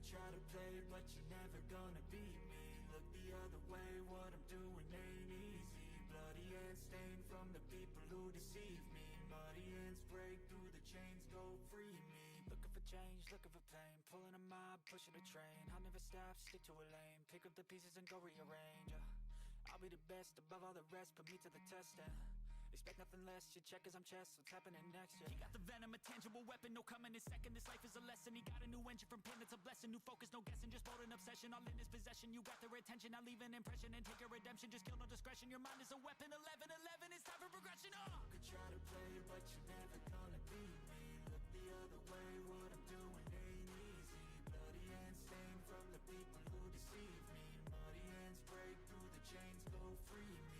try to play, but you're never gonna beat me. Look the other way, what I'm doing ain't easy. Bloody hands stained from the people who deceive me. Muddy hands break through the chains, go free me. Looking for change, looking for pain, pulling a mob, pushing a train. I'll never stop, stick to a lane, pick up the pieces and go rearrange. I'll be the best above all the rest, put me to the test and expect nothing less, your check as I'm chess, what's happening next, yeah. He got the venom, a tangible weapon, no coming in second. This life is a lesson, he got a new engine from pain, it's a blessing. New focus, no guessing, just bold and obsession. All in his possession, you got their attention. I'll leave an impression and take your redemption. Just kill, no discretion, your mind is a weapon. 11-11, it's time for progression, You could try to play, but you're never gonna beat me. Look the other way, what I'm doing ain't easy. Bloody hands stained from the people who deceive me. Muddy hands break through the chains, go free me.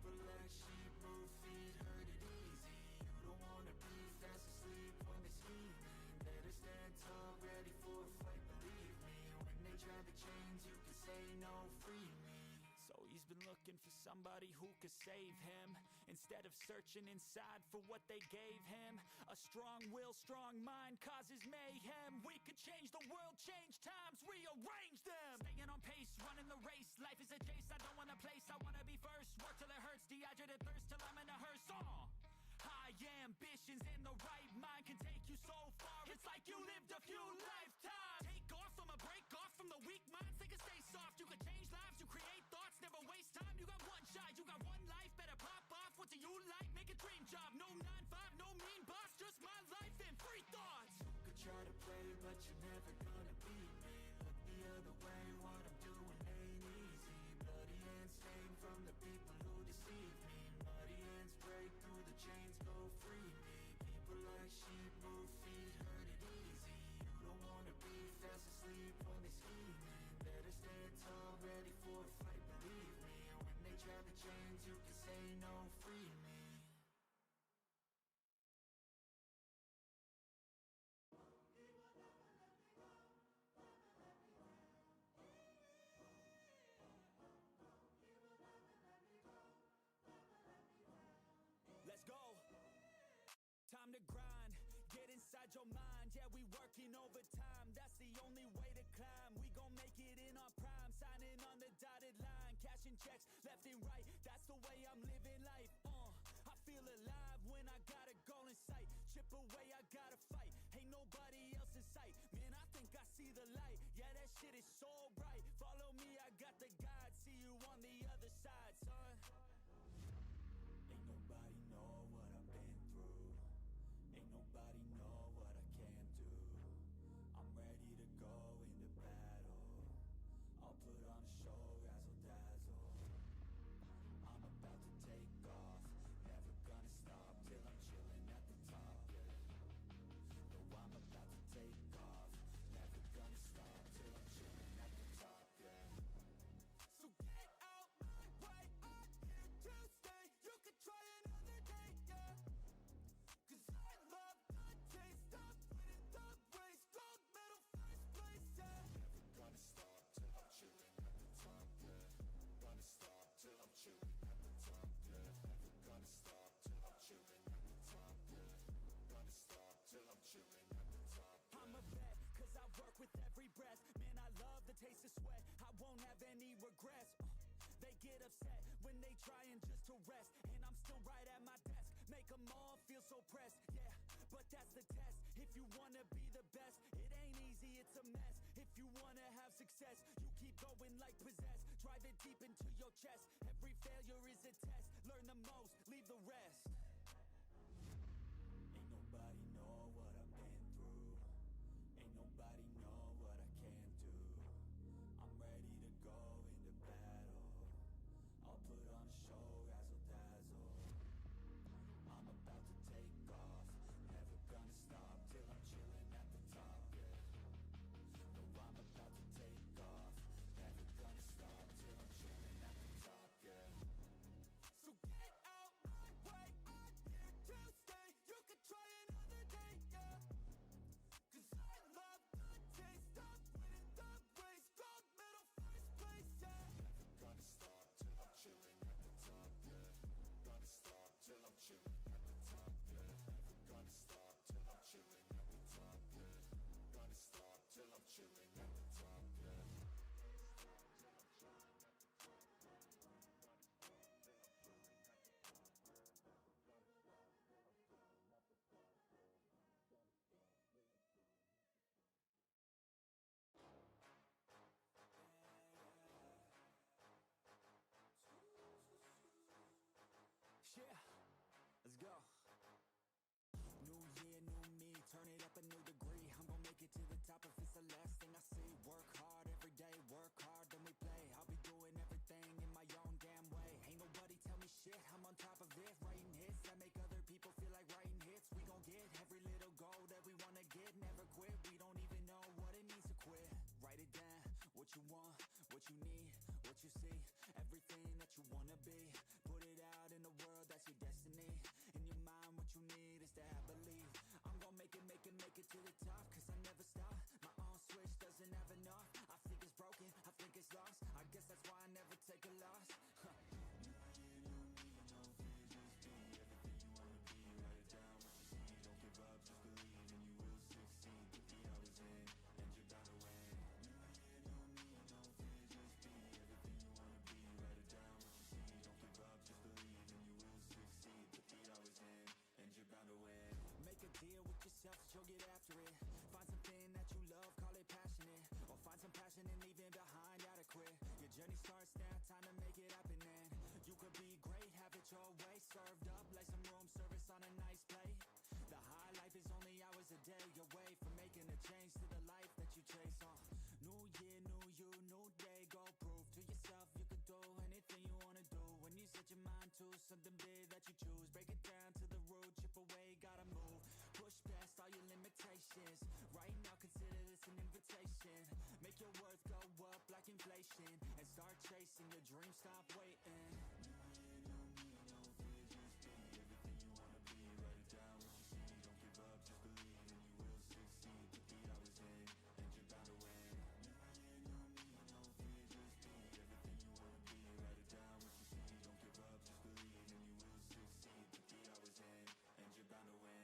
People like sheep move feet, hurt it easy. You don't wanna be fast asleep when they're scheming. Better stand tall, ready for a fight, believe me. When they try to change, you can say no, free me. So he's been looking for somebody who could save him, instead of searching inside for what they gave him. A strong will, strong mind causes mayhem. We could change the world, change times, rearrange them. Staying on pace, running the race. Life is a chase, I don't want a place, I wanna be first. Work till it hurts, dehydrated thirst till I'm in a hearse. High ambitions in the right mind can take you so far. It's like you lived a few lifetimes. Take off from a break off from the weak minds. They can stay soft, you can change lives, you create thoughts, never waste time. You got one shot, you got one life, better pop off. What do you like? Make a dream job. No 9-5, no mean boss, just my life and free thoughts. You could try to play, but you're never gonna beat me. Look the other way, what I'm doing ain't easy. Bloody hands stained from the people who deceive me. Muddy hands break through the chains, go free me. People like sheep move feet, hurt it easy. You don't wanna be fast asleep when they're scheming. Better stand tall, ready for a fight, believe me. When they try to change, you can say no, free me. Let's go. Time to grind, get inside your mind. Yeah, we working overtime, that's the only way to climb. We gon' make it in our prime, signing on the dotted line. Cashing checks left and right, that's the way I'm living life. I feel alive when I got a goal in sight. Chip away, I gotta fight, ain't nobody else in sight. Man, I think I see the light, yeah, that shit is so bright. Follow me, I got the guide, see you on the other side, son. Ain't nobody know what I've been through. Ain't nobody know what I can do. I'm ready to go into battle. I'll put on a show, razzle dazzle. I'm about to take off, never gonna stop till I'm chilling at the top, yeah. No, I'm about to take off, never gonna stop till I'm chilling at the top, yeah. So get out my way, I'm here to stay. You can try another day, yeah. Cause I love the taste of winning the race. Gold medal, first place, yeah. Never gonna stop till I'm chilling at the top, yeah. Gonna stop till I'm chilling at the top, yeah. Never gonna stop till I'm chilling at the top, yeah. Gonna stop till I'm chilling at the top, yeah. I'm a vet, cause I work with every breath. Man, I love the taste of sweat, I won't have any regrets. They get upset when they trying just to rest, and I'm still right at my desk. Make them all feel so pressed, yeah, but that's the test. If you wanna be the best, it ain't easy, it's a mess. If you wanna have success, you keep going like possessed. Drive it deep into your chest. Every failure is a test. Learn the most, leave the rest. Ain't nobody know what I've been through. Ain't nobody know what I can do. I'm ready to go into battle. I'll put on a show, razzle dazzle. I'm about to take off, never gonna stop till I'm chilling at the top, yeah. No, I'm about to take off, never gonna stop till I'm chilling at the top, yeah. So get out my way, Yeah, let's go. New year, new me, turn it up a new degree. I'm gonna make it to the top if it's the last thing I see. Work hard every day, work hard, then we play. I'll be doing everything in my own damn way. Ain't nobody tell me shit, I'm on top of it. Writing hits that make other people feel like writing hits. We gon' get every little goal that we wanna get. Never quit, we don't even know what it means to quit. Write it down, what you want, what you need, what you see. Everything that you wanna be. Put it out in the world, that's your destiny. In your mind, what you need is to have belief. I'm gon' make it to the top, cause I never stop. My own switch doesn't have enough. I think it's broken, I think it's lost. I guess that's why I never take a loss. New year, new me, no fear, just be everything you wanna be. Write it down, what you see. Don't give up, just believe and you will succeed. Put the hours in, and you're bound to win. New year, new me, no fear, just be everything you wanna be. Write it down, what you see. Don't give up, just believe and you will succeed. Put the hours in, and you're bound to win. Make a deal with yourself that you'll get after it. Find something that you love, call it passionate. Or find some passion in leaving behind adequate. Your journey starts now, time to make it happen then. You could be great, have it your way. Served up like some room service on a nice plate. The high life is only hours a day away from making a change to the life that you chase on. New year, new you, new day. Go prove to yourself you could do anything you wanna do. When you set your mind to something big that you choose, break it down to the root, chip away, gotta move. Push past all your limitations. Right now consider this an invitation. Make your worth go up like inflation. And start chasing your dreams, stop waiting. New year, new me, no fear, just be everything you wanna be. Write it down, what you see. Don't give up, just believe and you will succeed. Put the hours in, and you're bound to win. New year, new me, no fear, just be everything you wanna be. Write it down, what you see. Don't give up, just believe and you will succeed. Put the hours in, and you're bound to win.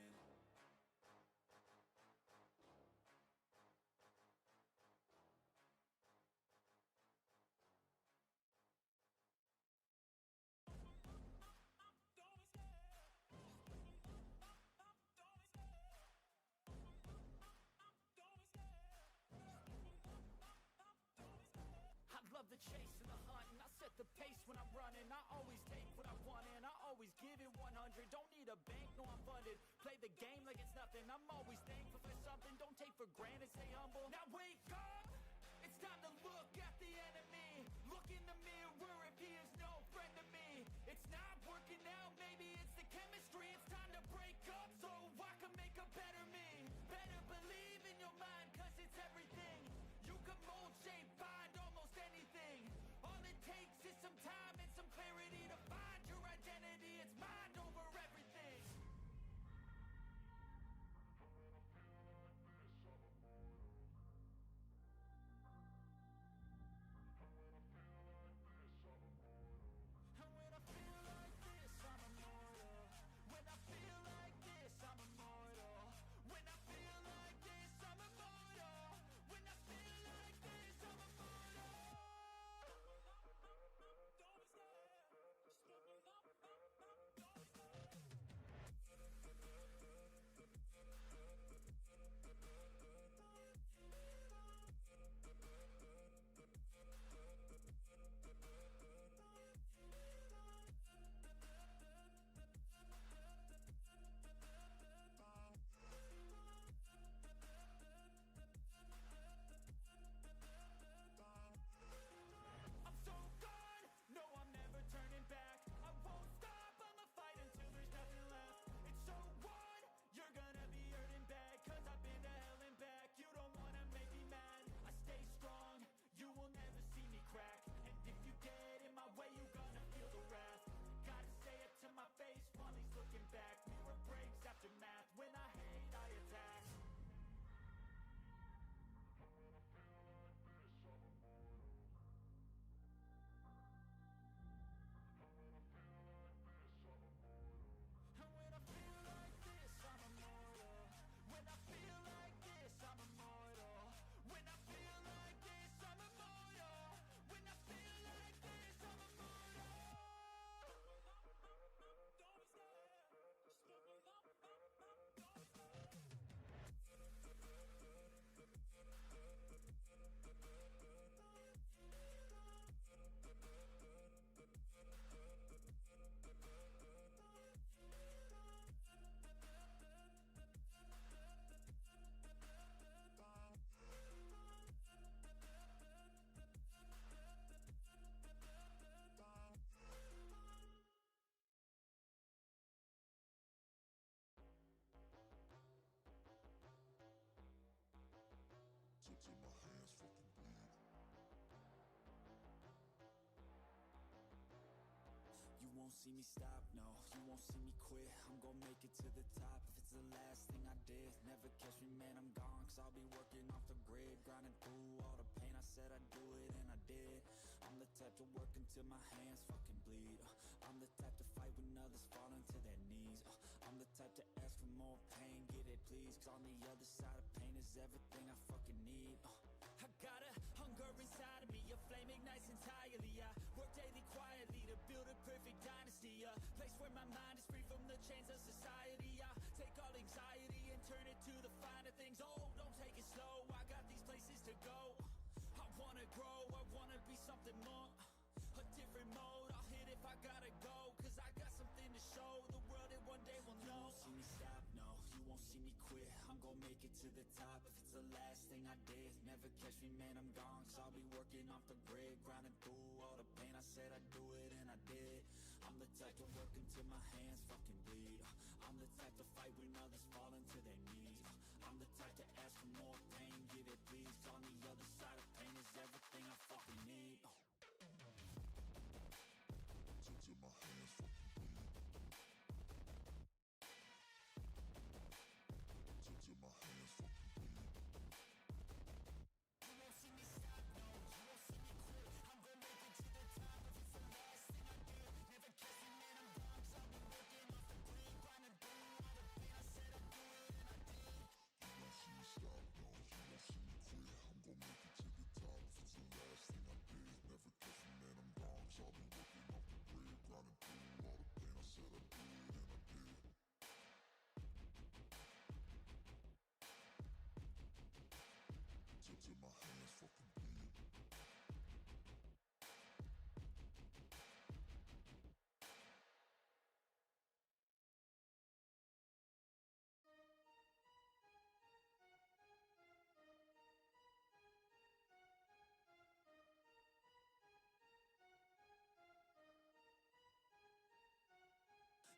I love the chase and the hunt, and I set the pace when I'm running. I always take what I want and I always give it 100. Don't need a bank, no I'm funded. Play the game like it's nothing. I'm always thankful for something. Don't take for granted, stay humble. Now wake up! It's time to look at the enemy. Look in the mirror if he is no friend to me. It's not working out, maybe it's the chemistry. It's time to break up so I can make a better me. Better believe in your mind, cause it's everything. You can mold, shape, find almost anything. All it takes is some time and some clarity to find your identity. It's mind over everything. won't see me stop, no, you won't see me quit. I'm gonna make it to the top if it's the last thing I did. Never catch me, man, I'm gone, cause I'll be working off the grid, grinding through all the pain. I said I'd do it and I did. I'm the type to work until my hands fucking bleed. I'm the type to fight when others fall into their knees. I'm the type to ask for more pain, give it please, cause on the other side of pain is everything I fucking need. I got a hunger inside of me, a flame ignites entirely. I work daily quietly to build a perfect dynasty, a place where my mind is free from the chains of society. I take all anxiety and turn it to the finer things. Oh, don't take it slow, I got these places to go. I wanna grow, I wanna be something more, a different mode. I'll hit if I gotta go, cause I got something to show the world that one day will know. You won't see me stop, no, you won't see me quit. I'm gonna make it to the top if it's the last thing I did. Never catch me, man, I'm gone, cause I'll be working off the grid, grinding through all the pain. I said I'd do it and I did. I'm the type to work until my hands fucking bleed. I'm the type to fight when others fall into their knees. I'm the type to ask for more pain, give it please. On the other side of pain is everything I fucking need. Till my hands fucking bleed. Till my hands fucking bleed. You won't see me stop, no, you won't see me quit. I'm gonna make it to the top if it's the last thing I did. Never catch me, man, I'm gone, cause I'll be working off the grid, grinding through all the pain. I said I'd do it and I did. You won't see me stop, no, you won't see me quit. I'm gonna make it to the top if it's the last thing I did. Never catch me, man, I'm gone, cause I'll be working off the grid, grinding through all the pain. I said I'd do it and I did. Till my hands fucking bleed.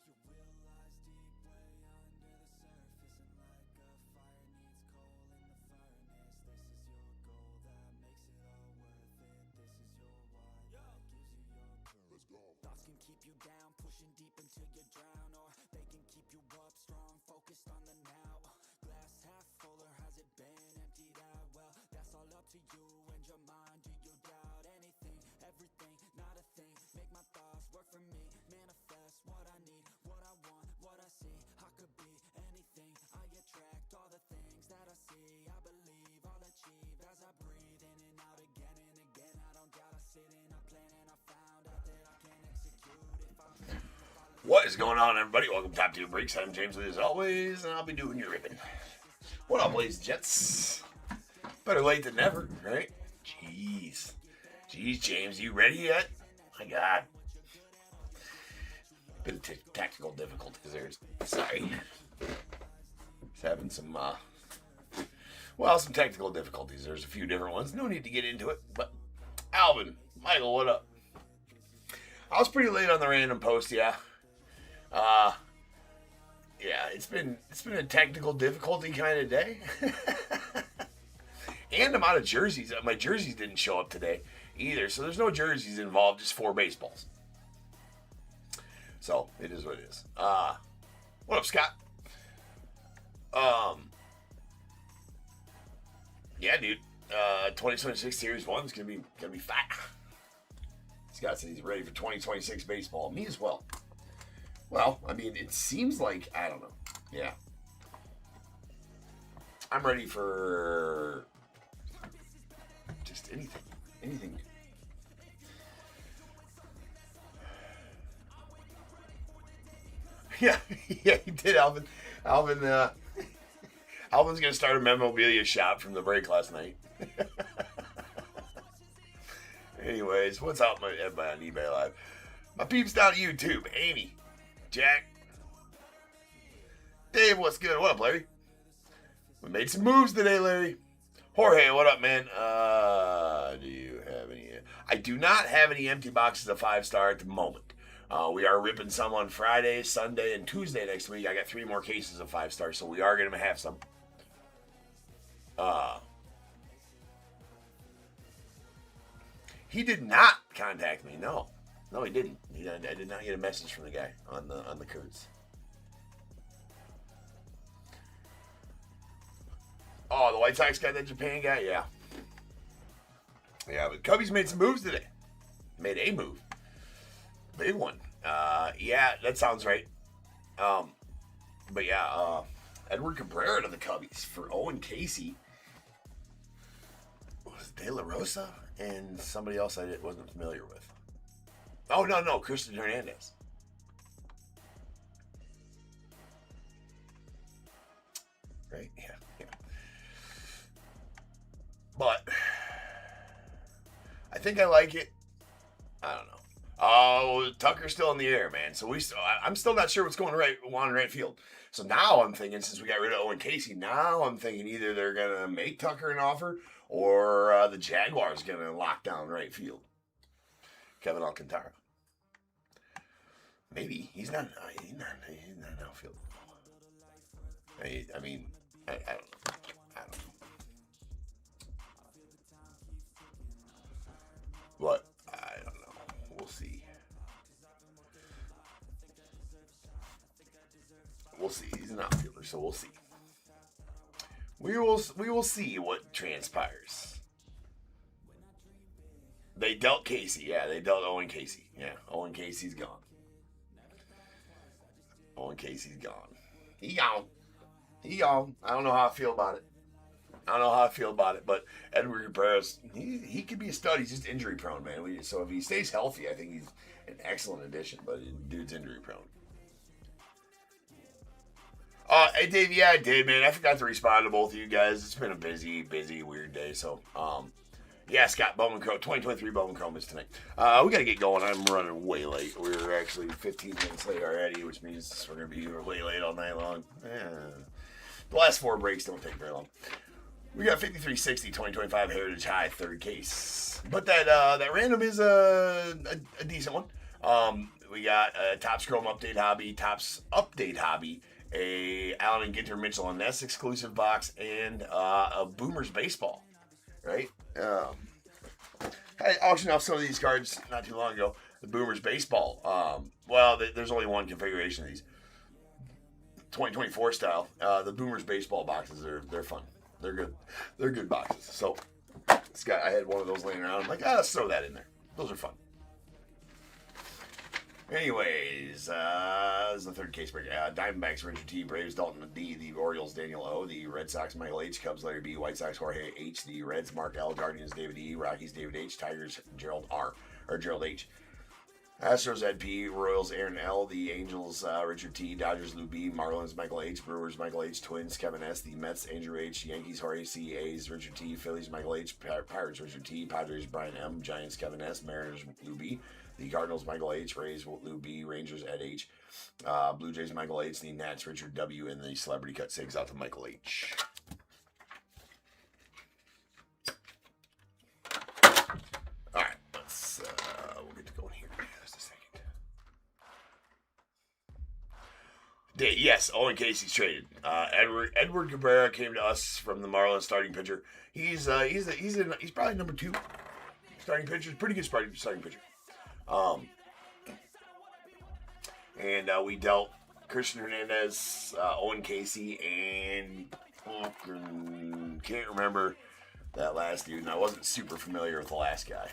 Your will lies deep way under the surface, and like a fire needs coal in the furnace. This is your goal that makes it all worth it. This is your why that gives you your purpose. Let's go. Thoughts can keep you down, pushing deep until you drown, or they can keep you up strong, focused on the now. Glass half full, or has it been emptied out? Well, that's all up to you and your mind. Do you doubt anything, everything, not a thing? Make my thoughts work for me, manifest what I need, what I want, what I see. I could be anything, I attract all the things that I see. I believe I'll achieve as I breathe in and out again and again. I don't doubt, I sit in a plan and I found out that I can execute if I'm in, if I What is going on, everybody? Welcome to Top 2 Breaks. I'm James Lee, as always, and I'll be doing your ribbon. What up, ladies and gents? Better late than never, right? Jeez, James, you ready yet? My God. Been tactical difficulties there. Sorry. Just having some, some technical difficulties. There's a few different ones. No need to get into it, but Alvin, Michael, what up? I was pretty late on the random post, yeah. It's been a technical difficulty kind of day. And I'm out of jerseys. My jerseys didn't show up today either, so there's no jerseys involved, just 4 baseballs. So, it is what it is. What up, Scott? Yeah, dude. 2026 Series 1 is gonna be fat. Scott said he's ready for 2026 baseball. Me as well. Well, I mean, it seems like, I don't know. Yeah. I'm ready for just anything. Anything. Yeah, he did, Alvin. Alvin's going to start a memorabilia shop from the break last night. Anyways, what's up, everybody on eBay Live? My peeps down at YouTube. Amy, Jack, Dave, what's good? What up, Larry? We made some moves today, Larry. Jorge, what up, man? Do you have any? I do not have any empty boxes of 5-star at the moment. We are ripping some on Friday, Sunday, and Tuesday next week. I got 3 more cases of 5-star, so we are going to have some. He did not contact me, no. No, he didn't. I did not get a message from the guy on the Kurtz. Oh, the White Sox got that Japan guy? Yeah. Yeah, but Cubbies made some moves today. Made a move. Big one. Yeah, that sounds right. But yeah, Edward Cabrera to the Cubbies for Owen Casey. Was it De La Rosa and somebody else I wasn't familiar with. Oh, no, Christian Hernandez. Right? Yeah. But I think I like it. I don't know. Oh, Tucker's still in the air, man. So I'm still not sure what's going on in right field. So now I'm thinking, since we got rid of Owen Casey, now I'm thinking either they're gonna make Tucker an offer or the Jaguars gonna lock down right field. Kevin Alcantara. Maybe he's not an outfield. I mean, I don't know. But I don't know. We'll see. He's an outfielder, so we'll see. We will see what transpires. They dealt Casey. Yeah, they dealt Owen Casey. Yeah, Owen Casey's gone. He gone. I don't know how I feel about it. But Edward Cabrera's, he could be a stud. He's just injury prone, man. So if he stays healthy, I think he's an excellent addition. But dude's injury prone. Hey Dave, yeah, I did, man. I forgot to respond to both of you guys. It's been a busy, weird day. So, yeah, Scott Bowman Chrome, 2023 Bowman Chrome is tonight. We got to get going. I'm running way late. We're actually 15 minutes late already, which means we're going to be way late all night long. The last 4 breaks don't take very long. We got 5360 2025 Heritage High, third case. But that random is a decent one. We got a Topps Chrome Update Hobby, Topps Update Hobby, a Allen and Ginter Mitchell and Ness exclusive box, and a Boomers Baseball. Right? I auctioned off some of these cards not too long ago. The Boomers Baseball. There's only one configuration of these. 2024 style. The Boomers Baseball boxes, they're fun. They're good. They're good boxes. So, I had one of those laying around. I'm like, let's throw that in there. Those are fun. Anyways, this is the third case break. Diamondbacks, Richard T. Braves, Dalton D. The Orioles, Daniel O. The Red Sox, Michael H. Cubs, Larry B. White Sox, Jorge H. The Reds, Mark L. Guardians, David E. Rockies, David H. Tigers, Gerald H. Astros, Ed P. Royals, Aaron L. The Angels, Richard T. Dodgers, Lou B. Marlins, Michael H. Brewers, Michael H. Twins, Kevin S. The Mets, Andrew H. Yankees, Jorge C. A's, Richard T. Phillies, Michael H. Pirates, Richard T. Padres, Brian M. Giants, Kevin S. Mariners, Lou B. The Cardinals, Michael H. Rays, Lou B. Rangers, Ed H. Blue Jays, Michael H. The Nats, Richard W. And the Celebrity Cut Sigs out to Michael H. All right, we'll get to going here. Just a second. Yes, Owen Casey's traded. Edward Cabrera came to us from the Marlins starting pitcher. He's probably number 2 starting pitcher. Pretty good starting pitcher. And we dealt Christian Hernandez, Owen Casey, and can't remember that last dude, and I wasn't super familiar with the last guy.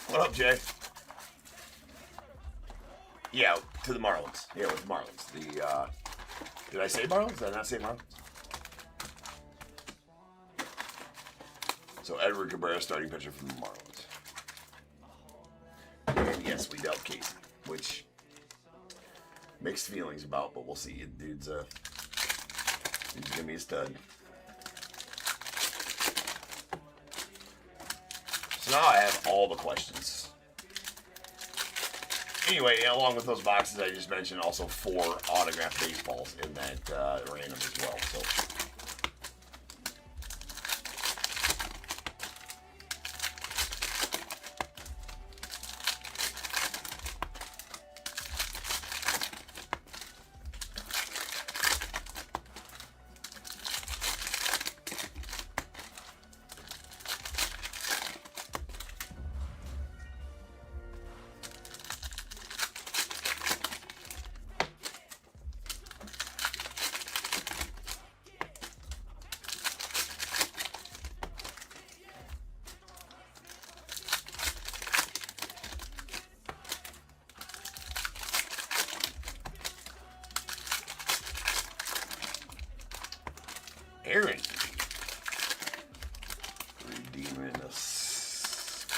What up, Jay? Yeah, to the Marlins. Yeah, with the Marlins. Did I say Marlins? Did I not say Marlins? So Edward Cabrera, starting pitcher from the Marlins. And yes, we dealt Casey, which mixed feelings about, but we'll see. Dude's gonna be a stud. So now I have all the questions. Anyway, along with those boxes I just mentioned, also 4 autographed baseballs in that random as well. So.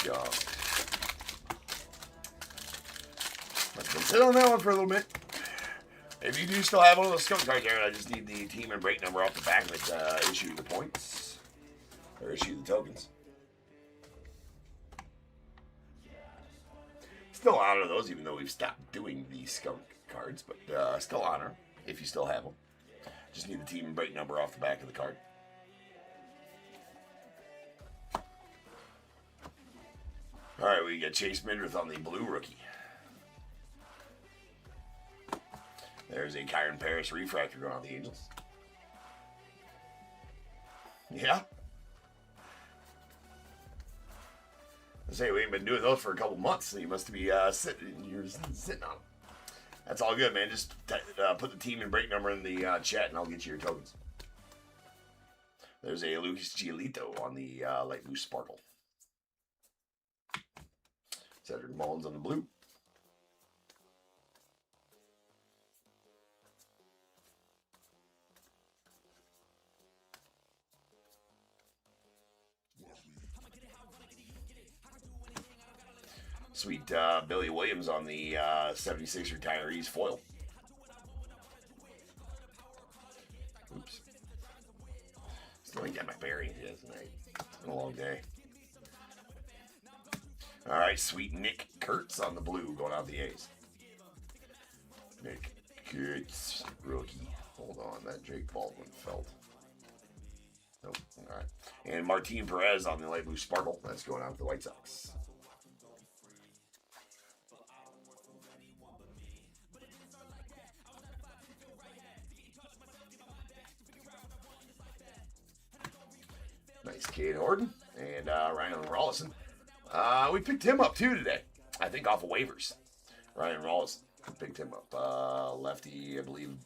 skunk. Let's go sit on that one for a little bit. If you do still have one of those skunk cards there, I just need the team and break number off the back of it, issue the points. Or issue the tokens. Still honor those, even though we've stopped doing the skunk cards, but still honor if you still have them. Just need the team and break number off the back of the card. All right, we got Chase Midrith on the blue rookie. There's a Kyron Paris refractor going on the Angels. Yeah. I say we ain't been doing those for a couple months, so you must be sitting on them. That's all good, man. Just put the team and break number in the chat, and I'll get you your tokens. There's a Lucas Giolito on the light blue sparkle. Cedric Mullins on the blue. Sweet Billy Williams on the 76 retirees foil. Oops. Still ain't got my bearings yet tonight. It's been a long day. All right, sweet Nick Kurtz on the blue going out the A's. Nick Kurtz, rookie. Hold on, that Jake Baldwin felt. Nope, all right. And Martin Perez on the light blue sparkle. That's going out to the White Sox. Nice Cade Horton and Ryan Rollison. We picked him up too today. I think off of waivers. Ryan Rollison picked him up. Lefty, I believe,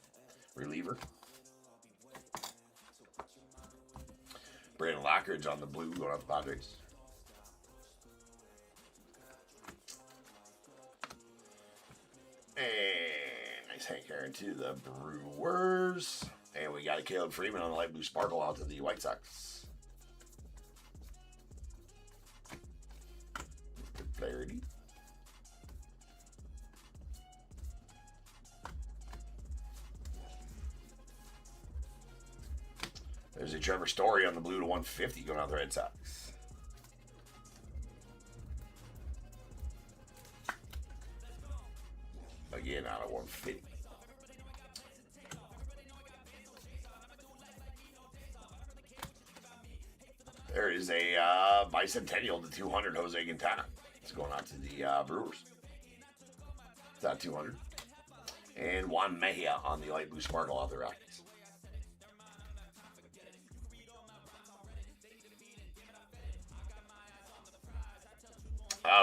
reliever. Brandon Lockridge on the blue going out the Padres. And nice Hank Aaron to the Brewers. And we got a Caleb Freeman on the light blue sparkle out to the White Sox. Clarity. There's a Trevor Story on the blue to 150 going out the Red Sox. Again out of 150. There is a bicentennial to 200 Jose Quintana. It's going out to the Brewers. It's out 200. And Juan Mejia on the light blue sparkle out the Rockies.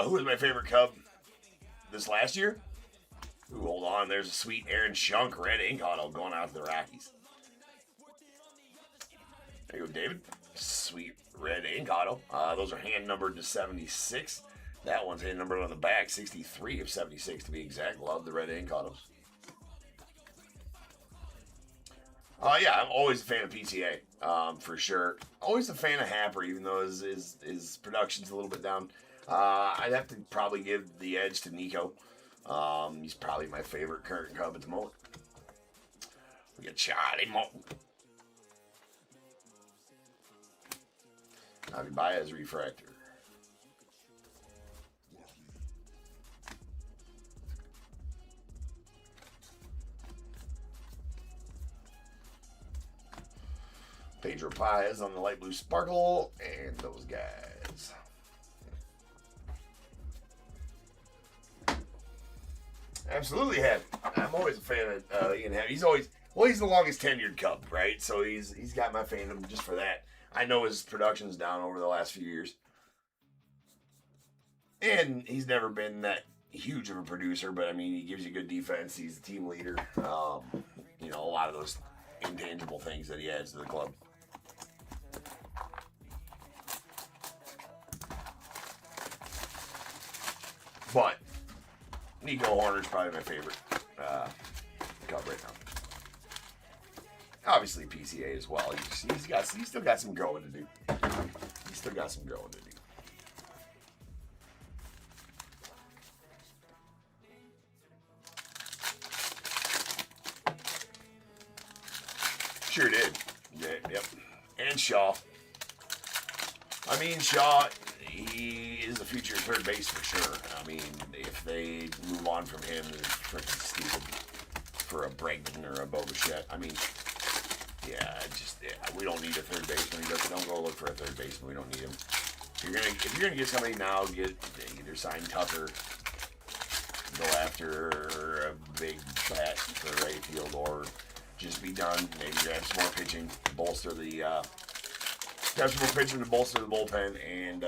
Who was my favorite Cub this last year? Ooh, hold on. There's a sweet Aaron Shunk red ink auto going out to the Rockies. There you go, David. Sweet red ink auto. Those are hand numbered to 76. That one's hand numbered on the back, 63 of 76 to be exact. Love the red ink autos. Yeah, I'm always a fan of PTA, for sure. Always a fan of Happer, even though his production's a little bit down. I'd have to probably give the edge to Nico. He's probably my favorite current Cub at the moment. We got Charlie Morton. Javi Baez refractor. Pedro Paez on the light blue sparkle, and those guys. Absolutely happy. I'm always a fan of Ian Happy. He's the longest tenured Cub, right? So he's got my fandom just for that. I know his production's down over the last few years. And he's never been that huge of a producer, but I mean, he gives you good defense. He's the team leader. A lot of those intangible things that he adds to the club. But Nico Horner's probably my favorite Cub right now. Obviously PCA as well. He's still got some growing to do. He's still got some growing to do. Shaw. I mean, Shaw, he is the future third base for sure. I mean, if they move on from him, they're freaking stupid for a Bregman or a BOMWAN. I mean, yeah, we don't need a third baseman. Don't go look for a third baseman. We don't need him. If you're gonna get somebody now, either sign Tucker, go after a big bat for right field, or just be done. Maybe grab some more pitching, bolster the bullpen, and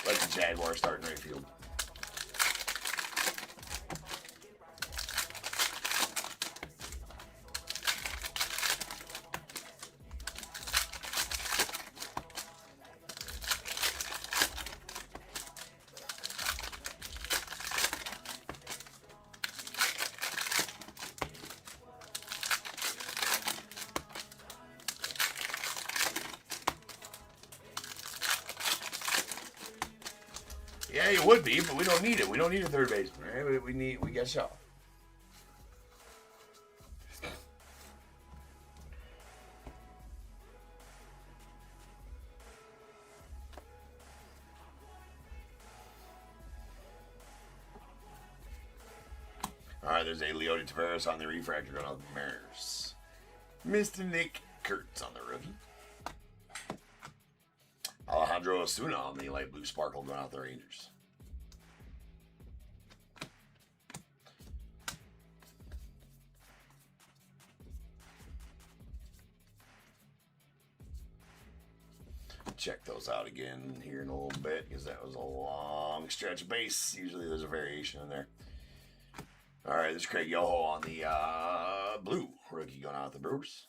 let the Jaguars start in right field. Yeah, it would be, but we don't need it. We don't need a third baseman, right? We got Shaw. All right, there's a Leody Taveras on the refractor going on the Mariners. Mr. Nick Kurtz on the rookie. Alejandro Osuna on the light blue sparkle going out the Rangers. Check those out again here in a little bit because that was a long stretch of base. Usually there's a variation in there. All right, this is Craig Yoho on the blue rookie going out the Brewers.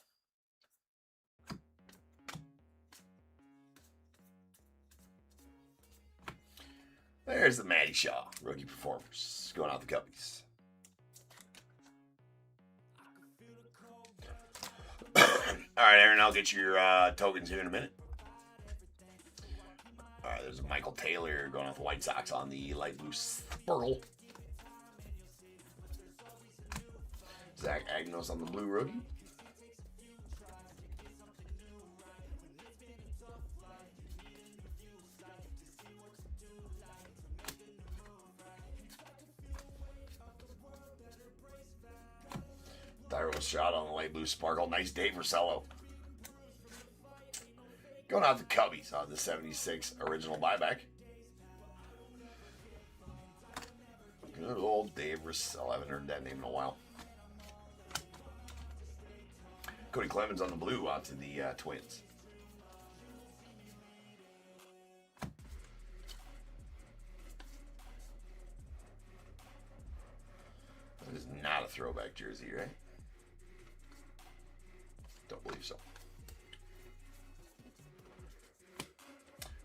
There's the Matty Shaw, rookie performers, going out the Cubbies. All right, Aaron, I'll get your tokens here in a minute. All right, there's a Michael Taylor going out the White Sox on the light blue sparkle. Zach Agnos on the blue rookie. Thyro shot on the light blue sparkle. Nice day for Cello. Going out the Cubbies on the 76 original buyback. Good old Dave Russell. I haven't heard that name in a while. Cody Clemens on the blue out to the Twins. That is not a throwback jersey, right? Don't believe so.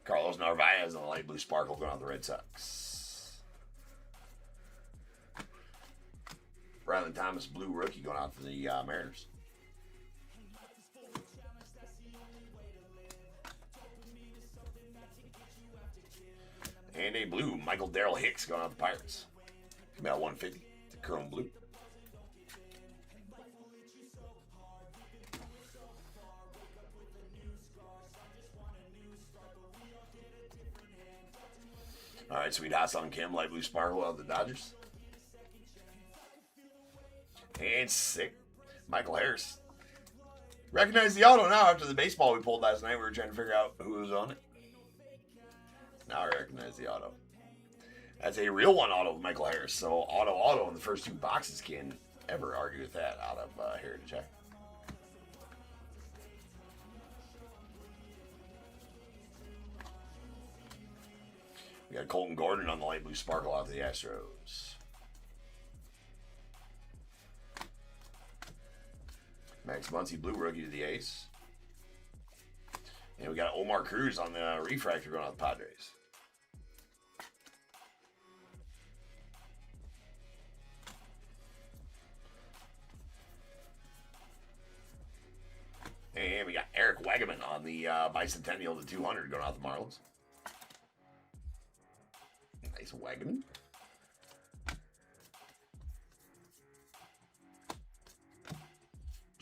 Carlos Narvaez on the light blue sparkle going out the Red Sox. Rylan Thomas, blue rookie, going out to the Mariners. And a blue, Michael Darrell Hicks going out the Pirates. About 150. It's a chrome blue. All right, Sweet Hassan Kim, light blue sparkle out of the Dodgers. And sick, Michael Harris. Recognize the auto now after the baseball we pulled last night. We were trying to figure out who was on it. Now I recognize the auto. That's a real one auto of Michael Harris. So auto in the first two boxes. Can't ever argue with that out of Heritage. We got Colton Gordon on the light blue sparkle out to the Astros. Max Muncy, blue rookie to the Ace. And we got Omar Cruz on the refractor going out the Padres. And we got Eric Wagaman on the Bicentennial to 200 going out the Marlins. Nice Wagaman.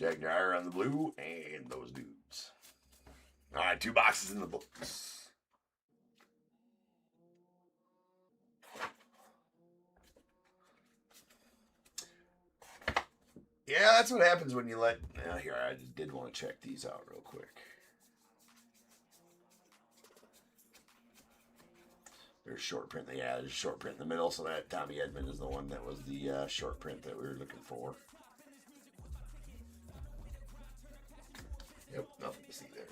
Jack Dyer on the blue, and those dudes. All right, 2 boxes in the books. Yeah, that's what happens when you let... here, I did want to check these out real quick. There's short print. Yeah, there's a short print in the middle, so that Tommy Edman is the one that was the short print that we were looking for. Yep, nothing to see there.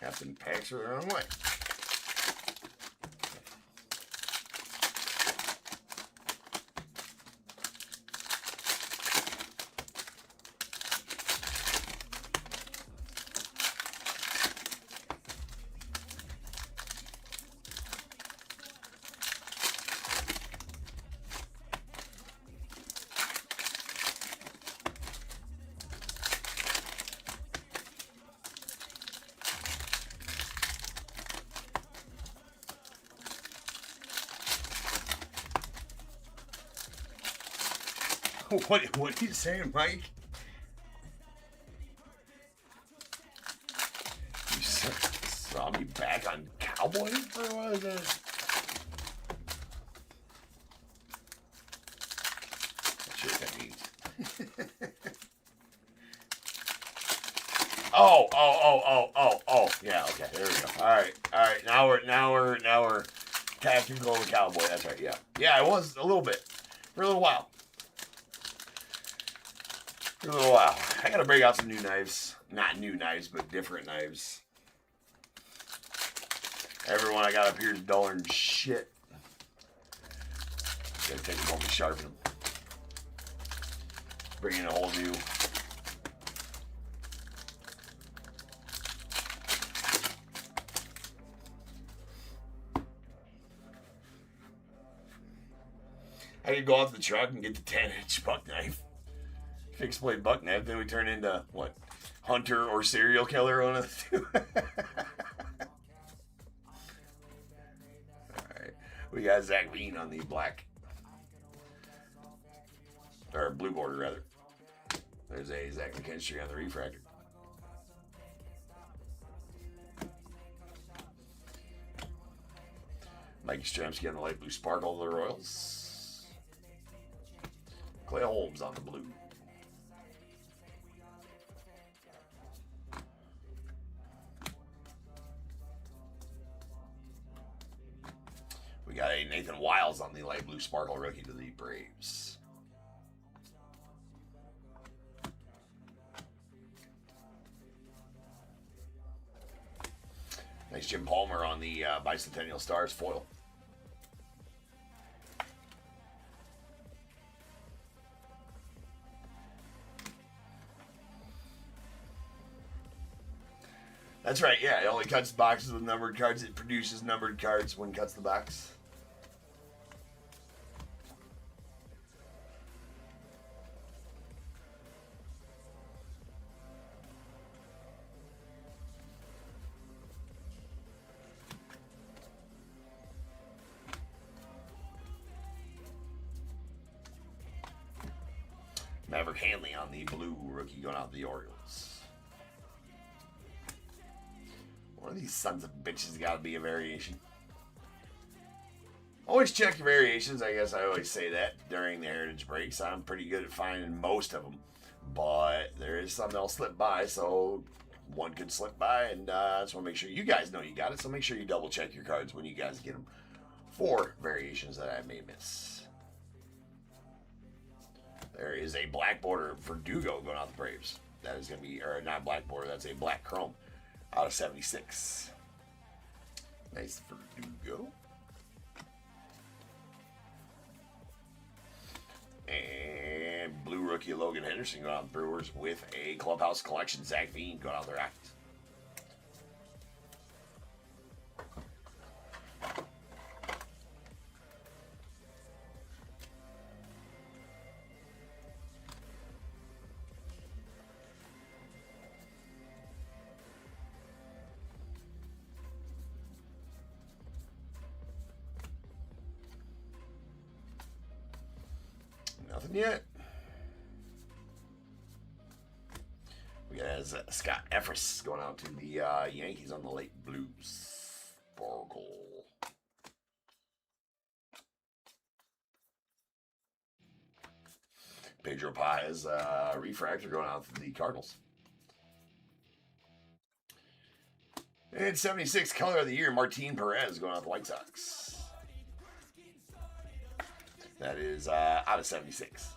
Captain packs are the wrong way. What are you saying, Mike? You saw me back on Cowboy? Or what is that? Not sure what that means. Oh. Yeah, okay, there we go. Alright. Now we're tactical with Cowboy. That's right, yeah. Yeah, it was a little bit. For a little while. I gotta break out some new knives. Not new knives, but different knives. Everyone I got up here is duller than shit. Gotta take them home and sharpen them. Bring in a whole new. I could go off the truck and get the 10-inch buck knife. Fixed blade buck knife, then we turn into what? Hunter or serial killer, one of the two. Alright. We got Zach Lean on the black. Or blue border rather. There's a Zach McKinstry on the refractor. Mikey Stramsky on the light blue sparkle of the Royals. Clay Holmes on the blue. We got a Nathan Wiles on the light blue sparkle rookie to the Braves. Nice Jim Palmer on the Bicentennial Stars foil. That's right, yeah. It only cuts boxes with numbered cards. It produces numbered cards when it cuts the box. Maverick Hanley on the blue rookie going out to the Orioles. One of these sons of bitches got to be a variation. Always check your variations. I guess I always say that during the heritage breaks. I'm pretty good at finding most of them. But there is some that'll slip by, so one could slip by. And I just want to make sure you guys know you got it. So make sure you double check your cards when you guys get them for variations that I may miss. There is a black border for Dugo going out the Braves. That is going to be, or not black border, that's a black chrome out of 76. Nice for Dugo. rookie Logan Henderson going out the Brewers with a clubhouse collection. Zach Veen going out the Rockies. Nothing yet. We got Scott Effers going out to the Yankees on the late blues. Sparkle. Pedro Paez refractor going out to the Cardinals. And 76 color of the year, Martin Perez going out to the White Sox. That is out of 76.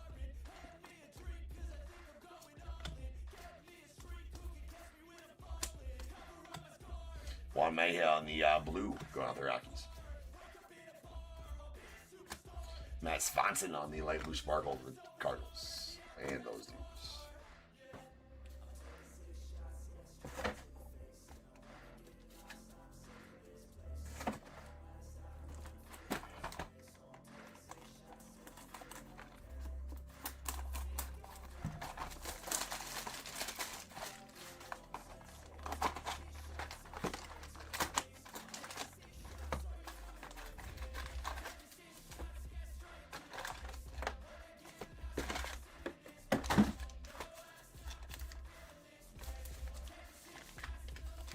Juan Mayhew on the blue going out the Rockies. Matt Swanson on the light blue sparkle for the Cardinals. And those dudes.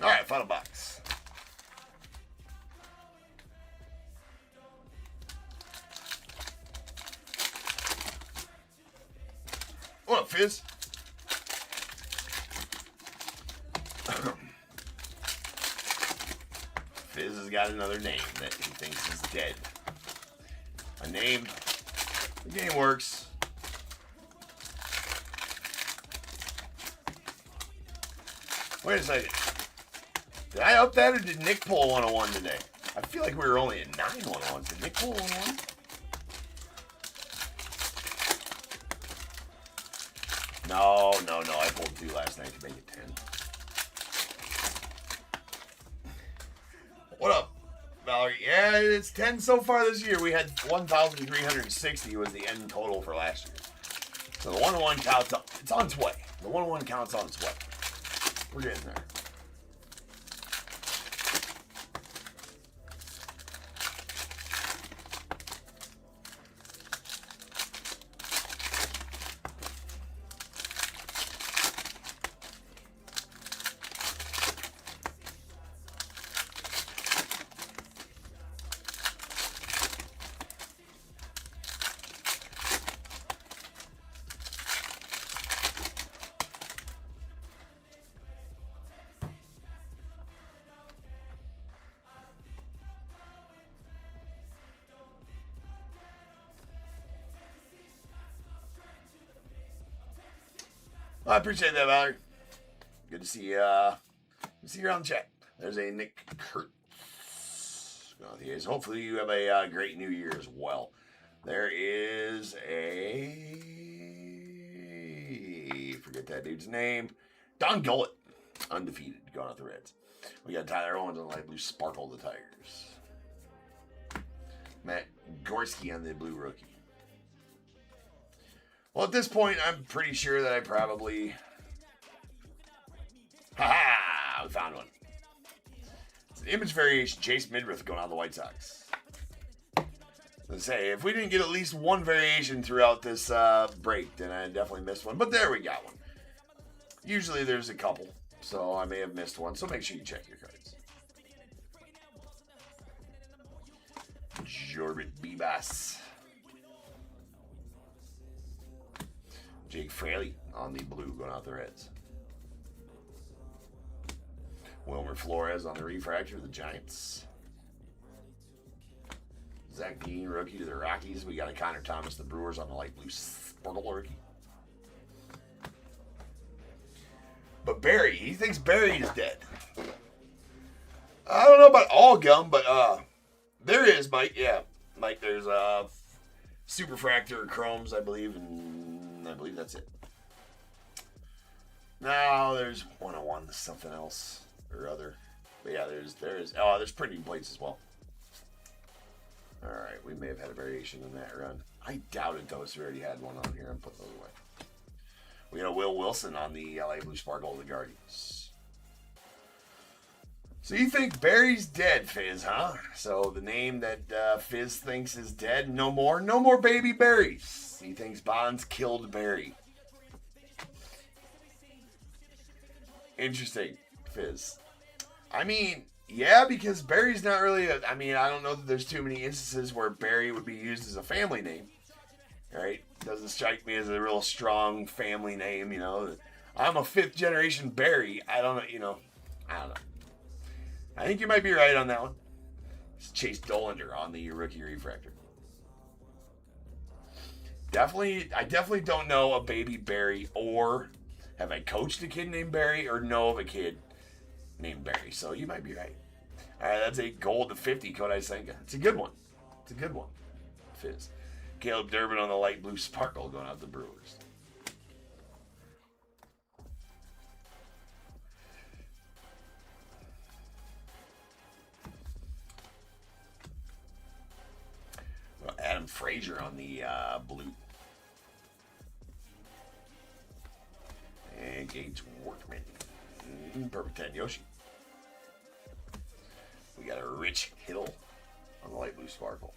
All right, final box. What up, Fizz? Fizz has got another name that he thinks is dead. A name. The game works. Wait a second. Did I up that or did Nick pull a 101 today? I feel like we were only at 9 101s. Did Nick pull a 101? No. I pulled 2 last night to make it 10. What up, Valerie? Yeah, it's 10 so far this year. We had 1,360 was the end total for last year. So the 101 counts up. It's on its way. The 101 counts on its way. We're getting there. I appreciate that, Valerie. Good to see you. See you around the chat. There's a Nick Kurtz. Hopefully you have a great new year as well. There is a... forget that dude's name. Don Gullett. Undefeated. Going out the Reds. We got Tyler Owens on the light blue sparkle the Tigers. Matt Gorski on the blue rookie. Well, at this point, I'm pretty sure that I probably... Ha-ha! We found one. It's an image variation. Chase Midrith going on the White Sox. Let's say, if we didn't get at least one variation throughout this break, then I definitely missed one. But there we got one. Usually there's a couple, so I may have missed one. So make sure you check your cards. Jorbit Bebas. Jake Fraley on the blue going out the Reds. Wilmer Flores on the refractor of the Giants. Zach Dean, rookie to the Rockies. We got a Connor Thomas, the Brewers on the light blue sparkle rookie. But Barry, he thinks Barry is dead. I don't know about all gum, but there is, Mike. Yeah, Mike, there's Superfractor Chromes, I believe, and And I believe that's it. Now there's 101, something else or other. But yeah, there's printing plates as well. All right, we may have had a variation in that run. I doubt it though, so we already had one on here. I'm putting those away. We got a Will Wilson on the LA Blue Sparkle of the Guardians. So you think Barry's dead, Fizz, huh? So the name that Fizz thinks is dead, no more baby Barrys. He thinks Bonds killed Barry. Interesting, Fizz. I mean, yeah, because Barry's not really I don't know that there's too many instances where Barry would be used as a family name. Right? Doesn't strike me as a real strong family name, I'm a 5th generation Barry. I don't know. I think you might be right on that one. It's Chase Dollander on the rookie refractor. I definitely don't know a baby Barry, or have I coached a kid named Barry, or know of a kid named Barry. So you might be right. All right, that's a gold to 50 Kodai Senga. It's a good one. Fizz. Caleb Durbin on the light blue sparkle going out the Brewers. Well, Adam Frazier on the blue. And Gage Workman. Perfect 10 Yoshi. We got a Rich Hill on the light blue sparkle.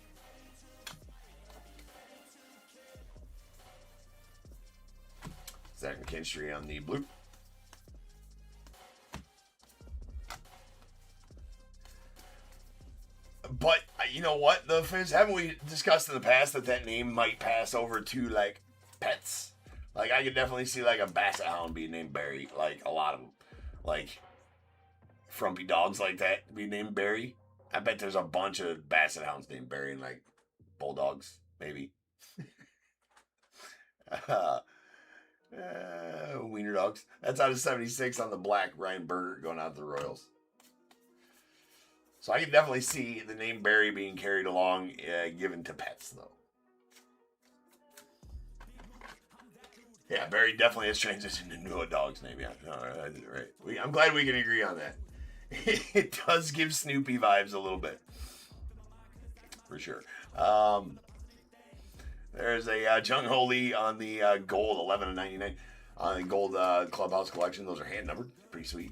Zach McKinstry on the blue. But you know what, the Fizz, haven't we discussed in the past that name might pass over to like pets? Like I could definitely see like a Basset Hound being named Barry, like a lot of them, like frumpy dogs like that be named Barry. I bet there's a bunch of Basset Hounds named Barry and like bulldogs, maybe. Wiener dogs. That's out of 76 on the black. Ryan Berger going out to the Royals. So I can definitely see the name Barry being carried along, given to pets, though. Yeah, Barry definitely has transitioned into a dog's name. Yeah, right. I'm glad we can agree on that. It does give Snoopy vibes a little bit, for sure. There's a Jung Ho Lee on the gold 11/99 on the gold clubhouse collection. Those are hand numbered, pretty sweet.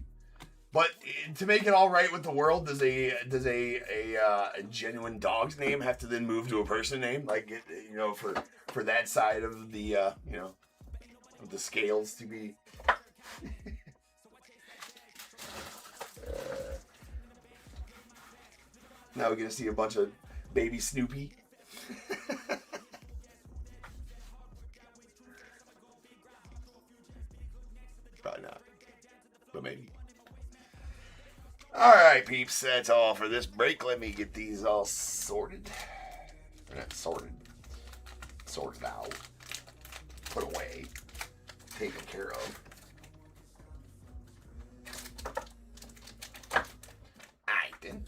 But to make it all right with the world, does a genuine dog's name have to then move to a person name? Like for that side of the of the scales to be. Now we're gonna see a bunch of baby Snoopy. Probably not, but maybe. All right, peeps, that's all for this break. Let me get these all sorted. They're not sorted. Sorted out. Put away. Taken care of. Alright, then.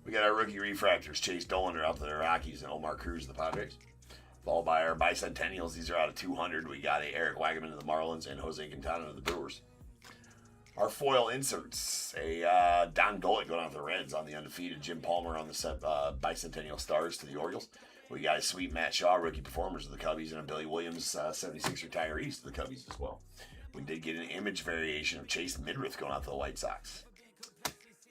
We got our rookie refractors. Chase Dollander out to the Rockies and Omar Cruz the Padres. Followed by our bicentennials. These are out of 200. We got a Eric Wagaman of the Marlins and Jose Quintana of the Brewers. Our foil inserts, a Don Golick going off the Reds on the undefeated, Jim Palmer on the bicentennial Stars to the Orioles. We got a sweet Matt Shaw, rookie performers of the Cubbies, and a Billy Williams, 76 retirees to the Cubbies as well. We did get an image variation of Chase Midrith going out to the White Sox.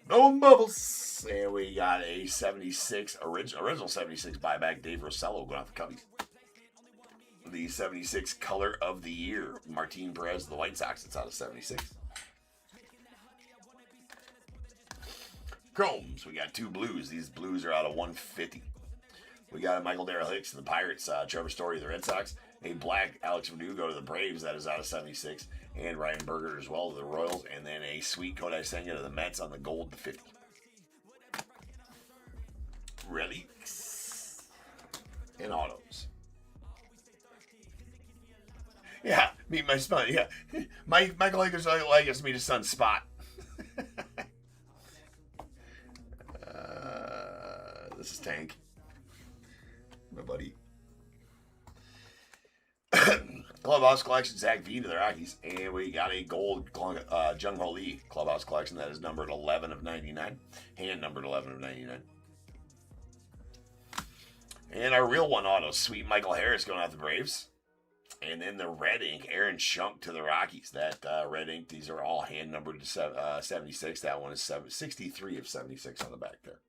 No bubbles. And we got a 76, original 76 buyback, Dave Rosello going out to the Cubbies. The 76 color of the year, Martin Perez of the White Sox. It's out of 76. Chromes, we got two blues. These blues are out of 150. We got a Michael Darrell Hicks of the Pirates, Trevor Story of the Red Sox, a black Alex Verdugo to the Braves, that is out of 76, and Ryan Berger as well to the Royals, and then a sweet Kodai Senga to the Mets on the gold to 50. Relics and autos. Yeah, meet my son. Yeah, Michael Akers like us meet his son Spot. This is Tank, my buddy. Clubhouse Collection, Zach V to the Rockies. And we got a gold Jung Ho Lee Clubhouse Collection that is numbered 11 of 99. Hand numbered 11 of 99. And our real one auto, sweet Michael Harris going out the Braves. And then the red ink, Aaron Schunk to the Rockies. That red ink, these are all hand numbered to 76. That one is 63 of 76 on the back there.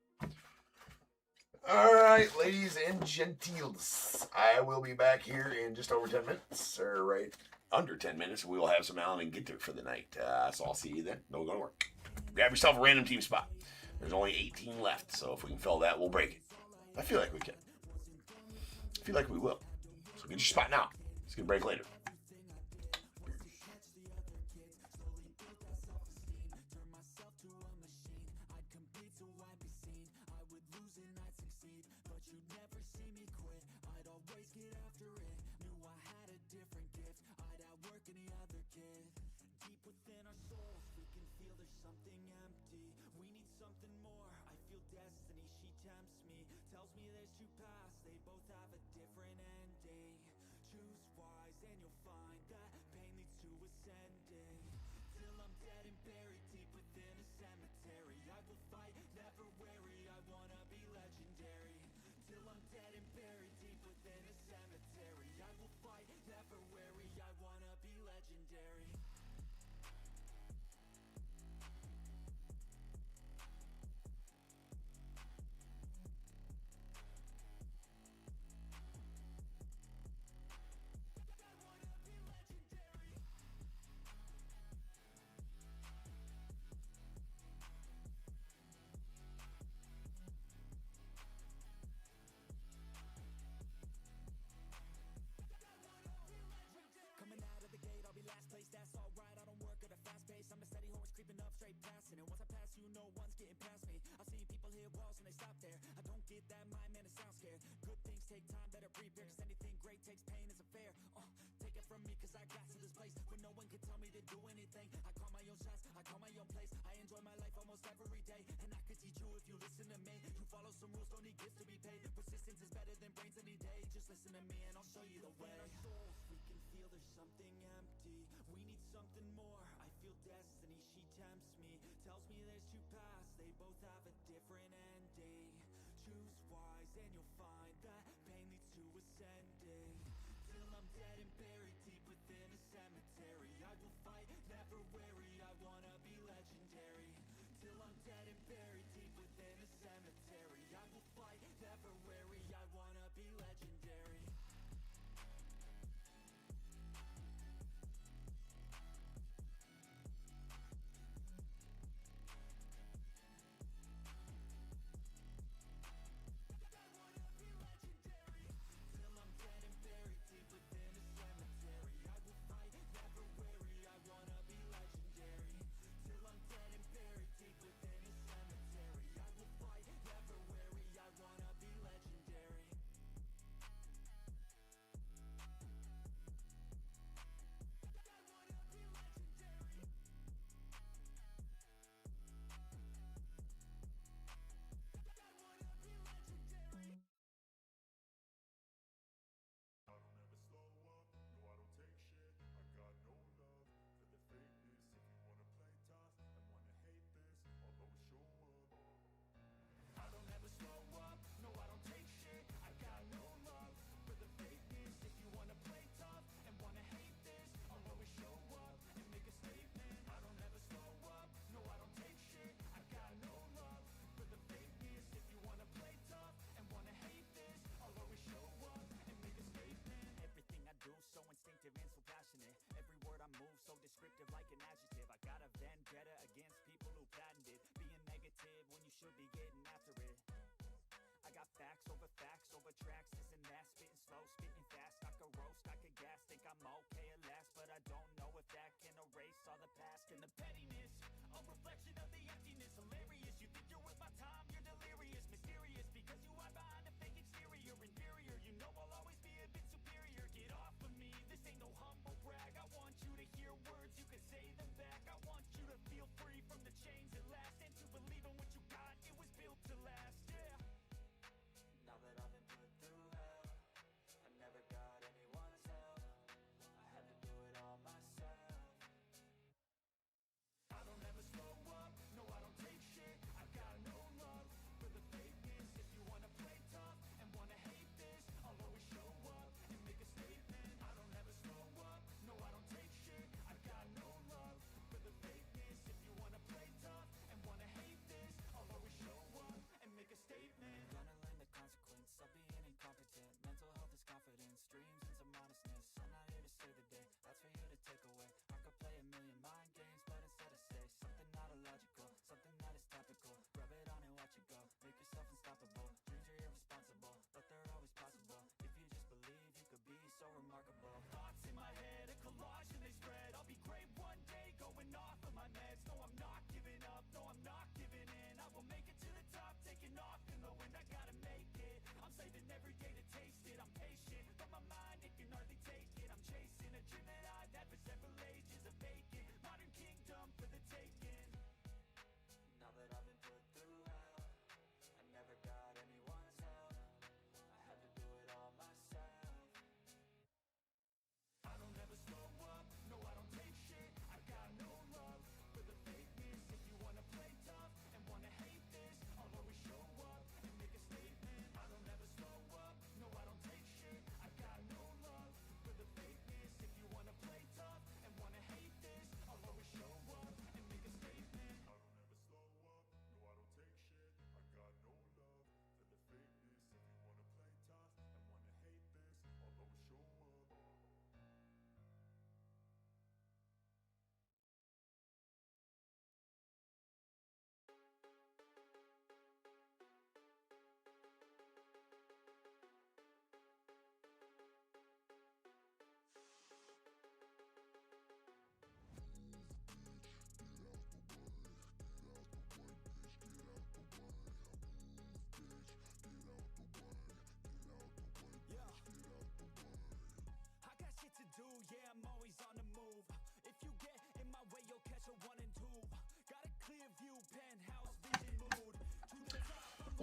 All right, ladies and gentiles, I will be back here in just over 10 minutes, or right under 10 minutes. We will have some Allen and Ginter for the night. So I'll see you then. No go to work. Grab yourself a random team spot. There's only 18 left, so if we can fill that, we'll break it. I feel like we can. I feel like we will. So get your spot now. It's going to break later.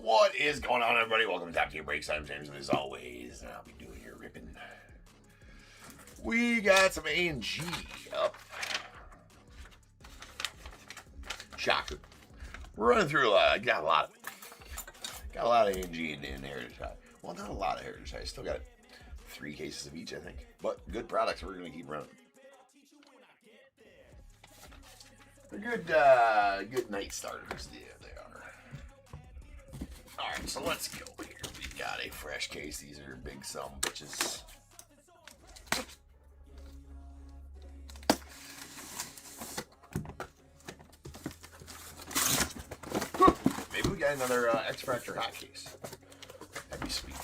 What is going on, everybody? Welcome to Top Tier Breaks. I'm James, and as always, I'll be doing your ripping. We got some A&G up. Shocker. We're running through a lot. I got a lot of A&G in Heritage High. Well, not a lot of Heritage High. Still got 3 cases of each, I think. But good products. We're going to keep running. They're good night starters. Yeah, they are. All right, so let's go here. We got a fresh case. These are big some bitches. Maybe we got another X-Factor hot case. That'd be sweet.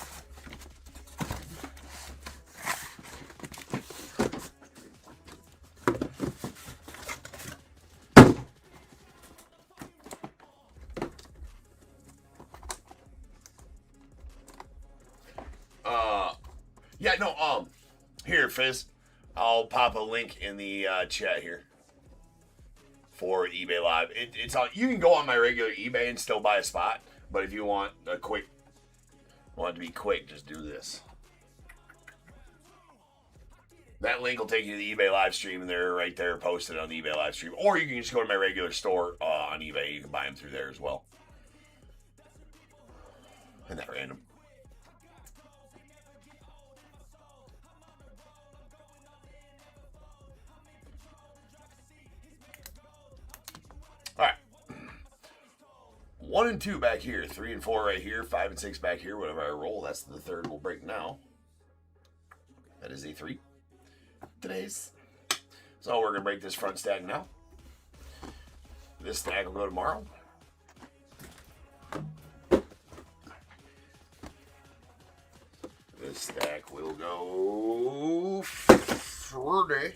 Yeah, no, here, Fizz. I'll pop a link in the chat here for eBay Live. It's on. You can go on my regular eBay and still buy a spot, but if you want it to be quick, just do this. That link will take you to the eBay live stream, and they're right there posted on the eBay live stream. Or you can just go to my regular store on eBay. You can buy them through there as well. Isn't that random? All right. 1 and 2 back here. 3 and 4 right here. 5 and 6 back here. Whatever I roll, that's the third we'll break now. That is a 3. Today's. So we're going to break this front stack now. This stack will go tomorrow. This stack will go Friday.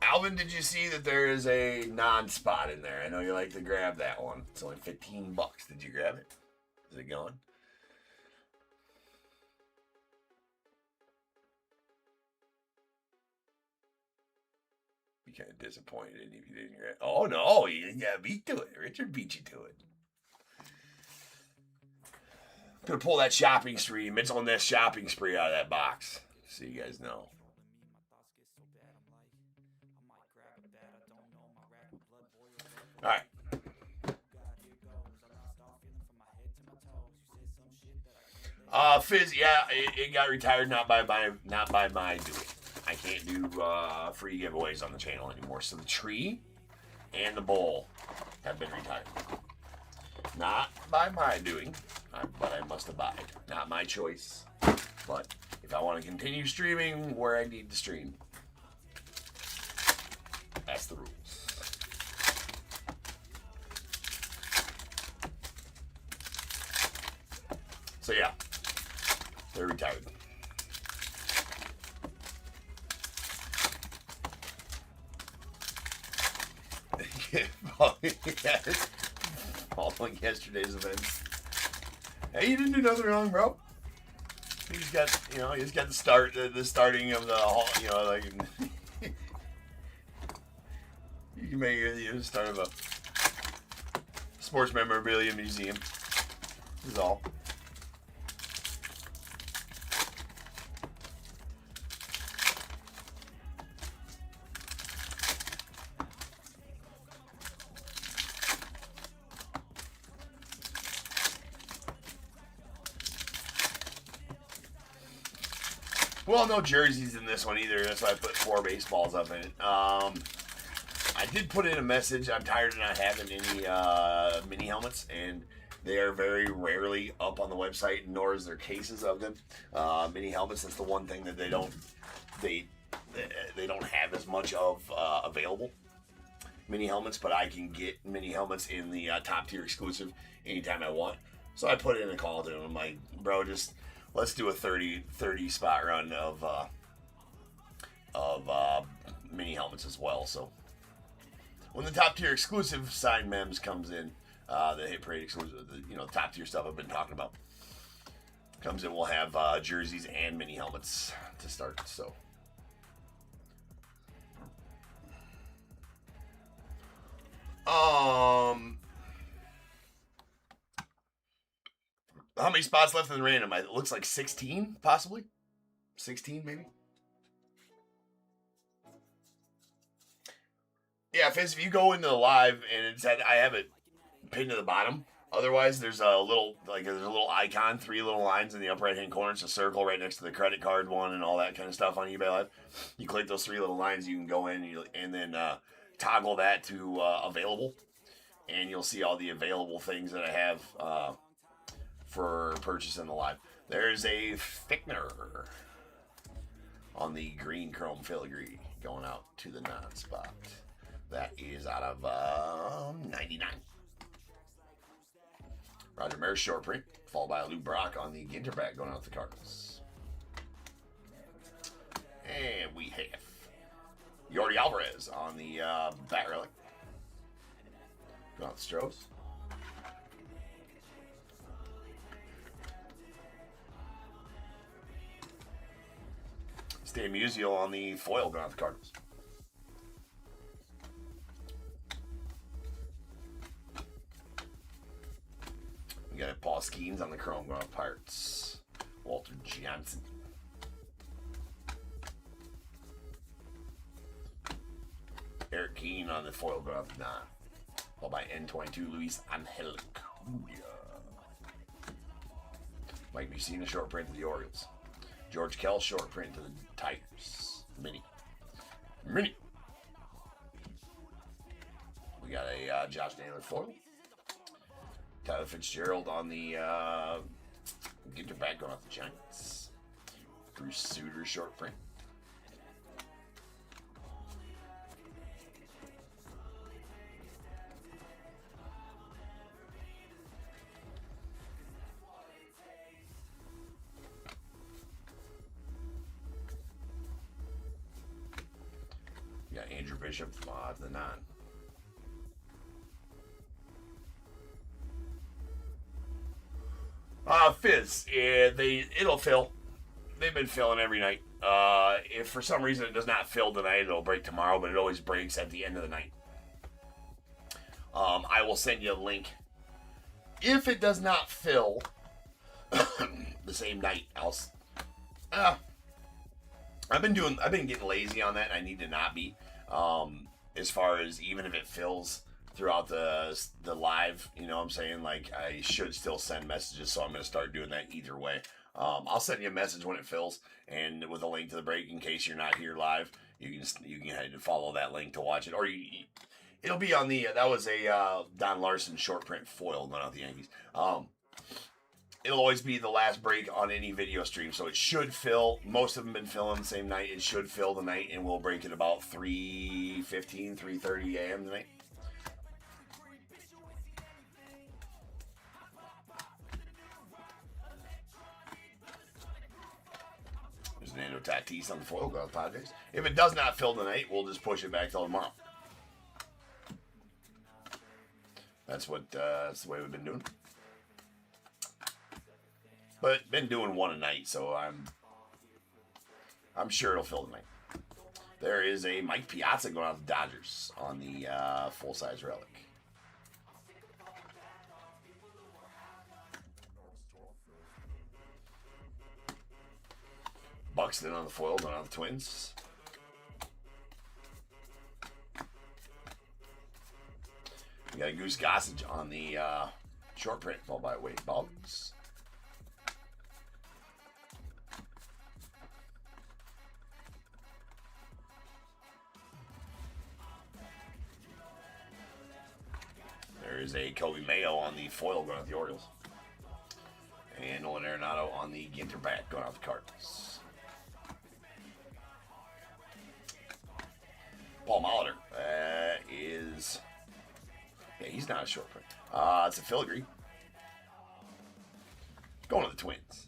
Alvin, did you see that there is a non-spot in there? I know you like to grab that one. It's only $15. Did you grab it? Is it gone? Be kind of disappointed if you didn't grab it. Oh, no. You got beat to it. Richard beat you to it. I'm going to pull that shopping spree, Mitchell Ness shopping spree out of that box. So you guys know. All right. Fizz, yeah, it got retired not by my doing. I can't do free giveaways on the channel anymore. So the tree and the bowl have been retired. Not by my doing, but I must abide. Not my choice. But if I want to continue streaming where I need to stream, that's the rules. So yeah, they're retired. Following yesterday's events. Hey, you didn't do nothing wrong, bro. He's got the starting of the whole, like you can make the start of a sports memorabilia museum. Is all. Well, no jerseys in this one either. That's why I put 4 baseballs up in it. I did put in a message. I'm tired of not having any mini helmets, and they are very rarely up on the website, nor is there cases of them. Mini helmets, that's the one thing that they don't have as much of available. Mini helmets, but I can get mini helmets in the top tier exclusive anytime I want. So I put in a call to him. I'm like, bro, just let's do a 30 spot run of mini helmets as well. So when the top tier exclusive signed mems comes in, The hit parade exclusive, the top tier stuff I've been talking about. Comes in, we'll have jerseys and mini helmets to start. So, how many spots left in the random? It looks like 16, possibly 16, maybe. Yeah, Fizz, if you go into the live and it said I have it pinned to the bottom. Otherwise, there's a little icon, 3 little lines in the upper right hand corner. It's a circle right next to the credit card one and all that kind of stuff on eBay Live. You click those 3 little lines, you can go in and then toggle that to available, and you'll see all the available things that I have for purchase in the live. There's a Fickner on the green chrome filigree going out to the non-spot. That is out of 99. Roger Maris short print, followed by a Lou Brock on the Ginter back going out to the Cardinals. And we have Yordi Alvarez on the bat relic. Going out to Stros. Stan Musial on the foil going out to the Cardinals. We got Paul Skeens on the chrome going out Pirates. Walter Johnson. Eric Keane on the foil going out to 9. Followed by N22 Luis Angel Cunha. Mike Mussina short print to the Orioles. George Kell short print to the Tigers. Mini. We got a Josh Naylor foil. Tyler Fitzgerald on the Ginter back going off the Giants. Bruce Sutter short print. We got Andrew Bishop the 9. Fizz, it'll fill. They've been filling every night. If for some reason it does not fill tonight, it'll break tomorrow, but it always breaks at the end of the night. I will send you a link. If it does not fill the same night, I've been getting lazy on that, and I need to not be. As far as even if it fills throughout the live, you know what I'm saying? Like, I should still send messages, so I'm going to start doing that either way. I'll send you a message when it fills, and with a link to the break in case you're not here live. You can head and follow that link to watch it, or it'll be on the that was a Don Larson short print foil going out the Yankees. It'll always be the last break on any video stream, so it should fill. Most of them been filling the same night. It should fill the night, and we'll break it about 3:15, 3:30 a.m. tonight. There's Nando Tatis on the foil, go out Padres. If it does not fill tonight, we'll just push it back till tomorrow. That's the way we've been doing. But been doing one a night, so I'm sure it'll fill tonight. There is a Mike Piazza going out to the Dodgers on the full-size relic. Buxton on the foil going out to the Twins. We got a Goose Gossage on the short print, followed by Wade Boggs. There's a Kobe Mayo on the foil going out the Orioles. And Nolan Arenado on the Ginter back going out the Cardinals. Paul Molitor is... Yeah, he's not a short print. It's a filigree. Going to the Twins.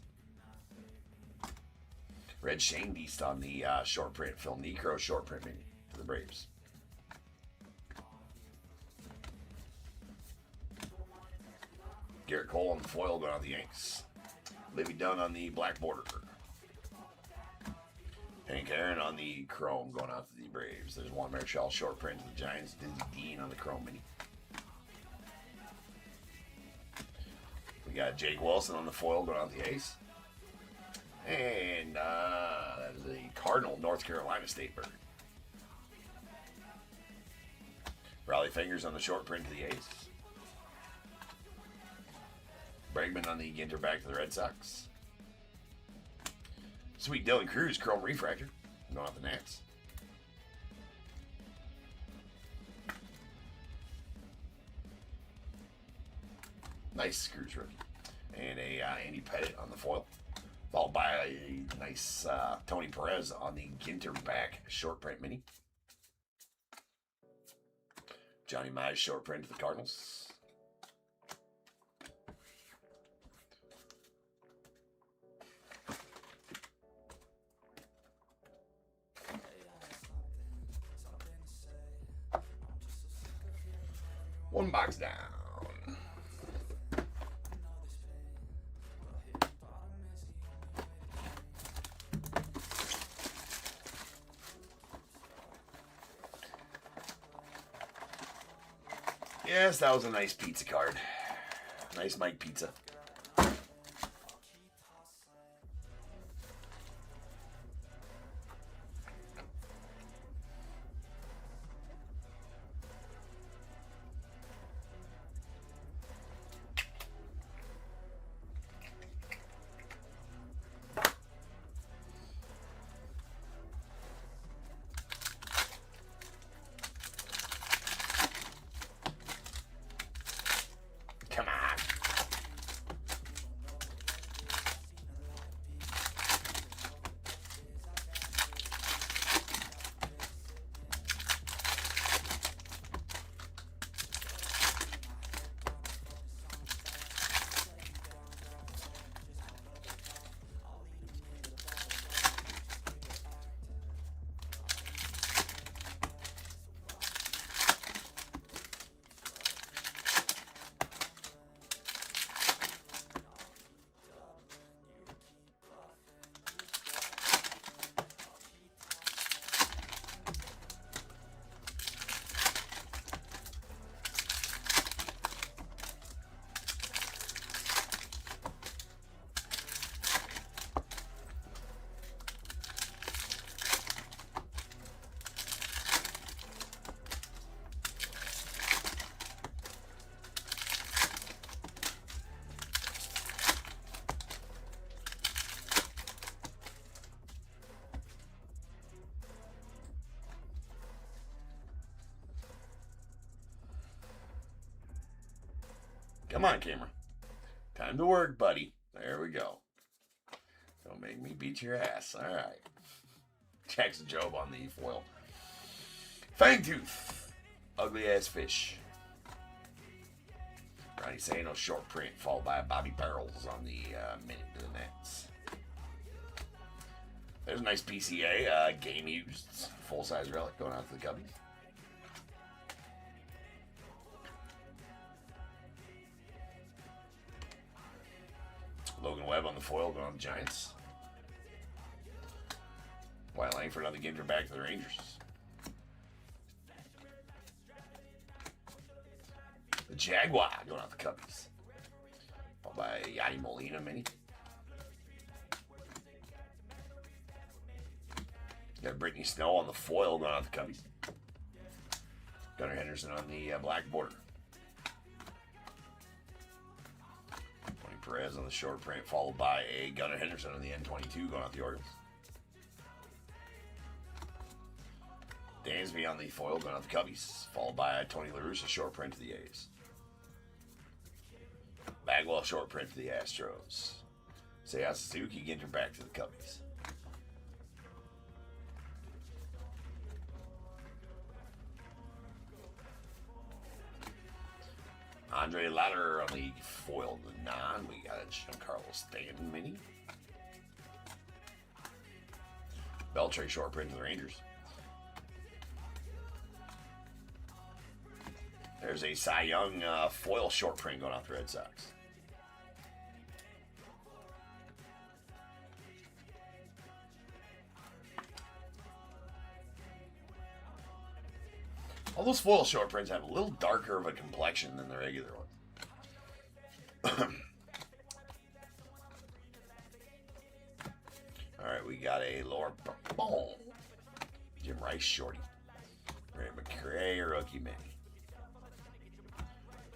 Red Shane Beast on the short print. Phil Necro short print maybe to the Braves. Garrett Cole on the foil going out the Yanks. Livy Dunn on the black border. Hank Aaron on the chrome going out to the Braves. There's Juan Marichal short print to the Giants. Dizzy Dean on the chrome mini. We got Jake Wilson on the foil going out the ace. And that is a Cardinal North Carolina State bird. Raleigh Fingers on the short print to the ace. Bregman on the Ginter back to the Red Sox. Sweet Dylan Cruz chrome refractor going out the Nats. Nice Cruz rookie. And a Andy Pettit on the foil. Followed by a nice Tony Perez on the Ginter back short print mini. Johnny Mize short print to the Cardinals. One box down. Yes, that was a nice pizza card. Nice Mike pizza. Come on. Come on, camera. Time to work, buddy. There we go. Don't make me beat your ass. All right. Jackson Jobe on the foil. Fangtooth. Ugly ass fish. Ronnie Sano short print, followed by Bobby Barrels on the minute to the Nets. There's a nice PCA. Game used. Full size relic going out to the Cubbies. Logan Webb on the foil going on the Giants. Wyatt Langford on the Ginter back to the Rangers. The Jaguar going out the Cubbies. Followed by Yadi Molina mini. Got Brittany Snow on the foil going out the Cubbies. Gunnar Henderson on the black border. Perez on the short print, followed by a Gunnar Henderson on the N22 going out the Orioles. Dansby on the foil going out the Cubbies, followed by a Tony La Russa short print to the A's. Bagwell short print to the Astros. Seiya Suzuki Ginter back to the Cubbies. Andre Ladder on the foil, the non. We got a Giancarlo Stanton mini. Beltre short print to the Rangers. There's a Cy Young foil short print going out the Red Sox. All those foil short prints have a little darker of a complexion than the regular ones. Alright, we got a Lord Boom. Jim Rice shorty. Ray McCray, rookie mini.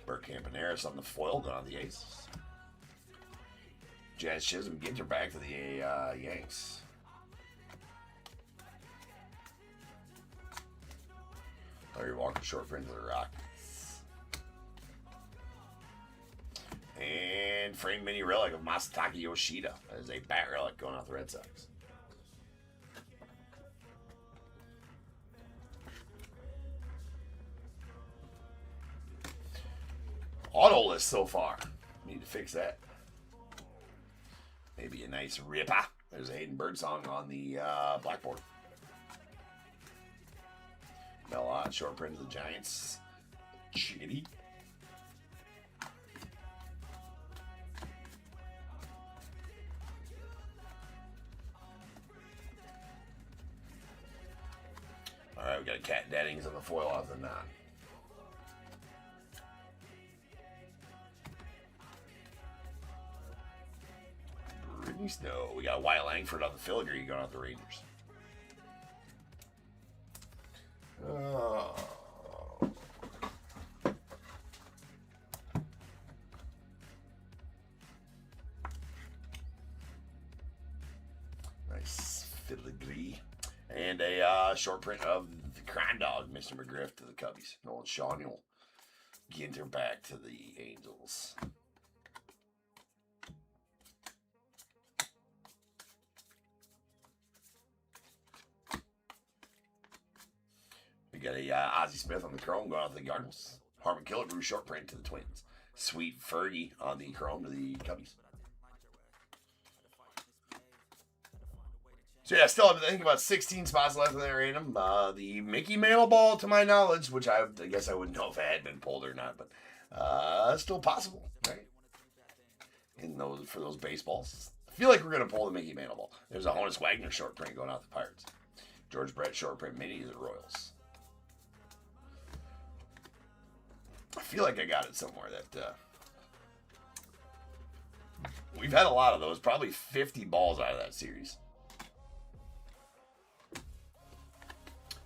Burkamp and Harris on the foil, going on the aces. Jazz Chisholm, Ginter back to the Yanks. Larry Walker short print to the Rockies. And frame mini relic of Masataka Yoshida as a bat relic going off the Red Sox. Auto list so far. Need to fix that. Maybe a nice ripper. There's a Hayden Birdsong on the blackboard. Bell short print of the Giants. Chitty. Alright, we got a Cat Deadings on the foil off the 9. Brittany Snow. We got Wyatt Langford on the filigree going off the Rangers. Oh. Nice filigree. And a short print of the Crime Dog, Mr. McGriff to the Cubbies. Nolan Shawnee. Ginter back to the Angels. We got a Ozzie Smith on the chrome going out to the Cardinals. Harmon Killebrew short print to the Twins. Sweet Fergie on the chrome to the Cubbies. So yeah, still have to think about 16 spots left in that random. The Mickey Mantle ball, to my knowledge, which I guess I wouldn't know if it had been pulled or not, but still possible, right? For those baseballs. I feel like we're gonna pull the Mickey Mantle ball. There's a Honus Wagner short print going out the Pirates. George Brett short print mini to the Royals. I feel like I got it somewhere that we've had a lot of those, probably 50 balls out of that series.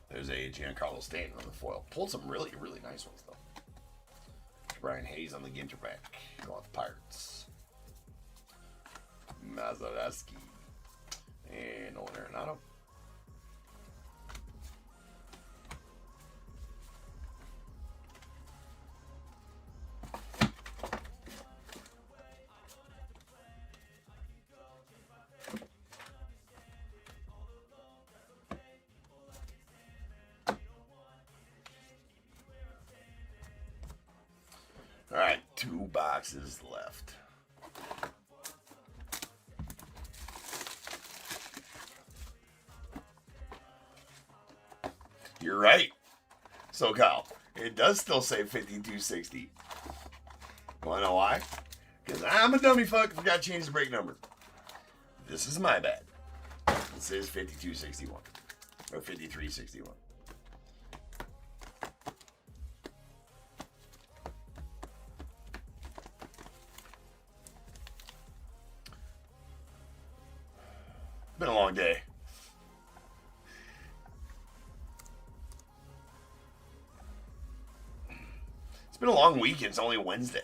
There's a Giancarlo Stanton on the foil. Pulled some really, really nice ones, though. Brian Hayes on the Ginter back. Going off the Pirates. Mazereski. And Nolan Arenado. All right, 2 boxes left. You're right. So, Kyle, it does still say 5260. Want to know why? Because I'm a dummy fuck, forgot to change the break number. This is my bad. It says 5261. Or 5361. Been a long day. It's been a long week. It's only Wednesday.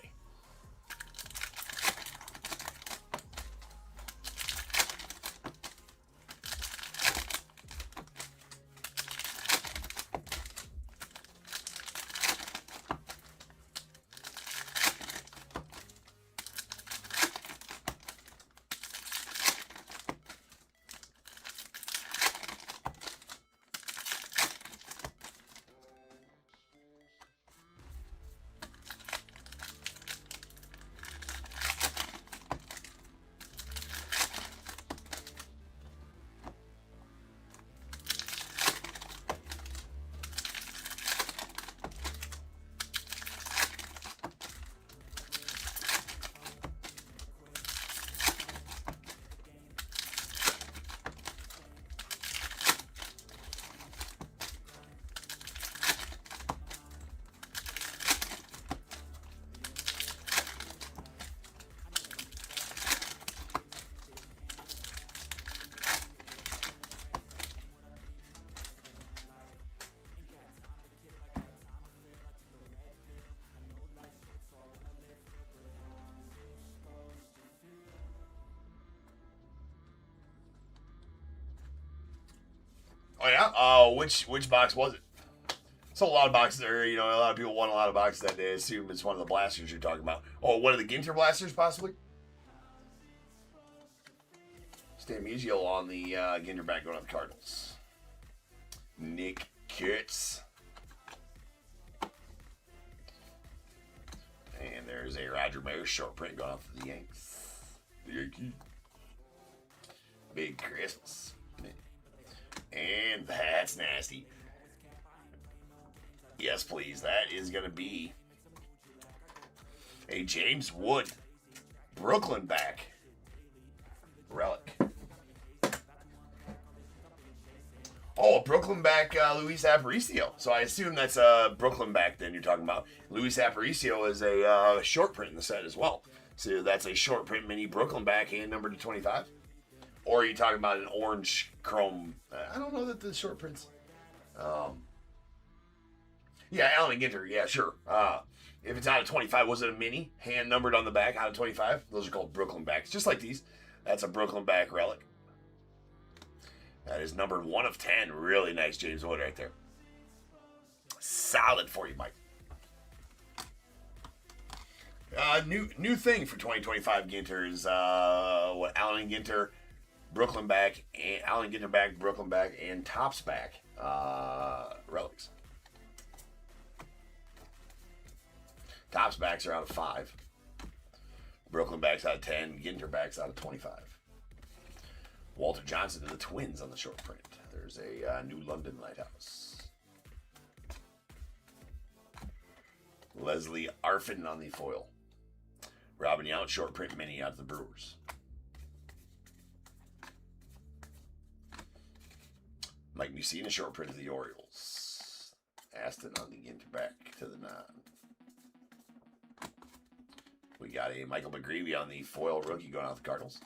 Oh yeah. Which box was it? So a lot of boxes are, a lot of people won a lot of boxes that day. I assume it's one of the blasters you're talking about. Oh, one of the Ginter blasters, possibly? Stamugio on the Ginter back going on the Cardinals. Nick Kurtz. And there's a Roger Mayer short print going off to the Yanks. The Yankees. Big Christmas. And that's nasty. Yes, please. That is going to be a James Wood Brooklyn back relic. Oh, a Brooklyn back Luis Aparicio. So I assume that's a Brooklyn back then you're talking about. Luis Aparicio is a short print in the set as well. So that's a short print mini Brooklyn back hand numbered to 25. Or are you talking about an orange chrome? I don't know that the short prints. Yeah, Allen Ginter. Yeah, sure. If it's out of 25, was it a mini? Hand numbered on the back, out of 25? Those are called Brooklyn backs. Just like these. That's a Brooklyn back relic. That is numbered 1 of 10. Really nice James Wood right there. Solid for you, Mike. New thing for 2025 Ginter is Allen Ginter, Brooklyn back, and Allen Ginter back, Brooklyn back, and TOPP's back relics. TOPP's backs are out of 5. Brooklyn backs out of 10. Ginter backs out of 25. Walter Johnson to the Twins on the short print. There's a New London Lighthouse. Leslie Arfin on the foil. Robin Yount short print mini out of the Brewers. Mike Mussina short print of the Orioles. Aston on the Ginter back to the 9. We got a Michael McGreevy on the foil rookie going out the Cardinals.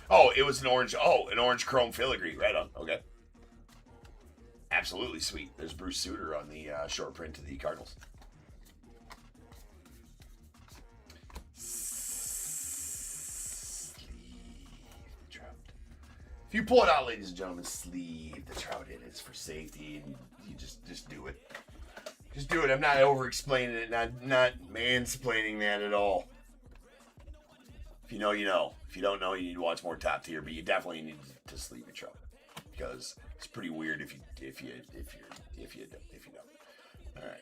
Oh, it was an orange. Oh, an orange chrome filigree. Right on. Okay. Absolutely sweet. There's Bruce Sutter on the short print to the Cardinals. Sleeve the trout. If you pull it out, ladies and gentlemen, sleeve the trout in. It's for safety, and you just do it. Just do it. I'm not over-explaining it. Not mansplaining that at all. If you know, you know. If you don't know, you need to watch more Top Tier. But you definitely need to sleeve your trout because it's pretty weird if you don't. All right,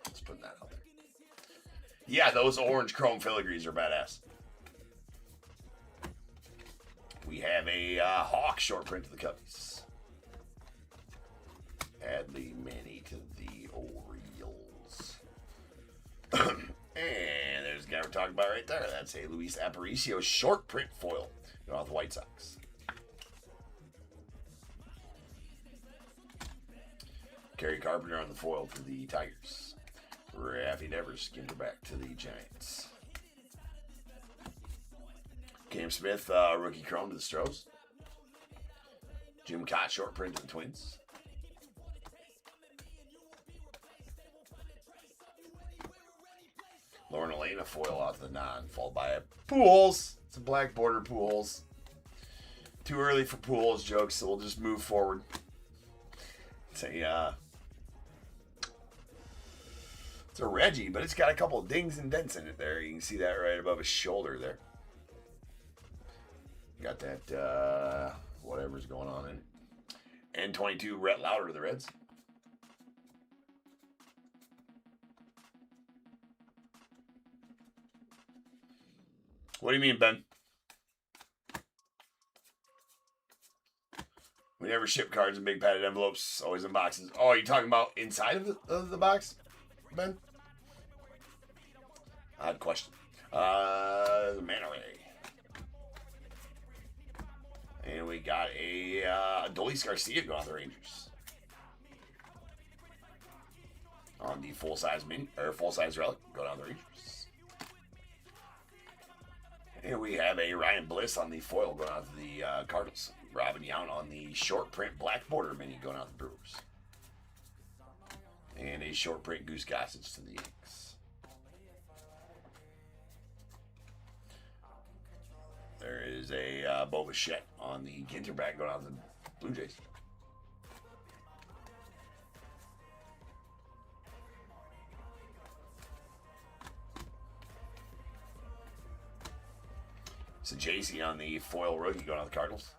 let's put that out there. Yeah, those orange chrome filigrees are badass. We have a Hawk short print to the Cubbies. Adley Manny to the Orioles. And there's the guy we're talking about right there. That's a Luis Aparicio short print foil going off the White Sox. Kerry Carpenter on the foil for the Tigers. Raffy Devers Ginter back to the Giants. Cam Smith rookie chrome to the Stros. Jim Cott short print to the Twins. Lauren Elena foil out to the 9, followed by a Pujols. It's a black border Pujols. Too early for Pujols jokes, so we'll just move forward. It's a Reggie, but it's got a couple of dings and dents in it there. You can see that right above his shoulder there. Got that whatever's going on in it. N22 Rhett Lauder to the Reds. What do you mean, Ben? We never ship cards in big padded envelopes, always in boxes. Oh, you talking about inside of the box, Ben? Odd question. The Manta Ray. And we got a Adolis Garcia going on the Rangers. On the full-size relic going on the Rangers. And we have a Ryan Bliss on the foil going out to the Cardinals. Robin Yount on the short print black border mini going out to the Brewers. And a short print Goose Gossage to the Yanks. BOMWAN on the Ginter back going out to the Blue Jays. So JC on the foil rookie going out the Cardinals.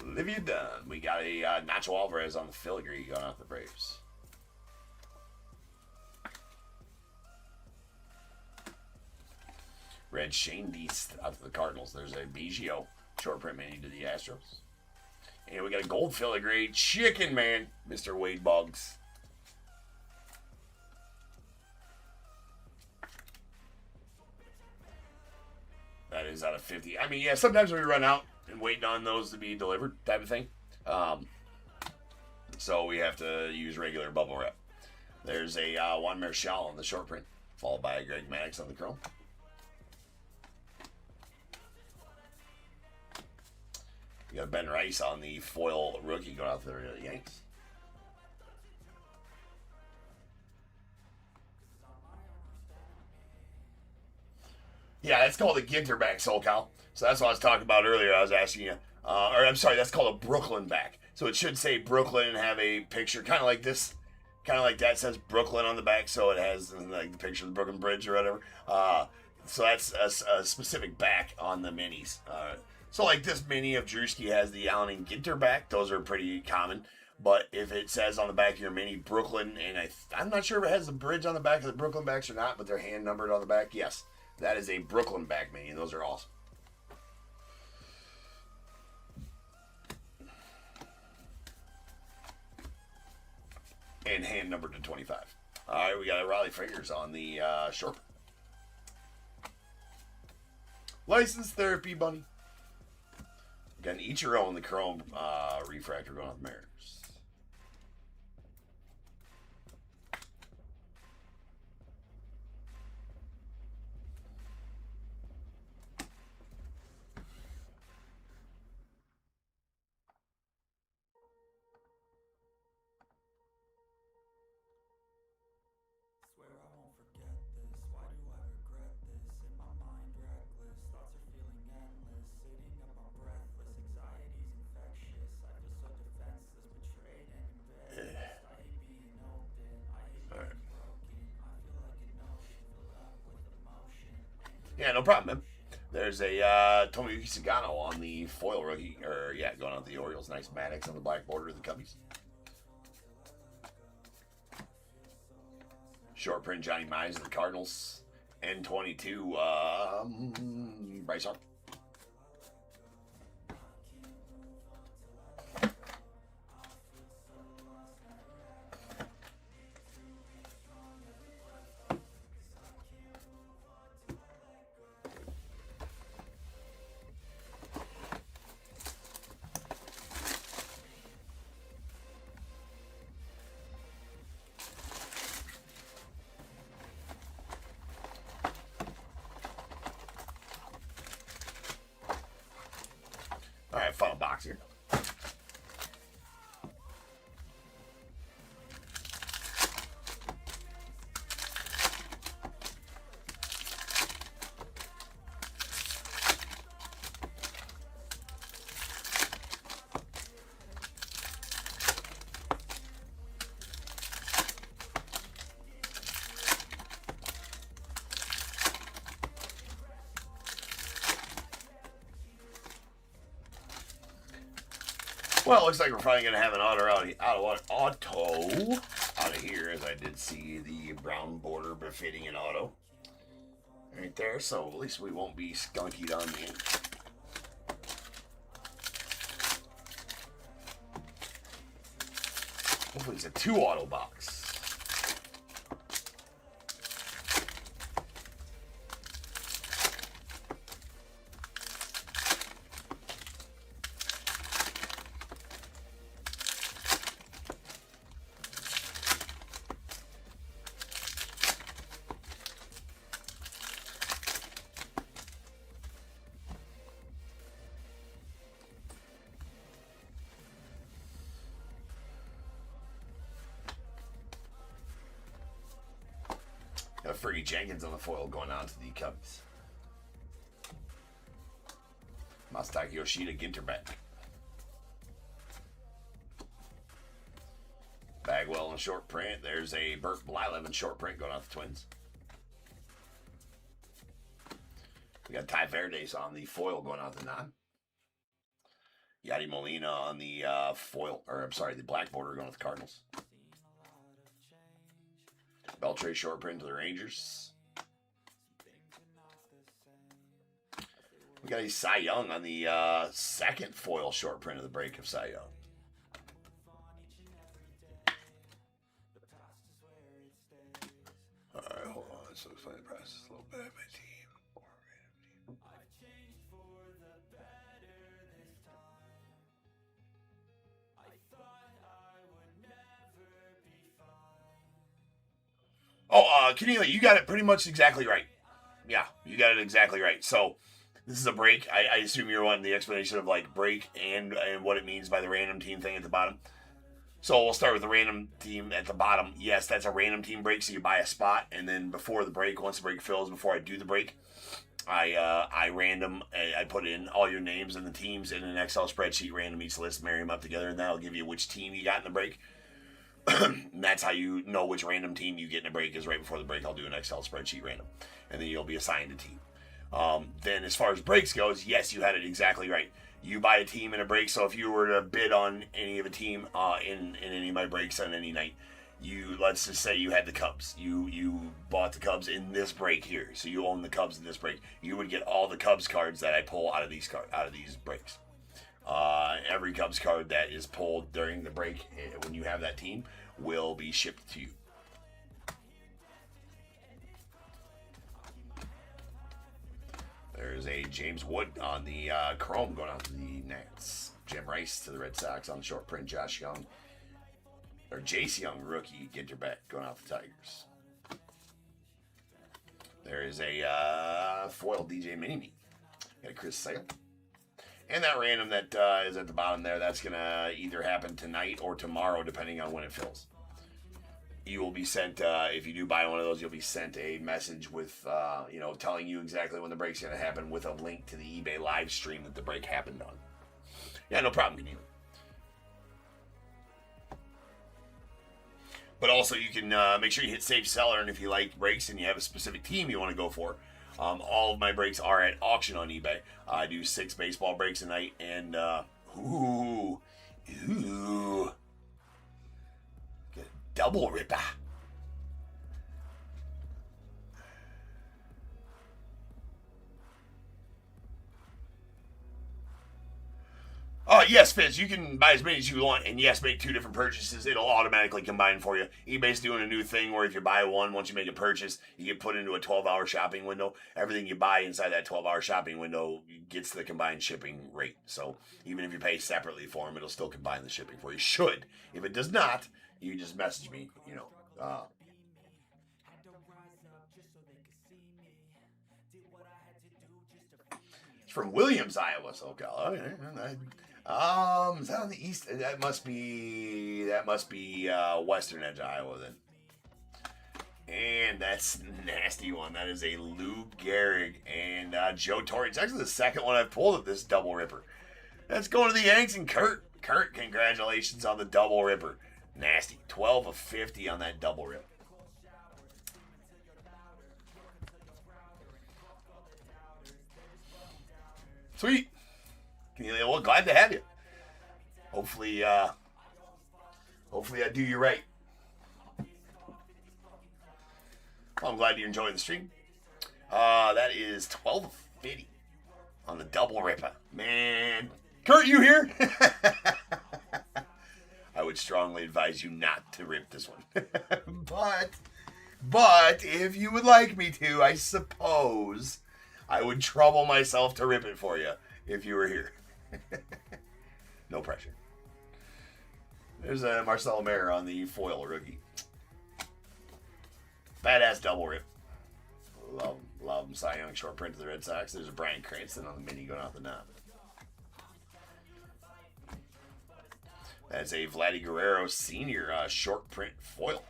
Olivia Dunn. We got a Nacho Alvarez on the filigree going out the Braves. Red Shane Deese out to the Cardinals. There's a Biggio short print mini to the Astros. And we got a gold filigree chicken man, Mr. Wade Boggs. That is out of 50. I mean, yeah, sometimes we run out and waiting on those to be delivered type of thing. So we have to use regular bubble wrap. There's a Juan Marichal on the short print, followed by a Greg Maddux on the chrome. We got Ben Rice on the foil rookie going out to the Yanks. Yeah, that's called a Ginter back, SoCal. So that's what I was talking about earlier. I was asking you. Or I'm sorry, that's called a Brooklyn back. So it should say Brooklyn and have a picture kind of like this. Kind of like that says Brooklyn on the back. So it has like the picture of the Brooklyn Bridge or whatever. So that's a specific back on the minis. So like this mini of Drewski has the Allen and Ginter back. Those are pretty common. But if it says on the back of your mini Brooklyn, and I'm not sure if it has the bridge on the back of the Brooklyn backs or not, but they're hand numbered on the back. Yes, that is a Brooklyn back mini. Those are awesome. And hand numbered to 25. All right, we got a Raleigh Fingers on the short. Licensed Therapy Bunny. Got an Ichiro on the chrome refractor going on the Mariners. Yeah, no problem, man. There's a Tomoyuki Sagano on the foil rookie, going on the Orioles. Nice Maddox on the black border of the Cubbies. Short print Johnny Mize of the Cardinals. N22 Bryce Harper. All right, final box here. Well, it looks like we're probably going to have an auto out of here, as I did see the brown border befitting an auto right there. So at least we won't be skunkied on the ink. Hopefully it's a 2 auto box. Fergie Jenkins on the foil going on to the Cubs. Masataka Yoshida, Ginter back. Bagwell in short print. There's a Burt Blyleven short print going off the Twins. We got Ty Verdes on the foil going out the non. Yadi Molina on the foil, or I'm sorry, the black border going with the Cardinals. Beltre short print to the Rangers. We got a Cy Young on the second foil short print of the break of Cy Young. All right, hold on. So explain the process a little bit. My team. Keneally, you got it pretty much exactly right. Yeah, you got it exactly right. So, this is a break. I assume you're wanting the explanation of, like, break and what it means by the random team thing at the bottom. So, we'll start with the random team at the bottom. Yes, that's a random team break, so you buy a spot, and then before the break, once the break fills, before I do the break, I put in all your names and the teams in an Excel spreadsheet, random each list, marry them up together, and that'll give you which team you got in the break. And that's how you know which random team you get in a break is right before the break. I'll do an Excel spreadsheet random, and then you'll be assigned a team. Then as far as breaks goes, yes, you had it exactly right. You buy a team in a break, so if you were to bid on any of a team in any of my breaks on any night, let's just say you had the Cubs. You bought the Cubs in this break here, so you own the Cubs in this break. You would get all the Cubs cards that I pull out of these breaks. Every Cubs card that is pulled during the break when you have that team will be shipped to you. There's a James Wood on the Chrome going out to the Nats. Jim Rice to the Red Sox on the short print. Jace Young, rookie, Ginter back going out the Tigers. There is a foil DJ Mini-Me. Got a Chris Sale. And that random that is at the bottom there, that's going to either happen tonight or tomorrow, depending on when it fills. You will be sent, if you do buy one of those, you'll be sent a message with, telling you exactly when the break's going to happen with a link to the eBay live stream that the break happened on. Yeah, no problem, Keneally. But also, you can make sure you hit Save Seller, and if you like breaks and you have a specific team you want to go for, all of my breaks are at auction on eBay. I do 6 baseball breaks a night, and get a double ripper. Yes, Fizz, you can buy as many as you want, and yes, make 2 different purchases. It'll automatically combine for you. eBay's doing a new thing where if you buy one, once you make a purchase, you get put into a 12-hour shopping window. Everything you buy inside that 12-hour shopping window gets the combined shipping rate. So even if you pay separately for them, it'll still combine the shipping for you. Should. If it does not, you just message me, It's from Williams, Iowa. So, okay. Is that on the east? That must be western edge of Iowa then. And that's a nasty one. That is a Lou Gehrig and Joe Torre. It's actually the second one I've pulled of this double ripper. That's going to the Yanks and Kurt. Kurt, congratulations on the double ripper. Nasty. 12 of 50 on that double rip. Sweet. Keneally, well, glad to have you. Hopefully I do you right. Well, I'm glad you're enjoying the stream. That is 12 of 50 on the double ripper. Man. Kurt, you here? I would strongly advise you not to rip this one. But if you would like me to, I suppose I would trouble myself to rip it for you if you were here. No pressure. There's a Marcelo Mayer on the foil rookie. Badass double rip. Love him. Cy Young short print to the Red Sox. There's a Brian Cranston on the mini going off the knob. That's a Vladdy Guerrero Sr. Short print foil.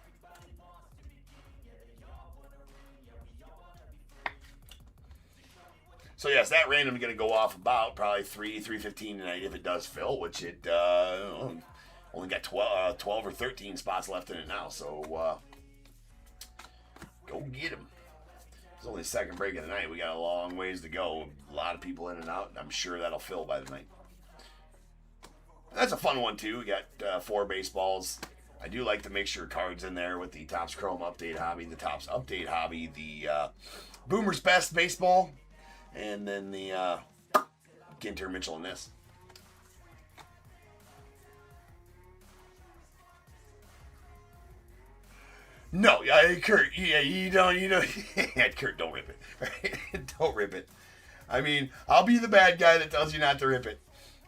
So yes, that random is going to go off about probably 3:15 tonight if it does fill, which it only got 12 or 13 spots left in it now. So go get them. It's only the second break of the night. We got a long ways to go. A lot of people in and out. I'm sure that'll fill by the night. That's a fun one too. We got 4 baseballs. I do like to make sure cards in there with the Topps Chrome Update Hobby, the Topps Update Hobby, the Boomer's Best Baseball, and then the Ginter, Mitchell, and this. No, Kurt, you don't, Kurt, don't rip it. Right? Don't rip it. I mean, I'll be the bad guy that tells you not to rip it.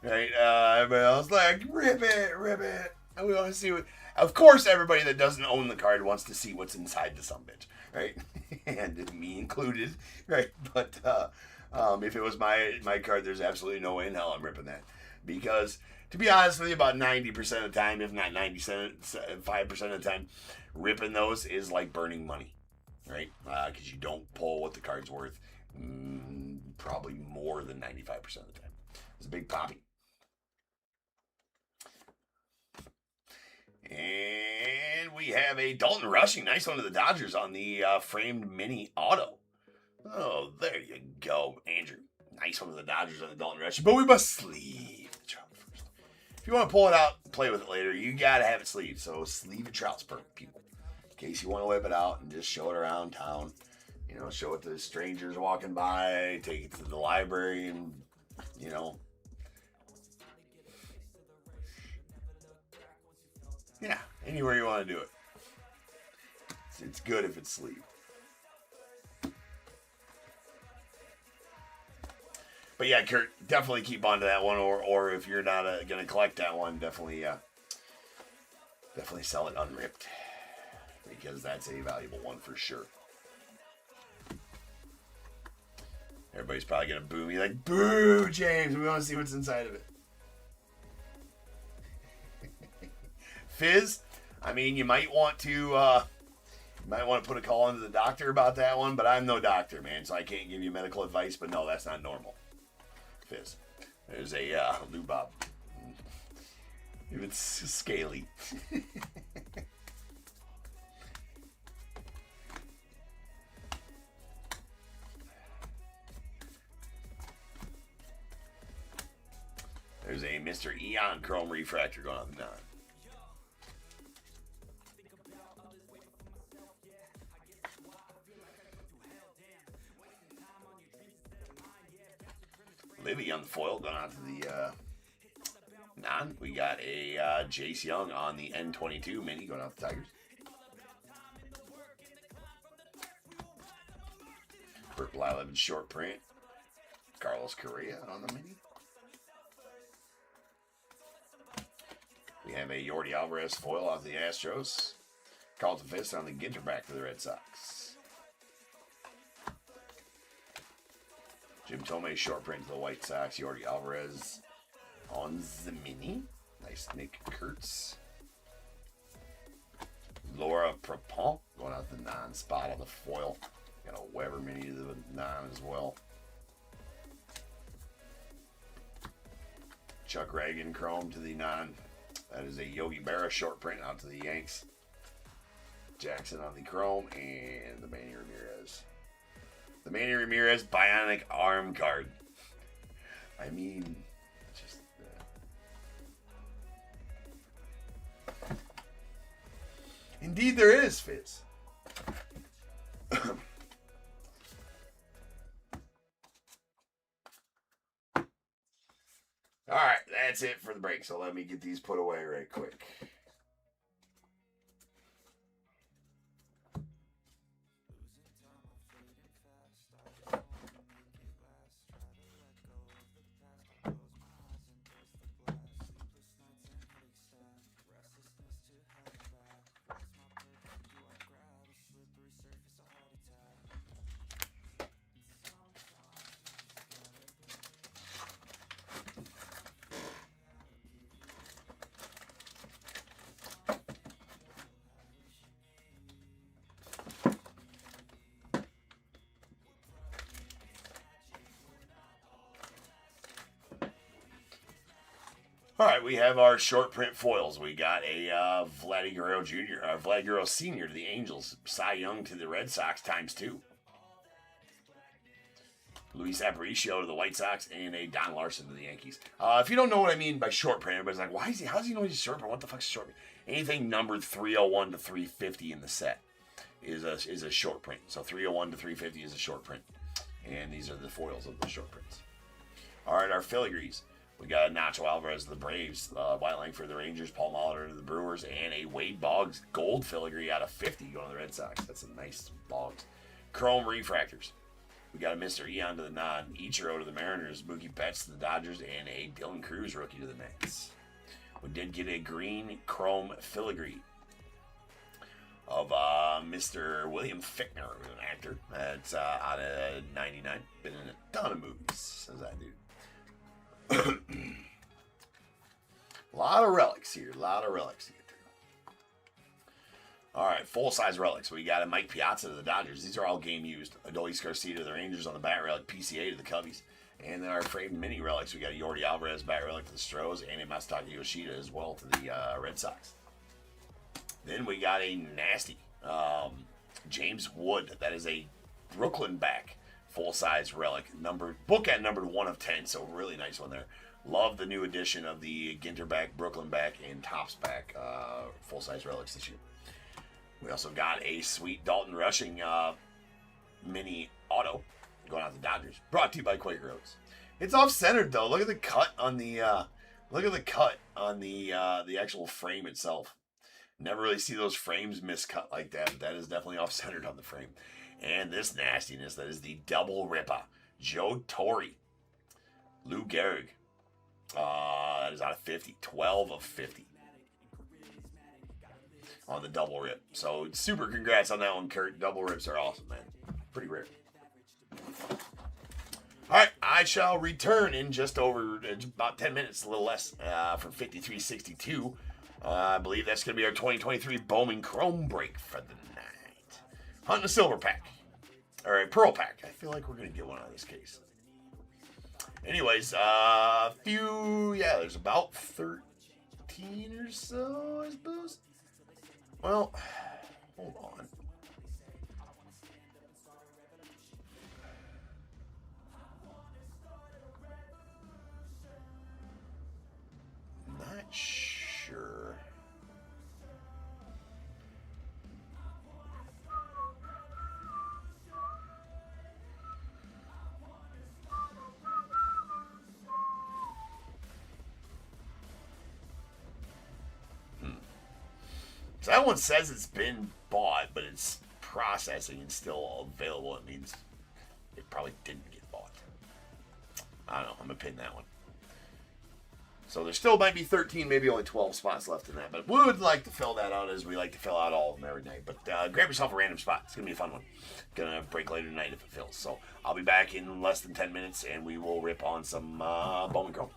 Right? Everybody else like, rip it. And we want to see what. Of course, everybody that doesn't own the card wants to see what's inside the sumbitch, right? And me included, right? But if it was my card, there's absolutely no way in hell I'm ripping that. Because, to be honest with you, about 90% of the time, if not 95% of the time, ripping those is like burning money, right? Because you don't pull what the card's worth probably more than 95% of the time. It's a big poppy. And we have a Dalton Rushing. Nice one to the Dodgers on the framed mini auto. Oh, there you go, Andrew. Nice one to the Dodgers on the Dalton Rushing. But we must sleeve the trout first. If you want to pull it out and play with it later, you got to have it sleeved. So sleeve your trout spur, people. In case you want to whip it out and just show it around town. You know, show it to strangers walking by. Take it to the library and, you know. Yeah, anywhere you want to do it. It's good if it's sleeved. But yeah, Kurt, definitely keep on to that one, or if you're not going to collect that one, definitely sell it unripped, because that's a valuable one for sure. Everybody's probably going to boo me like, boo, James, we want to see what's inside of it. Fizz, I mean, you might want to put a call into the doctor about that one, but I'm no doctor, man, so I can't give you medical advice, but no, that's not normal. Fizz. There's a Lubob. If it's scaly. There's a Mr. Eon Chrome Refractor going on the 9. Libby on the foil going out to the 9. We got a Jace Young on the N22 mini going out to the Tigers. Purple I-11 short print. Carlos Correa on the mini. We have a Yordi Alvarez foil off the Astros. Carlton Fisk on the Ginter back for the Red Sox. Jim Thome short print to the White Sox. Yordi Alvarez on the mini. Nice Nick Kurtz. Laura Prepon going out the 9 spot on the foil. Got a Weber mini to the 9 as well. Chuck Ragan Chrome to the 9. That is a Yogi Berra short print out to the Yanks. Jackson on the Chrome and the Manny Ramirez. The Manny Ramirez Bionic Arm card. I mean, just... Indeed there is, Fizz. Alright, that's it for the break. So let me get these put away right quick. All right, we have our short print foils. We got a Vladdy Guerrero Jr., Vladdy Guerrero Sr. to the Angels, Cy Young to the Red Sox ×2. Luis Aparicio to the White Sox, and a Don Larson to the Yankees. If you don't know what I mean by short print, everybody's like, how does he know he's short print? What the fuck's short print? Anything numbered 301 to 350 in the set is a short print. So 301 to 350 is a short print. And these are the foils of the short prints. All right, our filigrees. We got Nacho Alvarez of the Braves, White Langford of the Rangers, Paul Molitor of the Brewers, and a Wade Boggs gold filigree out of 50 going to the Red Sox. That's a nice Boggs. Chrome refractors. We got a Mr. Eon to the Nod, Ichiro to the Mariners, Mookie Betts to the Dodgers, and a Dylan Cruz rookie to the Mets. We did get a green chrome filigree of Mr. William Fichtner, an actor. That's out of 99. Been in a ton of movies, says that dude. A lot of relics here. A lot of relics to get through. All right, full-size relics. We got a Mike Piazza to the Dodgers. These are all game used. Adolis Garcia to the Rangers on the bat relic. PCA to the Cubbies. And then our framed mini relics. We got a Yordi Alvarez bat relic to the Stros. And a Masataka Yoshida as well to the Red Sox. Then we got a nasty James Wood. That is a Brooklyn back. Full-size relic, bookend numbered 1 of 10, so really nice one there. Love the new addition of the Ginter back, Brooklyn back, and Topps back full-size relics this year. We also got a sweet Dalton Rushing mini auto going out to Dodgers, brought to you by Quaker Oats. It's off-centered though. Look at the cut on the the actual frame itself. Never really see those frames miscut like that, but that is definitely off-centered on the frame. And this nastiness, that is the double ripper. Joe Torre. Lou Gehrig. That is out of 50. 12 of 50. On the double rip. So super congrats on that one, Kurt. Double rips are awesome, man. Pretty rare. Alright, I shall return in just about 10 minutes, a little less, from 5362. I believe that's going to be our 2023 Bowman Chrome break for the night. Hunting a silver pack. Or a pearl pack. I feel like we're going to get one out of this case. Anyways, there's about 13 or so, I suppose. Well, hold on. Not sure. So that one says it's been bought, but it's processing and still available. It means it probably didn't get bought. I don't know. I'm going to pin that one. So there still might be 13, maybe only 12 spots left in that. But we would like to fill that out as we like to fill out all of them every night. But grab yourself a random spot. It's going to be a fun one. Going to break later tonight if it fills. So I'll be back in less than 10 minutes, and we will rip on some Bowman Chrome.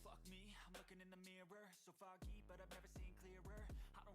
Fuck me, I'm looking in the mirror, so foggy, but I've never seen clearer. I don't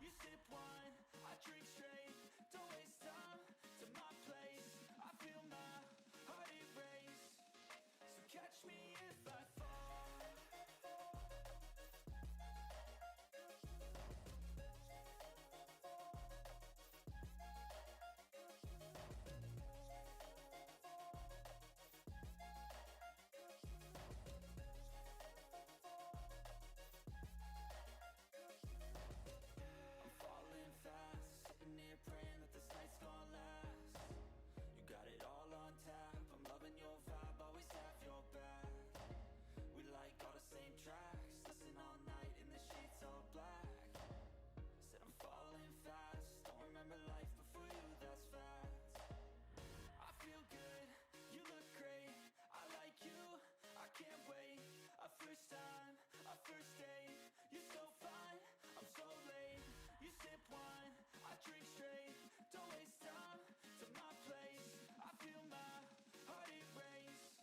first time, our first date, you're so fine, I'm so late. You sip wine, I drink straight. Don't waste time to my place. I feel my heart erase.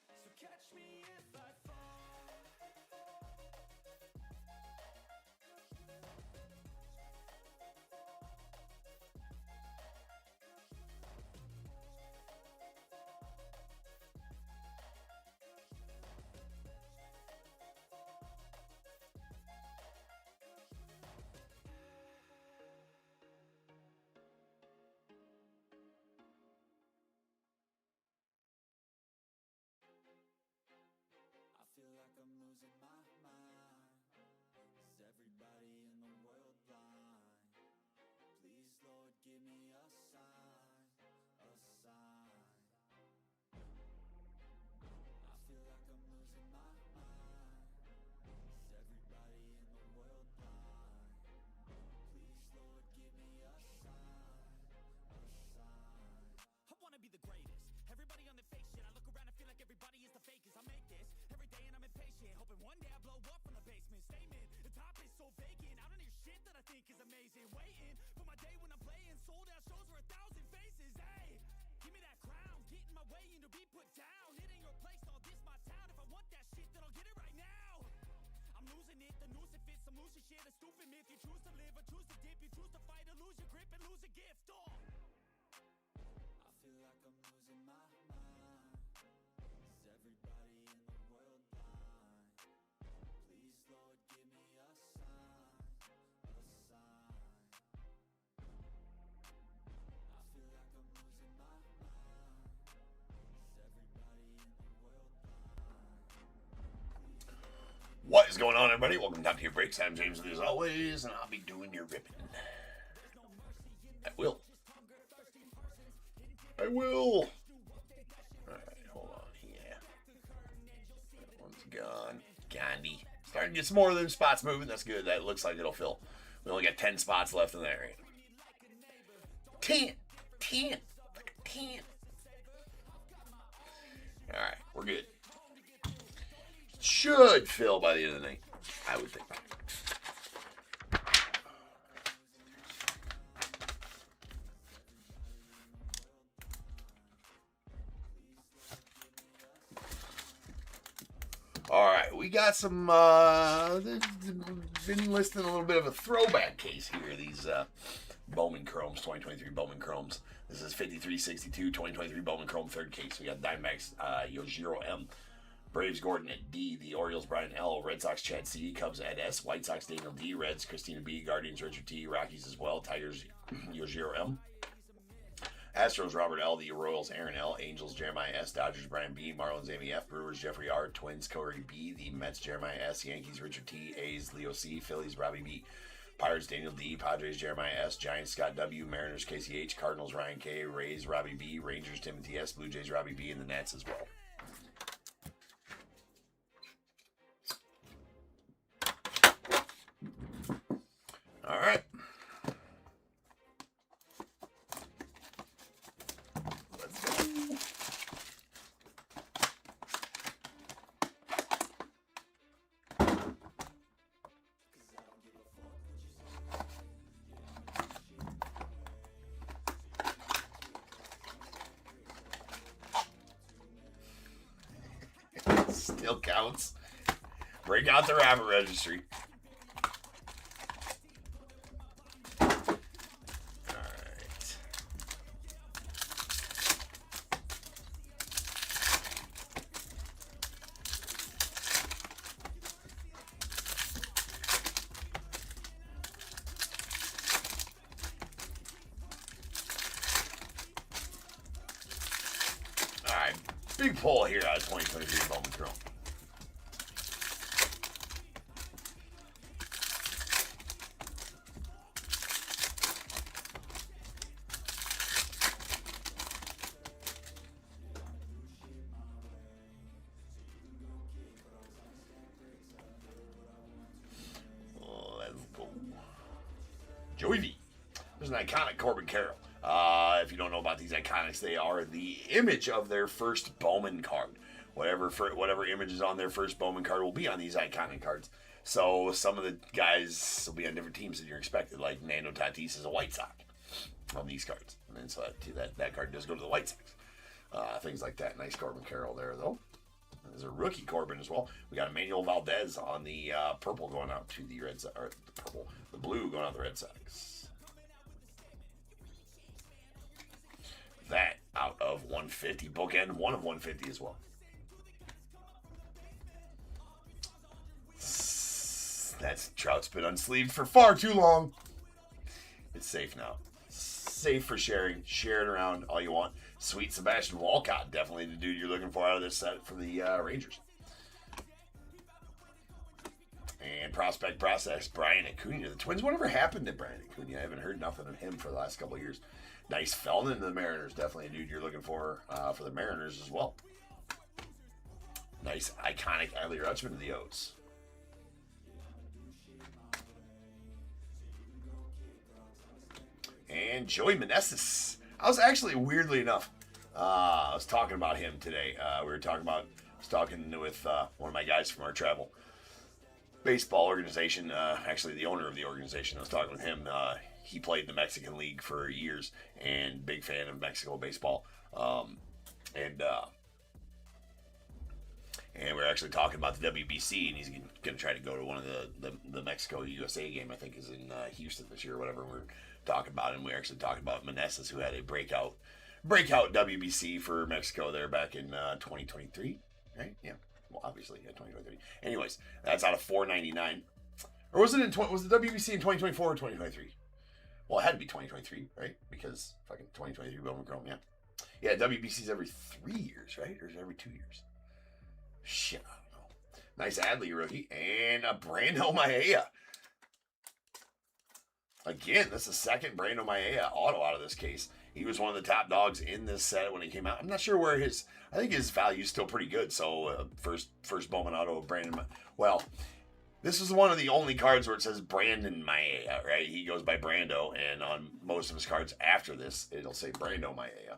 So catch me if I fall. I feel like I'm losing my mind. Is everybody in the world blind? Please, Lord, give me a sign, a sign. I feel like I'm losing my mind. Is everybody in the world blind? Please, Lord, give me a sign, a sign. I wanna be the greatest. Everybody on the fake shit. I look around and feel like everybody is the fakest. I make this every day and I'm impatient, hoping one day I blow up from the basement. Statement, the top is so vacant. I don't hear shit that I think is amazing. Waiting for my day when I'm playing sold out shows for 1,000 faces. Hey, give me that crown, get in my way and to be put down. It ain't your place, all this my town. If I want that shit, then I'll get it right now. I'm losing it, the noose it fits. I'm losing shit, a stupid myth. You choose to live or choose to dip. You choose to fight or lose your grip and lose a gift. I feel like I'm losing my mind. Is everybody in the world blind? Please, Lord, give me a sign, a sign. I feel like I'm losing my mind. Is everybody in the world blind? What is going on, everybody? Welcome to Top Breaks. I'm James, as always, and I'll be doing your ripping. I will. All right, hold on. Yeah. That one's gone. Gandhi. Starting to get some more of them spots moving. That's good. That looks like it'll fill. We only got 10 spots left in there. 10. 10. Like 10. All right, we're good. Should fill by the end of the night, I would think. All right, we got some, been listing a little bit of a throwback case here. These Bowman Chromes, 2023 Bowman Chromes. This is 5362, 2023 Bowman Chrome third case. We got Diamondbacks, Yojiro M. Braves Gordon at D, the Orioles Brian L, Red Sox Chad C, Cubs Ed S, White Sox Daniel D, Reds Christina B, Guardians Richard T, Rockies as well, Tigers Yojiro M, Astros Robert L, the Royals Aaron L, Angels Jeremiah S, Dodgers Brian B, Marlins Amy F, Brewers Jeffrey R, Twins Corey B, the Mets Jeremiah S, Yankees Richard T, A's Leo C, Phillies Robbie B, Pirates Daniel D, Padres Jeremiah S, Giants Scott W, Mariners KCH, Cardinals Ryan K, Rays Robbie B, Rangers Timothy S, Blue Jays Robbie B, and the Nats as well. All right. Let's go. Still counts. Break out the rabbit registry. Big pull here out of 2023 Bowman Chrome. Let's go. Joey V. There's an iconic Corbin Carroll. If you don't know about these iconics, they are the image of their first Bowman card. whatever image is on their first Bowman card will be on these iconic cards. So some of the guys will be on different teams than you're expected. Like Nando Tatis is a White Sox on these cards, and then so that card does go to the White Sox. Things like that. Nice Corbin Carroll there, though. There's a rookie Corbin as well. We got Emmanuel Valdez on the purple going out to the Red Sox, or the blue going out to the Red Sox. That out of 150. Bookend, 1 of 150 as well. That's Trout's been unsleeved for far too long. It's safe now. Safe for sharing. Share it around all you want. Sweet Sebastian Walcott, definitely the dude you're looking for out of this set for the Rangers. And prospect process, Brian Acuna. The Twins, whatever happened to Brian Acuna? I haven't heard nothing of him for the last couple of years. Nice Feldman to the Mariners, definitely a dude you're looking for the Mariners as well. Nice iconic Adley Rutschman to the O's. And Joey Meneses. I was actually, weirdly enough, I was talking about him today. I was talking with one of my guys from our travel baseball organization, actually the owner of the organization. I was talking with him. He played in the Mexican League for years and big fan of Mexico baseball. And we're actually talking about the WBC, and he's going to try to go to one of the Mexico-USA game, I think is in Houston this year or whatever. We're talking about him. We're actually talking about Meneses, who had a breakout WBC for Mexico there back in 2023, right? Yeah, well, obviously, 2023. Anyways, that's out of $4.99. Or was it was the WBC in 2024 or 2023? Well, it had to be 2023, right? Because fucking 2023 Bowman Chrome, yeah. Yeah, WBC's every 3 years, right? Or is it every 2 years? Shit, I don't know. Nice Adley rookie. And a Brando Maella. Again, this is the second Brando Maella auto out of this case. He was one of the top dogs in this set when he came out. I'm not sure where I think his value is still pretty good. So, first Bowman auto of Brandon. Well, this is one of the only cards where it says Brandon Maella, right? He goes by Brando, and on most of his cards after this, it'll say Brando Maella.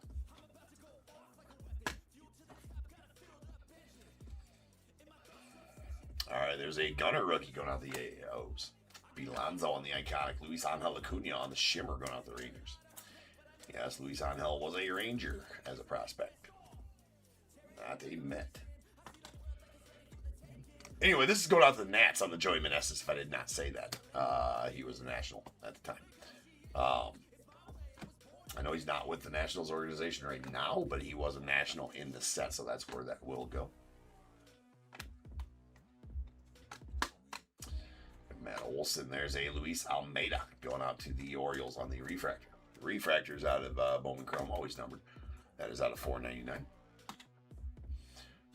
All right, there's a Gunner rookie going out the O's. Belanzo on the iconic. Luis Angel Acuna on the shimmer going out the Rangers. Yes, Luis Angel was a Ranger as a prospect. Not a Met. Anyway, this is going out to the Nats on the Joey Meneses, if I did not say that. He was a National at the time. I know he's not with the Nationals organization right now, but he was a National in the set, so that's where that will go. Matt Olson, there's a Luis Almeida going out to the Orioles on the refractor. The refractor's out of Bowman Chrome, always numbered. That is out of $4.99.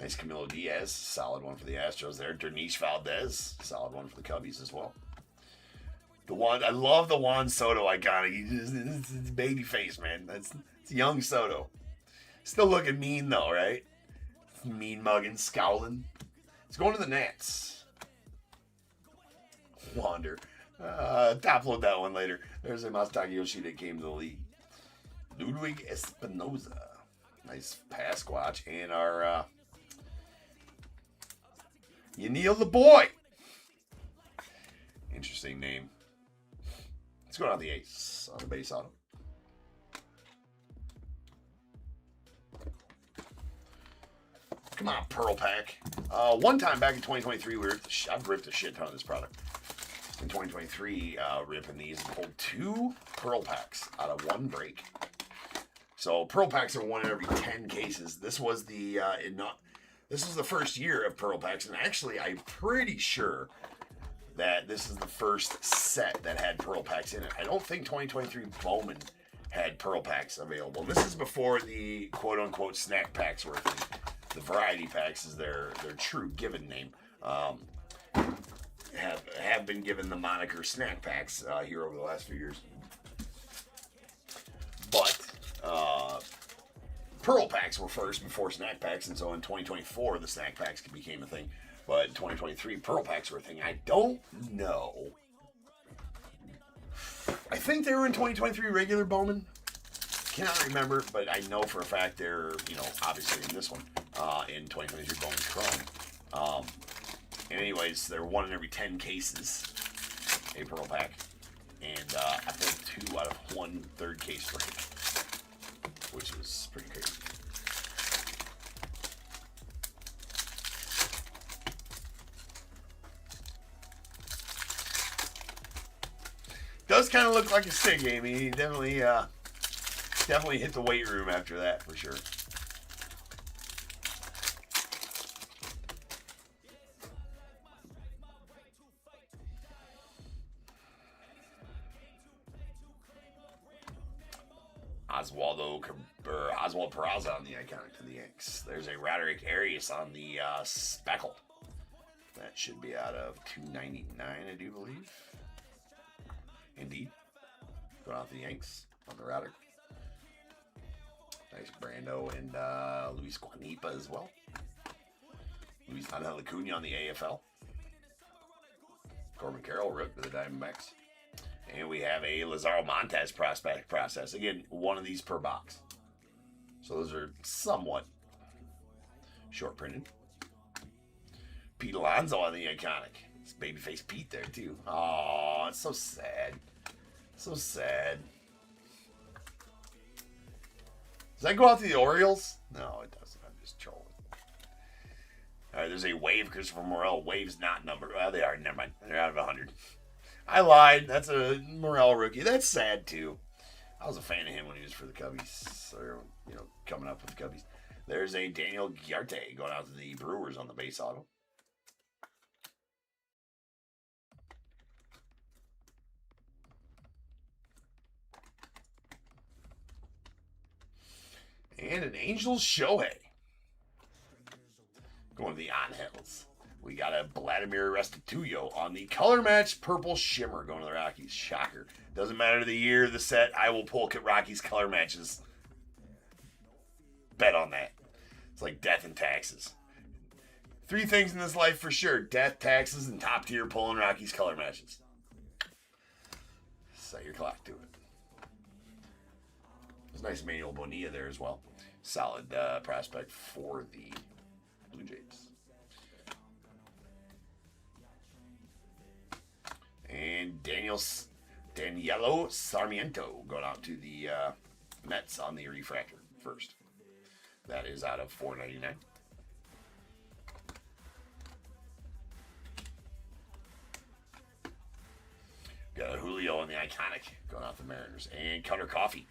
Nice Camilo Diaz, solid one for the Astros there. Dernish Valdez, solid one for the Cubbies as well. I love the Juan Soto iconic. It's baby face, man. It's young Soto. Still looking mean though, right? Mean mugging, scowling. It's going to the Nats. Wander. Top load that one later. There's a Masataka Yoshida came to the league. Ludwig Espinoza. Nice pass squatch. And our Yaniel the Boy. Interesting name. Let's go on the ace on the base auto. Come on, Pearl Pack. One time back in 2023, I've ripped a shit ton of this product. In 2023, ripping these and pulled 2 Pearl Packs out of 1 break. So Pearl Packs are 1 in every 10 cases. This was the first year of Pearl Packs, and actually, I'm pretty sure that this is the first set that had Pearl Packs in it. I don't think 2023 Bowman had Pearl Packs available. This is before the quote-unquote snack packs were a thing. The variety packs is their true given name. Have been given the moniker snack packs here over the last few years. But Pearl Packs were first before snack packs, and so in 2024 the snack packs became a thing. But in 2023 Pearl Packs were a thing. I don't know. I think they were in 2023 regular Bowman. cannot remember, but I know for a fact they're, obviously in this one, in 2023 Bowman Chrome. And anyways, they're 1 in every 10 cases, a pearl pack. And I pulled 2 out of 1 third case break, which is pretty crazy. Does kind of look like a SIG game. He definitely hit the weight room after that, for sure. Oswald Peraza on the iconic to the Yanks. There's a Roderick Arias on the Speckle. That should be out of $2.99, I do believe. Indeed. Going off the Yanks on the Roderick. Nice Brando and Luis Guanipa as well. Luis Angel Acuna on the AFL. Corbin Carroll, rook to the Diamondbacks. And we have a Lazaro Montes prospect process. Again, 1 of these per box. So those are somewhat short printed. Pete Alonso on the iconic. It's babyface Pete there too. Oh, it's so sad. So sad. Does that go out to the Orioles? No, it doesn't. I'm just trolling. All right, there's a wave. Christopher Morel. Wave's not numbered. Well, they are. Never mind. They're out of 100. I lied. That's a Morel rookie. That's sad too. I was a fan of him when he was for the Cubbies, or coming up with the Cubbies. There's a Daniel Giarte going out to the Brewers on the base auto. And an Angels Shohei. Going to the Angels. We got a Vladimir Restituyo on the color match purple shimmer going to the Rockies. Shocker. Doesn't matter the year, the set. I will pull Rockies color matches. Bet on that. It's like death and taxes. 3 things in this life for sure. Death, taxes, and top tier pulling Rockies color matches. Set your clock to it. There's nice Manuel Bonilla there as well. Solid prospect for the Blue Jays. And Danielo Sarmiento going out to the Mets on the refractor first. That is out of $4.99. Got a Julio on the iconic going out to the Mariners. And Cutter Coffee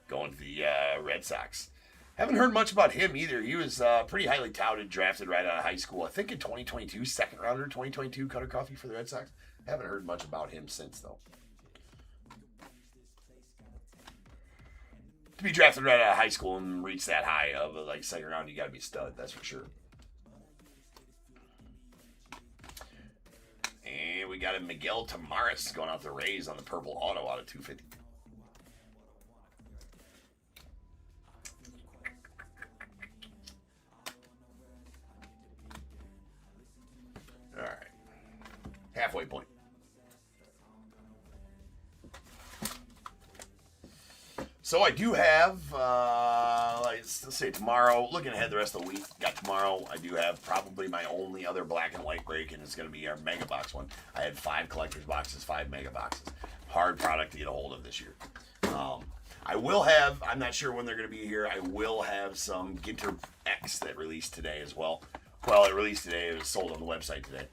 going to the Red Sox. Haven't heard much about him either. He was pretty highly touted, drafted right out of high school. I think in 2022, second rounder, 2022, Cutter Coffee for the Red Sox. Haven't heard much about him since, though. To be drafted right out of high school and reach that high of like second round, you got to be a stud, that's for sure. And we got a Miguel Tamaris going out the Rays on the purple auto out of $2.50. All right. Halfway point. So I do have, let's say tomorrow, looking ahead the rest of the week, got tomorrow, I do have probably my only other black and white break, and it's going to be our Mega Box one. I had 5 collector's boxes, 5 Mega Boxes. Hard product to get a hold of this year. I will have, I'm not sure when they're going to be here, I will have some Ginter X that released today as well. Well, it released today, it was sold on the website today.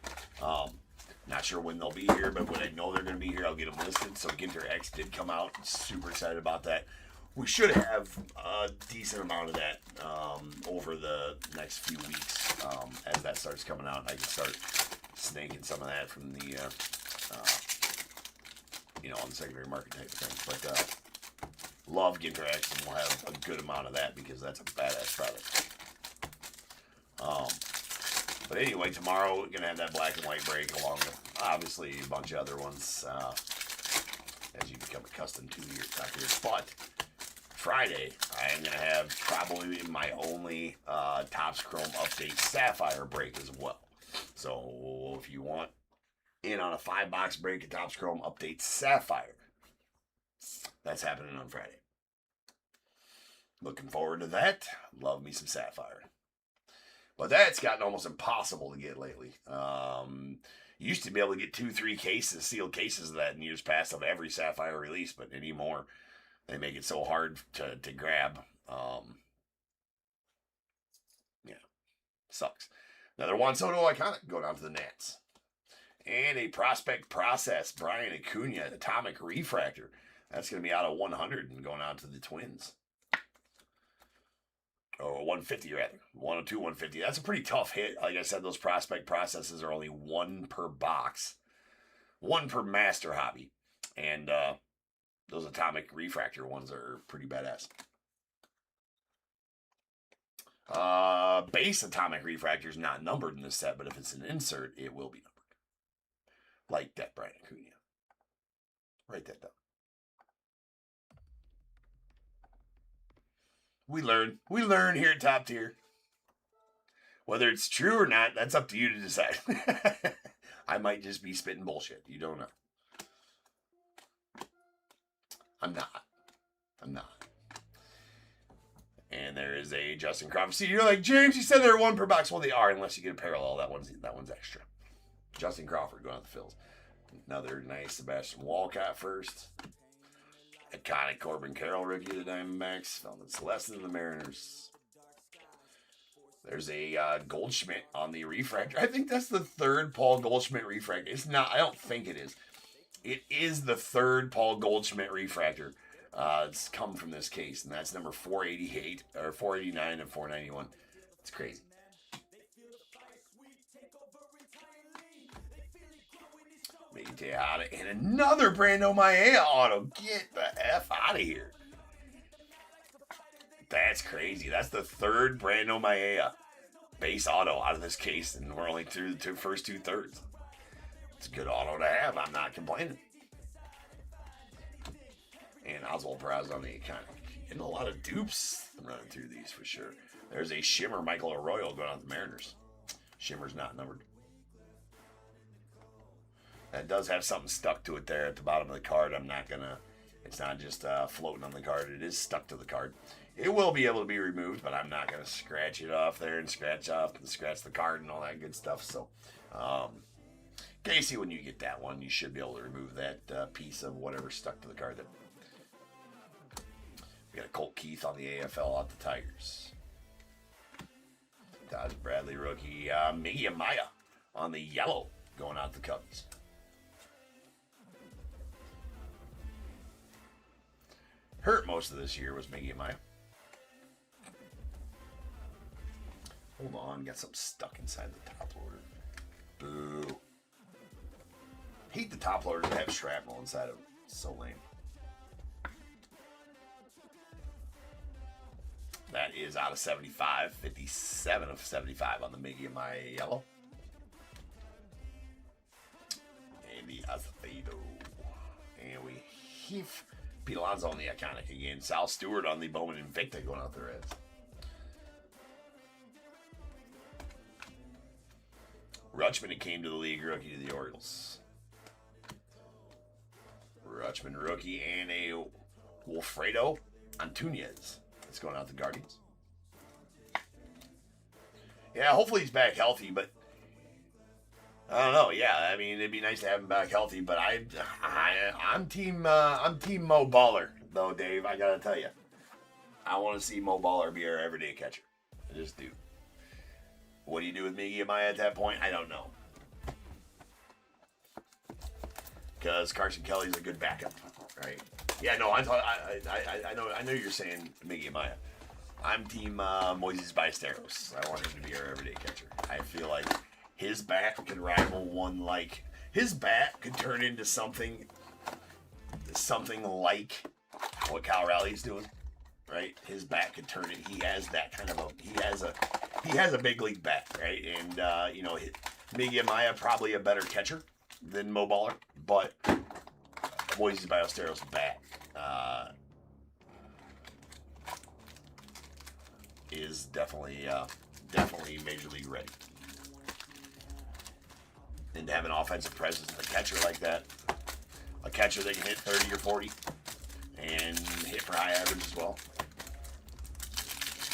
Not sure when they'll be here, but when I know they're going to be here, I'll get them listed. So Ginter X did come out. Super excited about that. We should have a decent amount of that over the next few weeks as that starts coming out. I can start snaking some of that from the, on the secondary market type of thing. But love Ginter X, and we'll have a good amount of that because that's a badass product. But anyway, tomorrow we're going to have that black and white break along with, obviously, a bunch of other ones as you become accustomed to your top here. But Friday, I am going to have probably my only Topps Chrome Update Sapphire break as well. So if you want in on a 5-box break of Topps Chrome Update Sapphire, that's happening on Friday. Looking forward to that. Love me some Sapphire. But that's gotten almost impossible to get lately. You used to be able to get 2-3 cases, sealed cases of that in years past of every Sapphire release, but anymore they make it so hard to grab. Yeah, sucks. Another Juan Soto iconic going on to the Nats. And a prospect process, Brian Acuna, atomic refractor. That's going to be out of 100 and going out to the Twins. Or 150 rather. 102, 150. That's a pretty tough hit. Like I said, those prospect processes are only one per box. One per master hobby. And those atomic refractor ones are pretty badass. Base atomic refractor is not numbered in this set, but if it's an insert, it will be numbered. Like that, Brian Acuna. Write that down. We learn here at Top Tier. Whether it's true or not, that's up to you to decide. I might just be spitting bullshit. You don't know. I'm not. And there is a Justin Crawford. See, you're like, James, you said they're one per box. Well, they are, unless you get a parallel. That one's extra. Justin Crawford going out the Phils. Another nice Sebastian Walcott first. Iconic Corbin Carroll rookie of the Diamondbacks. Found it's less than the Mariners. There's a Goldschmidt on the refractor. I think that's the third Paul Goldschmidt refractor. It's not. I don't think it is. It is the third Paul Goldschmidt refractor. It's come from this case, and that's number 488 or 489 and 491. It's crazy. Miggy Tejada and another Brando Maeda auto. Get the F out of here. That's crazy. That's the third Brando Maeda base auto out of this case, and we're only through the first 2/3. It's a good auto to have. I'm not complaining. And Oswald Perez on the iconic. Getting a lot of dupes running through these for sure. There's a Shimmer Michael Arroyo going on the Mariners. Shimmer's not numbered. That does have something stuck to it there at the bottom of the card. It's not just floating on the card. It is stuck to the card. It will be able to be removed, but I'm not going to scratch it off there and scratch the card and all that good stuff. So, Casey, when you get that one, you should be able to remove that piece of whatever stuck to the card. We got a Colt Keith on the AFL out the Tigers. Dodge Bradley rookie. Miggy Amaya on the yellow going out the Cubs. Hurt most of this year was Miggy Amaya. Hold on, got something stuck inside the top loader. Boo. Hate the top loaders that have shrapnel inside of them. It's so lame. That is out of 75. 57 of 75 on the Miggy Amaya yellow. And the Azevedo. And we heave Pete Alonso on the iconic again. Sal Stewart on the Bowman Invicta going out the Reds. Rutschman came to the league, rookie to the Orioles. Rutschman rookie and a Wilfredo Antunez. It's going out the Guardians. Yeah, hopefully he's back healthy, but I don't know. Yeah, I mean, it'd be nice to have him back healthy, but I'm team Mo Baller though, Dave. I gotta tell you, I want to see Mo Baller be our everyday catcher. I just do. What do you do with Miggy Amaya at that point? I don't know. Because Carson Kelly's a good backup, right? Yeah, no, I know you're saying Miggy Amaya. I'm team Moises Ballesteros. I want him to be our everyday catcher. I feel like his bat could rival one like his bat could turn into something like what Cal Raleig's doing, right? His bat could turn it. He has that kind of he has a big league bat, right? And Miggy Amaya probably a better catcher than Mo Baller, but Moises Ballesteros' bat is definitely major league ready. And to have an offensive presence in a catcher like that, a catcher that can hit 30 or 40 and hit for high average as well.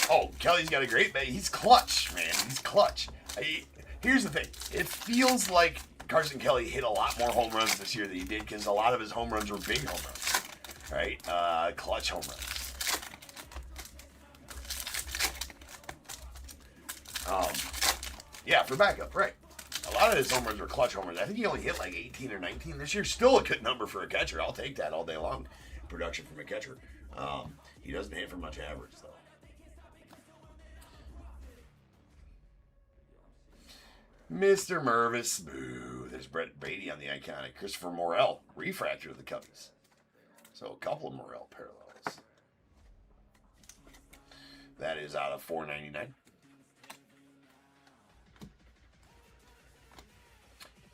Oh, Kelly's got a great bat. He's clutch, man. He's clutch. Here's the thing. It feels like Carson Kelly hit a lot more home runs this year than he did because a lot of his home runs were big home runs, right? Clutch home runs. Yeah, for backup, right. A lot of his home runs were clutch home runs. I think he only hit like 18 or 19 this year. Still a good number for a catcher. I'll take that all day long. Production from a catcher. He doesn't hit for much average, though. Mr. Mervis. Boo. There's Brett Beatty on the iconic. Christopher Morel, refractor of the Cubbies. So a couple of Morel parallels. That is out of $4.99.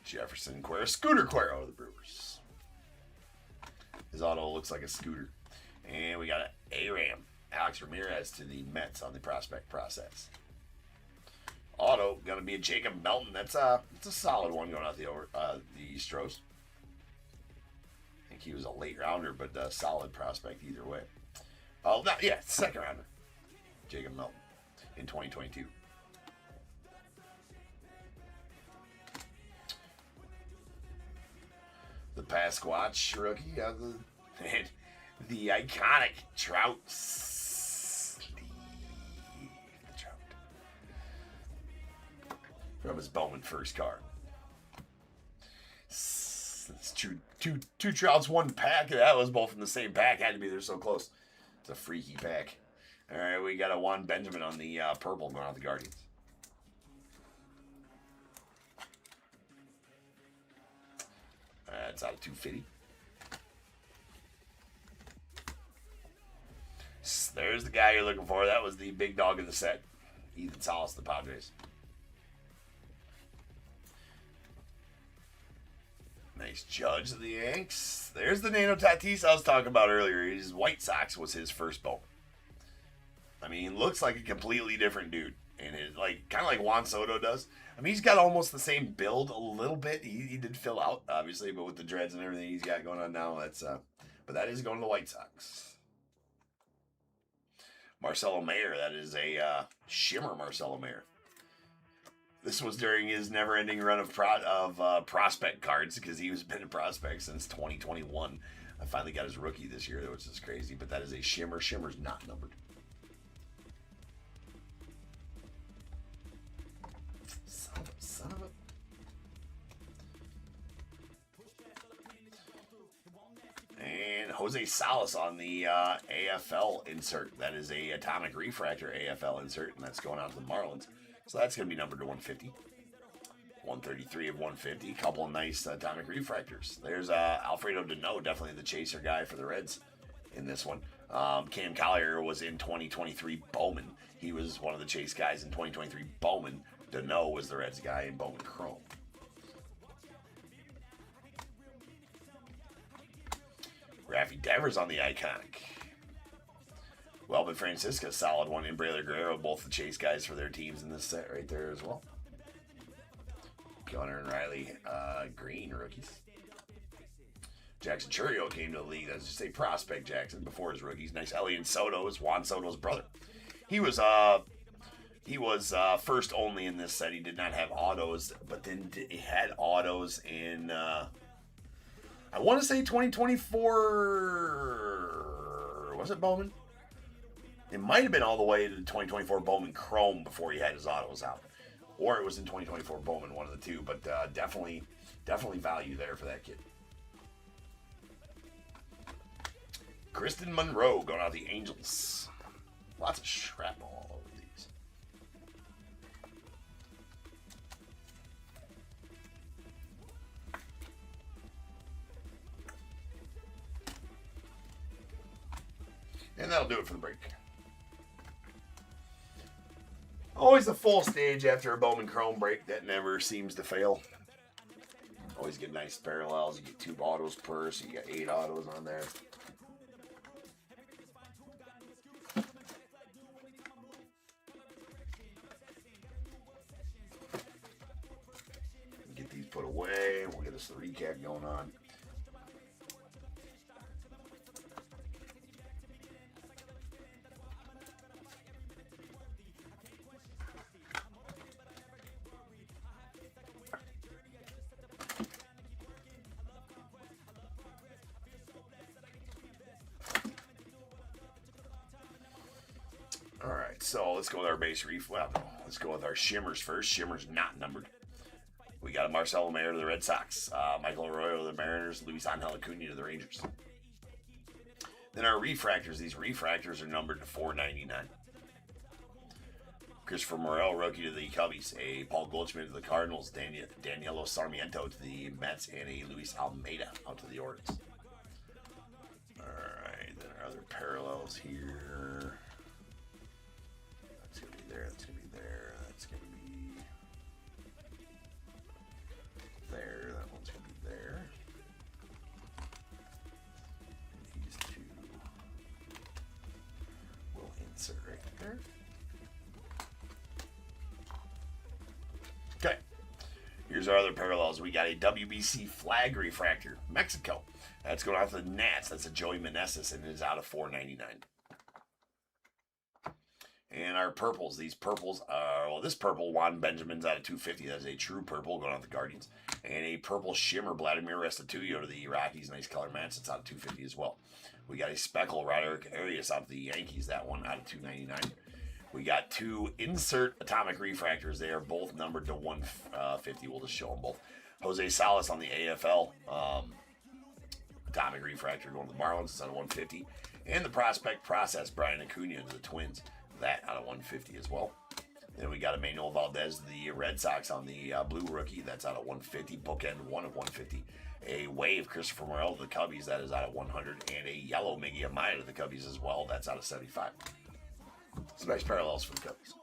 Jefferson Quero, Scooter Quero of the Brewers. His auto looks like a scooter. And we got an A-Ram, Alex Ramirez to the Mets on the prospect process. Auto gonna be a Jacob Melton. That's a solid one going out the Stros. I think he was a late rounder, but a solid prospect either way. Oh, yeah, second rounder. Jacob Melton in 2022. The Pasquatch rookie of the iconic Trout. From his Bowman first card. It's two Trouts, one pack. That was both in the same pack. Had to be, they're so close. It's a freaky pack. All right, we got a Juan Benjamin on the purple going out the Guardians. That's out of 250. There's the guy you're looking for. That was the big dog of the set. Ethan Salas, the Padres. Nice Judge of the Yanks. There's the Nano Tatis I was talking about earlier. His White Sox was his first Bowman. I mean, looks like a completely different dude. And it, like, kind of like Juan Soto does. I mean, he's got almost the same build a little bit. He did fill out, obviously, but with the dreads and everything he's got going on now, that's but that is going to the White Sox. Marcelo Mayer, that is a shimmer Marcelo Mayer. This was during his never-ending run of prospect cards because he was been a prospect since 2021. I finally got his rookie this year, which is crazy, but that is a shimmer. Shimmer's not numbered. Son of a... And Jose Salas on the AFL insert. That is a Atomic Refractor AFL insert, and that's going out to the Marlins. So that's going to be numbered to 150. 133 of 150. A couple of nice Atomic Refractors. There's Alfredo Deneau, definitely the chaser guy for the Reds in this one. Cam Collier was in 2023 Bowman. He was one of the chase guys in 2023 Bowman. Deneau was the Reds guy in Bowman Chrome. Raffy Devers on the iconic. Welbin Francisco, solid one. And Braylor Guerrero, both the chase guys for their teams in this set right there as well. Gunnar and Riley Green rookies. Jackson Churio came to the league. That's just a prospect Jackson before his rookies. Nice. Elian Soto is Juan Soto's brother. He was first only in this set. He did not have autos, but then he had autos in I want to say 2024. Was it Bowman? It might have been all the way to the 2024 Bowman Chrome before he had his autos out. Or it was in 2024 Bowman, one of the two. But definitely value there for that kid. Kristen Monroe going out the Angels. Lots of shrapnel all over these. And that'll do it for the break. Always a full stage after a Bowman Chrome break. That never seems to fail. Always get nice parallels. You get 2 autos per, so you got 8 autos on there. Get these put away. We'll get us the recap going on. So let's go with our base reef. Well, no, let's go with our shimmers first. Shimmers not numbered. We got a Marcelo Mayer to the Red Sox, Michael Arroyo to the Mariners, Luis Angel Acuna to the Rangers. Then our refractors. These refractors are numbered to 499. Christopher Morel, rookie to the Cubbies. A Paul Goldschmidt to the Cardinals. Danielo Sarmiento to the Mets. And a Luis Almeida out to the Orioles. Alright, then our other parallels here. That's going to be there. That's going to be there. That's going to be there. That one's going to be there. And these two will insert right there. Okay, here's our other parallels. We got a WBC flag refractor, Mexico. That's going out to the Nats. That's a Joey Meneses, and it is out of $4.99. And our purples. These purples are, well, this purple, Juan Benjamin's out of $250. That's a true purple going out to the Guardians. And a purple shimmer, Vladimir Restituyo to the Rockies. Nice color match. It's out of $250 as well. We got a speckle, Roderick Arias out to the Yankees. That one out of $2.99. We got two insert atomic refractors. They are both numbered to 150. We'll just show them both. Jose Salas on the AFL atomic refractor going to the Marlins. It's out of 150. And the prospect process, Brian Acuna to the Twins. That out of 150 as well. Then we got Emmanuel Valdez, the Red Sox on the blue rookie. That's out of 150. Bookend 1 of 150. A wave Christopher Morel to the Cubbies. That is out of 100. And a yellow Miggy Amaya to the Cubbies as well. That's out of 75. Some nice parallels for the Cubbies.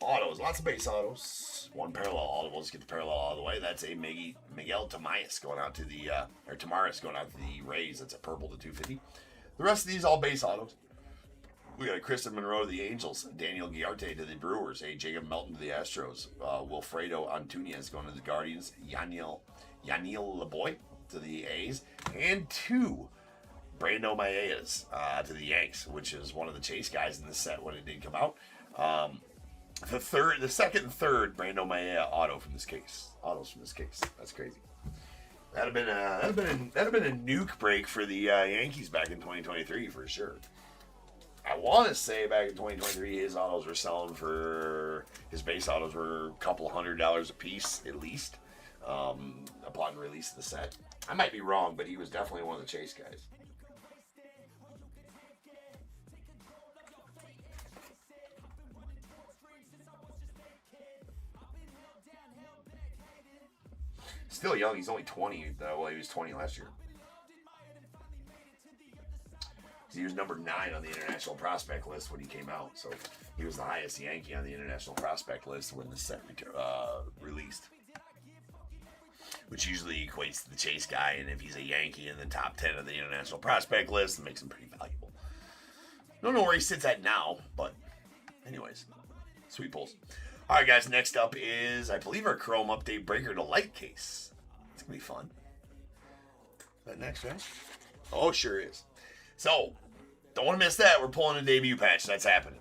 Autos, lots of base autos. One parallel auto. We'll just get the parallel out of the way. That's a Miguel Tamaris going out to the Tamaris going out to the Rays. That's a purple to 250. The rest of these all base autos. We got a Kristen Monroe to the Angels, Daniel Giarte to the Brewers, a Jacob Melton to the Astros, Wilfredo Antunez going to the Guardians, Yaniel Leboy to the A's, and two Brando Maillas to the Yanks, which is one of the chase guys in the set when it did come out. The second and third Brando Mailla autos from this case. That's crazy. That'd have been a nuke break for the Yankees back in 2023 for sure. I want to say back in 2023 his autos were selling for, his base autos were a couple $100 a piece at least upon release of the set. I might be wrong, but he was definitely one of the chase guys. Still young. He's only 20. Well, he was 20 last year. He was number 9 on the international prospect list when he came out. So he was the highest Yankee on the international prospect list when the set released. Which usually equates to the chase guy. And if he's a Yankee in the top 10 of the international prospect list, it makes him pretty valuable. Don't know where he sits at now, but anyways, sweet pulls. All right, guys, next up is, I believe, our Chrome Update Breaker to Light case. It's going to be fun. Is that next, right? Oh, sure is. So, don't want to miss that. We're pulling a debut patch. That's happening.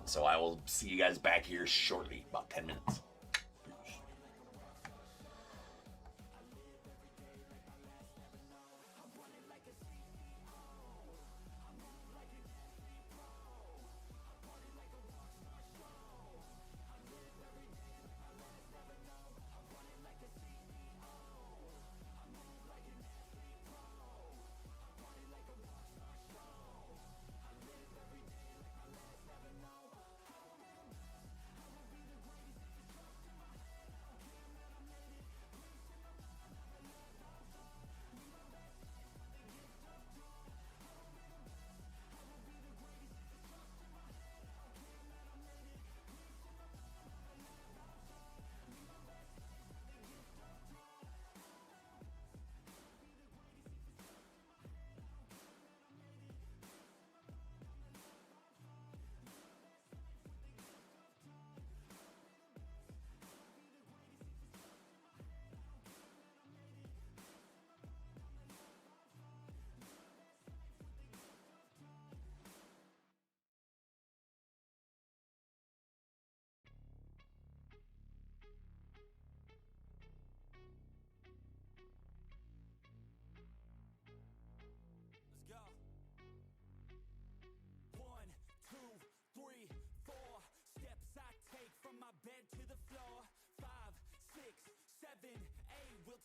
So I will see you guys back here shortly, about 10 minutes.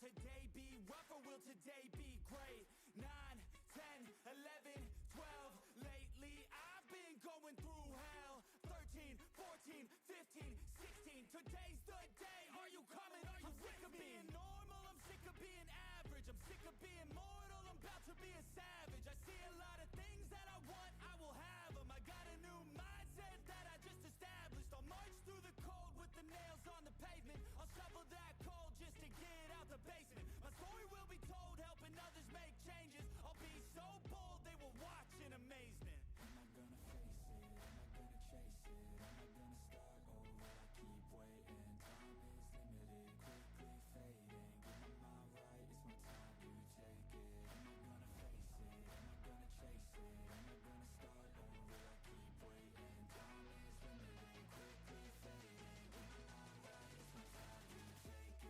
today be rough or will today be great? 9, 10, 11, 12. Lately I've been going through hell. 13, 14, 15, 16. Today's the day. Are you coming? Are you sick of being normal? I'm sick of being average. I'm sick of being mortal. I'm about to be a savage. I see a lot of things that I want, I will have them. I got a new mindset that I just established. I'll march through the cold with the nails on the pavement. I'll shovel that coal just to get out the basement. My story will be told, helping others make changes. I'll be so bold they will watch in amazement. Am I gonna face it? Am I gonna chase it? Am I gonna start over? I keep waiting. Time is limited, quickly fading. Get my mind right, it's my time to take it. Am I gonna face it? Am I gonna chase it? Am I gonna start over? I keep waiting. Time is limited, quickly fading. Get my mind right, it's my time to take it.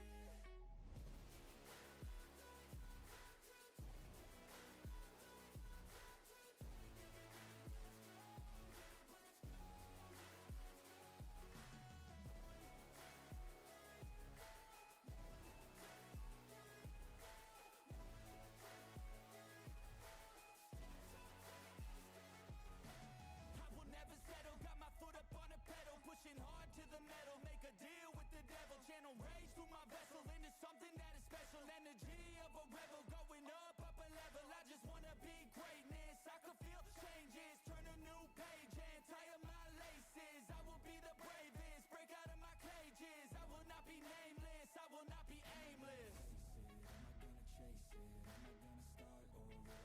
Foot up on the pedal, pushing hard to the metal. Make a deal with the devil. Channel rage through my vessel into something that is special. Energy of a rebel, going up a level. I just wanna be greatness. I could feel changes. Turn a new page and tie up my laces. I will be the bravest. Break out of my cages. I will not be nameless. I will not be aimless. Am I gonna chase it? Am I gonna start over?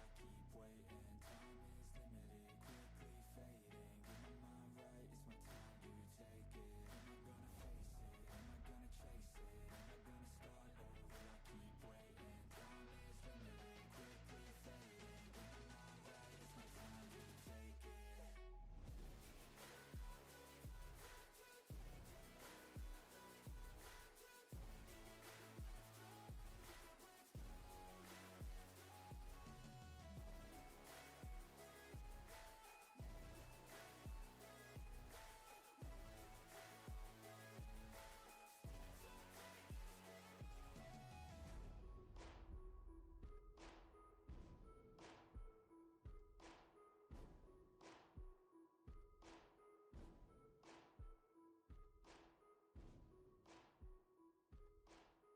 I keep waiting. Time is limited, quickly fading. Get my mind right, it's my time to take it. Am I gonna face it? Am I gonna chase it? Am I gonna start over? I keep waiting. Time is limited, quickly fading.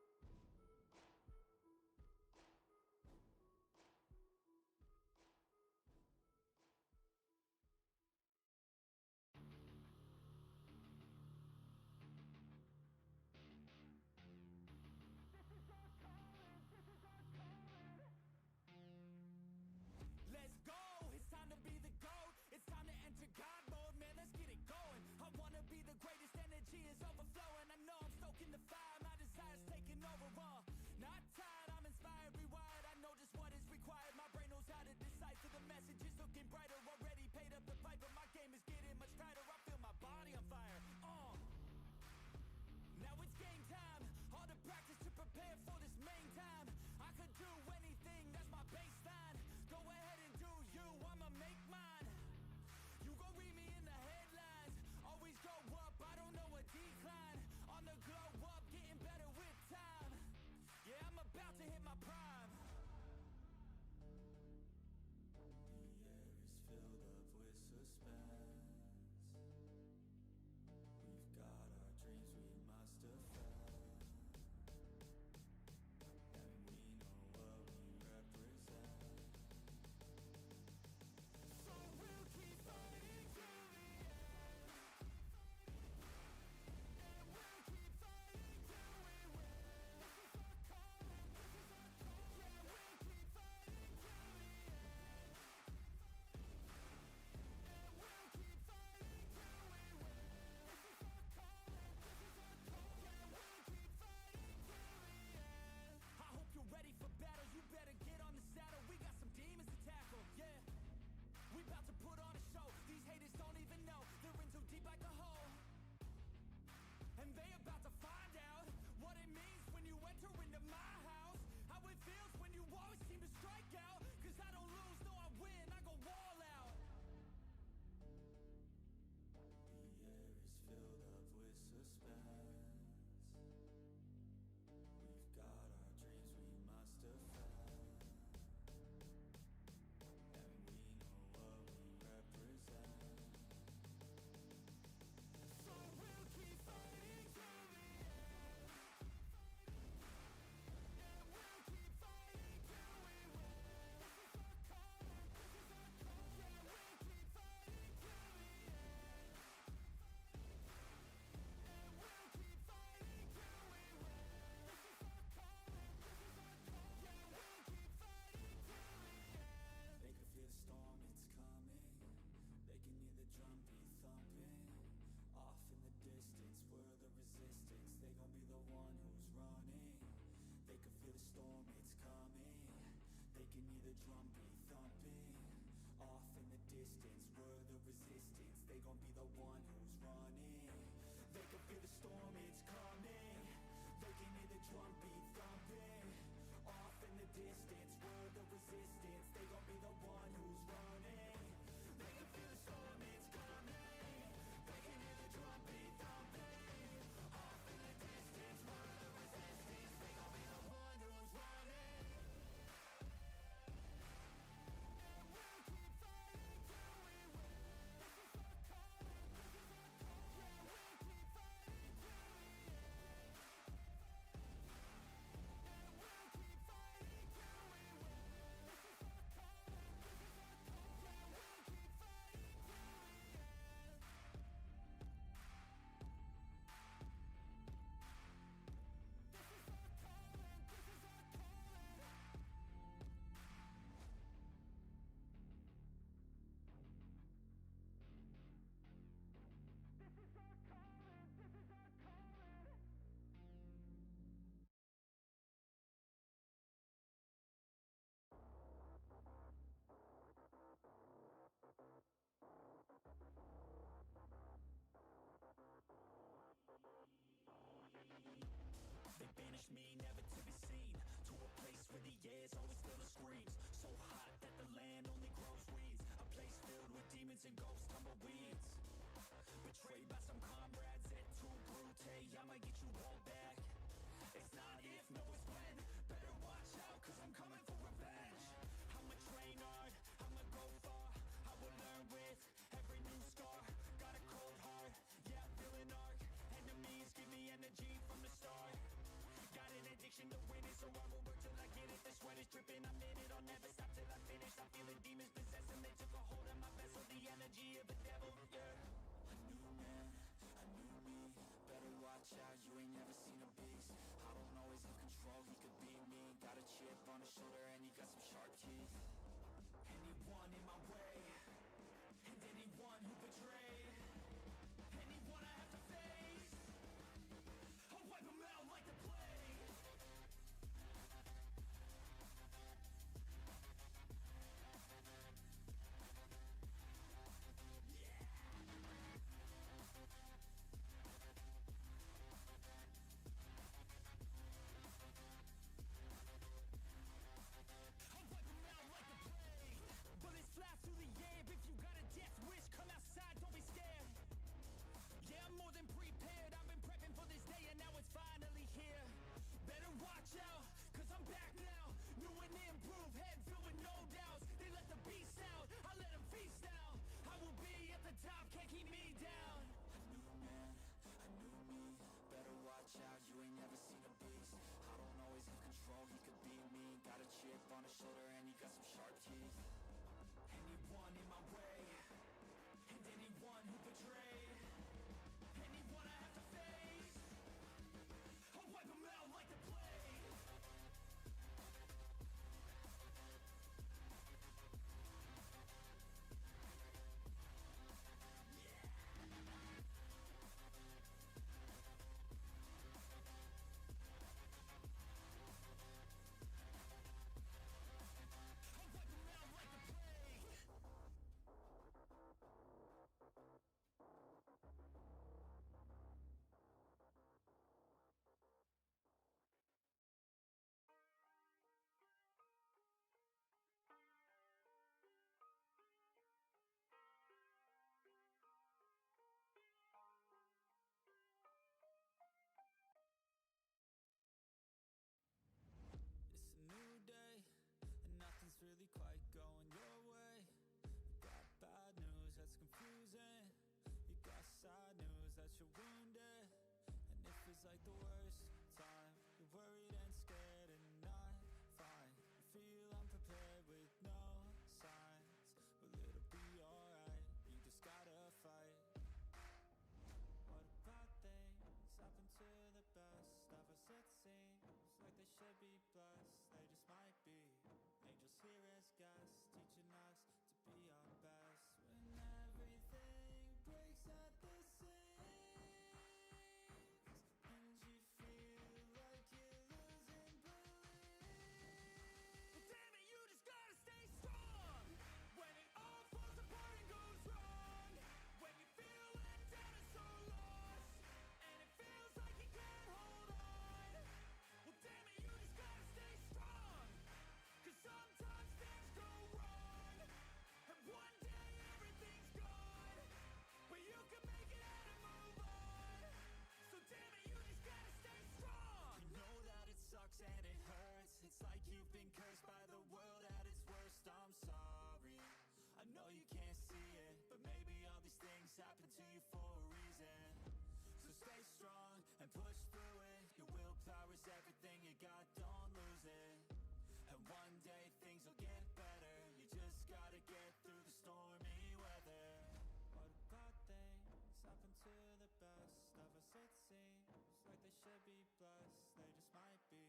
Get my mind right, it's my time to take it. Let's go, it's time to be the GOAT. It's time to enter God mode, man, let's get it going. I wanna be the greatest, energy is overflowing. I know I'm stoking the fire, my desire's taking over. Not tired, I'm inspired, rewired. I know just what is required. My brain knows how to decipher the messages, looking brighter. Already paid up the fight, but my game is getting much tighter. I feel my body on fire. Now it's game time. All the practice to prepare for this main time. I could do anything, that's my baseline. Go ahead and do you, I'ma make mine. You gon' read me in the headlines. Always go up, I don't know a decline. On the glow up, getting better with time. Yeah, I'm about to hit my prime. The air is filled up with suspense. We've got our dreams we must defend. And we know what we represent. So we'll keep fighting till the end. And we'll keep fighting till we win. This is our calling, this is our calling. Yeah, we'll keep fighting till the end. And we'll keep fighting till we win. This is our calling, this is our calling. Yeah, we'll keep fighting till the end. I hope you're ready for battle, you better get on the saddle. We got some demons to tackle, yeah. We about to put on a show. These haters don't even know they're in too deep like a hole. And they about to find out what it means when you enter into my house. How it feels when you always seem to strike out. Cause I don't lose, no I win, I go all out. The air is filled up with suspense. We've got our dreams drumbeat thumping. Off in the distance, we're the resistance. They gon' be the one who's running. They can feel the storm, it's coming. They can hear the drumbeat thumping. Off in the distance, we're the resistance. They gon' be the one who's running. They can feel the storm, it's coming. They can hear the drumbeat thumping. Off in the distance, we're the resistance. They gon' be the one who's running. And we'll keep fighting till we win. This is our calling, this is our calling. Yeah, we'll keep fighting till the end. And we'll keep fighting till we win. This is our calling, this is our calling. Yeah, we'll keep fighting till the end. This is our calling, this is our calling. This is our calling, this is our calling. They banished me, never to be seen, to a place where the air's always filled with screams. So hot that the land only grows weeds. A place filled with demons and ghosts, tumbleweeds. Betrayed by some comrades at too brute. I might get you all back. It's not if, no it's when. Better watch out, cause I'm coming for revenge. I'ma train hard, I'ma go far. I will learn with every new scar. Got a cold heart, yeah, feeling arc. Enemies give me energy from the start. Got an addiction to winning, so I will work till I get it. The sweat is dripping, I'm in it, I'll never stop till I finish. I'm feeling demons possessing, they took a hold of my vessel. The energy of the devil, yeah. A new man, a new me. Better watch out, you ain't never seen a beast. I don't always have control, he could be me. Got a chip on his shoulder and he got some sharp teeth. Anyone in my way, and anyone who betrayed, anyone I have to face, I'll wipe them out like the plague. I'll wipe them out like the plague. Bullets fly through the air. If you got a death wish, come outside, don't be scared. Yeah, I'm more than prepared. I've been prepping for this day and now it's finally here. Better watch out, cause I'm back now. New and improved, head filled with no doubts. They let the beast out, I let them feast now. I will be at the top, can't keep me down. A new man, a new me. Better watch out, you ain't never seen a beast. I don't always have control, he could be me. Got a chip on his shoulder and he got some sharp teeth. Anyone in my way, and anyone who betrayed, anyone I have to face, I'll wipe them out like the plague. I'll wipe them out like the plague. It's a new day, and nothing's really quite going your way. You got bad news that's confusing. You got sad news that you're wounded. And it feels like the worst time. You're worried and scared and not fine. You feel unprepared with no signs, but it'll be alright. You just gotta fight. What about things happen to the best of us? It seems like they should be blessed. They just might be angels here as guests, teaching us to be our best. When everything breaks at the seams, and you feel like you're losing belief, but damn it, you just gotta stay happen to you for a reason. So stay strong and push through it. Your willpower is everything you got, don't lose it. And one day things will get better. You just gotta get through the stormy weather. What about things happen to the best of us? It seems like they should be blessed. They just might be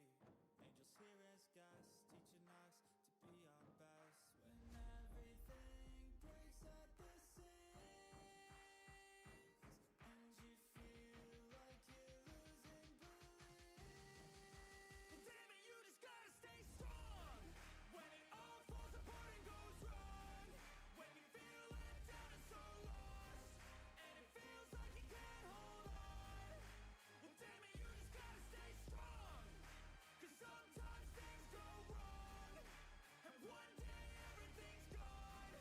angels here as guests, teaching us to be our best. When everything breaks at the seams and you feel like you're losing belief, well, damn it, you just gotta stay strong. When it all falls apart and goes wrong, when you feel let down and so lost, and it feels like you can't hold on, well, damn it, you just gotta stay strong. 'Cause sometimes things go wrong, and one day everything's gone,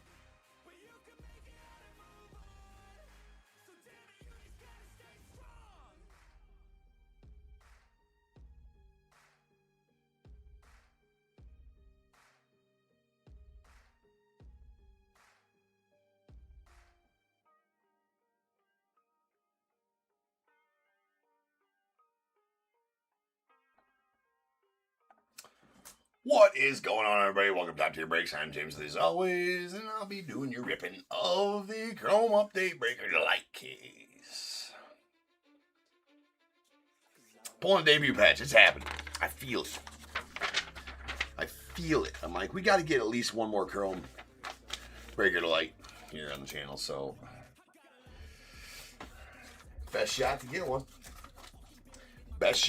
but you can make it out and move on. So damn it, you just gotta stay strong. What is going on, everybody? Welcome to Top Tier Breaks. I'm James, as always, and I'll be doing your ripping of the Chrome Update Breaker Light case. Pulling a debut patch. It's happening. I feel it. I'm like, we got to get at least one more Chrome Breaker to Light here on the channel, so best shot to get one. Let's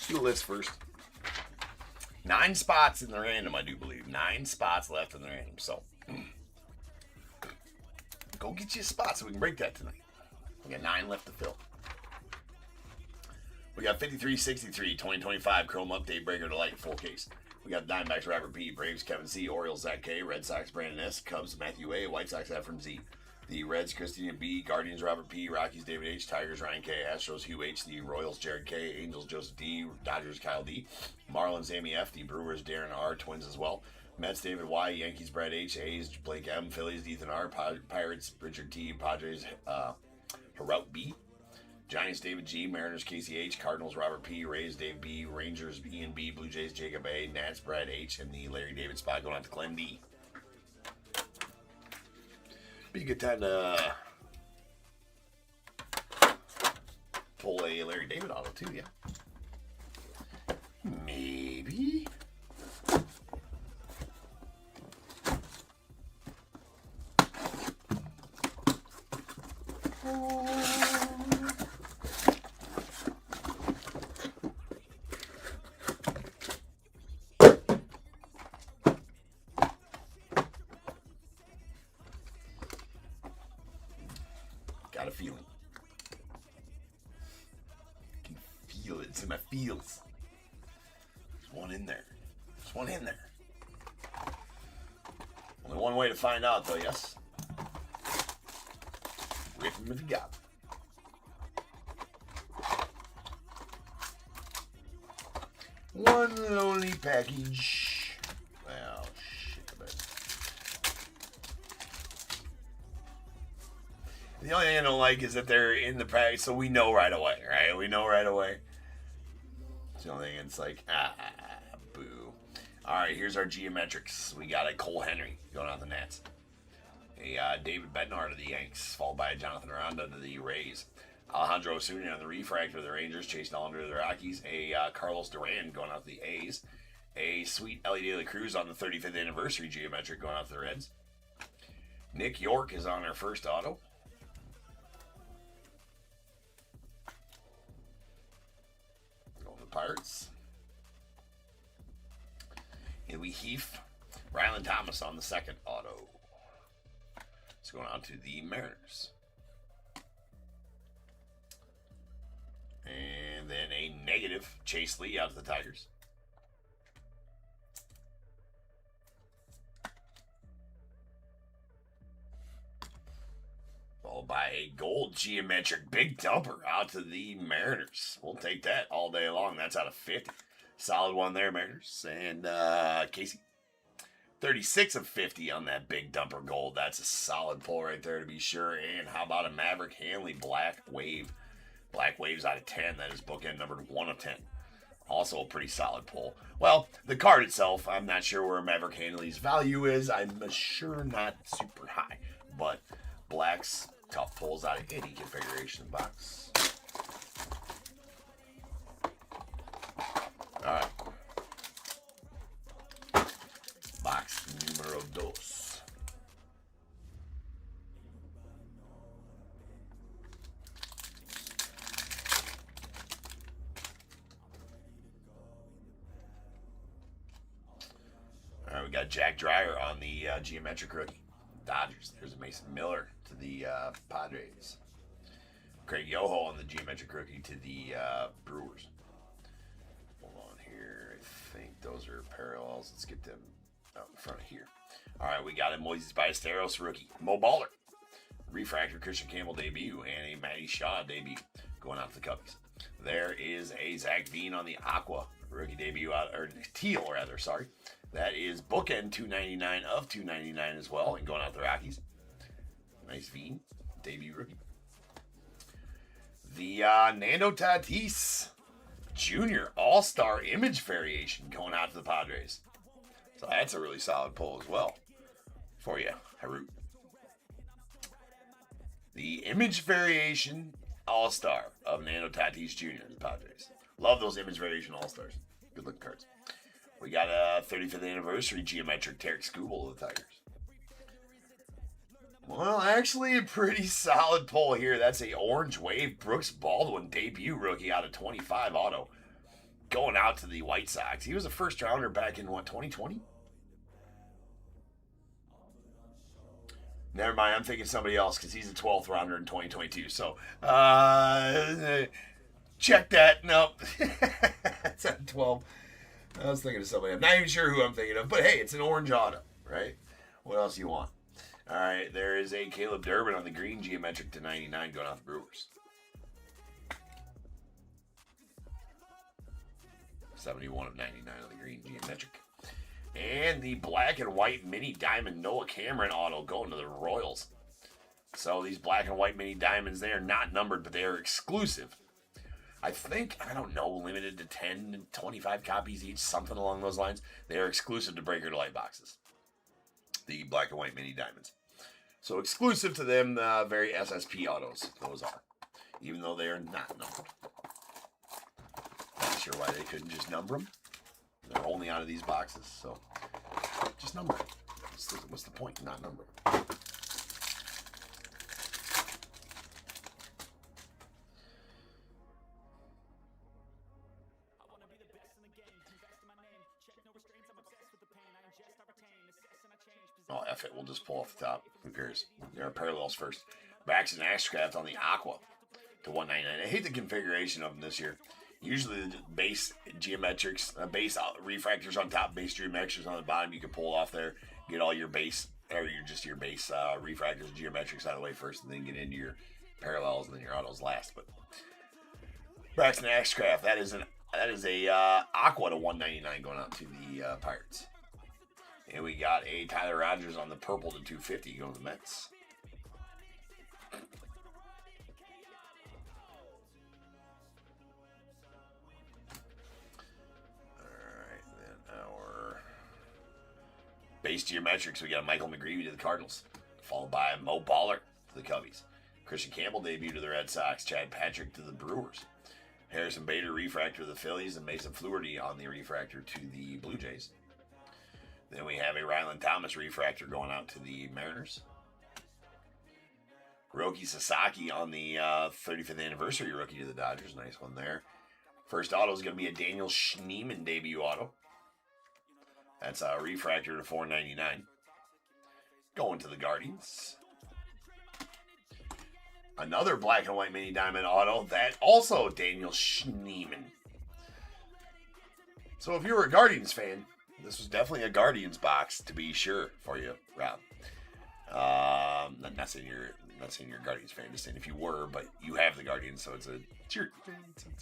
do a list first. 9 spots in the random, I do believe. 9 spots left in the random. So, go get you a spot so we can break that tonight. We got 9 left to fill. We got 5363, 2025 Chrome Update Breaker to Light full case. We got Diamondbacks Robert P, Braves Kevin C, Orioles Zach K, Red Sox Brandon S, Cubs Matthew A, White Sox Ephraim Z. The Reds Christina B, Guardians Robert P, Rockies David H, Tigers Ryan K, Astros Hugh H, the Royals Jared K, Angels Joseph D, Dodgers Kyle D, Marlins Amy F, the Brewers Darren R, Twins as well, Mets David Y, Yankees Brad H, A's Blake M, Phillies Ethan R, Pirates Richard T, Padres Harout B, Giants David G, Mariners Casey H, Cardinals Robert P, Rays Dave B, Rangers Ian B, Blue Jays Jacob A, Nats Brad H, and the Larry David spot going out to Glenn D. Be a good time to pull a Larry David auto too, yeah. Maybe. Got a feeling. I can feel it. It's in my feels. There's one in there. Only one way to find out, though, yes? Rip him if you got him. One lonely package. Well, shit, I bet. The only thing I don't like is that they're in the pack, so we know right away, right? It's the only thing. It's like, boo. All right, here's our geometrics. We got a Cole Henry going out the Nats. A David Bednar to the Yanks, followed by a Jonathan Aranda to the Rays. Alejandro Osuna on the refractor to the Rangers, Chase Nolan to the Rockies. A Carlos Duran going out to the A's. A sweet Ellie De La Cruz on the 35th anniversary geometric going out to the Reds. Nick York is on our first auto. Pirates. And we Heath Ryland Thomas on the second auto. It's going on to the Mariners. And then a negative Chase Lee out to the Tigers. Followed by a gold geometric big dumper out to the Mariners. We'll take that all day long. That's out of 50. Solid one there, Mariners. And Casey. 36 of 50 on that big dumper gold. That's a solid pull right there to be sure. And how about a Maverick Hanley Black Wave? Black Wave's out of 10. That is bookend numbered 1 of 10. Also a pretty solid pull. Well, the card itself, I'm not sure where Maverick Hanley's value is. I'm sure not super high. But Black's tough pulls out of any configuration box. All right. Box numero dos. All right, we got Jack Dreyer on the geometric rookie. Dodgers. There's a Mason Miller to the Padres. Craig Yoho on the geometric rookie to the Brewers. Hold on here. I think those are parallels. Let's get them out in front of here. All right, we got a Moises Ballesteros rookie. Mo Baller. Refractor Christian Campbell debut and a Matty Shaw debut going out to the Cubbies. There is a Zach Veen on the Aqua rookie debut, or Teal rather, sorry. That is bookend 299 of 299 as well, and going out the Rockies. Nice Veen, debut rookie. The Nando Tatis Jr. All-Star image variation going out to the Padres. So that's a really solid pull as well for you, Harut. The image variation All-Star of Nando Tatis Jr. to the Padres. Love those image variation All-Stars. Good looking cards. We got a 35th anniversary geometric Tarek Skubal of the Tigers. Well, actually a pretty solid pull here. That's a Orange Wave Brooks Baldwin debut rookie out of 25 auto. Going out to the White Sox. He was a first rounder back in, 2020? Never mind, I'm thinking somebody else because he's a 12th rounder in 2022. So, check that. Nope. That's at 12. I was thinking of somebody. I'm not even sure who I'm thinking of, but hey, it's an orange auto, right? What else you want? All right, there is a Caleb Durbin on the green geometric to 99 going off the Brewers. 71 of 99 on the green geometric. And the black and white mini diamond Noah Cameron auto going to the Royals. So these black and white mini diamonds, they are not numbered, but they are exclusive. I think, I don't know, limited to 10 and 25 copies each, something along those lines. They are exclusive to Breaker Delight boxes. The black and white mini diamonds. So exclusive to them, very SSP autos, those are. Even though they are not numbered. Not sure why they couldn't just number them. They're only out of these boxes, so just number it. What's the point in not numbering them? Oh, F it. We'll just pull off the top. Who cares? There are parallels first. Backs and Ashcraft on the Aqua to 199. I hate the configuration of them this year. Usually the base geometrics, base refractors on top, base geometrics on the bottom. You can pull off there, get all your base, or your base refractors and geometrics out of the way first, and then get into your parallels and then your autos last. But Braxton Ashcraft, that is a Aqua to 199 going out to the Pirates. And we got a Tyler Rogers on the purple to 250 going to the Mets. Alright, then our base geometrics, we got Michael McGreevy to the Cardinals, followed by Mo Baller to the Cubbies. Christian Campbell debut to the Red Sox, Chad Patrick to the Brewers. Harrison Bader refractor to the Phillies, and Mason Fluharty on the refractor to the Blue Jays. Then we have a Ryland Thomas refractor going out to the Mariners. Roki Sasaki on the 35th anniversary rookie to the Dodgers. Nice one there. First auto is going to be a Daniel Schneemann debut auto. That's a refractor to 499. Going to the Guardians. Another black and white mini diamond auto. That also Daniel Schneemann. So if you were a Guardians fan, this was definitely a Guardians box to be sure for you, Rob. Not saying you're a Guardians fan, just saying if you were, but you have the Guardians, so it's a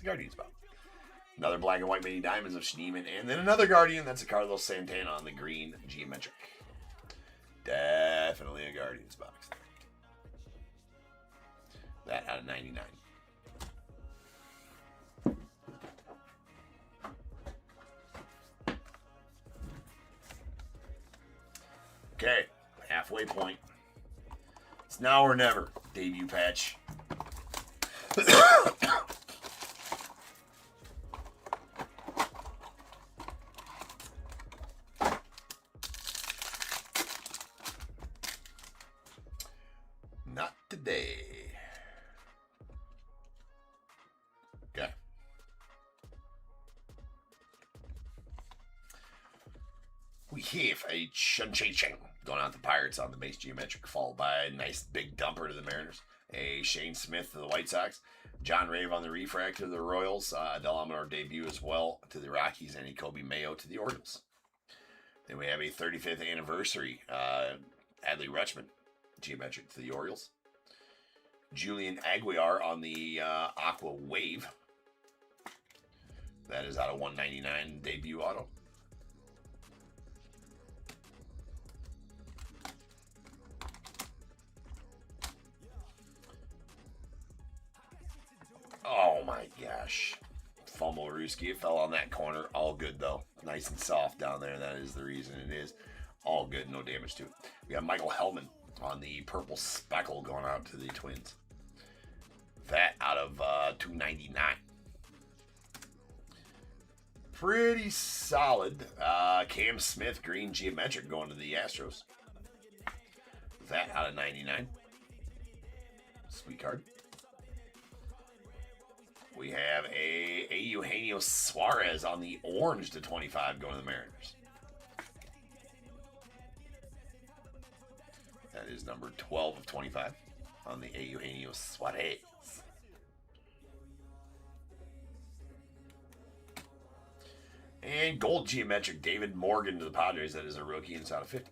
Guardians box. Another black and white mini diamonds of Schneemann. And then another Guardian. That's a Carlos Santana on the green geometric. Definitely a Guardians box. That out of 99. Okay, halfway point. It's now or never. Debut patch. Not today. Okay. We have a Chun-Chi-Ching going out the Pirates on the base geometric, followed by a nice big dumper to the Mariners. A Shane Smith to the White Sox. John Rave on the refract to the Royals. Del Amador debut as well to the Rockies, and a Kobe Mayo to the Orioles. Then we have a 35th anniversary Adley Rutschman geometric to the Orioles. Julian Aguilar on the Aqua Wave. That is out of 199 debut auto. Oh my gosh. Fumble Ruski. It fell on that corner. All good though. Nice and soft down there. That is the reason it is. All good. No damage to it. We got Michael Hellman on the purple speckle going out to the Twins. That out of 299. Pretty solid. Cam Smith green geometric going to the Astros. That out of 99. Sweet card. We have a Eugenio Suarez on the orange to 25 going to the Mariners. That is number 12 of 25 on the Eugenio Suarez. And gold geometric David Morgan to the Padres. That is a rookie, and it's out of 50.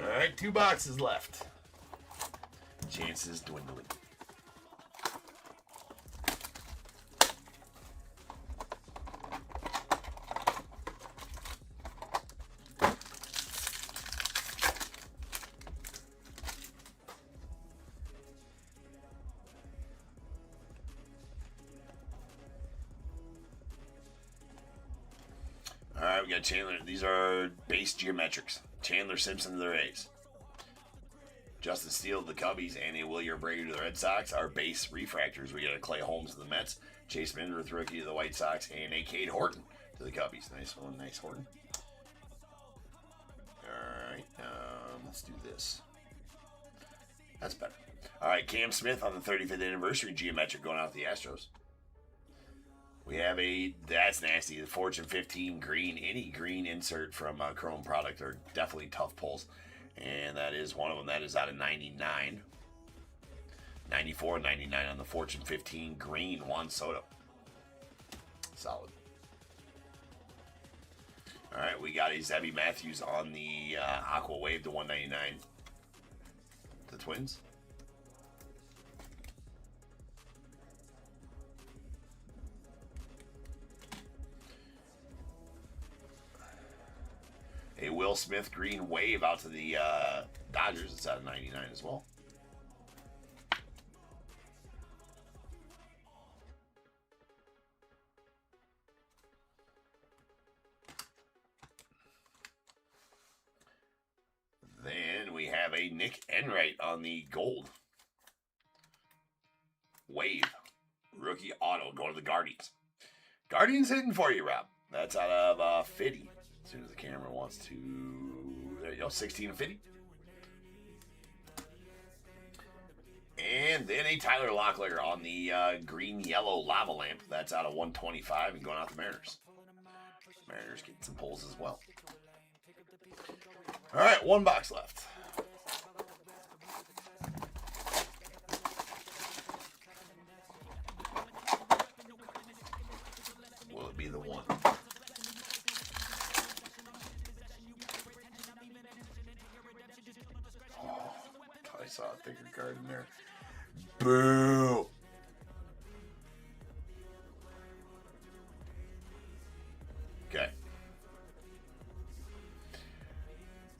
All right, 2 boxes left. Chances dwindling. All right, we got Chandler. These are base geometrics. Chandler Simpson to the Rays. Justin Steele to the Cubbies, and a Wilyer Brady to the Red Sox. Our base refractors, we got a Clay Holmes to the Mets, Chase Mindreth rookie to the White Sox, and a Cade Horton to the Cubbies. Nice one, nice Horton. All right, let's do this. That's better. All right, Cam Smith on the 35th anniversary geometric going out to the Astros. We have that's nasty, the Fortune 15 green, any green insert from Chrome product are definitely tough pulls. And that is one of them. That is out of 99. 94 and 99 on the Fortune 15 green Juan Soto. Solid. All right, we got a Zebby Matthews on the Aqua Wave to 199. The Twins. A Will Smith green wave out to the Dodgers. It's out of 99 as well. Then we have a Nick Enright on the gold wave. Rookie auto going to the Guardians. Guardians hitting for you, Rob. That's out of 50. As soon as the camera wants to, there you go, 16 and 50. And then a Tyler Locklear on the green-yellow lava lamp. That's out of 125 and going out the Mariners. Mariners getting some pulls as well. All right, 1 box left. Will it be the one? saw a thicker card in there. Boo! Okay.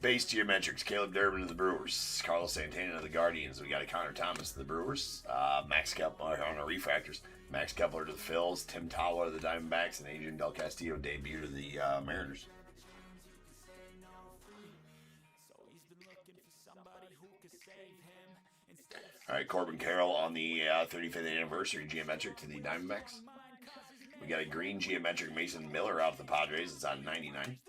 Base Geometrics, Caleb Durbin of the Brewers, Carlos Santana of the Guardians. We got a Connor Thomas of the Brewers, Max Kepler on our Refractors, Max Kepler to the Phils, Tim Tolwell of the Diamondbacks, and Adrian Del Castillo debut to the Mariners. All right, Corbin Carroll on the 35th anniversary Geometric to the Diamondbacks. We got a green Geometric Mason Miller out of the Padres. It's on 99.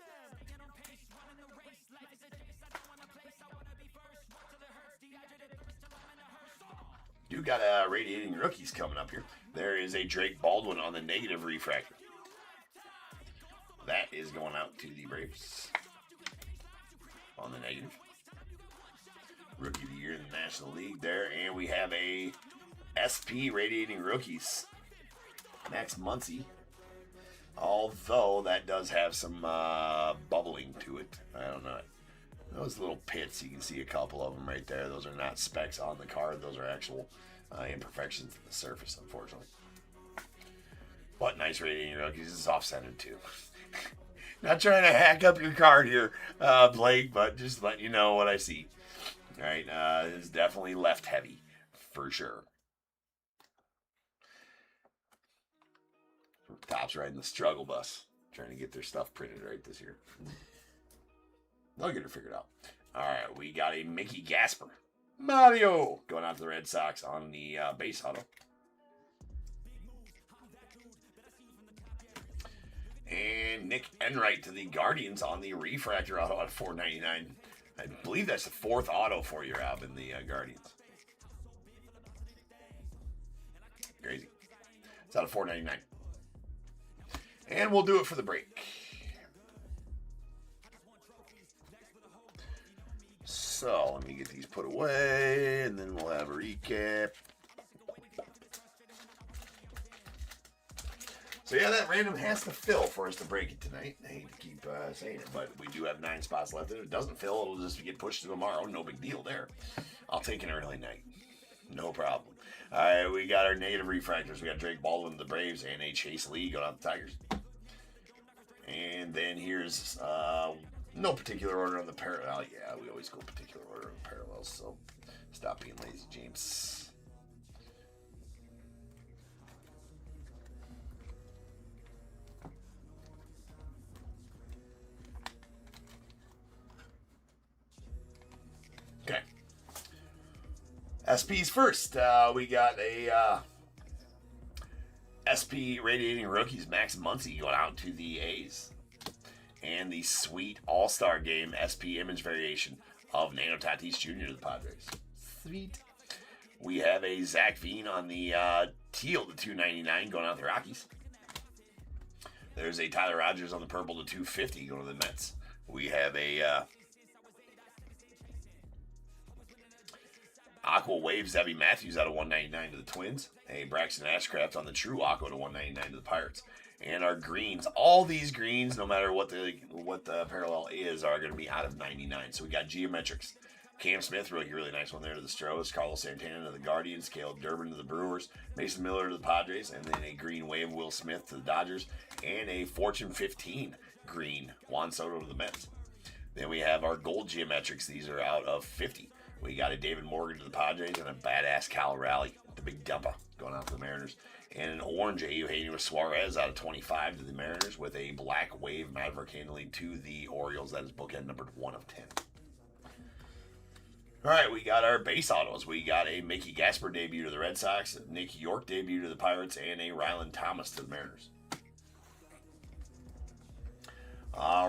You got radiating rookies coming up here. There is a Drake Baldwin on the negative refractor. That is going out to the Braves on the negative. Rookie of the Year in the National League there. And we have a SP Radiating Rookies. Max Muncy. Although that does have some bubbling to it. I don't know. Those little pits, you can see a couple of them right there. Those are not specs on the card. Those are actual imperfections in the surface, unfortunately. But nice Radiating Rookies. This is off-centered too. Not trying to hack up your card here, Blake, but just letting you know what I see. All right, it's definitely left heavy, for sure. Top's riding the struggle bus, trying to get their stuff printed right this year. They'll get it figured out. All right, we got a Mickey Gasper. Mario going out to the Red Sox on the base auto. And Nick Enright to the Guardians on the refractor auto at $4.99. I believe that's the fourth auto for you, Rob, in the Guardians. Crazy. It's out of $4.99. And we'll do it for the break. So let me get these put away, and then we'll have a recap. So yeah, that random has to fill for us to break it tonight. I hate to keep saying it, but we do have 9 spots left. If it doesn't fill, it'll just get pushed to tomorrow. No big deal there. I'll take an early night. No problem. All right, we got our negative refractors. We got Drake Baldwin of the Braves and a Chase Lee going out the Tigers. And then here's no particular order on the parallel. Yeah, we always go particular order on the parallels, so stop being lazy, James. Okay. SP's first. We got a SP Radiating Rookies Max Muncy going out to the A's. And the sweet All-Star Game SP image variation of Nano Tatis Jr. to the Padres. Sweet. We have a Zach Veen on the teal to $2.99 going out to the Rockies. There's a Tyler Rogers on the purple to $2.50 going to the Mets. We have a Aqua Wave Zebby Matthews out of $1.99 to the Twins. A Braxton Ashcraft on the True Aqua to $1.99 to the Pirates. And our greens, all these greens, no matter what the parallel is, are going to be out of 99. So we got Geometrics. Cam Smith, really nice one there to the Stros. Carlos Santana to the Guardians. Caleb Durbin to the Brewers. Mason Miller to the Padres. And then a green wave Will Smith to the Dodgers. And a Fortune 15 green Juan Soto to the Mets. Then we have our gold Geometrics. These are out of 50. We got a David Morgan to the Padres and a badass Cal Raleigh, the big dumper, going out to the Mariners. And an orange Eugenio Suarez out of 25 to the Mariners with a black wave Maverick handling to the Orioles. That is bookend numbered 1 of 10. All right, we got our base autos. We got a Mickey Gasper debut to the Red Sox, a Nick York debut to the Pirates, and a Ryland Thomas to the Mariners.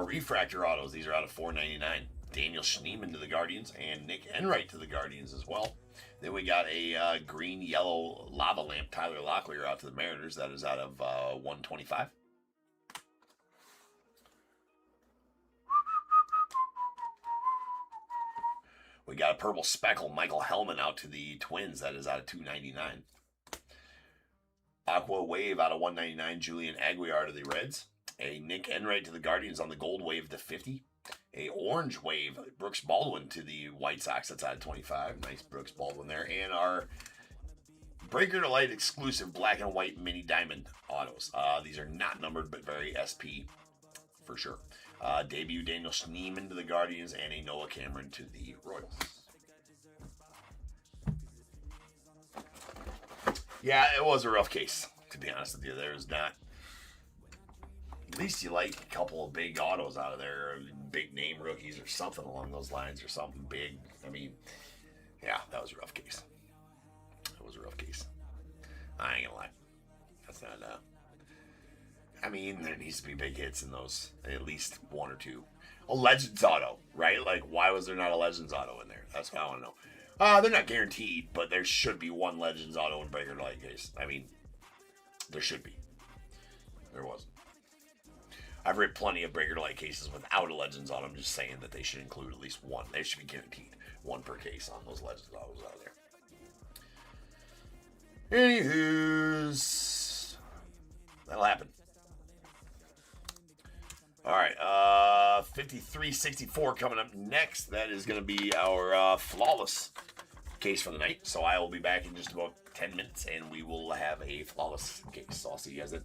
Refractor autos. These are out of $4.99. Daniel Schneemann to the Guardians and Nick Enright to the Guardians as well. Then we got a green-yellow lava lamp Tyler Locklear out to the Mariners. That is out of $125. We got a purple speckle Michael Hellman out to the Twins. That is out of $299. Aqua Wave out of $199. Julian Aguilar to the Reds. A Nick Enright to the Guardians on the gold wave to $50. A orange wave, Brooks Baldwin to the White Sox. That's out of 25. Nice Brooks Baldwin there. And our Breaker to Light exclusive black and white mini diamond autos. These are not numbered, but very SP for sure. Debut Daniel Schneemann to the Guardians and a Noah Cameron to the Royals. Yeah, it was a rough case, to be honest with you. There's not. At least you like a couple of big autos out of there, big name rookies or something along those lines, or something big. I mean, yeah, that was a rough case. It was a rough case. I ain't gonna lie. That's not. I mean, there needs to be big hits in those, at least one or two. A Legends auto, right? Like, why was there not a Legends auto in there? That's what I want to know. They're not guaranteed, but there should be one Legends auto in Breaker to Light case. I mean, there should be. There wasn't. I've read plenty of Breaker to Light cases without a Legends auto. I'm just saying that they should include at least one. They should be guaranteed one per case on those Legends autos out there. Anywho's, that'll happen. All right, 5364 coming up next. That is going to be our flawless case for the night. So I will be back in just about 10 minutes, and we will have a flawless case. So I'll see you guys then.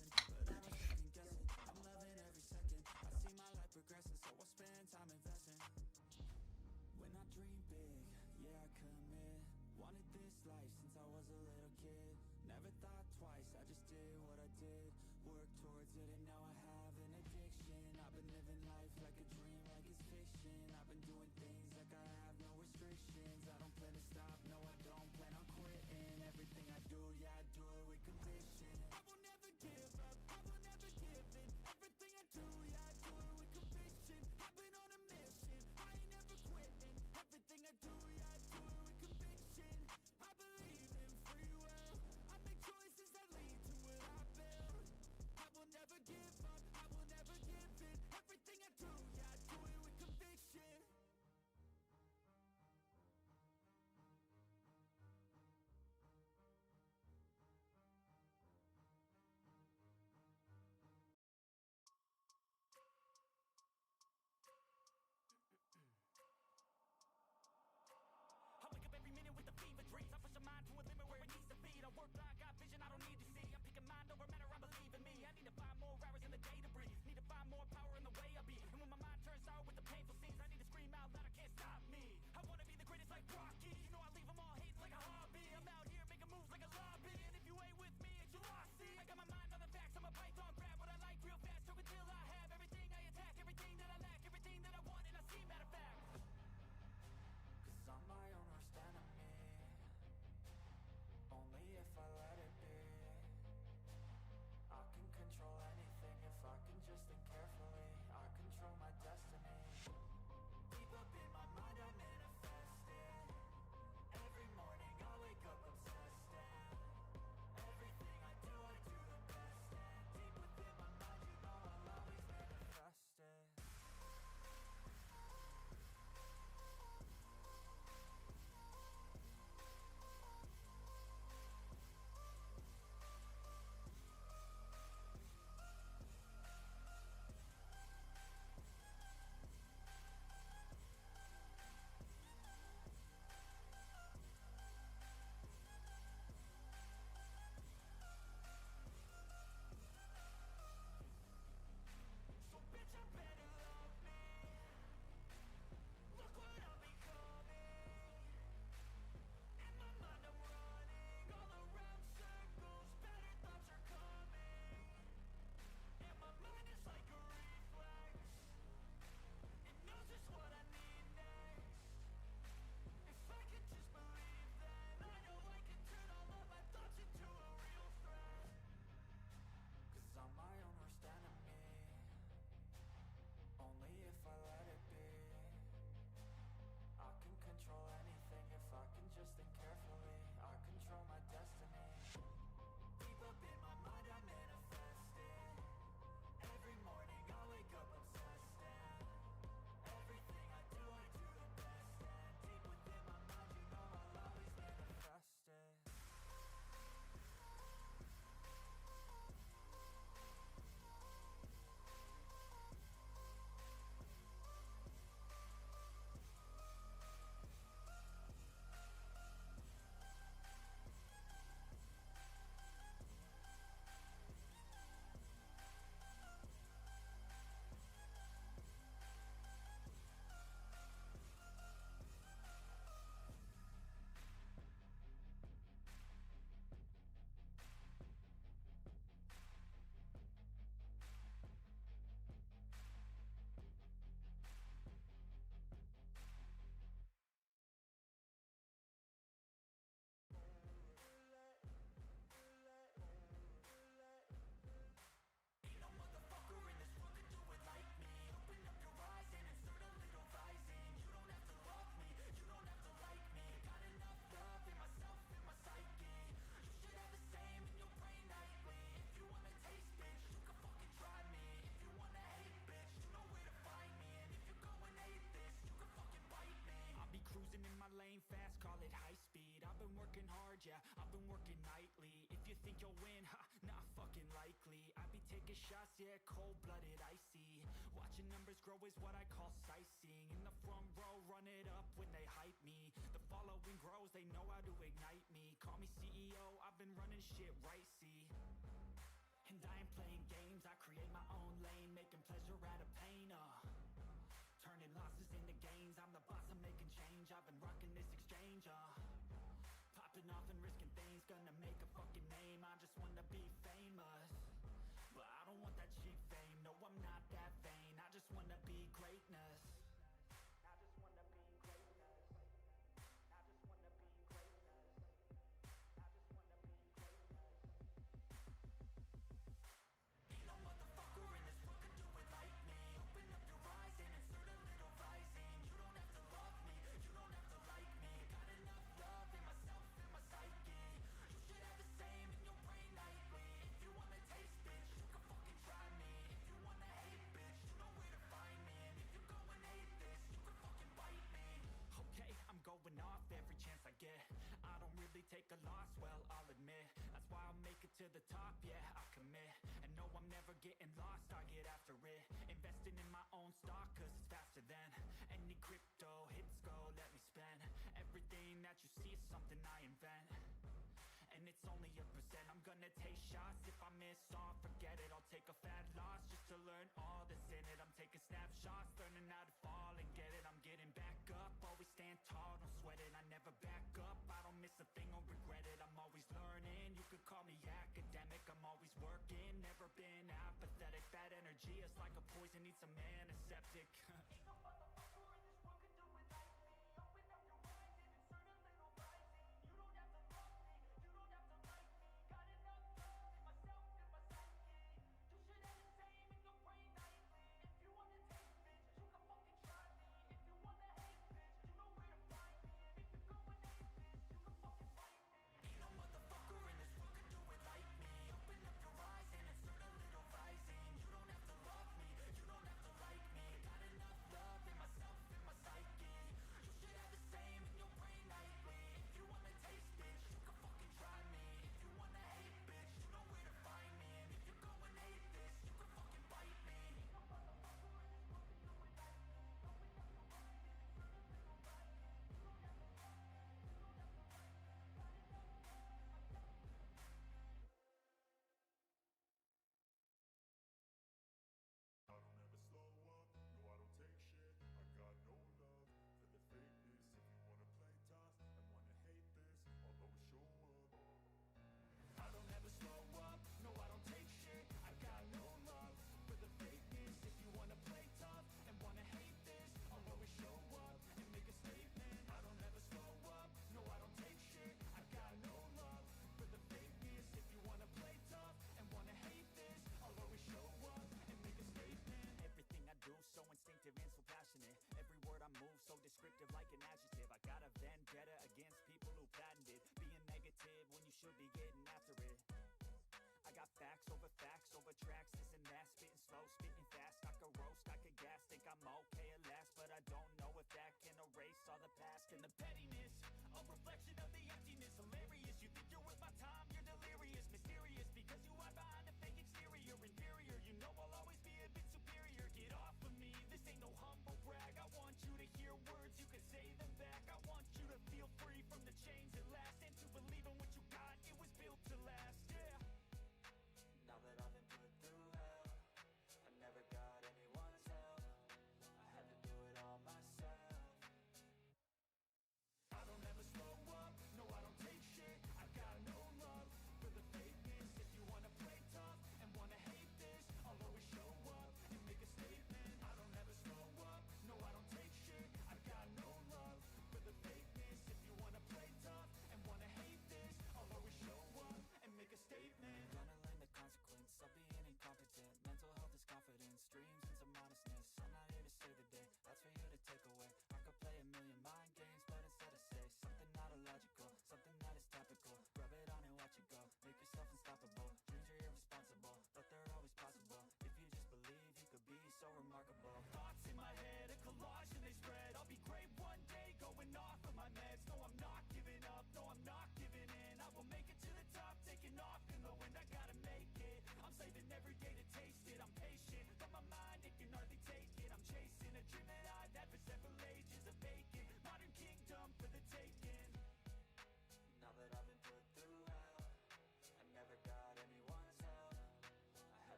hard, yeah, I've been working nightly. If you think you'll win, ha, not fucking likely. I be taking shots, yeah, cold-blooded, icy. Watching numbers grow is what I call sightseeing. In the front row, run it up when they hype me. The following grows, they know how to ignite me. Call me CEO, I've been running shit right, see. And I ain't playing games, I create my own lane, making pleasure out of pain, turning losses into gains, I'm the boss, I'm making change. I've been rocking this exchange, popping off and risking things, gonna make a fucking name. I just wanna be famous, but I don't want that cheap fame. No, I'm not that vain, I just wanna be greatness. I just wanna be greatness. I just wanna be greatness. I just wanna be greatness. Ain't no motherfucker in this world can do it like me. Open up your eyes and insert a little rising. You don't have to love me, you don't have to like me. Got enough love in myself and my psyche. You should have the same in your brain nightly. If you wanna taste, bitch, you can fucking try me. If you wanna hate, bitch, you know where to find me. And if you go and hate this, you can fucking bite me. Okay, I'm going off every chance I get. I don't really take a loss, well, I'll admit. That's why I'll make it to the top, yeah, I commit. And no, I'm never getting lost, I get after it. Investing in my own stock, cause it's faster than any crypto hits go, let me spend. Everything that you see is something I invent. And it's only a percent. I'm gonna take shots. If I miss all, forget it. I'll take a fat loss just to learn all that's in it. I'm taking snapshots, learning how to fall and get it. I'm getting back up, always stand tall, don't sweat it. I never back up, I don't miss a thing or regret it. I'm always learning, you could call me academic. I'm always working, never been apathetic. Bad energy is like a poison, need some antiseptic. Ain't no motherfucker in this world can do it like me. Open up your eyes and insert a little rising. You don't have to love me, you don't have to like me. Got enough love in myself and my psyche. You should have the same in your brain nightly. If you wanna taste, bitch, you can fucking try me. If you wanna hate, bitch, you know where to find me. And if you go and hate this, you can fucking fight me. Ain't no motherfucker in this world can do it like me. Open up your eyes and insert a little rising. You don't have to love me, you don't have to like me. Got enough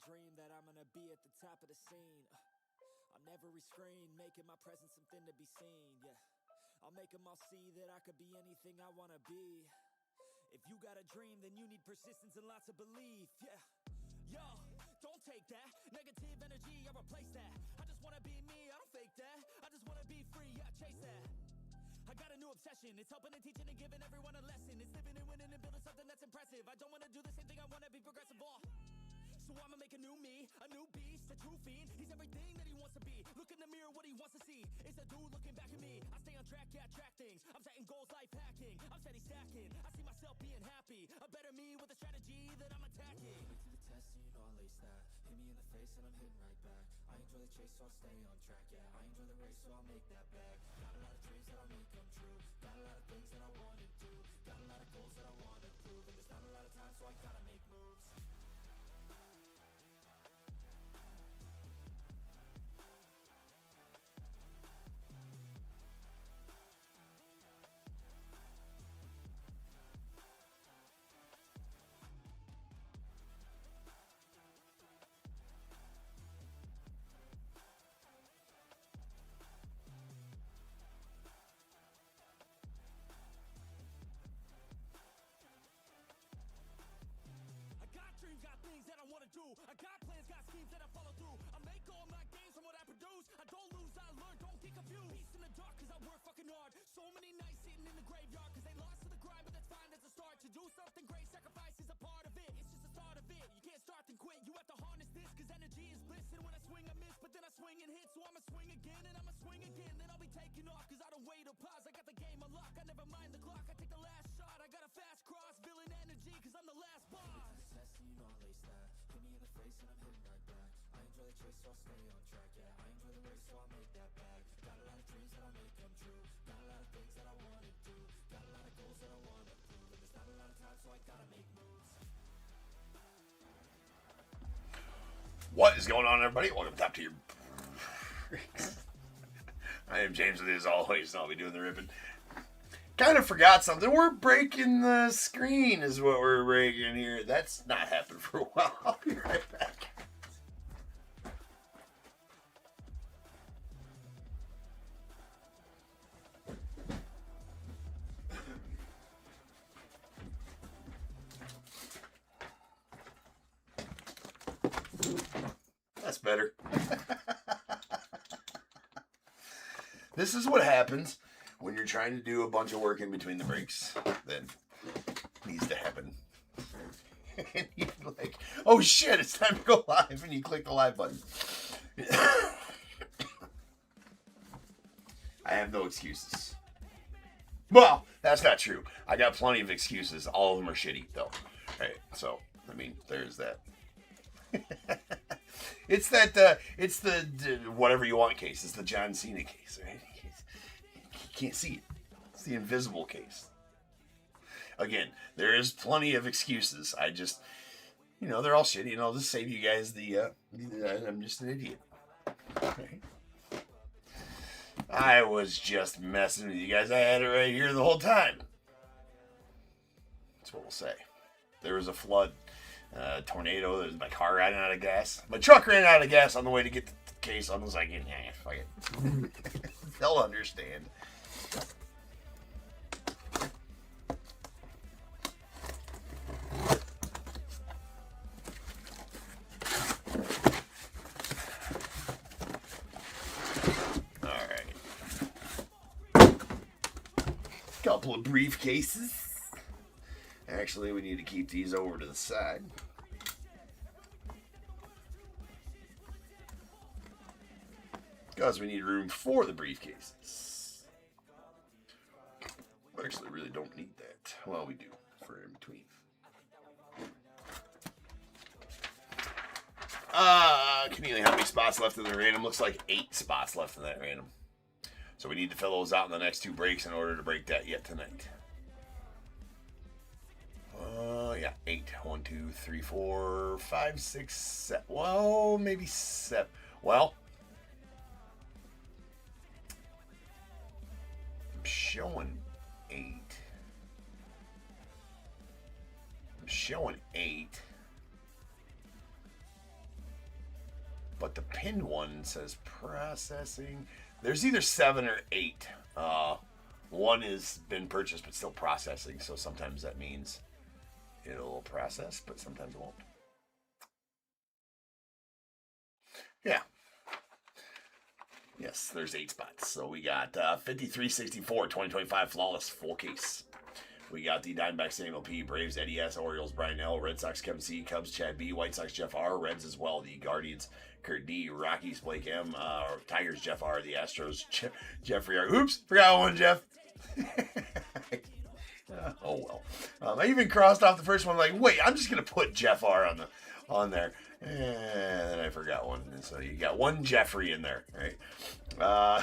dream that I'm gonna be at the top of the scene. I'll never restrain, making my presence something to be seen, yeah. I'll make them all see that I could be anything I wanna be. If you got a dream, then you need persistence and lots of belief, yeah. Yo, don't take that negative energy, I replace that. I just wanna be me, I don't fake that. I just wanna be free, yeah, chase that. I got a new obsession, it's helping and teaching and giving everyone a lesson. It's living and winning and building something that's impressive. I don't wanna do the same thing, I wanna be progressive, so I'ma make a new me, a new beast, a true fiend. He's everything that he wants to be. Look in the mirror, what he wants to see is a dude looking back at me. I stay on track, yeah, track things. I'm setting goals, life hacking. I'm steady stacking. I see myself being happy. A better me with a strategy that I'm attacking. Put me to the test, and you know I'll ace that. Hit me in the face and I'm hitting right back. I enjoy the chase, so I'll stay on track, yeah. I enjoy the race, so I'll make that bag. Got a lot of dreams that I'll make come true. Got a lot of things that I wanna do. Got a lot of goals that I wanna prove. And there's not a lot of time, so I gotta make moves. Dreams, got things that I wanna do. I got plans, got schemes that I follow through. I make all my gains from what I produce. I don't lose, I learn, don't get confused. Peace in the dark, cause I work fucking hard. So many nights sitting in the graveyard, cause they lost to the grind, but that's fine, that's a start. To do something great, sacrifice is a part of it. It's just the start of it. You can't start then quit, you have to harness this, cause energy is bliss. And when I swing, I miss, but then I swing and hit. So I'ma swing again, and I'ma swing again. Then I'll be taking off, cause I don't wait or pause. I got the game unlocked, I never mind the clock. I take the last shot, I got a fast cross. Villain energy, cause I'm the last boss. You know I'll ace that. Hit me in the face and I'm hitting right back. I enjoy the chase, so I'll stay on track, yeah. I enjoy the race, so I'll make that bag. Got a lot of dreams that I'll make come true. Got a lot of things that I wanna do. Got a lot of goals that I wanna prove. And there's not a lot of time, so I gotta make moves. What is going on, everybody? Welcome to Top Tier. I am James with you as always, and I'll be doing the ripping. Kind of forgot something. We're breaking the screen is what we're breaking here. That's not happened for a while. I'll be right back. That's better. This is what happens when you're trying to do a bunch of work in between the breaks. Then needs to happen. And you're like, oh shit, it's time to go live, and you click the live button. I have no excuses. Well, that's not true. I got plenty of excuses. All of them are shitty, though. Right? So, I mean, there's that. It's the whatever you want case. It's the John Cena case, right? You can't see it. It's the invisible case. Again, there is plenty of excuses. I just, they're all shitty, and I'll just save you guys I'm just an idiot. Okay. I was just messing with you guys. I had it right here the whole time. That's what we'll say. There was a flood, tornado. There was my car ran out of gas. My truck ran out of gas on the way to get the case. I was like, yeah, fuck it. They'll understand. Couple of briefcases. Actually, we need to keep these over to the side. Because we need room for the briefcases. We actually really don't need that. Well, we do for in between. Chameleon, how many spots left in the random? Looks like 8 spots left in that random. So we need to fill those out in the next 2 breaks in order to break that yet tonight. Yeah, 8. 1, 2, 3, 4, 5, 6, 7. Well, maybe 7. Well, I'm showing 8. I'm showing 8. pinned one says processing. There's either 7 or 8. One has been purchased but still processing, so sometimes that means it'll process, but sometimes it won't. Yeah. Yes, there's 8 spots. So we got 5364 2025 Flawless full case. We got the Diamondbacks Samuel P, Braves Eddie S, Orioles Brian L, Red Sox Kevin C, Cubs Chad B, White Sox Jeff R, Reds as well, the Guardians Kurt D, Rockies Blake M, Tigers Jeff R, the Astros Jeffrey R. Oops, forgot one, Jeff. Oh well. I even crossed off the first one. Like, wait, I'm just gonna put Jeff R on there, and then I forgot one. And so you got one Jeffrey in there, right?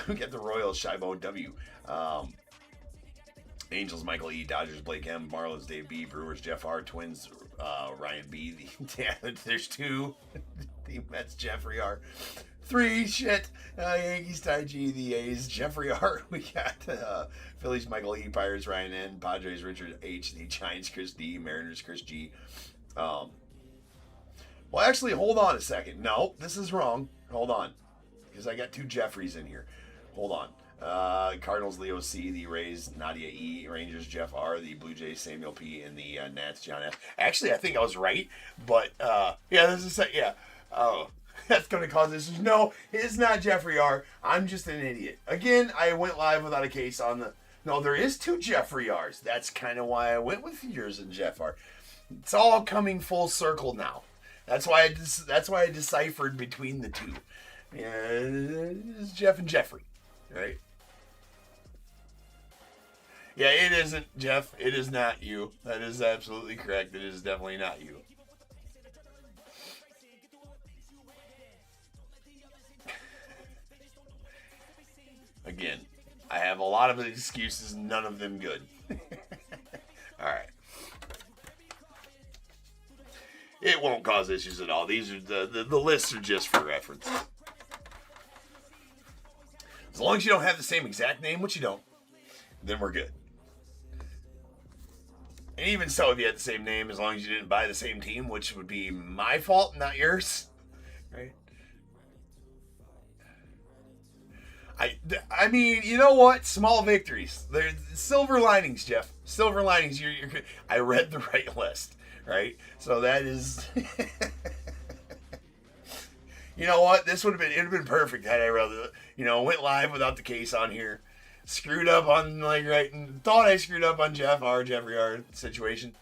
We got the Royals Shibo W. Angels Michael E, Dodgers Blake M, Marlins Dave B, Brewers Jeff R, Twins Ryan B. There's 2. The Mets Jeffrey R. 3 Yankees Ty G, the A's Jeffrey R. We got Phillies Michael E, Pirates Ryan N, Padres Richard H, the Giants Chris D, Mariners Chris G. Well, actually, hold on a second. No, this is wrong. Hold on, because I got 2 Jeffreys in here. Hold on. Cardinals Leo C, the Rays Nadia E, Rangers Jeff R, the Blue Jays Samuel P, and the Nats John F. Actually, I think I was right, but yeah, this is oh, that's going to cause issues. No, it's not Jeffrey R. I'm just an idiot. Again, I went live without a case on the. No, there is 2 Jeffrey R's. That's kind of why I went with yours and Jeff R. It's all coming full circle now. That's why I deciphered between the 2. Yeah, it's Jeff and Jeffrey, right? Yeah, it isn't, Jeff. It is not you. That is absolutely correct. It is definitely not you. Again, I have a lot of excuses, none of them good. All right. It won't cause issues at all. These are the lists are just for reference. As long as you don't have the same exact name, which you don't, then we're good. And even so, if you had the same name, as long as you didn't buy the same team, which would be my fault, not yours, right? I mean, you know what? Small victories. There's silver linings, Jeff. Silver linings. You're I read the right list, right? So that is. You know what? It would have been perfect had I rather, went live without the case on here. Screwed up on, thought I screwed up on Jeffrey R situation.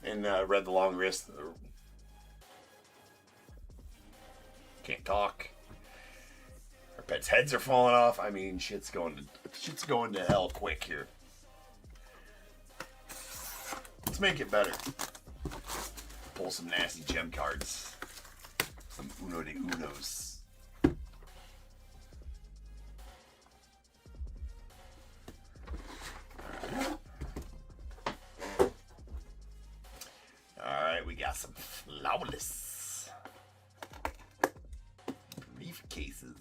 And read the long list. Can't talk. Our pets' heads are falling off. I mean, shit's going to hell quick here. Let's make it better. Pull some nasty gem cards. Some Uno de Unos. Alright, we got some flawless briefcases.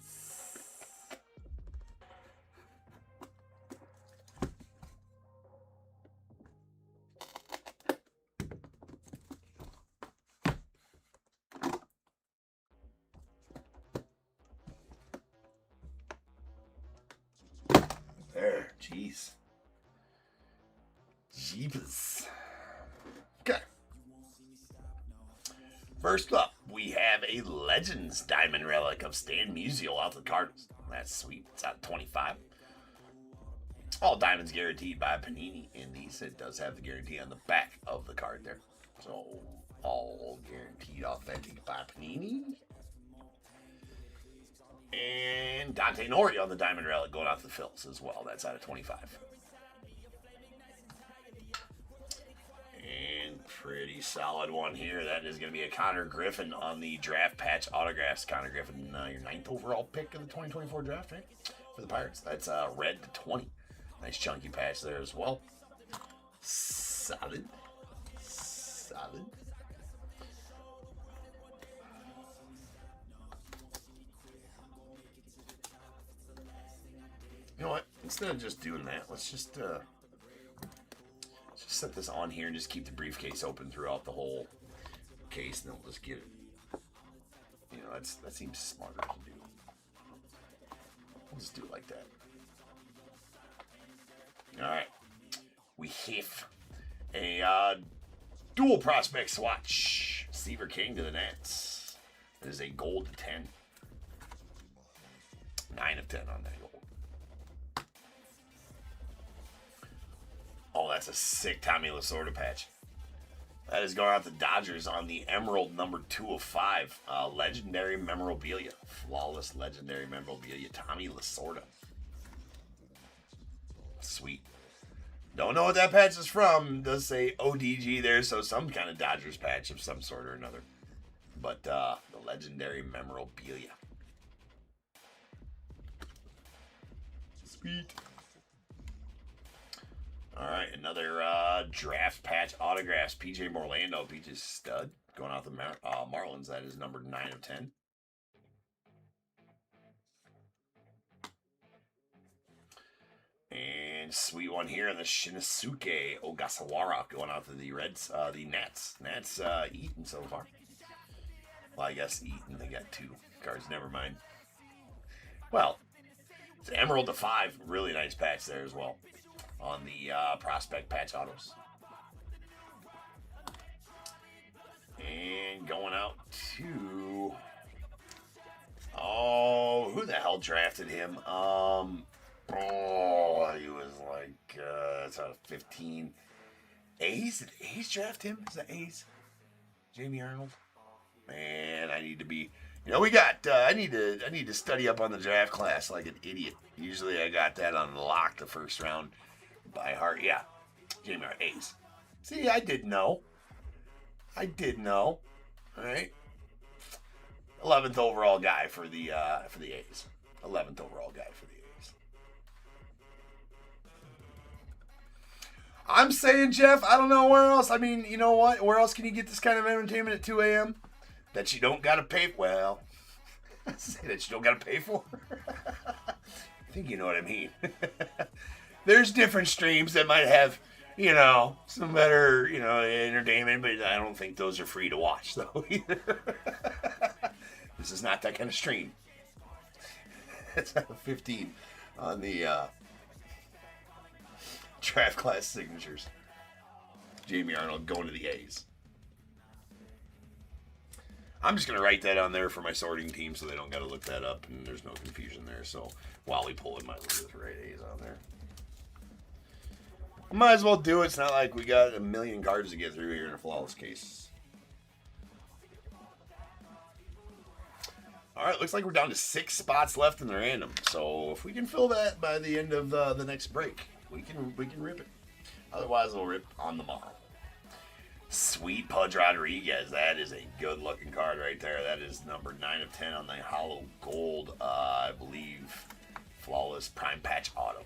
There, jeez. Jeepers. Okay. First up, we have a Legends Diamond Relic of Stan Musial out to the Cardinals. That's sweet. It's out of 25. All diamonds guaranteed by Panini. In these, it does have the guarantee on the back of the card there. So, all guaranteed authentic by Panini. And Dante Nori on the Diamond Relic going out to the Phils as well. That's out of 25. And pretty solid one here. That is going to be a Connor Griffin on the draft patch autographs. Connor Griffin, your 9th overall pick of the 2024 draft, right? For the Pirates. That's red to 20. Nice chunky patch there as well. Solid. Solid. You know what? Instead of just doing that, let's just set this on here and just keep the briefcase open throughout the whole case, and then we'll just get it that seems smarter to do. We'll just do it like that. All right. We have a dual prospect swatch. Seaver King to the Nets. It is a gold 10. 9 of 10 on that gold. Oh, that's a sick Tommy Lasorda patch. That is going out to Dodgers on the Emerald number 2 of 5. Legendary memorabilia. Flawless legendary memorabilia. Tommy Lasorda. Sweet. Don't know what that patch is from. It does say ODG there, so some kind of Dodgers patch of some sort or another. But the legendary memorabilia. Sweet. All right, another draft patch autographs. PJ Morlando, PJ's stud. Going out the Marlins. That is number 9 of 10. And sweet one here in the Shinosuke Ogasawara going out to the Reds, the Nats. Nats eaten so far. Well, I guess eaten. They got 2 cards. Never mind. Well, it's Emerald to 5. Really nice patch there as well on the prospect patch autos. And going out to... Oh, who the hell drafted him? Oh, he was like, it's out of 15. A's? Did A's draft him? Is that A's? Jamie Arnold? Man, I need to be, we got, I need to study up on the draft class like an idiot. Usually I got that on lock the first round by heart. Yeah. Jamie Arnold, A's. See, I did know. All right. 11th overall guy for the A's. 11th overall guy for the A's. I'm saying, Jeff, I don't know where else. I mean, you know what? Where else can you get this kind of entertainment at 2 a.m.? That you don't got to pay. Well, say that you don't got to pay for. I think you know what I mean. There's different streams that might have, some better, entertainment, but I don't think those are free to watch, though, either. This is not that kind of stream. It's out of 15 on the draft class signatures. Jamie Arnold going to the A's. I'm just going to write that on there for my sorting team so they don't got to look that up and there's no confusion there. So while we pull it, might as well just write A's on there. Might as well do it. It's not like we got a million cards to get through here in a flawless case. All right, looks like we're down to 6 spots left in the random. So if we can fill that by the end of the next break, we can rip it. Otherwise, we'll rip on the morrow. Sweet Pudge Rodriguez. That is a good-looking card right there. That is number 9 of 10 on the hollow gold, I believe, flawless prime patch auto.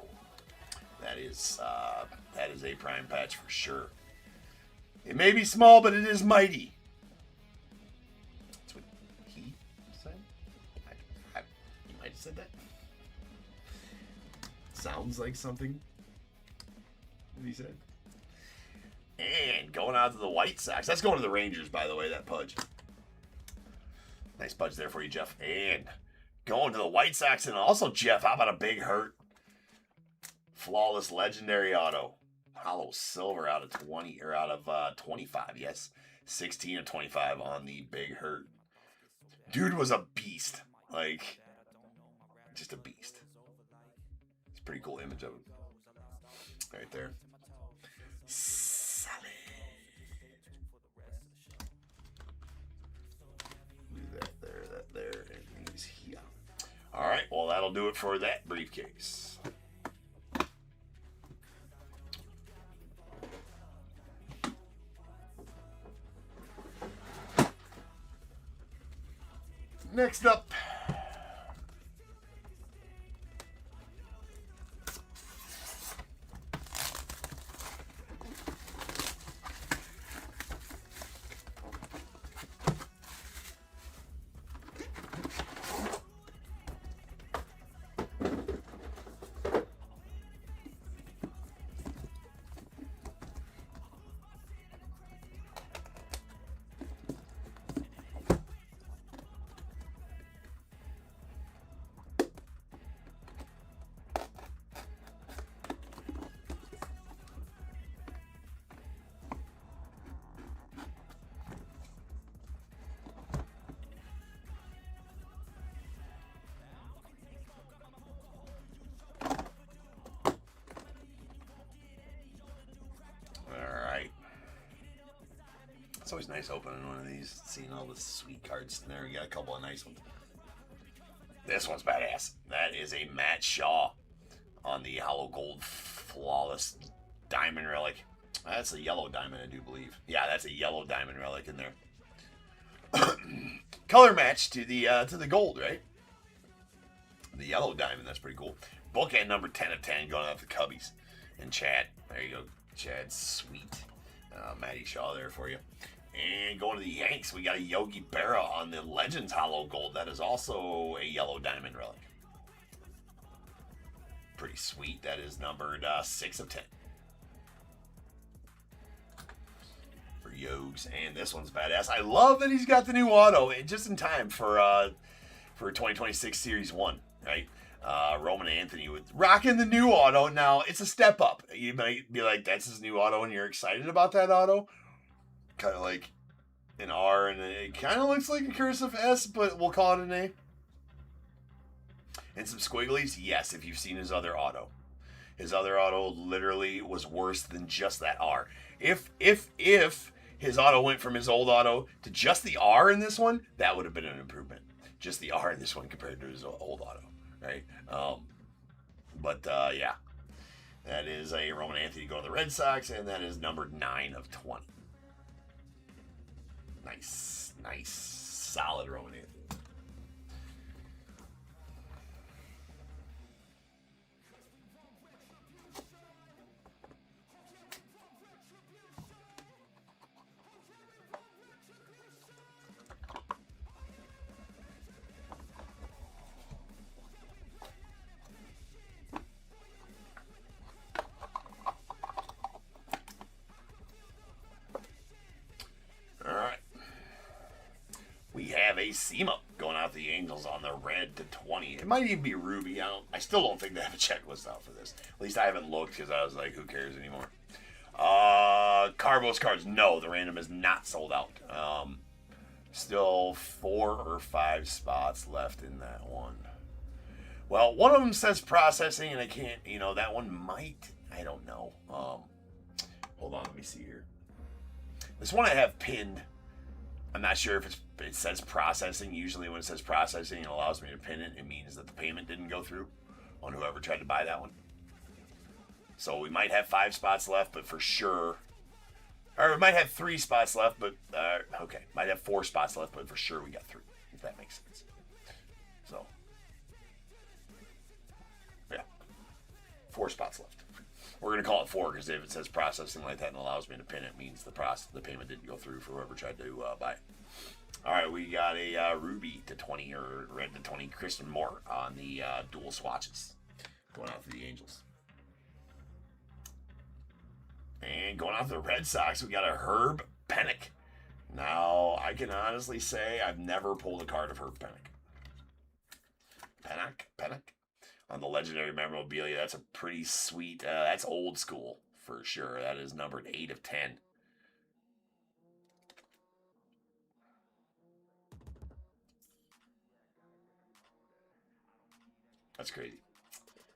That is a prime patch for sure. It may be small, but it is mighty. That's what he said. You might have said that. Sounds like something that he said. And going out to the White Sox. That's going to the Rangers, by the way, that Pudge. Nice Pudge there for you, Jeff. And going to the White Sox. And also, Jeff, how about a big hurt? Flawless legendary auto. Hollow silver out of 20, or out of 25, yes. 16 of 25 on the big hurt. Dude was a beast. Like, just a beast. It's a pretty cool image of him. Right there. That there, and he's here. All right, well, that'll do it for that briefcase. Next up, It's always nice opening one of these, seeing all the sweet cards in there. We got a couple of nice ones. This one's badass. That is a Matt Shaw on the hollow gold flawless diamond relic. That's a yellow diamond, I do believe. Yeah, that's a yellow diamond relic in there. Color match to the gold, right? The yellow diamond, that's pretty cool. Bookend number 10 of 10 going out to Cubbies. And Chad. There you go. Chad, sweet. Matty Shaw there for you. And going to the Yanks, we got a Yogi Berra on the Legends hollow gold. That is also a yellow diamond relic. Pretty sweet. That is numbered 6 of 10. For Yogs. And this one's badass. I love that he's got the new auto just in time for 2026 Series 1, right? Roman Anthony with rocking the new auto. Now, it's a step up. You might be like, that's his new auto, and you're excited about that auto. Kind of like an R, and it kind of looks like a cursive S, but we'll call it an A. And some squigglies, yes, if you've seen his other auto. His other auto literally was worse than just that R. If his auto went from his old auto to just the R in this one, that would have been an improvement. Just the R in this one compared to his old auto, right? Yeah. That is a Roman Anthony going to the Red Sox, and that is numbered 9 of 20. Nice, solid Roman Anthony. A SEMA going out the Angels on the red to 20. It might even be Ruby. I still don't think they have a checklist out for this. At least I haven't looked because I was like, who cares anymore? Carbo's cards. No, the random is not sold out. Still 4 or 5 spots left in that one. Well, one of them says processing, and I can't, that one might. I don't know. Hold on, let me see here. This one I have pinned. I'm not sure if it says processing. Usually when it says processing, it allows me to pin it. It means that the payment didn't go through on whoever tried to buy that one. So we might have 5 spots left, but for sure. Or we might have 3 spots left, but, okay. Might have 4 spots left, but for sure we got 3, if that makes sense. So, yeah. 4 spots left. We're going to call it 4 because if it says processing like that and allows me to pin it, means the payment didn't go through for whoever tried to buy it. All right, we got a Ruby to 20 or red to 20 Christian Moore on the dual swatches going out to the Angels. And going out to the Red Sox, we got a Herb Pennock. Now, I can honestly say I've never pulled a card of Herb Pennock. Pennock. On the legendary memorabilia, that's a pretty sweet, that's old school for sure. That is numbered 8 of 10. That's crazy.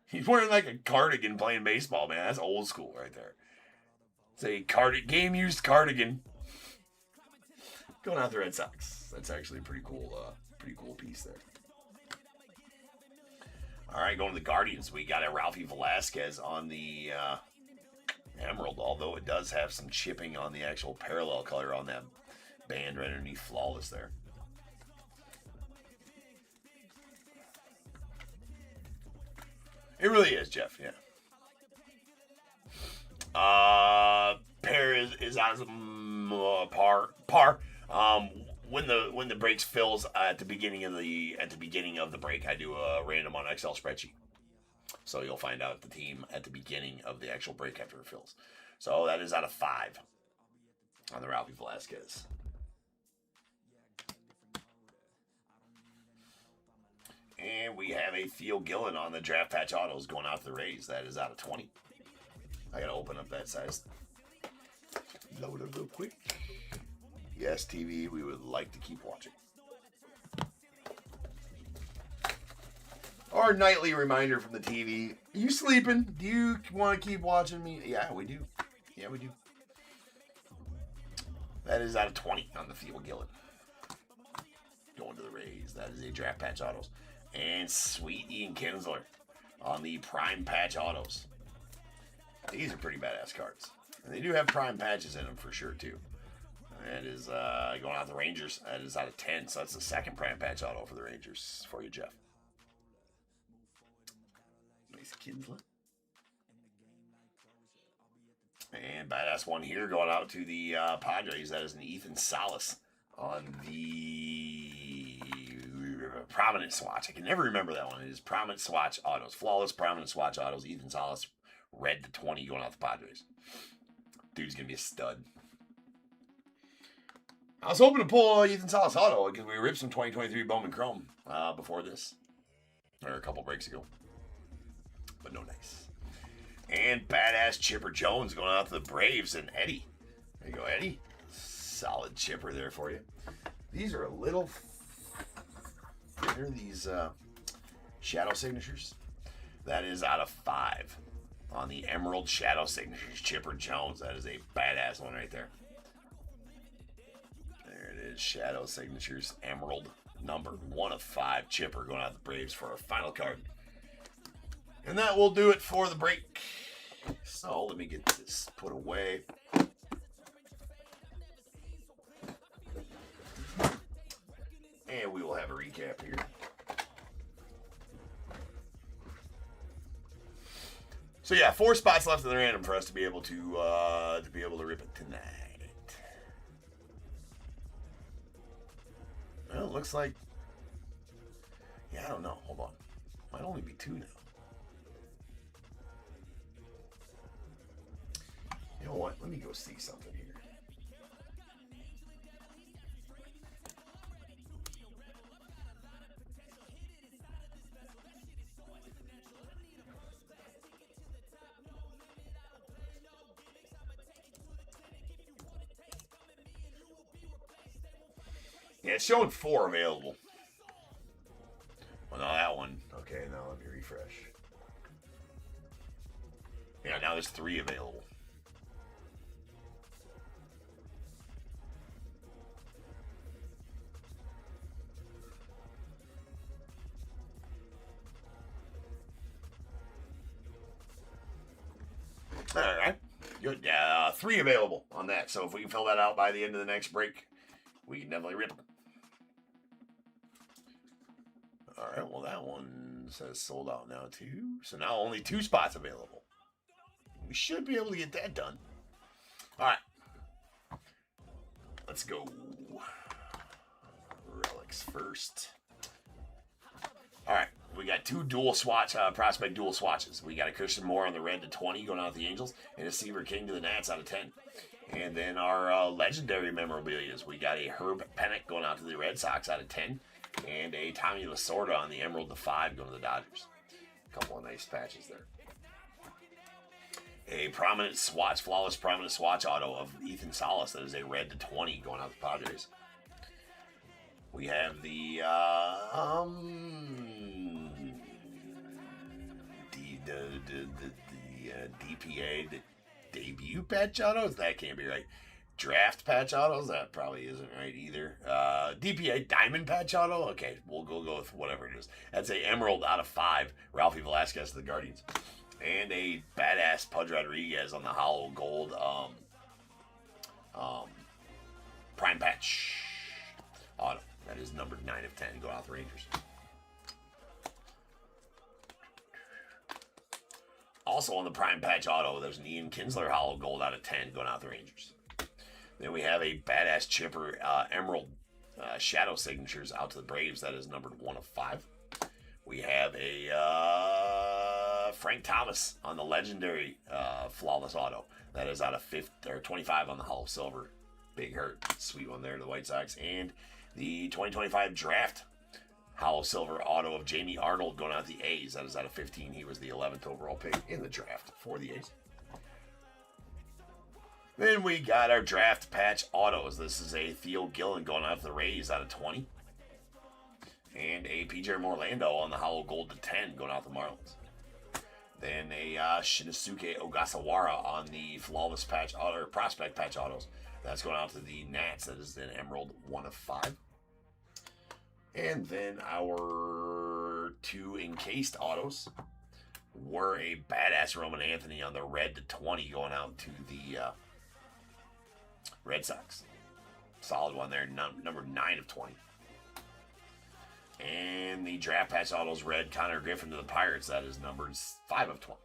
He's wearing like a cardigan playing baseball, man. That's old school right there. It's a game-used cardigan. Going out the Red Sox. That's actually a pretty cool piece there. All right, going to the Guardians. We got a Ralphie Velasquez on the Emerald, although it does have some chipping on the actual parallel color on that band right underneath Flawless there. It really is, Jeff, yeah. Pair is on par. When the breaks fills at the beginning of the break, I do a random on Excel spreadsheet. So you'll find out the team at the beginning of the actual break after it fills. So that is out of 5 on the Ralphie Velasquez. And we have a Theo Gillen on the draft patch autos going out to the Rays. That is out of 20. I gotta open up that size. Load it real quick. Yes, TV, we would like to keep watching. Our nightly reminder from the TV. Are you sleeping? Do you want to keep watching me? Yeah, we do. That is out of 20 on the Theo Gillen. Going to the Rays. That is a draft patch autos. And sweet Ian Kinsler on the prime patch autos. These are pretty badass cards. And they do have prime patches in them for sure, too. That is going out the Rangers. That is out of 10. So that's the second prime patch auto for the Rangers for you, Jeff. Nice Kinsler. And badass one here going out to the Padres. That is an Ethan Salas on the Prominent Swatch. I can never remember that one. It is Prominent Swatch Autos. Flawless Prominent Swatch Autos. Ethan Salas, red to 20 going out the Padres. Dude's going to be a stud. I was hoping to pull Ethan Salas auto because we ripped some 2023 Bowman Chrome before this. Or a couple breaks ago. But no dice. And badass Chipper Jones going out to the Braves and Eddie. There you go, Eddie. Solid chipper there for you. These are a little thinner, these shadow signatures. That is out of 5 on the Emerald Shadow Signatures. Chipper Jones. That is a badass one right there. There it is. Shadow Signatures. Emerald. Number 1 of 5. Chipper going out to the Braves for our final card. And that will do it for the break. So let me get this put away. And we will have a recap here. So yeah, 4 spots left in the random for us to be able to rip it tonight. Well, it looks like, yeah, I don't know. Hold on, might only be 2 now. You know what? Let me go see something here. Yeah, it's showing 4 available. Well, now that one. Okay, now let me refresh. Yeah, now there's 3 available. All right, good. 3 available on that. So if we can fill that out by the end of the next break, we can definitely rip them. All right, well, that one says sold out now, too. So now only 2 spots available. We should be able to get that done. All right. Let's go. Relics first. All right. We got 2 dual swatch, prospect dual swatches. We got a Christian Moore on the red to 20 going out to the Angels, and a Seaver King to the Nats out of 10. And then our legendary memorabilias. We got a Herb Pennock going out to the Red Sox out of 10. And a Tommy Lasorda on the Emerald to 5 going to the Dodgers. A couple of nice patches there. A prominent swatch, flawless prominent swatch auto of Ethan Salas. That is a red to 20 going out to the Padres. We have the DPA, the debut patch autos. That can't be right. Draft patch autos, that probably isn't right either. DPA diamond patch auto, okay, we'll go with whatever it is. That's a Emerald out of 5, Ralphie Velasquez of the Guardians, and a badass Pudge Rodriguez on the hollow gold prime patch auto. That is numbered 9 of 10. Go out the Rangers. Also on the prime patch auto, there's an Ian Kinsler hollow gold out of 10 going out the Rangers. Then we have a badass chipper Emerald Shadow Signatures out to the Braves. That is numbered 1 of 5. We have a Frank Thomas on the legendary flawless auto. That is out of 25 on the hollow silver. Big hurt. Sweet one there to the White Sox. And the 2025 draft hollow silver auto of Jamie Arnold going out to the A's. That is out of 15. He was the 11th overall pick in the draft for the A's. Then we got our draft patch autos. This is a Theo Gillen going out to the Rays out of 20. And a PJ Morlando on the hollow gold to 10 going out to the Marlins. Then a Shinosuke Ogasawara on the flawless patch auto, or prospect patch autos That's going out to the Nats. That is an Emerald 1 of 5. And then our 2 encased autos were a badass Roman Anthony on the red to 20 going out to the Red Sox. Solid one there, number 9 of 20. And the draft patch autos red Connor Griffin to the Pirates. That is numbered 5 of 20.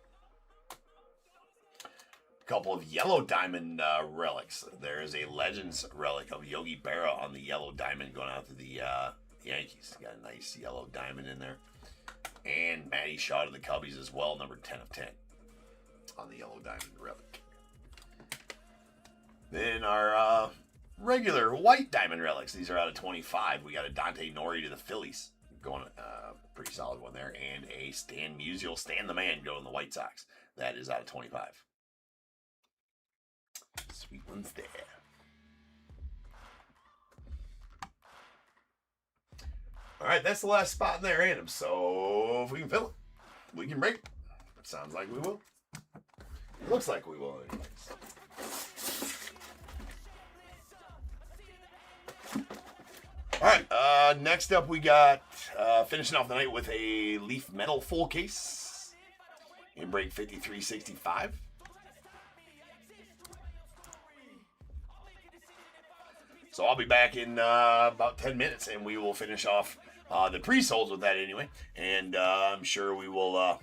A couple of yellow diamond relics. There is a Legends relic of Yogi Berra on the yellow diamond going out to the Yankees. Got a nice yellow diamond in there. And Matty Shaw to the Cubbies as well, number 10 of 10 on the yellow diamond relic. Then our regular white diamond relics. These are out of 25. We got a Dante Nori to the Phillies. Going pretty solid one there. And a Stan Musial, Stan the Man, going to the White Sox. That is out of 25. Sweet ones there. All right, that's the last spot in there, random. So if we can fill it, we can break it. It sounds like we will. It looks like we will, anyways. All right, next up we got finishing off the night with a Leaf Metal full case in break 5365. So I'll be back in about 10 minutes, and we will finish off the pre-solds with that anyway. And I'm sure we will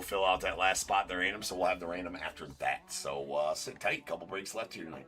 fill out that last spot in the random. So we'll have the random after that. So sit tight. Couple breaks left here tonight.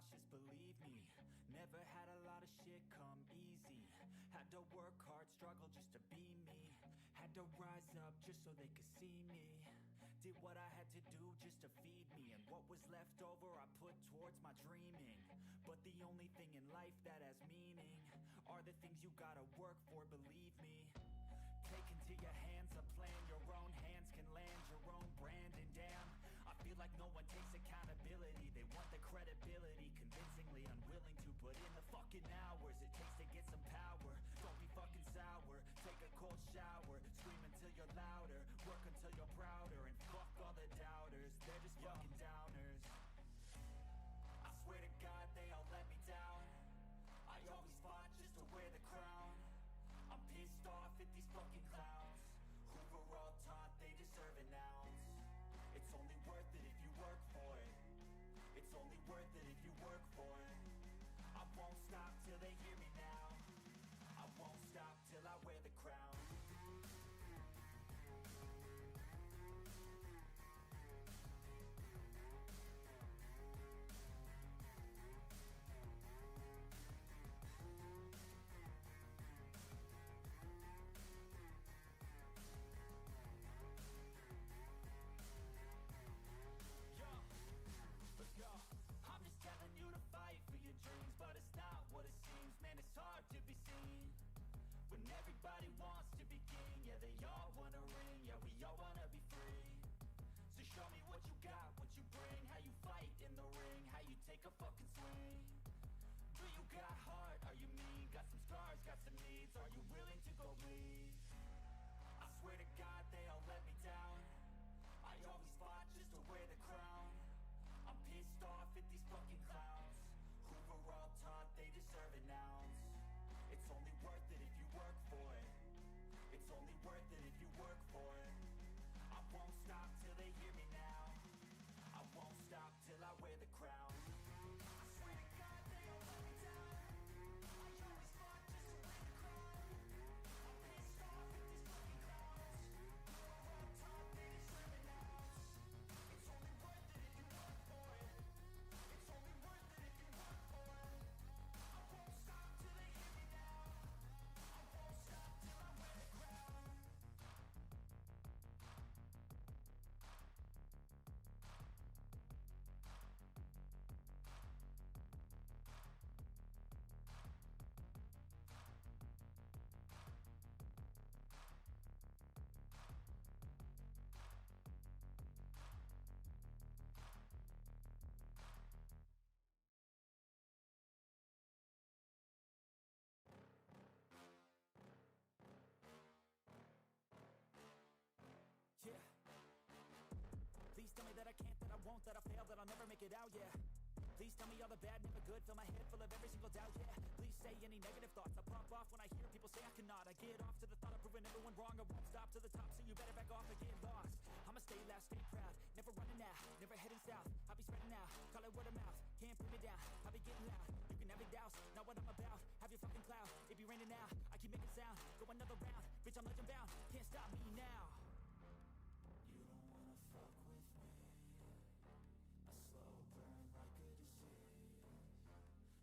cautious, believe me. Never had a lot of shit come easy. Had to work hard, struggle just to be me. Had to rise up just so they could see me. Did what I had to do just to feed me. And what was left over I put towards my dreaming. But the only thing in life that has meaning are the things you gotta work for, believe me. Take into your hands a plan, your own hands can land your own brand. And damn, I feel like no one takes accountability. They want the credibility, convincingly unwilling to put in the fucking hours it takes to get some power. Don't be fucking sour, take a cold shower, scream until you're louder, work until you're prouder, and fuck all the doubters, they're just fucking downers. I swear to God they all let me down. I always fought just to wear the crown. I'm pissed off at these fucking clowns who were all taught they deserve an ounce. It's only worth it if you work for it. It's only worth it if you work for it. I won't stop till they hear me now. I won't stop till I wear the crown. I'm just telling you to fight for your dreams, but it's not what it seems. Man, it's hard to be seen when everybody wants to be king. Yeah, they all wanna ring. Yeah, we all wanna be free. So show me what you got, what you bring, how you fight in the ring, how you take a fucking swing. Do you got heart? Are you mean? Got some scars, got some needs. Are you willing to go bleed? I swear to God they all let me down. I always fought just to wear the crown. I'm pissed off at these fucking clowns who were all taught they deserve an ounce. It's only worth it if you work for it. It's only worth it if you work for it. I won't stop till they hear me now. I won't stop till I wear the crown. I swear to God they all let me down. I always fought just to wear the crown. I'm pissed off at these fucking clowns who were all taught they deserve an ounce. It's only worth it if you work for it. It's only worth it if you work for it. I won't stop till they hear me now. I won't stop till I wear the crown. Yeah. Please tell me that I can't, that I won't, that I fail, that I'll never make it out, yeah. Please tell me all the bad, never good, fill my head full of every single doubt, yeah. Please say any negative thoughts, I pop off when I hear people say I cannot. I get off to the thought of proving everyone wrong. I won't stop to the top, so you better back off and get lost. I'ma stay loud, stay proud, never running out, never heading south. I'll be spreading out, call it word of mouth, can't put me down, I'll be getting loud. You can have it douse, not what I'm about, have your fucking cloud. It be raining now, I keep making sound, go another round, bitch I'm legend bound, can't stop me now. You don't wanna fuck with me, a slow burn like a disease.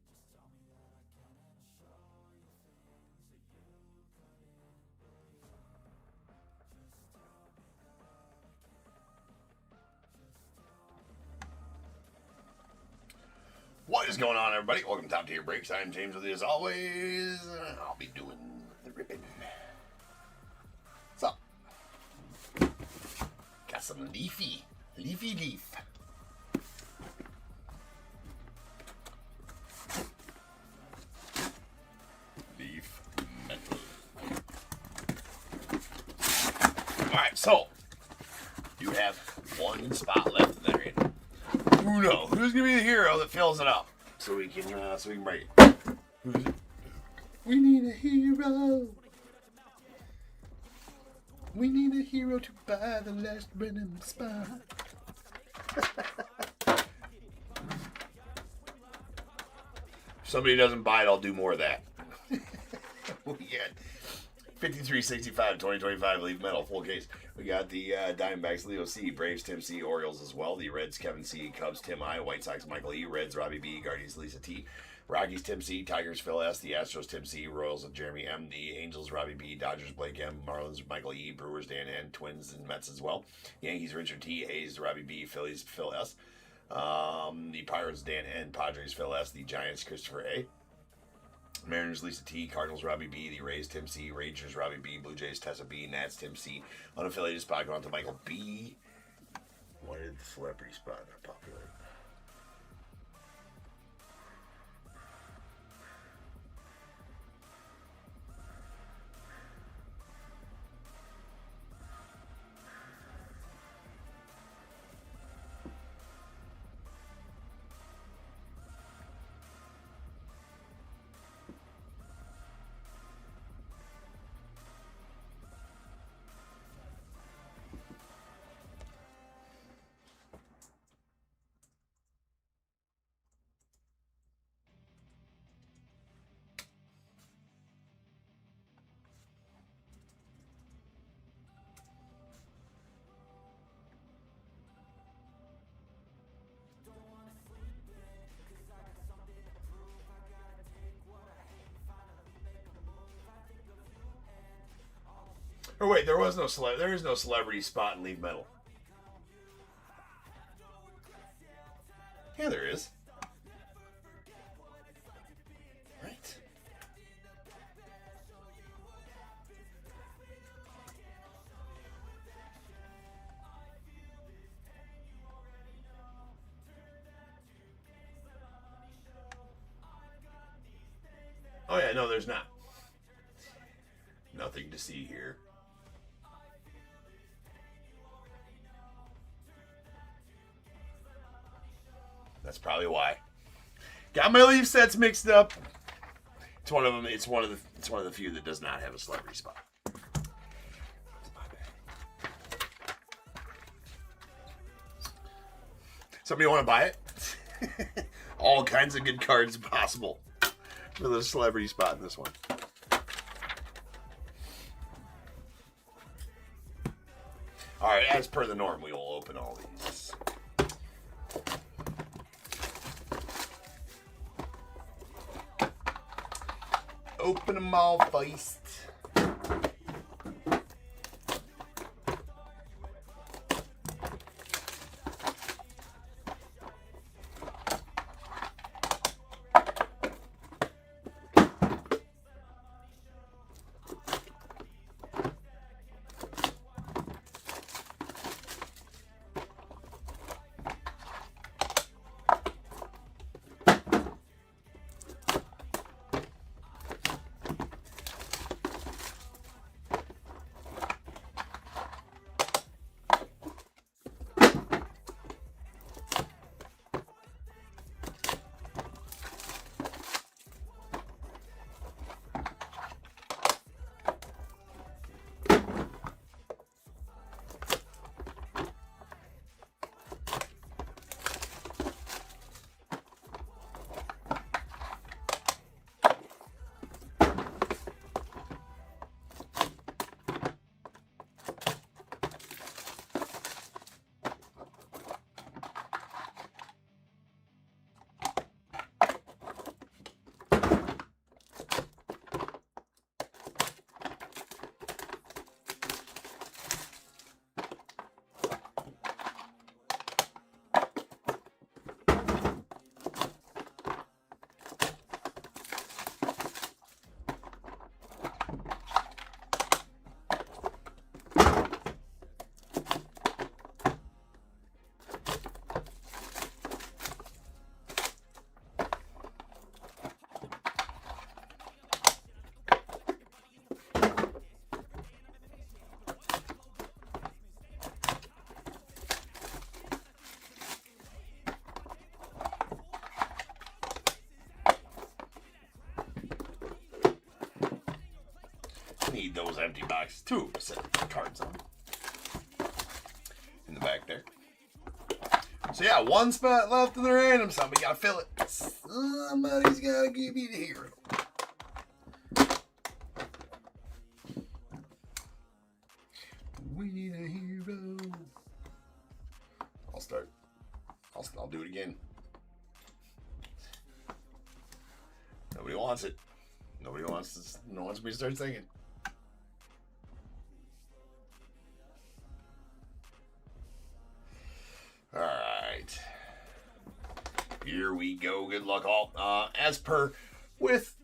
Just tell me that I can and I'll show you things that you couldn't believe. Just tell me that I can. Just tell me that I can. What is going on, everybody? Welcome to Top Tier Breaks. I'm James with you as always. I'll be doing the ribbon. What's up? Got some leafy leaf. Leaf metal. Alright, so you have one spot left in there. Who knows? Who's gonna be the hero that fills it up? So we can break it. Who's it? We need a hero. We need a hero to buy the last random spot. If somebody doesn't buy it, I'll do more of that. We got 5365, 2025 Leaf Metal, full case. We got the Diamondbacks, Leo C, Braves, Tim C, Orioles as well. The Reds, Kevin C, Cubs, Tim I, White Sox, Michael E, Reds, Robbie B, Guardians, Lisa T, Rockies, Tim C, Tigers, Phil S, the Astros, Tim C, Royals, Jeremy M, the Angels, Robbie B, Dodgers, Blake M, Marlins, Michael E, Brewers, Dan N, Twins, and Mets as well. Yankees, Richard T, Hayes, Robbie B, Phillies, Phil S. The Pirates, Dan N, Padres, Phil S, the Giants, Christopher A. Mariners, Lisa T, Cardinals, Robbie B, the Rays, Tim C, Rangers, Robbie B, Blue Jays, Tessa B, Nats, Tim C, unaffiliated spot going to Michael B. Why did the celebrity spot not populate? Oh wait, there is no celebrity spot in Leaf Metal. Yeah, there is. Right. Oh yeah, no, there's not. Nothing to see here. That's probably why. Got my leaf sets mixed up. It's one of them. It's one of the few that does not have a celebrity spot. Somebody want to buy it? All kinds of good cards possible with a celebrity spot in this one. All right, as per the norm, we will open all these. Open them all first. Need those empty boxes too to set the cards on in the back there. So yeah, one spot left in the random. Somebody gotta fill it. Somebody's gotta give me the hero. We need a hero. I'll start. I'll do it again. Nobody wants it. Nobody wants me to start singing. All right. Here we go. Good luck, all. As per with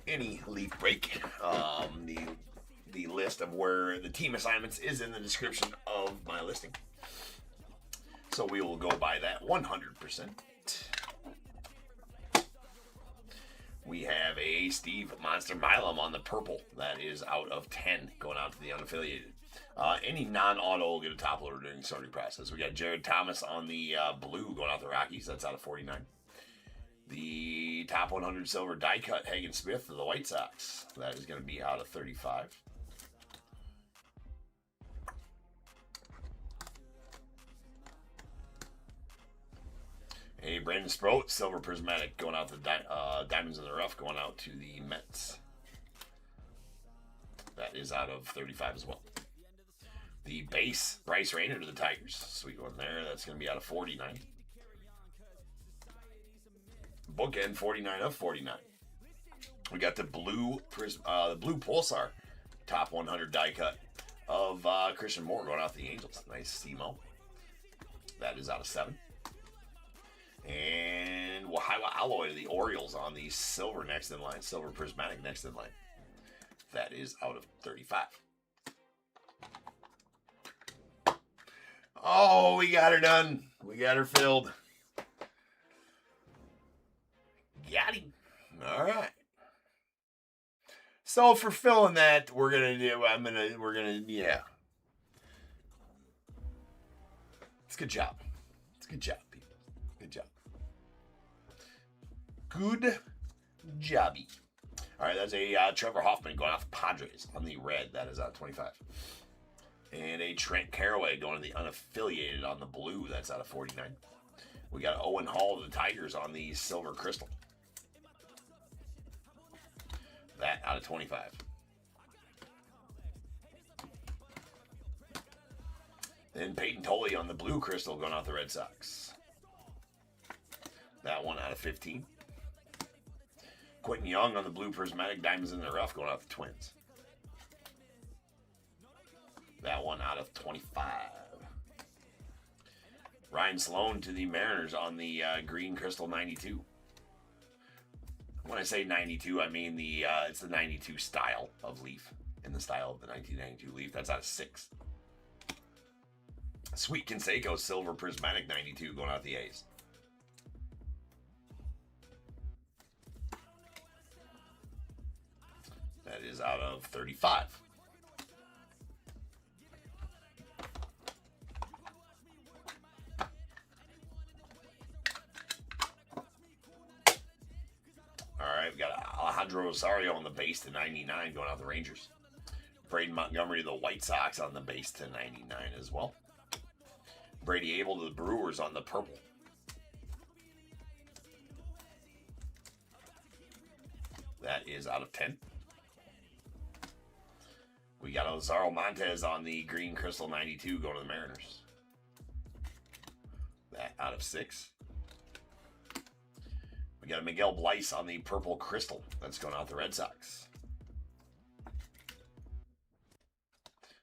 any Leaf break, the list of where the team assignments is in the description of my listing. So we will go by that 100%. We have a Steve Monster Milam on the purple. That is out of 10, going out to the unaffiliated. Any non-auto will get a top loader during the sorting process. We got Jared Thomas on the blue, going out to the Rockies. That's out of 49. The top 100 silver die cut, Hagen Smith of the White Sox. That is going to be out of 35. A Brandon Sproat, silver prismatic, going out to Diamonds in the Rough, going out to the Mets. That is out of 35 as well. The base, Bryce Rayner to the Tigers. Sweet one there. That's going to be out of 49. Bookend, 49 of 49. We got the blue Pulsar, top 100 die cut of Christian Moore, going out to the Angels. Nice Simo. That is out of 7. And Wahiwa Alloy to the Orioles on the silver next in line, silver prismatic next in line. That is out of 35. Oh, we got her done. We got her filled. Got him. All right. So for filling that, we're gonna yeah. It's a good job. It's a good job, people. Good job. Good jobby. All right, that's a Trevor Hoffman going off Padres on the red. That is out of 25. And a Trent Caraway going to the unaffiliated on the blue. That's out of 49. We got Owen Hall of the Tigers on the silver crystal. That out of 25. Then Peyton Tolley on the blue crystal going out the Red Sox. That one out of 15. Quentin Young on the blue prismatic, Diamonds in the Rough, going out the Twins. That one out of 25. Ryan Sloan to the Mariners on the green crystal 92. When I say 92, I mean it's the 92 style of Leaf. In the style of the 1992 Leaf. That's out of 6. Sweet Canseco silver prismatic 92 going out the A's. That is out of 35. All right, we got Alejandro Rosario on the base to 99 going out the Rangers. Braden Montgomery to the White Sox on the base to 99 as well. Brady Abel to the Brewers on the purple. That is out of 10. We got Lazaro Montez on the green crystal 92 going to the Mariners. That out of 6. We got a Miguel Bleis on the purple crystal. That's going out the Red Sox.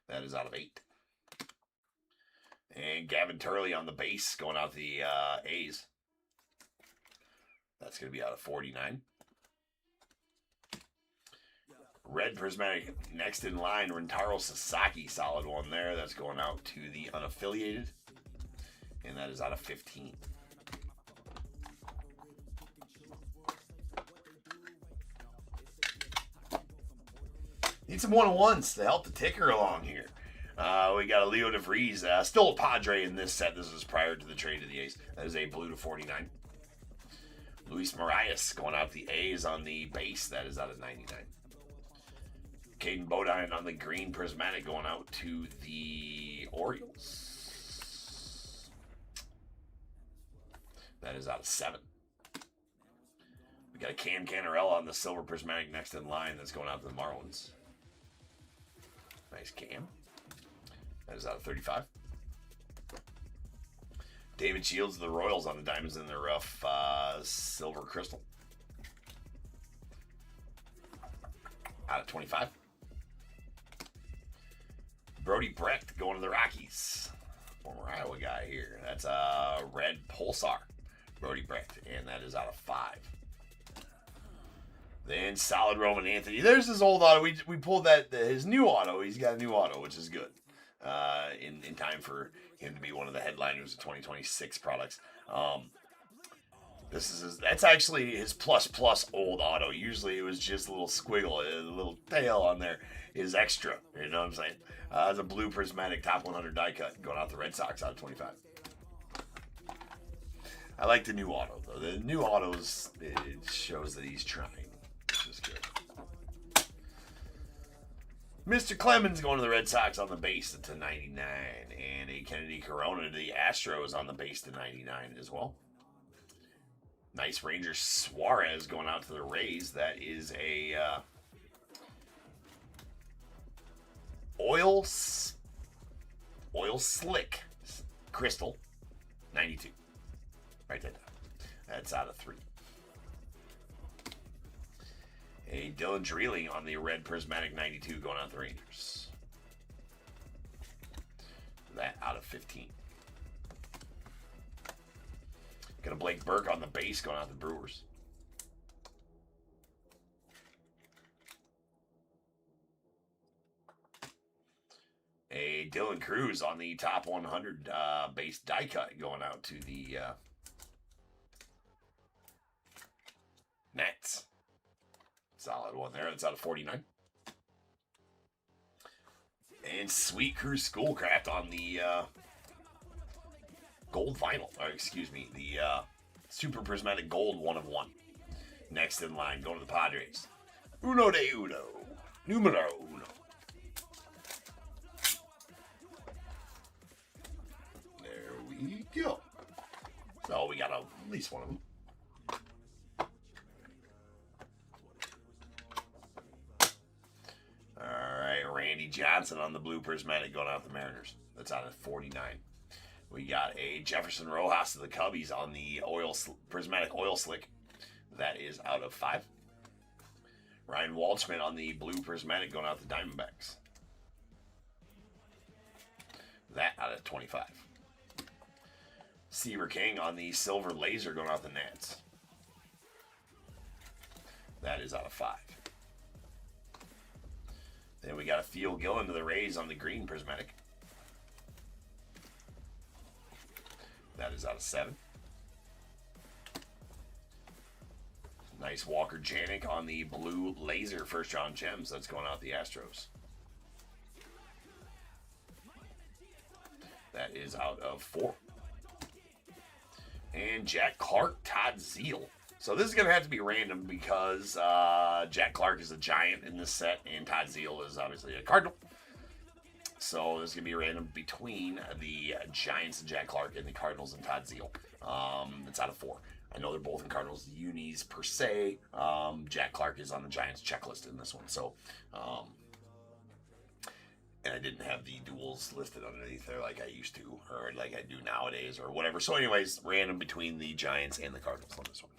That is out of 8. And Gavin Turley on the base going out the A's. That's going to be out of 49. Red prismatic next in line, Rentaro Sasaki, solid one there. That's going out to the unaffiliated. And that is out of 15. Need some 1-on-1s to help the ticker along here. We got a Leo DeVries, still a Padre in this set. This is prior to the trade to the A's. That is a blue to 49. Luis Marias going out the A's on the base. That is out of 99. Caden Bodine on the green prismatic going out to the Orioles. That is out of 7. We got a Cam Canarella on the silver prismatic next in line. That's going out to the Marlins. Nice Cam. That is out of 35. David Shields of the Royals on the Diamonds in the Rough. Silver Crystal. Out of 25. Brody Brecht going to the Rockies. Former Iowa guy here. That's a red Pulsar. Brody Brecht. And that is out of 5. Then solid Roman Anthony. There's his old auto. We pulled his new auto. He's got a new auto, which is good. In time for him to be one of the headliners of 2026 products. That's actually his plus old auto. Usually it was just a little squiggle, a little tail on there is extra. You know what I'm saying? It's a blue prismatic top 100 die cut going out the Red Sox out of 25. I like the new auto though. The new autos, it shows that he's trying. Which is good. Mr. Clemens going to the Red Sox on the base to 99. And a Kennedy Corona to the Astros on the base to 99 as well. Nice Ranger Suarez going out to the Rays. That is a oil slick crystal 92. Write that down. That's out of 3. A Dylan Dreeling on the red prismatic 92 going out the Rangers. That out of 15. Got a Blake Burke on the base going out the Brewers. A Dylan Cruz on the top 100 base die cut going out to the Nets. Solid one there. That's out of 49. And Sweet Cruz Schoolcraft on the gold vinyl. Or excuse me, the super prismatic gold 1 of 1. Next in line, going to the Padres. Uno de uno. Numero uno. There we go. So we got at least one of them. Randy Johnson on the blue prismatic going out the Mariners. That's out of 49. We got a Jefferson Rojas of the Cubbies on the prismatic oil slick. That is out of 5. Ryan Waldschmidt on the blue prismatic going out the Diamondbacks. That out of 25. Seaver King on the silver laser going out the Nats. That is out of 5. Then we got a Theo Gillen to the Rays on the green prismatic. That is out of 7. Nice Walker Janik on the blue laser first round gems. That's going out the Astros. That is out of 4. And Jack Clark, Todd Zeal. So this is going to have to be random because Jack Clark is a Giant in this set, and Todd Zeal is obviously a Cardinal. So this is going to be random between the Giants and Jack Clark and the Cardinals and Todd Zeal. It's out of 4. I know they're both in Cardinals unis per se. Jack Clark is on the Giants checklist in this one. So, and I didn't have the duels listed underneath there like I used to, or like I do nowadays, or whatever. So anyways, random between the Giants and the Cardinals on this one.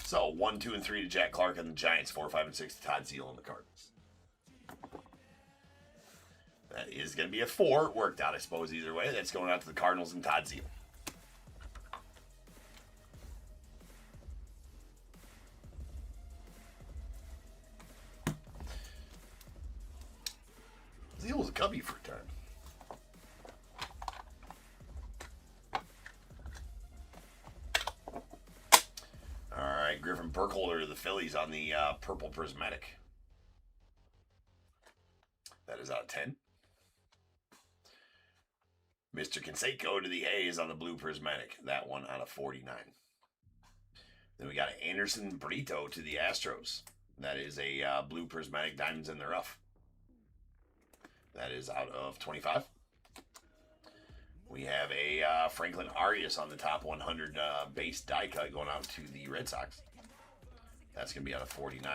So 1, 2, and 3 to Jack Clark and the Giants. 4, 5, and 6 to Todd Zeal and the Cardinals. That is going to be a 4. It worked out, I suppose, either way. That's going out to the Cardinals and Todd Zeal. Zeal was a Cubby for a time. Griffin Burkholder to the Phillies on the purple prismatic. That is out of 10. Mr. Canseco to the A's on the blue prismatic. That one out of 49. Then we got Anderson Brito to the Astros. That is a blue prismatic diamonds in the rough. That is out of 25. We have a Franklin Arias on the top 100 base die cut going out to the Red Sox. That's going to be out of 49.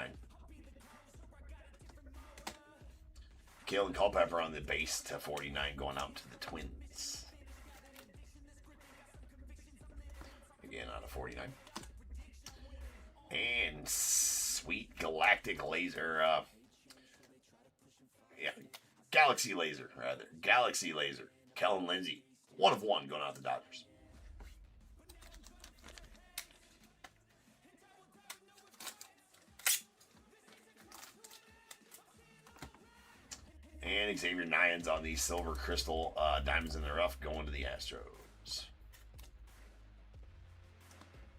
Kale and Culpepper on the base to 49, going out to the Twins. Again, out of 49. And sweet galactic laser. Galaxy laser, rather. Galaxy laser. Kellen Lindsay. 1 of 1 going out to the Dodgers. And Xavier Nyans on the silver crystal diamonds in the rough going to the Astros.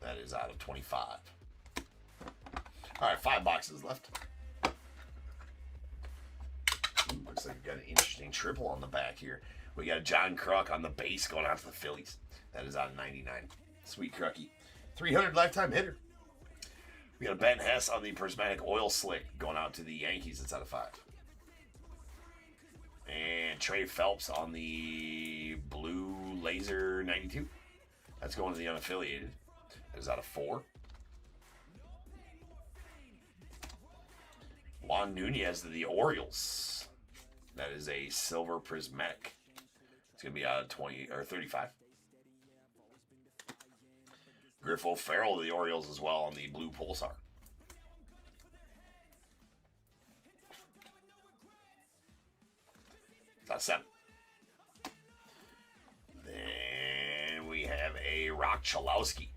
That is out of 25. All right, 5 boxes left. Looks like we got an interesting triple on the back here. We got John Kruk on the base going out to the Phillies. That is out of 99. Sweet Krucky. 300 lifetime hitter. We got a Ben Hess on the prismatic oil slick going out to the Yankees. That's out of 5. And Trey Phelps on the blue laser 92. That's going to the unaffiliated. That is out of 4. Juan Nunez to the Orioles. That is a silver prismatic. It's going to be out of 20 or 35. Griffo Farrell to the Orioles as well on the blue Pulsar. That's 7. Then we have a Rock Chalowski.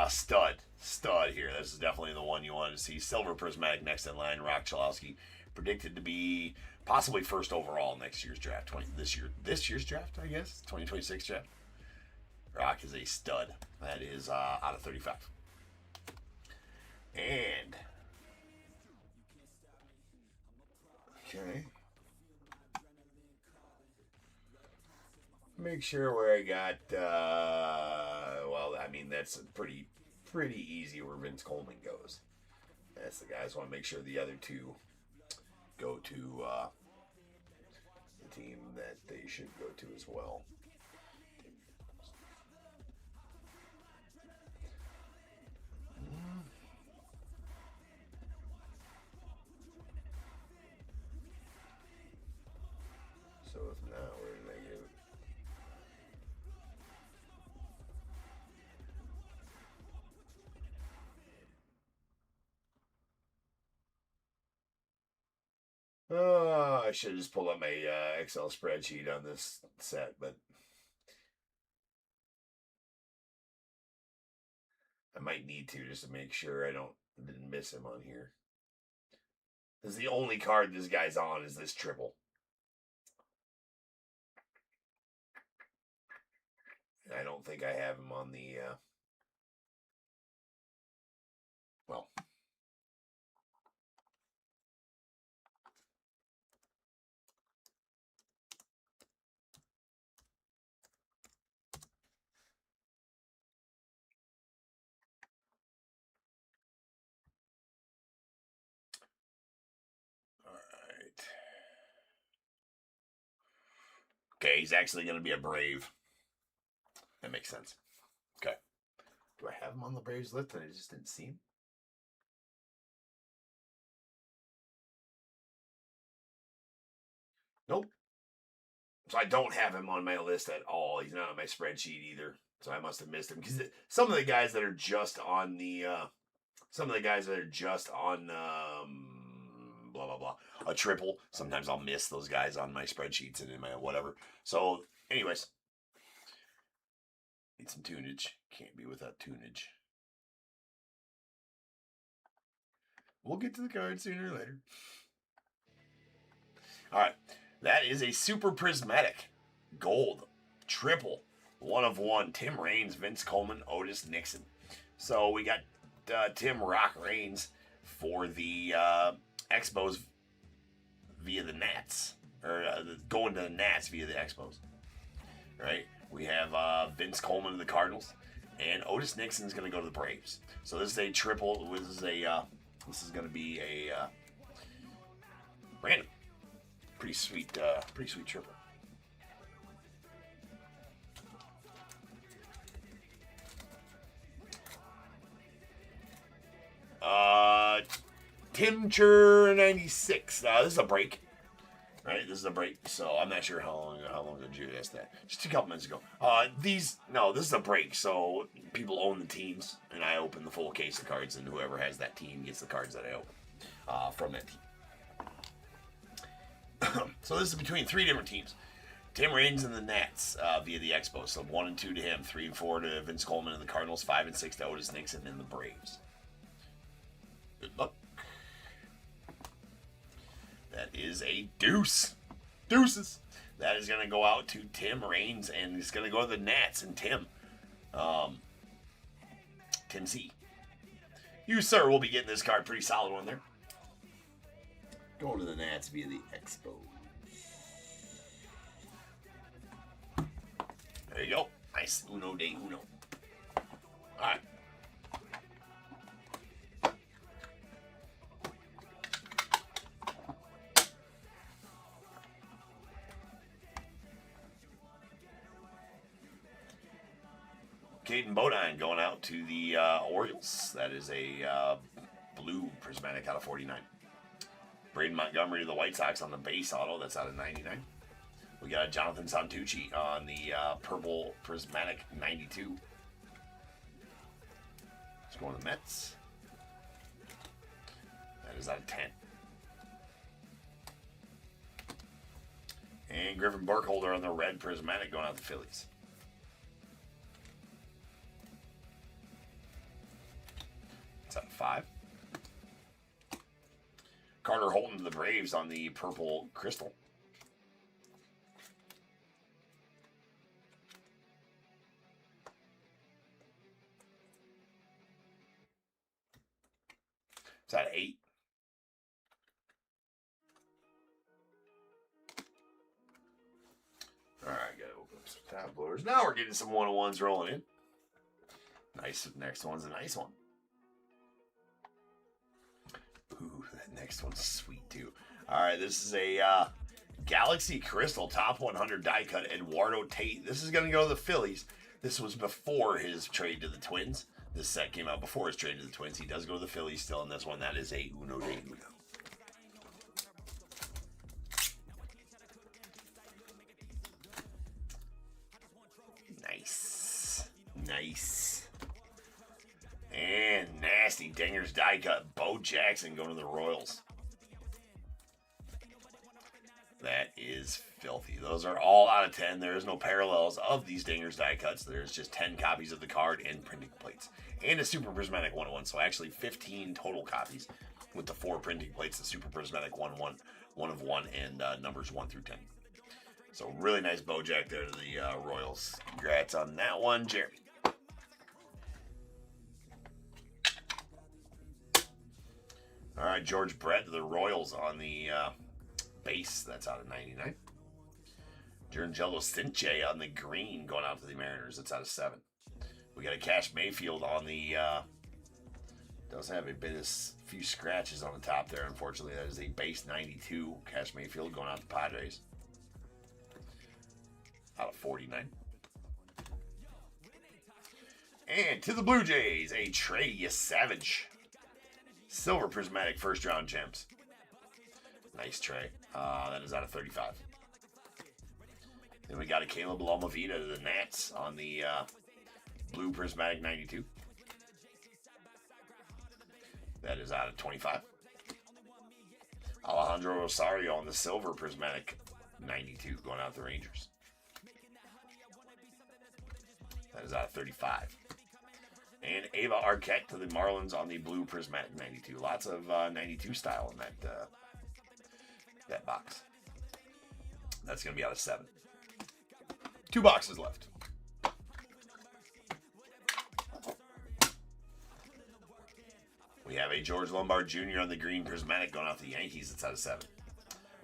Stud here. This is definitely the one you wanted to see. Silver prismatic next in line. Rock Chalowski predicted to be possibly first overall next year's draft. This year's draft, I guess. 2026 draft. Rock is a stud. That is out of 35. And okay. Make sure where I got, well, I mean, that's pretty easy where Vince Coleman goes. That's the guys. Want to make sure the other two go to the team that they should go to as well. So if not, where did I get it? Oh, I should have just pulled up my Excel spreadsheet on this set, but I might need to just to make sure I didn't miss him on here. This is the only card this guy's on is this triple. And I don't think I have him on the well. Okay, he's actually going to be a Brave. That makes sense. Okay. Do I have him on the Braves list and I just didn't see him? Nope. So I don't have him on my list at all. He's not on my spreadsheet either. So I must have missed him. Because some of the guys that are just on the... blah, blah, blah. A triple. Sometimes I'll miss those guys on my spreadsheets and in my whatever. So, anyways. Need some tunage. Can't be without tunage. We'll get to the card sooner or later. Alright. That is a super prismatic. Gold. Triple. 1 of 1. Tim Raines, Vince Coleman, Otis Nixon. So, we got Tim Rock Raines for the Expos via the Nats. Or going to the Nats via the Expos. Right? We have Vince Coleman of the Cardinals. And Otis Nixon's going to go to the Braves. So this is a triple. This is going to be a random. Pretty sweet triple. Timcher 96. This is a break. Right, this is a break, so I'm not sure how long did you ask that? Just a couple minutes ago. This is a break, so people own the teams, and I open the full case of cards, and whoever has that team gets the cards that I open from that team. So this is between 3 different teams. Tim Raines and the Nats via the Expos. So 1 and 2 to him, 3 and 4 to Vince Coleman and the Cardinals, 5 and 6 to Otis Nixon and the Braves. Good luck. That is a deuce. Deuces. That is going to go out to Tim Raines, and it's going to go to the Nats and Tim. Tim C. You, sir, will be getting this card. Pretty solid one there. Going to the Nats via the Expo. There you go. Nice. Uno de uno. All right. Caden Bodine going out to the Orioles. That is a blue prismatic out of 49. Braden Montgomery to the White Sox on the base auto. That's out of 99. We got Jonathan Santucci on the purple prismatic 92. Let's go on the Mets. That is out of 10. And Griffin Burkholder on the red prismatic going out to the Phillies. It's out of 5. Carter Holton to the Braves on the purple crystal. It's out of 8. All right, gotta open up some tab blowers. Now we're getting some 101s rolling in. Nice. Next one's a nice one. Ooh, that next one's sweet too. All right, this is a Galaxy Crystal Top 100 die cut Eduardo Tate. This is going to go to the Phillies. This was before his trade to the Twins. This set came out before his trade to the Twins. He does go to the Phillies still in this one. That is a Uno de Uno. Nice. Nice. And nasty dingers die cut. Bo Jackson going to the Royals. That is filthy. Those are all out of 10. There is no parallels of these dingers die cuts. There's just 10 copies of the card and printing plates. And a Super Prismatic 101. So actually 15 total copies with the 4 printing plates, the Super Prismatic 101, 1 of 1, and numbers 1 through 10. So really nice Bojack there to the Royals. Congrats on that one, Jeremy. All right, George Brett to the Royals on the base. That's out of 99. Giancarlo Stanton on the green going out to the Mariners. That's out of 7. We got a Cash Mayfield on the... does have a few scratches on the top there, unfortunately. That is a base 92. Cash Mayfield going out to Padres. Out of 49. And to the Blue Jays, a Trey Savage. Silver Prismatic first round gems. Nice Trey. That is out of 35. Then we got a Caleb Lomavita to the Nats on the blue Prismatic 92. That is out of 25. Alejandro Rosario on the silver Prismatic 92 going out to the Rangers. That is out of 35. And Ava Arquette to the Marlins on the blue Prismatic 92. Lots of 92 style in that box. That's going to be out of 7. 2 boxes left. We have a George Lombard Jr. on the green Prismatic going out to the Yankees. It's out of 7.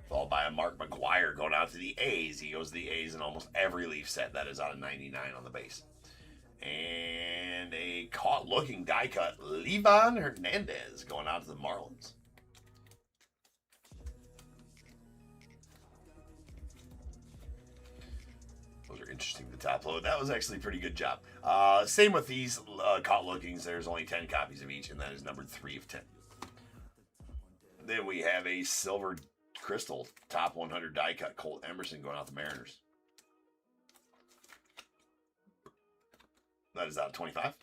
Followed by a Mark McGwire going out to the A's. He goes to the A's in almost every Leaf set. That is out of 99 on the base. And a caught-looking die-cut Livan Hernandez going out to the Marlins. Those are interesting, the top load. That was actually a pretty good job. Same with these caught-lookings. There's only 10 copies of each, and that is numbered 3 of 10. Then we have a silver Crystal, top 100 die cut, Colt Emerson going out the Mariners. That is out of 25.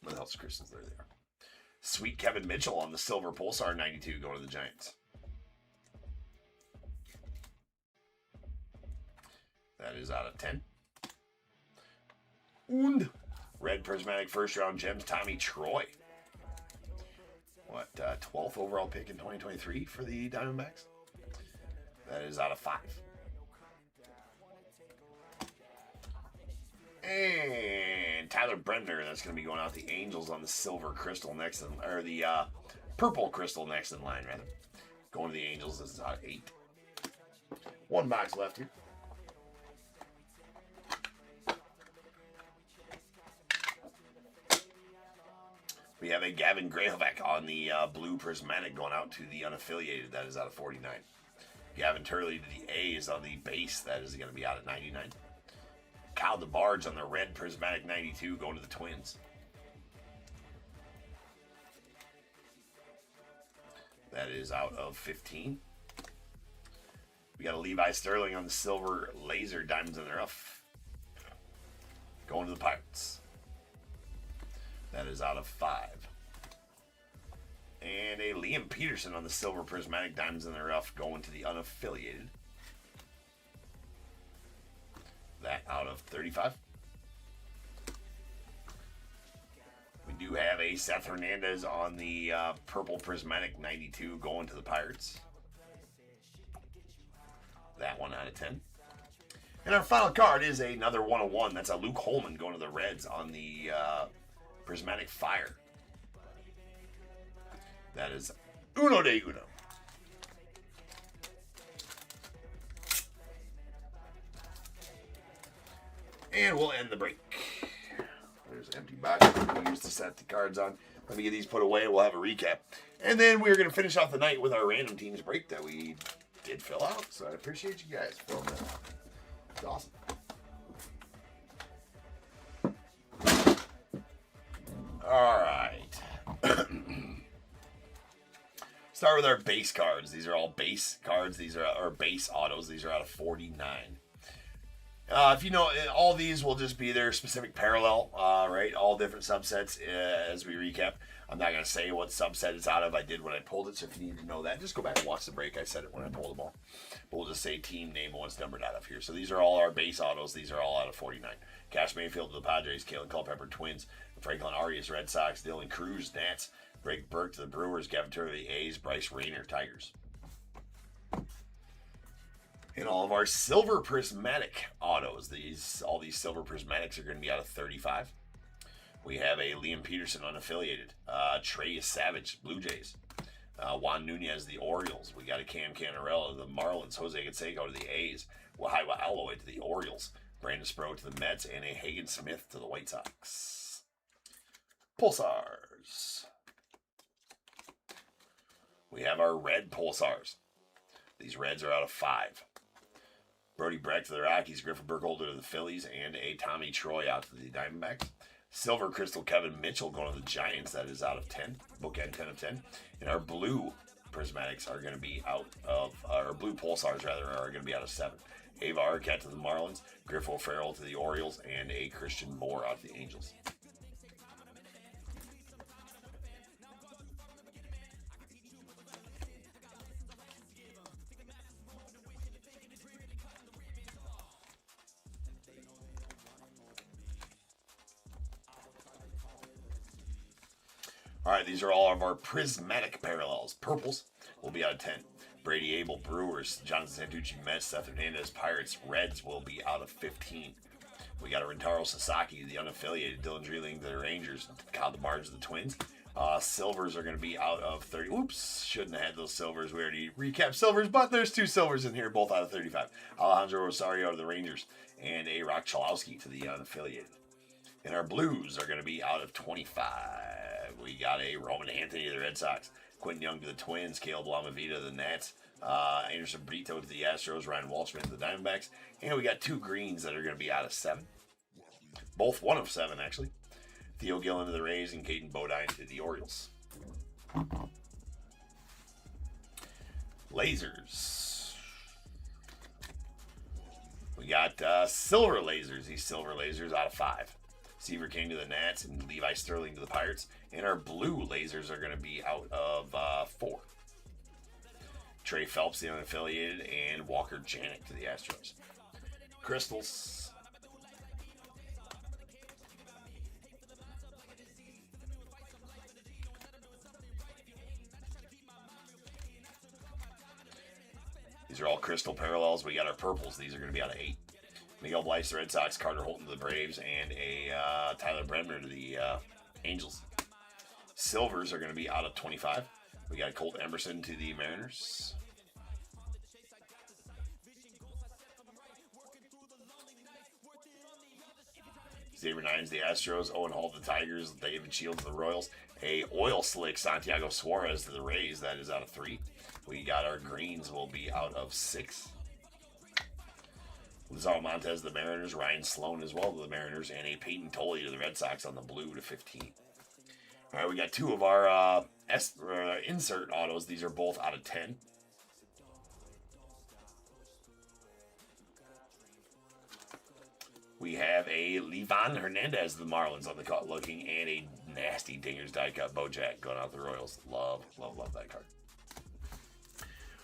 What the hell's crystals? There they are. Sweet Kevin Mitchell on the silver Pulsar 92 going to the Giants. That is out of 10. And red prismatic first round gems, Tommy Troy. What, 12th overall pick in 2023 for the Diamondbacks? That is out of 5. And Tyler Bremner, that's going to be going out the Angels on the silver crystal next in, or the purple crystal next in line, rather. Going to the Angels, this is out of 8. 1 box left here. We have a Gavin Grahovac on the blue prismatic going out to the unaffiliated. That is out of 49. Gavin Turley to the A's on the base. That is going to be out of 99. Kyle DeBarge on the red prismatic 92 going to the Twins. That is out of 15. We got a Levi Sterling on the silver laser diamonds in the rough. Going to the Pirates. That is out of 5. And a Liam Peterson on the silver prismatic diamonds in the rough going to the unaffiliated. That out of 35. We do have a Seth Hernandez on the purple prismatic 92 going to the Pirates. That one out of 10. And our final card is another 101. That's a Luke Holman going to the Reds on the prismatic fire. That is uno de uno. And we'll end the break. There's an empty box we used to set the cards on. Let me get these put away. We'll have a recap. And then we're going to finish off the night with our random teams break that we did fill out. So I appreciate you guys filling that out. It's awesome. All right. Start with our base cards. These are all base cards. These are our base autos. These are out of 49. If you know, all these will just be their specific parallel, right? All different subsets as we recap. I'm not going to say what subset it's out of. I did when I pulled it, so if you need to know that, just go back and watch the break. I said it when I pulled them all. But we'll just say team name and what's numbered out of here. So these are all our base autos. These are all out of 49. Cash Mayfield to the Padres, Kalen Culpepper Twins, Franklin Arias Red Sox, Dylan Cruz Nats, Greg Burke to the Brewers, Gavin Turner to the A's, Bryce Rayner Tigers. And all of our silver prismatic autos, all these silver prismatics are going to be out of 35. We have a Liam Peterson unaffiliated, Trey Savage Blue Jays, Juan Nunez the Orioles. We got a Cam Canarella the Marlins, Jose Canseco to the A's, Wahiwa Alloy to the Orioles, Brandon Sproat to the Mets, and a Hagen Smith to the White Sox. Pulsars. We have our red Pulsars. These reds are out of 5. Brody Breck to the Rockies, Griffin Burkholder to the Phillies, and a Tommy Troy out to the Diamondbacks. Silver Crystal Kevin Mitchell going to the Giants. That is out of 10. Bookend 10 of 10. And our blue prismatics are going to be out of, or blue Pulsars rather, are going to be out of 7. Ava Arquette to the Marlins, Griff O'Farrell to the Orioles, and a Christian Moore out to the Angels. All right, these are all of our prismatic parallels. Purples will be out of 10. Brady Abel, Brewers. Jonathan Santucci, Mets. Seth Hernandez, Pirates. Reds will be out of 15. We got a Rentaro Sasaki, the unaffiliated. Dylan Dreeling, the Rangers. Kyle DeBarge, the Twins. Silvers are going to be out of 30. Oops, shouldn't have had those silvers. We already recapped silvers, but there's 2 silvers in here, both out of 35. Alejandro Rosario to the Rangers, and a Rock Chalowski to the unaffiliated. And our blues are going to be out of 25. We got a Roman Anthony to the Red Sox, Quentin Young to the Twins, Caleb Lamavita to the Nats, Anderson Brito to the Astros, Ryan Walshman to the Diamondbacks, and we got 2 greens that are going to be out of 7. Both 1 of 7, actually. Theo Gillen to the Rays and Caden Bodine to the Orioles. Lasers. We got silver lasers. These silver lasers out of 5. Seaver King to the Nats and Levi Sterling to the Pirates. And our blue lasers are going to be out of 4. Trey Phelps, the unaffiliated, and Walker Janik to the Astros. Crystals. These are all crystal parallels. We got our purples. These are going to be out of 8. Miguel Bleis, the Red Sox, Carter Holton to the Braves, and a Tyler Bremner to the Angels. Silvers are going to be out of 25. We got Colt Emerson to the Mariners. Xavier Nines, the Astros. Owen Hall to the Tigers. David Shields to the Royals. A oil slick Santiago Suarez to the Rays. That is out of 3. We got our greens will be out of 6. Lizardo Montez to the Mariners. Ryan Sloan as well to the Mariners. And a Peyton Tolley to the Red Sox on the blue to 15. All right, we got 2 of our insert autos. These are both out of 10. We have a Livan Hernandez of the Marlins on the cut looking, and a nasty Dingers die cut Bojack going out the Royals. Love that card.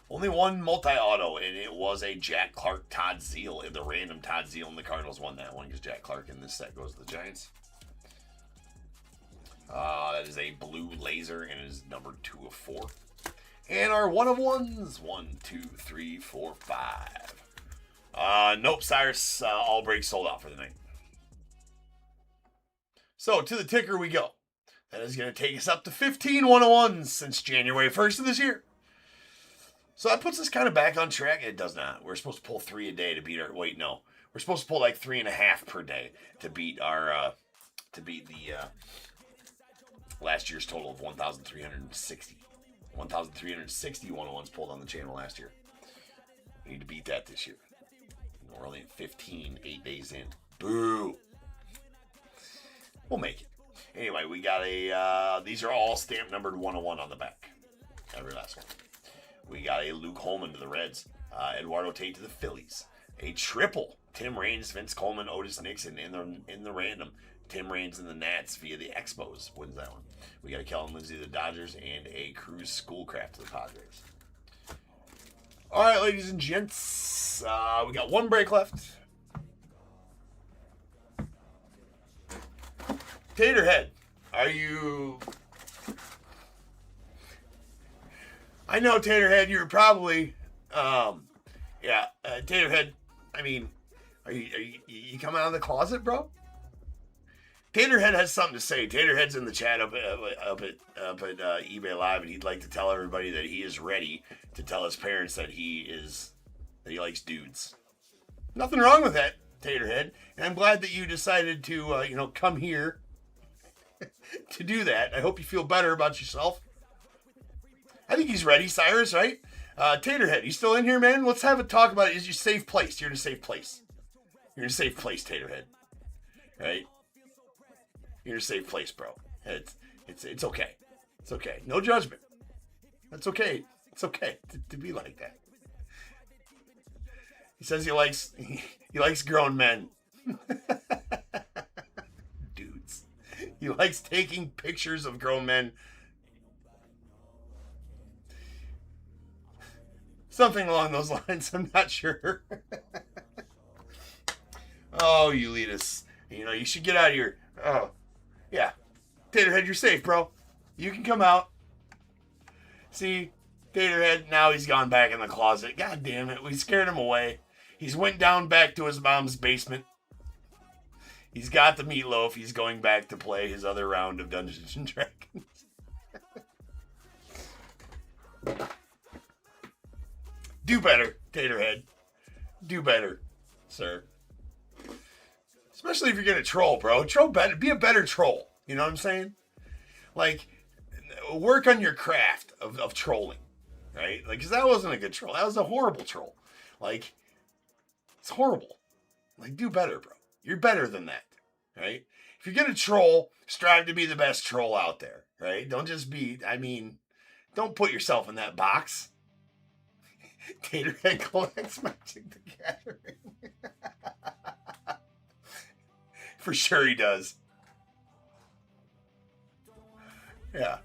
Only one multi-auto, and it was a Jack Clark Todd Zeal. The random Todd Zeal, and the Cardinals won that one because Jack Clark in this set goes to the Giants. That is a blue laser, and it is number 2 of 4. And our 1 of 1s. 1, 2, 3, 4, 5. Nope, Cyrus, all breaks sold out for the night. So, to the ticker we go. That is going to take us up to 15 101s since January 1st of this year. So that puts us kind of back on track. It does not. We're supposed to pull 3 a day to beat our... Wait, no. We're supposed to pull like 3.5 per day to beat our... to beat the... last year's total of 1,360. 1,360 101s pulled on the channel last year. We need to beat that this year. We're only at 15, 8 days in. Boo! We'll make it. Anyway, we got a... these are all stamp numbered 101 on the back. Every last one. We got a Luke Holman to the Reds. Eduardo Tate to the Phillies. A triple. Tim Raines, Vince Coleman, Otis Nixon in the random. Tim Raines and the Nats via the Expos wins that one. We got a Kellen Lindsay to the Dodgers and a Cruz Schoolcraft to the Padres. All right, ladies and gents. We got 1 break left. Taterhead, are you... I know, Taterhead, you're probably... Taterhead, I mean, are you coming out of the closet, bro? Taterhead has something to say. Taterhead's in the chat up at eBay Live, and he'd like to tell everybody that he is ready to tell his parents that he likes dudes. Nothing wrong with that, Taterhead, and I'm glad that you decided to come here to do that. I hope you feel better about yourself. I think he's ready, Cyrus, right? Taterhead, you still in here, man? Let's have a talk about it. Is your safe place? You're in a safe place. You're in a safe place, Taterhead. Right? You're in a safe place, bro. It's okay. It's okay. No judgment. That's okay. It's okay to be like that. He says he likes grown men. Dudes. He likes taking pictures of grown men. Something along those lines. I'm not sure. Oh, you lead us. You should get out of here. Oh, yeah. Taterhead, you're safe, bro. You can come out. See, Taterhead, now he's gone back in the closet. God damn it. We scared him away. He's went down back to his mom's basement. He's got the meatloaf. He's going back to play his other round of Dungeons and Dragons. Do better, Taterhead. Do better, sir. Especially if you're going to troll, bro. Troll better. Be a better troll. You know what I'm saying? Like, work on your craft of trolling, right? Like, because that wasn't a good troll. That was a horrible troll. Like, it's horrible. Like, do better, bro. You're better than that, right? if you're gonna troll, strive to be the best troll out there, right? Don't just be. Don't put yourself in that box. Taterhead collects Magic the Gathering. For sure he does. Yeah.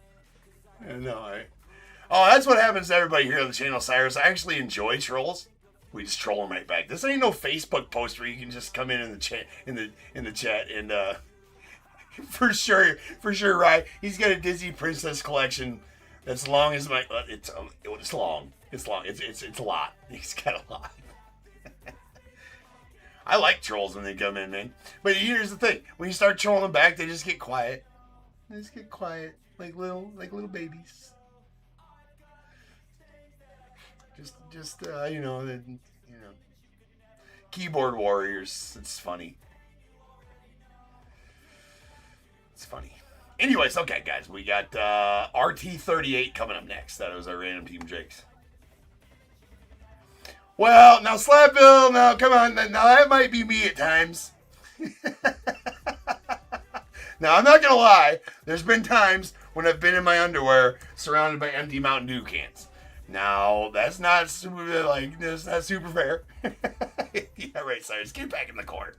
Oh, that's what happens to everybody here on the channel, Cyrus. I actually enjoy trolls. We just troll them right back. This ain't no Facebook post where you can just come in the chat and for sure, right? He's got a Disney Princess collection that's long as my. It's long. It's long. It's a lot. He's got a lot. I like trolls when they come in, man. But here's the thing: when you start trolling them back, they just get quiet. They just get quiet, like little babies. Just keyboard warriors. It's funny. It's funny. Anyways, okay, guys, we got RT38 coming up next. That was our random team Jakes. Well, now Slapville, now come on, now that might be me at times. Now, I'm not gonna lie. There's been times when I've been in my underwear surrounded by empty Mountain Dew cans. Now, that's not super, that's not super fair. Yeah, right, Cyrus. Get back in the corner.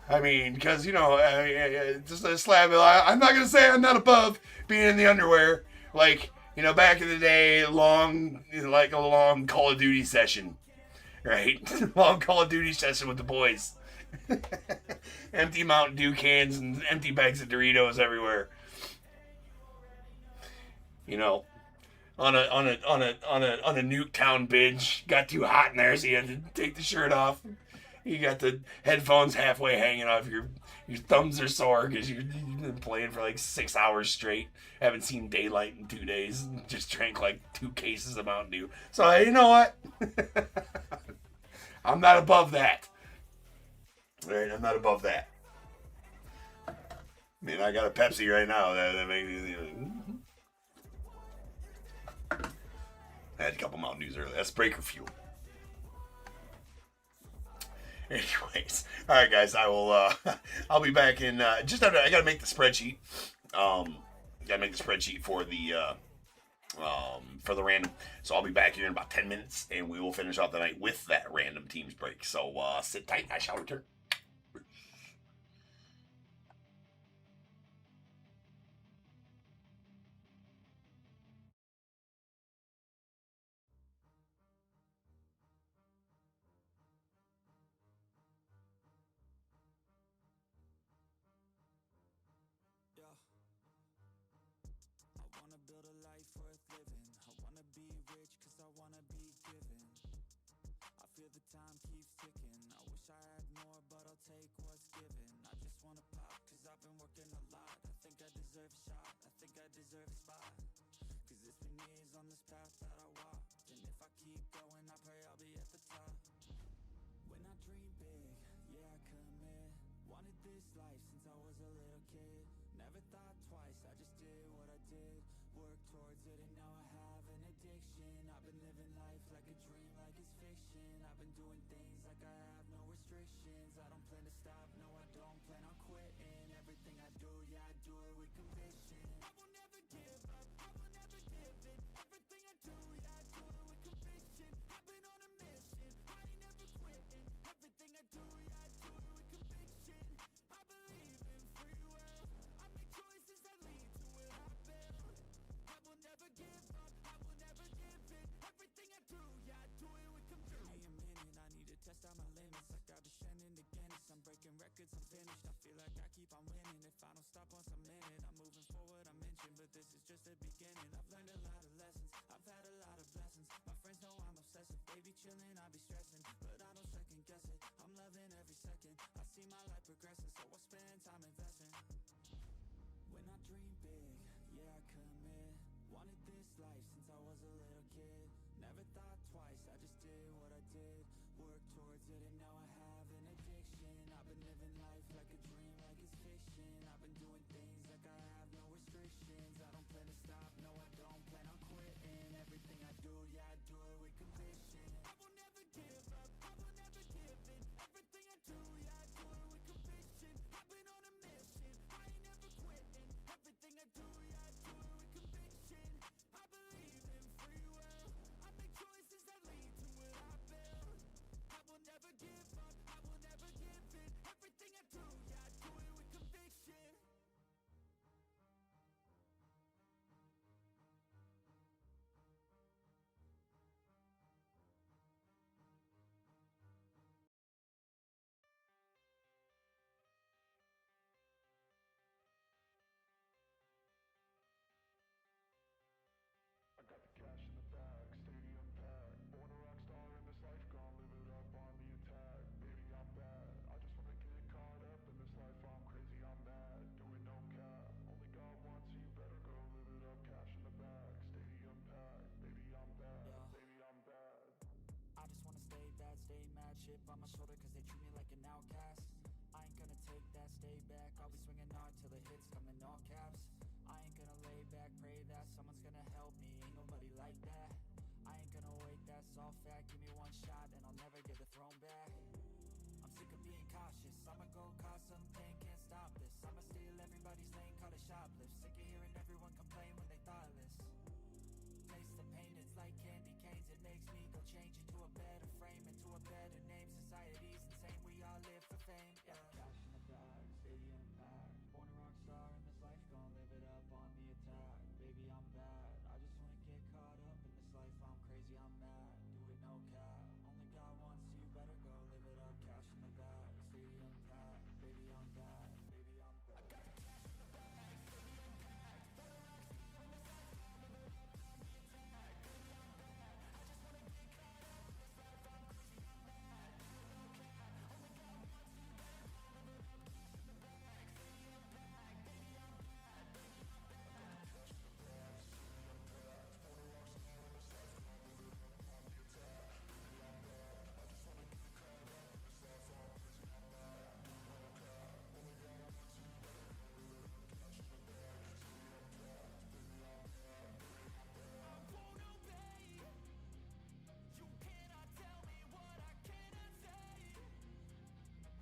I mean, because, just a slab. I'm not going to say I'm not above being in the underwear. Like, back in the day, a long Call of Duty session. Right? Long Call of Duty session with the boys. Empty Mountain Dew cans and empty bags of Doritos everywhere. On a Nuketown binge, got too hot in there, so you had to take the shirt off. You got the headphones halfway hanging off. Your thumbs are sore because you've been playing for like 6 hours straight. Haven't seen daylight in 2 days. Just drank like 2 cases of Mountain Dew. So you know what? I'm not above that. All right, I'm not above that. I mean, I got a Pepsi right now. That makes me. I had a couple Mountain Dews earlier. That's breaker fuel. Anyways, all right, guys. I'll be back in just after. I gotta make the spreadsheet. Gotta make the spreadsheet for the random. So I'll be back here in about 10 minutes, and we will finish off the night with that random teams break. So sit tight. I shall return. I'm finished. I feel like I keep on winning. If I don't stop once I'm in it, I'm moving forward. outcast. I ain't gonna take that, stay back. I'll be swinging hard till the hits come in all caps. I ain't gonna lay back, pray that someone's gonna help me. Ain't nobody like that. I ain't gonna wait, that's all fact. Give me one shot and I'll never get the throne back. I'm sick of being cautious. I'ma go cause some pain, can't stop this. I'ma steal everybody's lane, call it shoplift. Sick of hearing everyone complain when they thoughtless. Taste the pain, it's like candy canes. It makes me go change into a better frame, into a better name. Society's insane, we all live for fame, yeah. Cash in the bag, stadium packed. Born a rock star in this life, gon' live it up on the attack. Baby, I'm bad, I just wanna get caught up in this life. I'm crazy, I'm mad, do it no cap. Only God wants you, better go live it up. Cash in the bag, stadium packed. Baby, I'm bad, baby, I'm bad. I got the cash in the bag, stadium packed. Born a rock star in this life, gon' live it up on the attack. Baby, I'm bad, I just wanna get caught up in this life. I'm crazy, I'm mad, do it no cap. Only God wants you, better go live it up. Cash in the bag, stadium packed. Baby, I'm bad, baby, I'm bad. I got the cash in the bag, stadium packed. Born a rock star in this life, gon' live it up on the attack. Baby, I'm bad, I just wanna get caught up in this life. I'm crazy, I'm mad, do it no cap. Only God wants you, better go live it up. Cash in the bag, stadium packed. Baby, I'm bad, baby, I'm bad. I won't obey. You cannot tell me what I cannot say.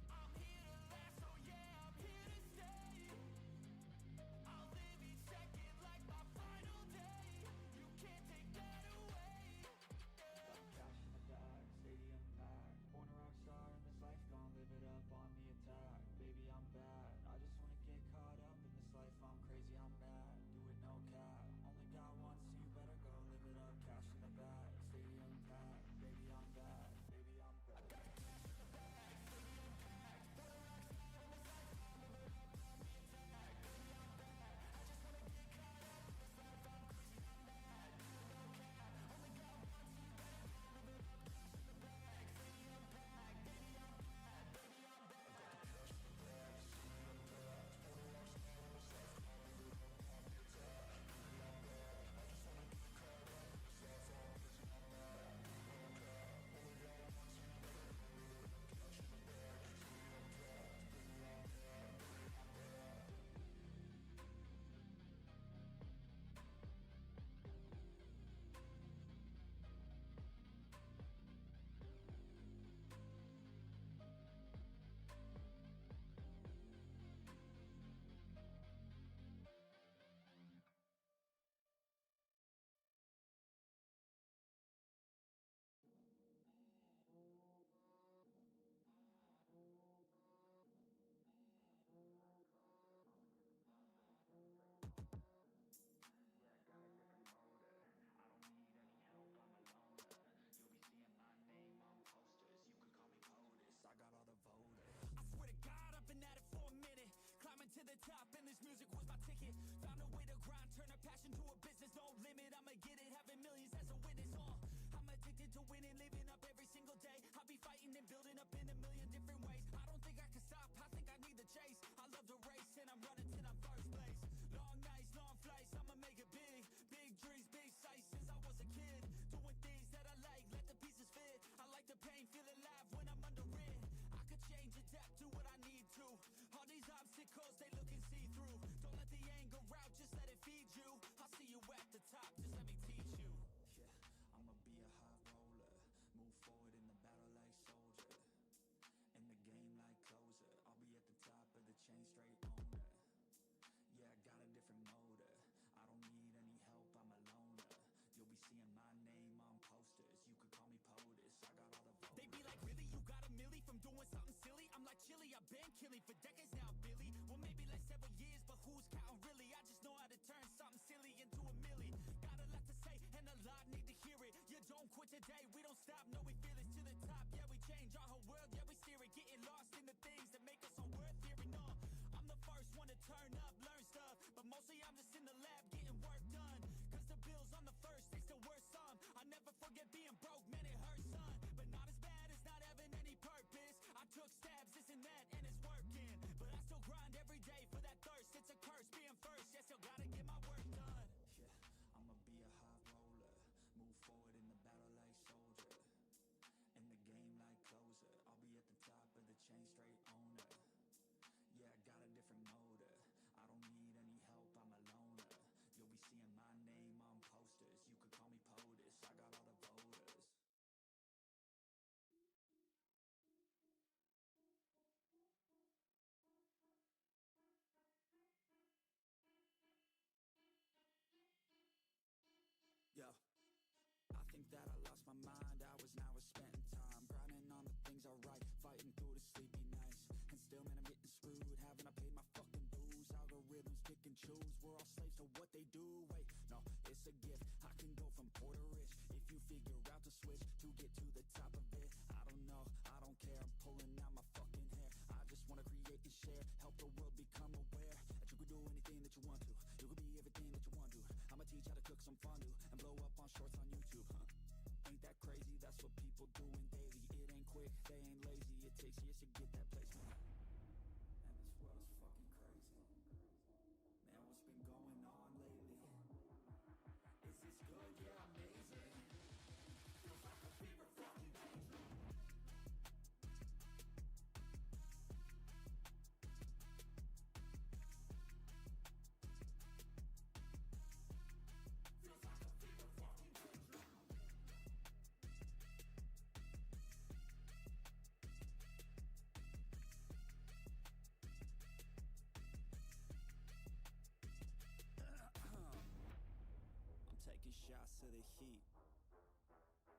I'm here to last, so yeah, I'm here to stay. I'll live each second like my final day. You can't take that away. Got cash in the bag, stadium packed. Born a rock star in this life, gon' live it up on the attack. Baby, I'm bad, I just wanna get caught up in this life. I'm crazy, I'm mad, do it no cap. Only God wants you, better go live it up. Cash in the bag, stadium packed. Baby, I'm bad, baby, I'm bad. I got the cash in the bag, stadium packed. Born a rock star in this life, gon' live it up on the attack. Baby, I'm bad, I just wanna get caught up in this life. I'm crazy, I'm mad, do it no cap. Only God wants you, better go live it up. Cash in the bag, stadium packed. Baby, I'm bad, baby, I'm bad. I got the cash in the bag, stadium packed. Born a rock star in this life, gon' live it up on the attack. Baby, I'm bad, I just wanna get caught up in this life. I'm crazy, I'm mad, do it no cap. Only God wants you, better go live it up. Cash in the bag, stadium packed. Baby, I'm bad, baby, I'm bad. I got all the voters. I swear to God, I've been at it for a minute. Climbing to the top, and this music was my ticket. Found a way to grind, turn a passion to a business. No limit, I'ma get it, having millions as a witness. I'm addicted to winning, living up every single day. I'll be fighting and building up in a million different ways. I don't think I can stop, I think I need the chase. I love the race, and I'm running till I'm first place. Long nights, long flights, I'ma make it big. Big dreams, big sights since I was a kid. Doing things that I like, let the pieces fit. I like the pain, feel alive when I'm under it. I could change, adapt, do what I need to. All these obstacles, they looking see-through. Don't let the anger out, just let it feed you. I'll see you at the top, just let me teach you. Yeah, I'ma be a high roller. Move forward in the battle like soldier. In the game like closer. I'll be at the top of the chain, straight owner. Yeah, I got a different motor. I don't need any help, I'm a loner. You'll be seeing my name on posters. You could call me POTUS, I got all the voters. They be like, really? You got a milli from doing something silly? I'm like, chilly, I've been killing for decades now, Billy. Well, maybe like several years, but who's counting really? I just know how to turn something silly into a milli. Got a lot to say, and a lot need to hear it. You don't quit today, we don't stop, no, we feel it. To the top, yeah, we change our whole world, yeah, we steer it. Getting lost in the things that make us so worth hearing. I'm the first one to turn up, learn stuff. But mostly I'm just in the lab getting work done. Cause the bills on the first, they still worth some. I never forget being broke, man, it hurts, son. But not as bad as not having any purpose. I took stabs, this and that, and it's working. But to the heat.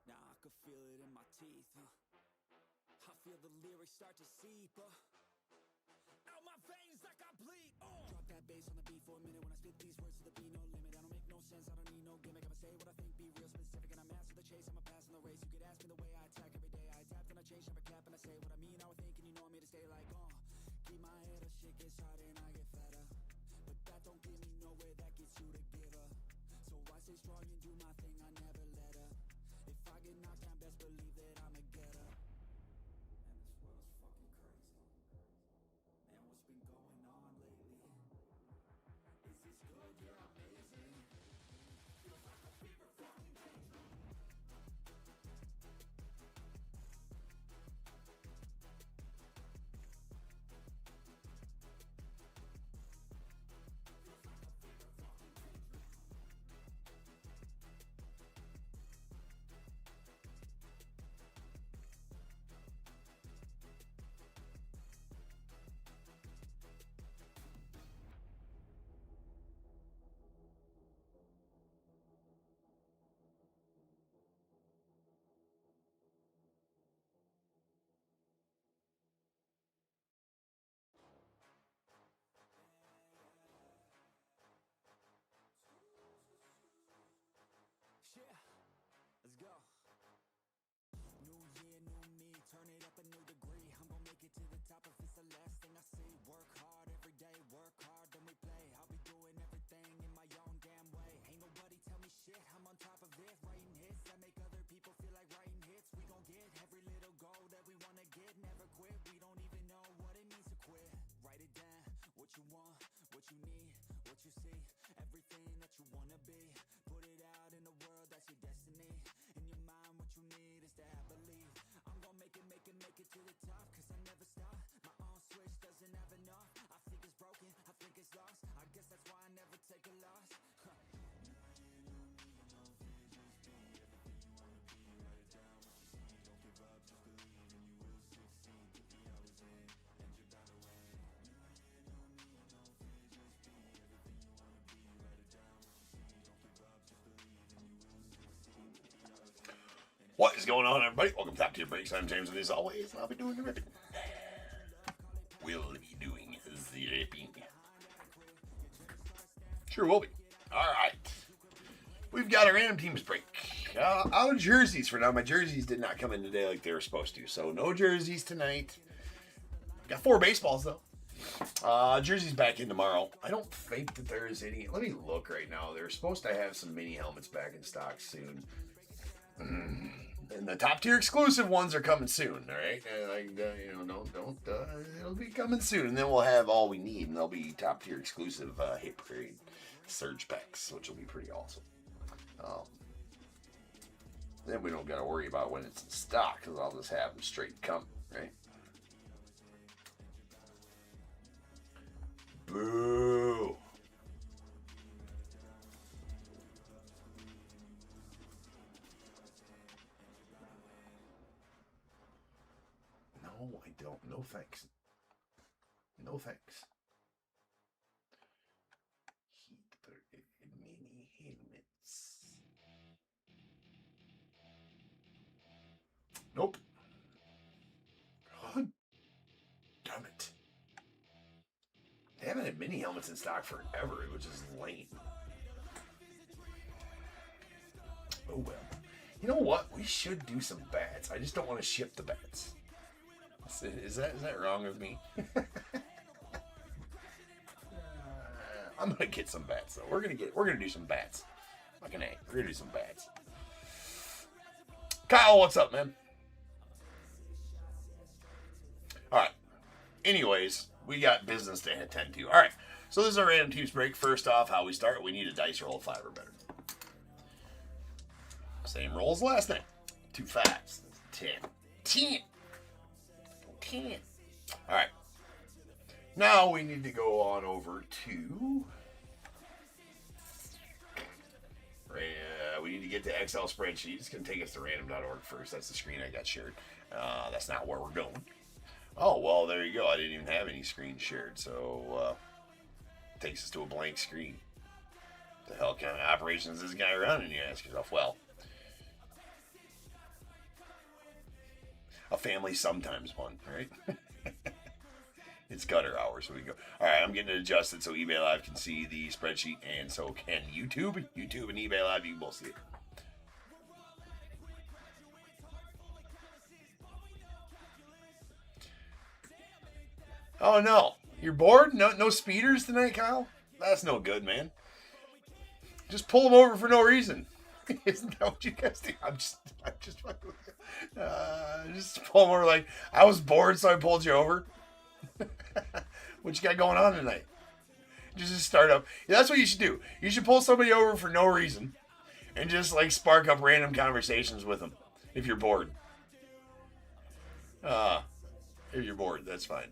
Now I can feel it in my teeth, I feel the lyrics start to seep, out my veins like I bleed. Drop that bass on the beat for a minute. When I spit these words to the beat, no limit. I don't make no sense, I don't need no gimmick. I'ma say what I think, be real specific, and I master the chase. I'ma pass on the race. You could ask me the way I attack every day. I adapt and I change, never cap, and I say what I mean. I would think, and you know I'm here to stay like, keep my head up, shit gets harder and I get fatter. But that don't get me nowhere, that gets you to give up. So I stay strong and do my thing, I never let up. If I get knocked down, best believe that I'ma get up. And this world's fucking crazy. Man, what's been going on lately? Is this good? Yeah, amazing. Feels like a fever fucking dream. Yeah, let's go. New year, new me, turn it up a new degree. I'm gonna make it to the top if it's the last thing I see. Work hard every day, work hard, then we play. I'll be doing everything in my own damn way. Ain't nobody tell me shit, I'm on top of it. Writing hits that make other people feel like writing hits. We gon' get every little goal that we wanna get. Never quit, we don't even know what it means to quit. Write it down, what you want, what you need, what you see. Everything that you wanna be. Put it out in the world, that's your destiny. In your mind, what you need is to have belief. I'm gonna make it to the top, cause I never stop. My own switch doesn't have enough. I think it's broken, I think it's lost. I guess that's why I never take a loss. What is going on, everybody? Welcome to Top Tier Breaks. I'm James, and as always, I'll be doing the ripping. We'll be doing the ripping. Sure will be. Alright. We've got a random teams break. Out of jerseys for now. My jerseys did not come in today like they were supposed to, so no jerseys tonight. Got 4 baseballs, though. Jersey's back in tomorrow. I don't think that there is any. Let me look right now. They're supposed to have some mini helmets back in stock soon. And the top tier exclusive ones are coming soon, all right? It'll be coming soon. And then we'll have all we need, and they'll be top tier exclusive hit parade surge packs, which will be pretty awesome. Then we don't got to worry about when it's in stock, because I'll just have them straight come, right? Boo! No, I don't. No thanks. No thanks. Heat mini helmets. Nope. God damn it. They haven't had mini helmets in stock forever, which is lame. Oh well. You know what? We should do some bats. I just don't want to ship the bats. Is that wrong of me? I'm gonna get some bats though. We're gonna do some bats. Fucking A. We're gonna do some bats. Kyle, what's up, man? Alright. Anyways, we got business to attend to. Alright. So this is our random teams break. First off, how we start, we need a dice roll of 5 or better. Same roll as last night. 2 5s. 10. 10. 10. Alright. Now we need to go on over to... we need to get to Excel spreadsheet. It's going to take us to random.org first. That's the screen I got shared. That's not where we're going. Oh, well, there you go. I didn't even have any screen shared. So, takes us to a blank screen. The hell kind of operations is this guy running? You ask yourself. Well, a family sometimes one, right? It's gutter hour, so we go. All right, I'm getting it adjusted so eBay Live can see the spreadsheet, and so can YouTube. YouTube and eBay Live, you can both see it. Oh no, you're bored? No speeders tonight, Kyle? That's no good, man. Just pull them over for no reason. Isn't that what you guys do? I'm just fucking with you. Just pull them over like, I was bored, so I pulled you over. What you got going on tonight? Just start up. Yeah, that's what you should do. You should pull somebody over for no reason and just like spark up random conversations with them if you're bored. If you're bored, that's fine.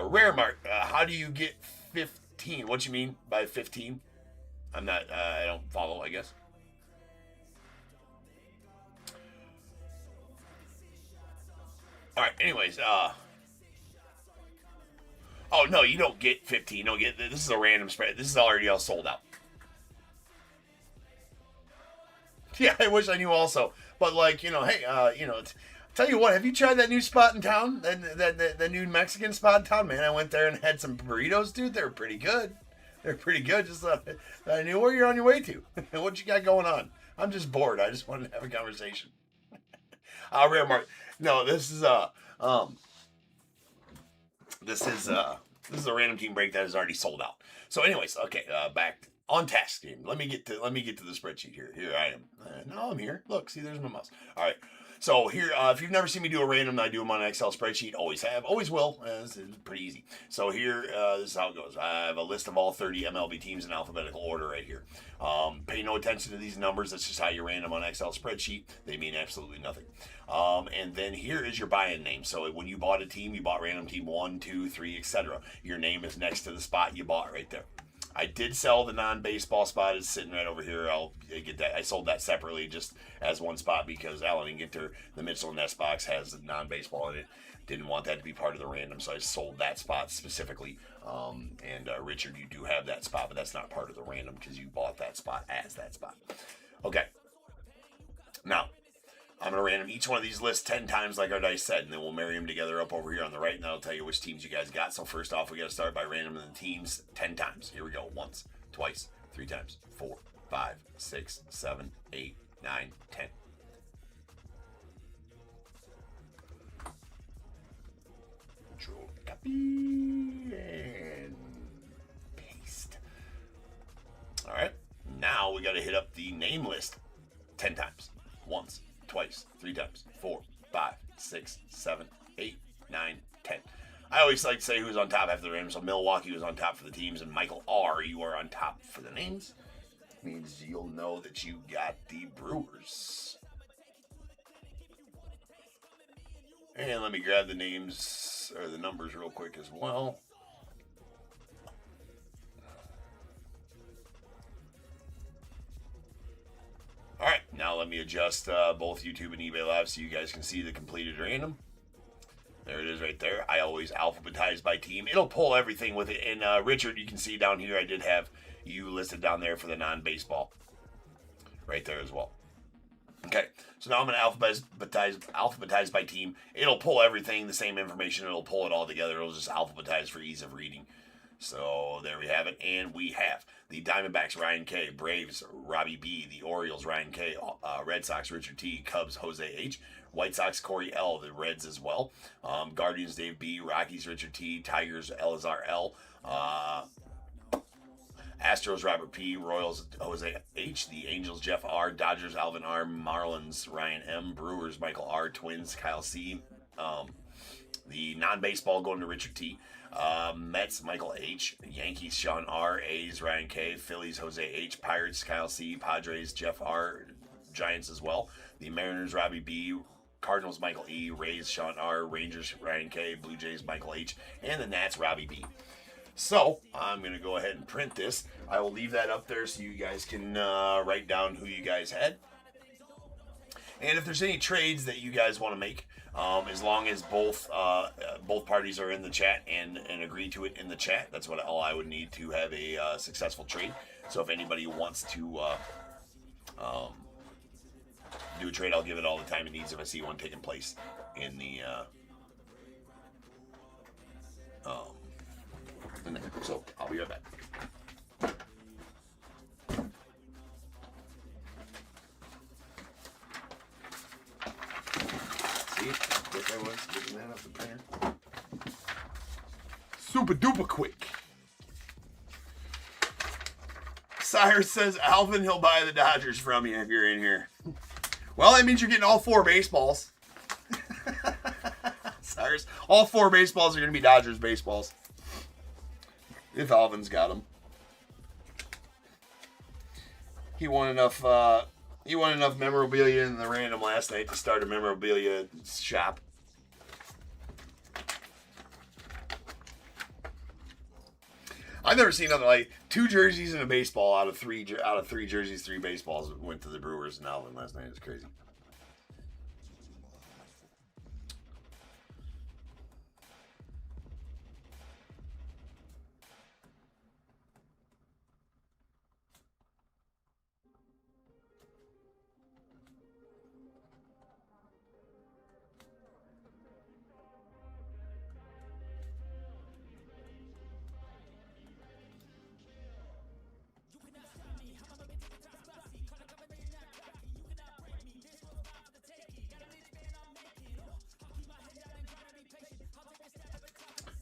Rare Mark, how do you get 15? What you mean by 15? I'm not, I don't follow, I guess. Alright, anyways, oh no, you don't get 15. You don't get, this is a random spread. This is already all sold out. Yeah, I wish I knew also. But like, hey, tell you what, have you tried that new spot in town? The new Mexican spot in town? Man, I went there and had some burritos, dude. They're pretty good. They're pretty good. Just I knew where you're on your way to. What you got going on? I'm just bored. I just wanted to have a conversation. Rare Mark. No, this is a random team break that is already sold out. So anyways, okay, back on task game. Let me get to the spreadsheet here. Here I am. No, I'm here. Look, see, there's my mouse. All right. So here, if you've never seen me do a random, I do them on an Excel spreadsheet. Always have, always will. It's pretty easy. So here, this is how it goes. I have a list of all 30 MLB teams in alphabetical order right here. Pay no attention to these numbers. That's just how you random on an Excel spreadsheet. They mean absolutely nothing. And then here is your buy-in name. So when you bought a team, you bought random team 1, 2, 3, etc. Your name is next to the spot you bought right there. I did sell the non-baseball spot. It's sitting right over here. I'll get that. I sold that separately just as one spot because Allen and Ginter, the Mitchell and Ness box, has the non-baseball in it. Didn't want that to be part of the random, so I sold that spot specifically. Richard, you do have that spot, but that's not part of the random because you bought that spot as that spot. Okay. Now, I'm going to random each one of these lists 10 times like our dice said, and then we'll marry them together up over here on the right, and that'll tell you which teams you guys got. So first off, we got to start by randoming the teams 10 times. Here we go. Once, twice, 3 times, 4, 5, 6, 7, 8, 9, 10. Control, copy, and paste. All right. Now we got to hit up the name list 10 times. Once, twice, 3 times, 4, 5, 6, 7, 8, 9, 10. I always like to say who's on top after the random. So Milwaukee was on top for the teams, and Michael R., you are on top for the names. Means you'll know that you got the Brewers. And let me grab the names, or the numbers real quick as well. Alright, now let me adjust both YouTube and eBay Live so you guys can see the completed random. There it is right there. I always alphabetize by team. It'll pull everything with it. And Richard, you can see down here, I did have you listed down there for the non-baseball. Right there as well. Okay, so now I'm going to alphabetize by team. It'll pull everything, the same information. It'll pull it all together. It'll just alphabetize for ease of reading. So there we have it, and we have the Diamondbacks, Ryan K, Braves, Robbie B, the Orioles, Ryan K, Red Sox, Richard T, Cubs, Jose H, White Sox, Corey L, the Reds as well, Guardians, Dave B, Rockies, Richard T, Tigers, Elazar L, Astros, Robert P, Royals, Jose H, the Angels, Jeff R, Dodgers, Alvin R, Marlins, Ryan M, Brewers, Michael R, Twins, Kyle C, the non-baseball going to Richard T, Mets, Michael H, Yankees, Sean R, A's, Ryan K, Phillies, Jose H, Pirates, Kyle C, Padres, Jeff R, Giants as well, the Mariners, Robbie B, Cardinals, Michael E, Rays, Sean R, Rangers, Ryan K, Blue Jays, Michael H, and the Nats, Robbie B. So, I'm going to go ahead and print this. I will leave that up there so you guys can write down who you guys had. And if there's any trades that you guys want to make, As long as both parties are in the chat and agree to it in the chat. That's all I would need to have a successful trade. So if anybody wants to do a trade, I'll give it all the time it needs if I see one taking place in the so I'll be right back. See, get that one, getting that off the printer. Super duper quick. Cyrus says, Alvin, he'll buy the Dodgers from you if you're in here. Well, that means you're getting all 4 baseballs. Cyrus, all 4 baseballs are going to be Dodgers baseballs. If Alvin's got them. He won enough memorabilia in the random last night to start a memorabilia shop. I've never seen nothing like 2 jerseys and a baseball out of 3 jerseys, 3 baseballs went to the Brewers and Alvin last night. It's crazy.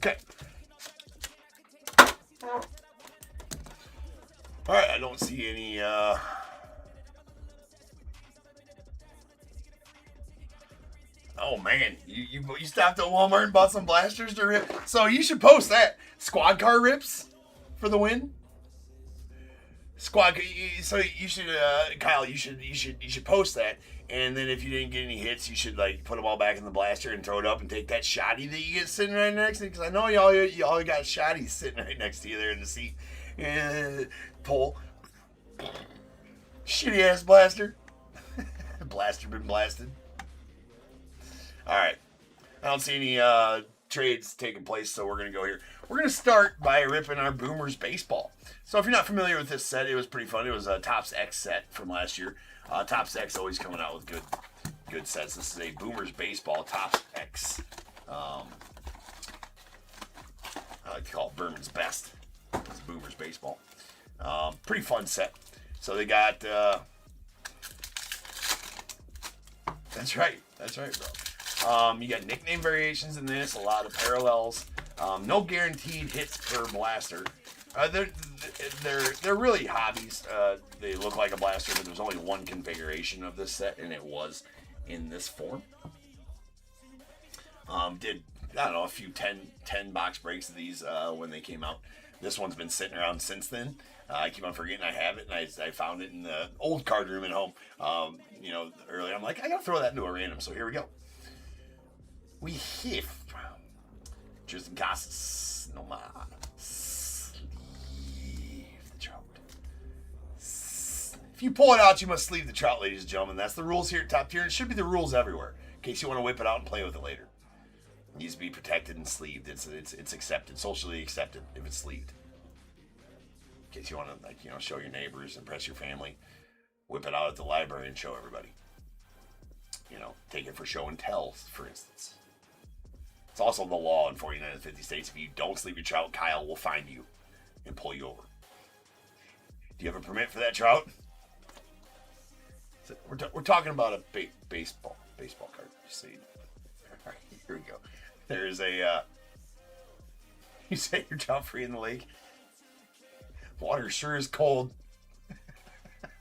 Okay. All right, I don't see any Oh man, you stopped at Walmart and bought some blasters to rip. So you should post that. Squad car rips for the win. Squad. So you should, Kyle. You should post that. And then if you didn't get any hits, you should like put them all back in the blaster and throw it up and take that shotty that you get sitting right next to you. Because I know y'all got shotties sitting right next to you there in the seat. Pull. Shitty ass blaster. Blaster been blasted. All right. I don't see any trades taking place, so we're going to go here. We're going to start by ripping our Boomers baseball. So if you're not familiar with this set, it was pretty fun. It was a Topps X set from last year. Topps X always coming out with good sets. This is a Boomers baseball Topps X. I like to call it Berman's Best. It's Boomers baseball. Pretty fun set. So they got... That's right, bro. You got nickname variations in this, a lot of parallels. No guaranteed hits per blaster. They're really hobbies. They look like a blaster, but there's only one configuration of this set, and it was in this form. Did, I don't know, a few 10 box breaks of these when they came out. This one's been sitting around since then. I keep on forgetting I have it, and I found it in the old card room at home. Earlier I'm like, I gotta throw that into a random, so here we go. We have Tristan Casas, no more. Sleeve the trout. If you pull it out, you must sleeve the trout, ladies and gentlemen. That's the rules here at Top Tier, and it should be the rules everywhere, in case you want to whip it out and play with it later. It needs to be protected and sleeved. It's accepted, socially accepted if it's sleeved. In case you want to, show your neighbors, impress your family, whip it out at the library and show everybody. Take it for show and tell, for instance. It's also the law in 49 of the 50 states. If you don't sleeve your trout, Kyle will find you and pull you over. Do you have a permit for that trout? We're talking about a baseball card. Just so you know. All right, here we go. There's a. You set your trout free in the lake. Water sure is cold.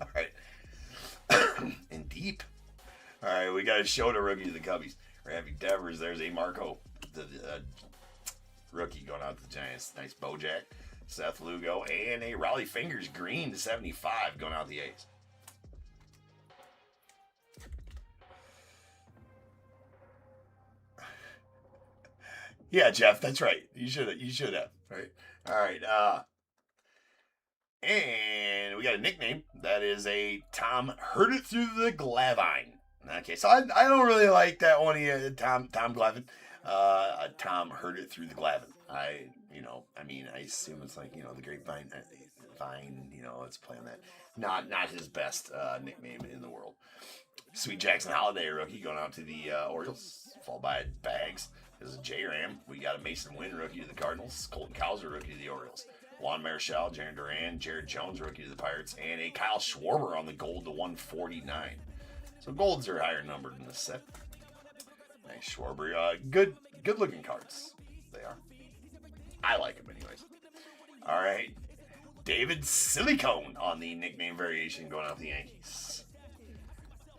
All right. And deep. All right, we got a show to rookie to the Cubbies. Ravi Devers. There's a Marco, the rookie going out to the Giants. Nice Bojack. Seth Lugo. And a Raleigh Fingers green to 75 going out to the A's. Yeah, Jeff, that's right. You should have. Right. All right. And we got a nickname. That is a Tom Heard It Through the Glavine. Okay, so I don't really like that one here, Tom Glavine. Tom heard it through the Glavine. I assume it's like, the grapevine, Vine, it's playing that. Not his best nickname in the world. Sweet Jackson Holiday rookie going out to the Orioles, followed by Bags. There's a J-Ram. We got a Mason Wynn rookie to the Cardinals, Colton Cowser rookie to the Orioles, Juan Marichal, Jaron Duran, Jared Jones rookie to the Pirates, and a Kyle Schwarber on the gold to 149. So golds are higher numbered in this set. Nice Schwarber. Good looking cards. They are. I like them anyways. All right. David Silicone on the nickname variation going out the Yankees.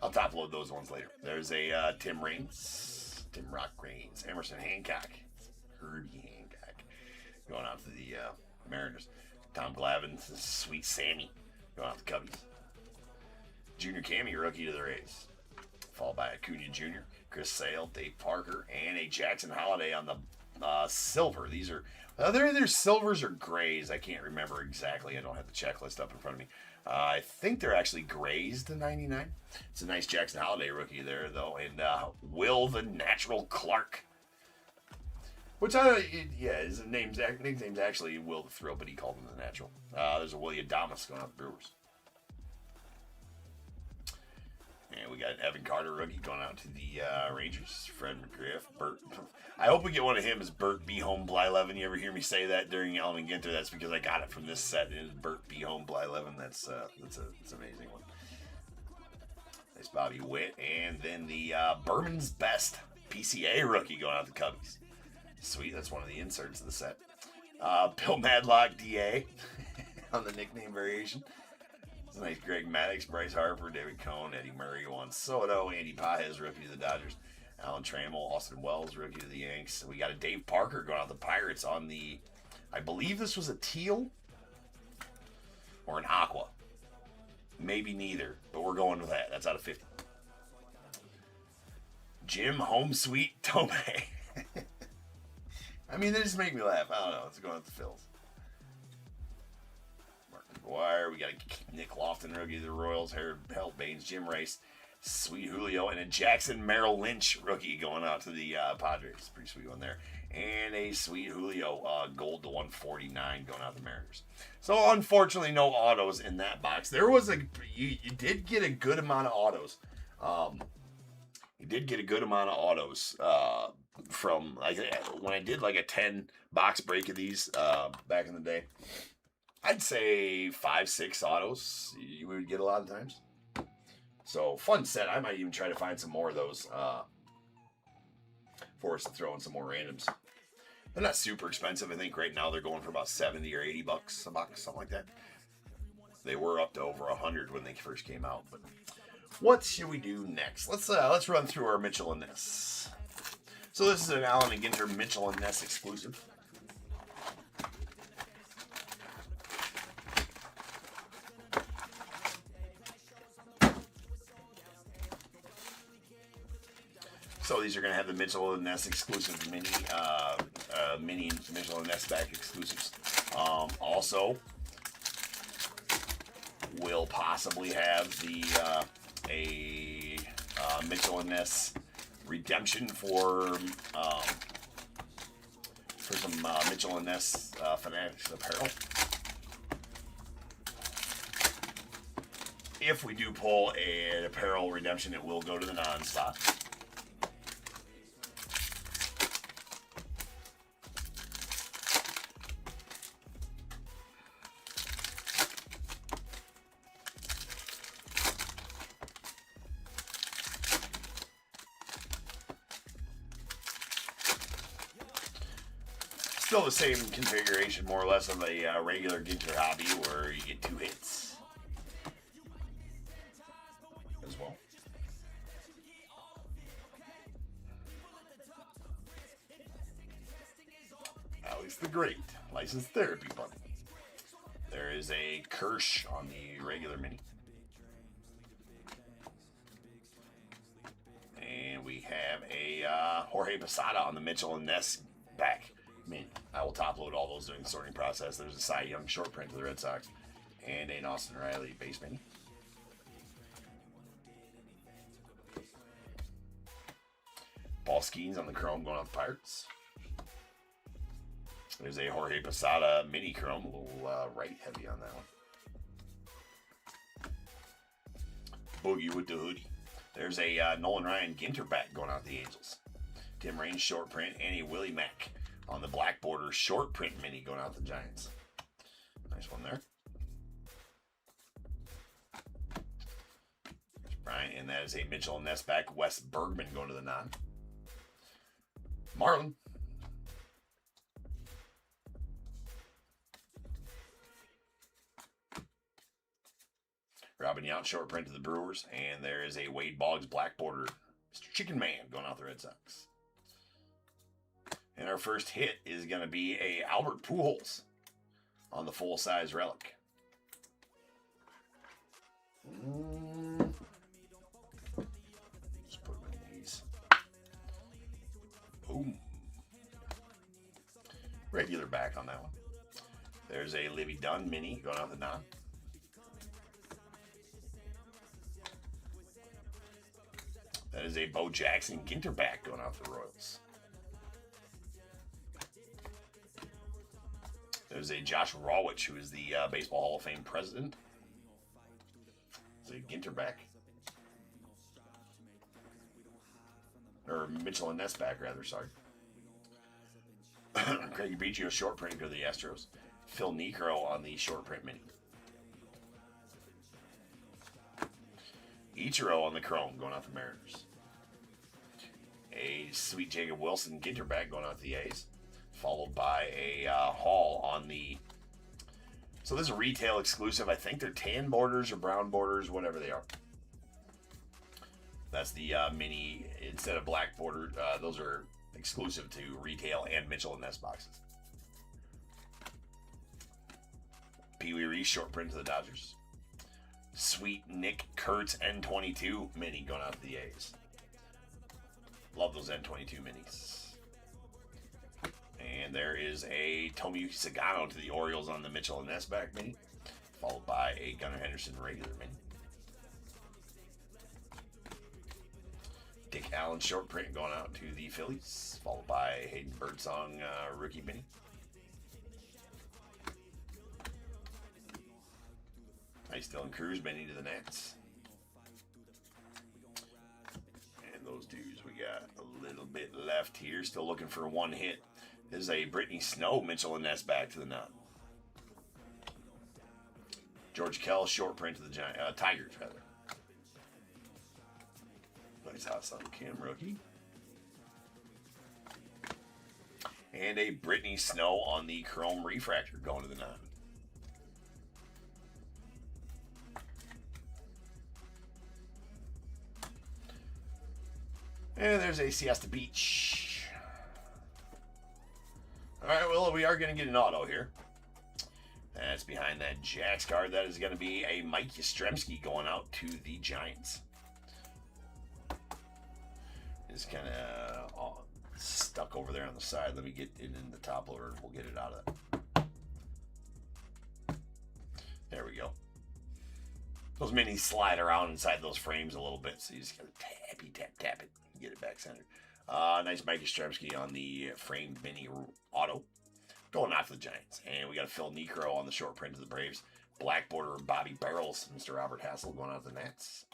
I'll top load those ones later. There's a Tim Rock Raines, Emerson Hancock, Herbie Hancock going out to the Mariners. Tom Glavine, Sweet Sammy going out to Cubbies. Junior Cammy, rookie to the Rays. Followed by Acuna Jr., Chris Sale, Dave Parker, and a Jackson Holiday on the silver. These are either silvers or grays. I can't remember exactly. I don't have the checklist up in front of me. I think they're actually grays to 99. It's a nice Jackson Holiday rookie there, though. And Will the Natural Clark. Which, his nickname's actually Will the Thrill, but he called him the Natural. There's a Willie Adames going out the Brewers. And we got an Evan Carter rookie going out to the Rangers. Fred McGriff. Bert. I hope we get one of him as Bert B. Home Blyleven. You ever hear me say that during Yellen and Ginter? That's because I got it from this set. It is Bert B. Home Blyleven. That's an amazing one. Nice Bobby Witt. And then the Berman's Best PCA rookie going out to Cubbies. Sweet. That's one of the inserts of the set. Bill Madlock DA on the nickname variation. It's a nice Greg Maddux, Bryce Harper, David Cohn, Eddie Murray, Juan Soto, Andy Paez, rookie to the Dodgers, Alan Trammell, Austin Wells, rookie to the Yanks. We got a Dave Parker going out to the Pirates on the, I believe this was a teal or an aqua. Maybe neither, but we're going with that. That's out of 50. Jim Home Sweet Tome. They just make me laugh. I don't know. It's going with the Phils. McGuire, we got a Nick Lofton rookie to the Royals, Harold Baines, Jim Rice, Sweet Julio, and a Jackson Merrill Lynch rookie going out to the Padres. Pretty sweet one there. And a Sweet Julio gold to 149 going out to the Mariners. So unfortunately, no autos in that box. There was you did get a good amount of autos. From when I did like a 10 box break of these back in the day. I'd say 5-6 autos you would get a lot of times. So fun set. I might even try to find some more of those for us to throw in some more randoms. They're not super expensive. I think right now they're going for about 70 or 80 bucks a box, something like that. They were up to over 100 when they first came out. But what should we do next? Let's run through our Mitchell and Ness. So this is an Allen and Ginter Mitchell and Ness exclusive. So these are going to have the Mitchell and Ness exclusive mini Mitchell and Ness back exclusives. Also, we'll possibly have a Mitchell and Ness redemption for some Mitchell and Ness Fanatics apparel. If we do pull an apparel redemption, it will go to the non-spot. Still the same configuration, more or less, of a regular Ginter hobby, where you get 2 hits as well. Alex the Great, licensed therapy bundle. There is a Kirsch on the regular mini. And we have a Jorge Posada on the Mitchell and Ness back. I will top load all those during the sorting process. There's a Cy Young short print to the Red Sox and an Austin Riley base mini. Paul Skeens on the chrome going off the Pirates. There's a Jorge Posada mini chrome, a little right heavy on that one. Boogie with the hoodie. There's a Nolan Ryan Ginter back going out the Angels. Tim Raines short print and a Willie Mack on the black border short print mini going out the Giants. Nice one there. There's Brian, and that is a Mitchell and Ness back. Wes Bergman going to the non. Marlin. Robin Yount short print to the Brewers, and there is a Wade Boggs black border Mr. Chicken Man going out the Red Sox. And our first hit is going to be a Albert Pujols on the full-size relic. Just put them in these. Boom. Regular back on that one. There's a Livy Dunn mini going out the non. That is a Bo Jackson Ginter back going out the Royals. There's a Josh Rawitch, who is the Baseball Hall of Fame president. It's a Ginter back. Or Mitchell and Ness back, rather, sorry. Craig Biggio short print go to the Astros. Phil Niekro on the short print mini. Ichiro on the chrome going out the Mariners. A sweet Jacob Wilson Ginter back going out the A's. Followed by a Hall on the... So this is a retail exclusive. I think they're tan borders or brown borders, whatever they are. That's the mini instead of black border. Those are exclusive to retail and Mitchell and Ness boxes. Pee Wee Reese short print to the Dodgers. Sweet Nick Kurtz N22 mini going out to the A's. Love those N22 minis. And there is a Tomoyuki Sagano to the Orioles on the Mitchell and Ness back mini. Followed by a Gunnar Henderson regular mini. Dick Allen short print going out to the Phillies. Followed by Hayden Birdsong rookie mini. Nice Dylan Cruz mini to the Nats. And those dudes, we got a little bit left here. Still looking for one hit. This is a Brittany Snow Mitchell and Ness back to the nut. George Kell short print to the Tigers, rather. Nice house on Cam rookie. And a Brittany Snow on the chrome refractor going to the nut. And there's a Siesta Beach. All right, well, we are going to get an auto here. That's behind that Jax card. That is going to be a Mike Yastrzemski going out to the Giants. It's kind of stuck over there on the side. Let me get it in the top loader and we'll get it out of that. There we go. Those minis slide around inside those frames a little bit, so you just got to tap it, and get it back centered. Nice Mike Yastrzemski on the framed mini auto. Going out to the Giants. And we got a Phil Niekro on the short print of the Braves. Black border Bobby Barrels. Mr. Robert Hassel going out to the Nats.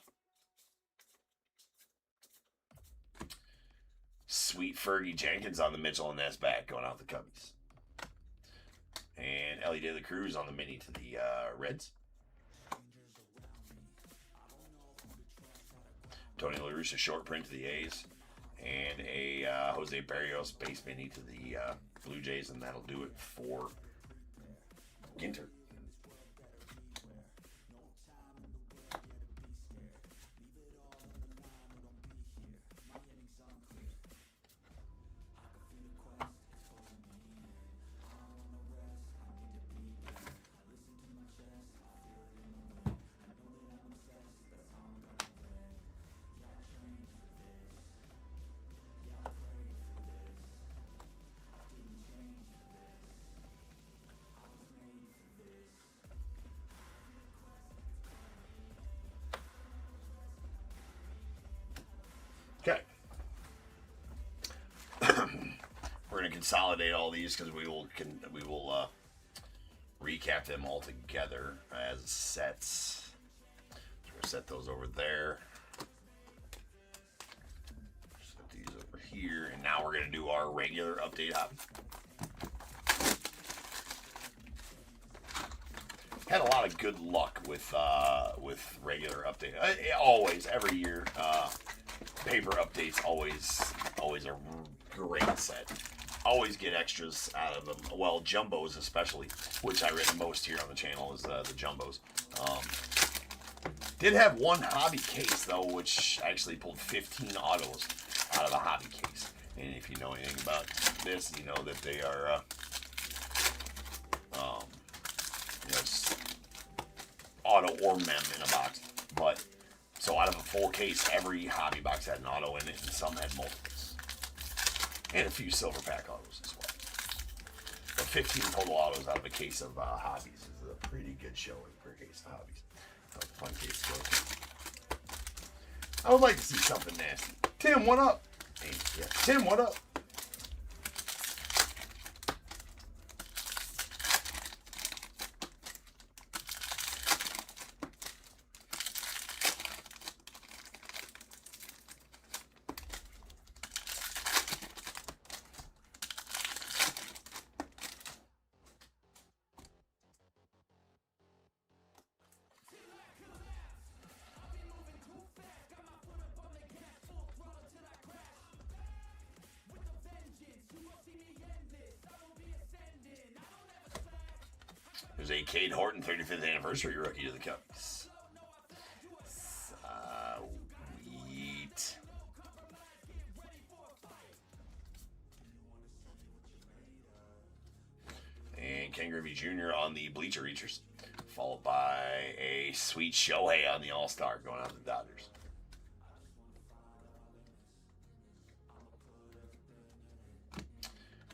Sweet Fergie Jenkins on the Mitchell and Ness back going out to the Cubbies. And Ellie De La Cruz on the mini to the Reds. Tony La Russa short print to the A's. And a Jose Barrios base mini to the Blue Jays, and that'll do it for Ginter. Okay. consolidate all these because we will recap them all together as sets. So we're gonna set those over there. Set these over here, and now we're gonna do our regular update hobby. Had a lot of good luck with regular update. Always, every year, paper updates always a great set. Always get extras out of them. Well, jumbos especially, which I written most here on the channel is the jumbos. Did have one hobby case though, which actually pulled 15 autos out of the hobby case. And if you know anything about this, you know that they are, auto or mem in a box. But so out of a full case, every hobby box had an auto in it, and some had multiples, and a few silver pack autos as well. But 15 total autos out of a case of hobbies is a pretty good showing for a case of hobbies. That's a fun case to go to. I would like to see something nasty. Tim, what up? Hey, yeah. Tim, what up? There's a Cade Horton 35th anniversary rookie to the Cubs. Sweet. And Ken Griffey Jr. on the Bleacher Reachers. Followed by a sweet Shohei on the All-Star going out to the Dodgers.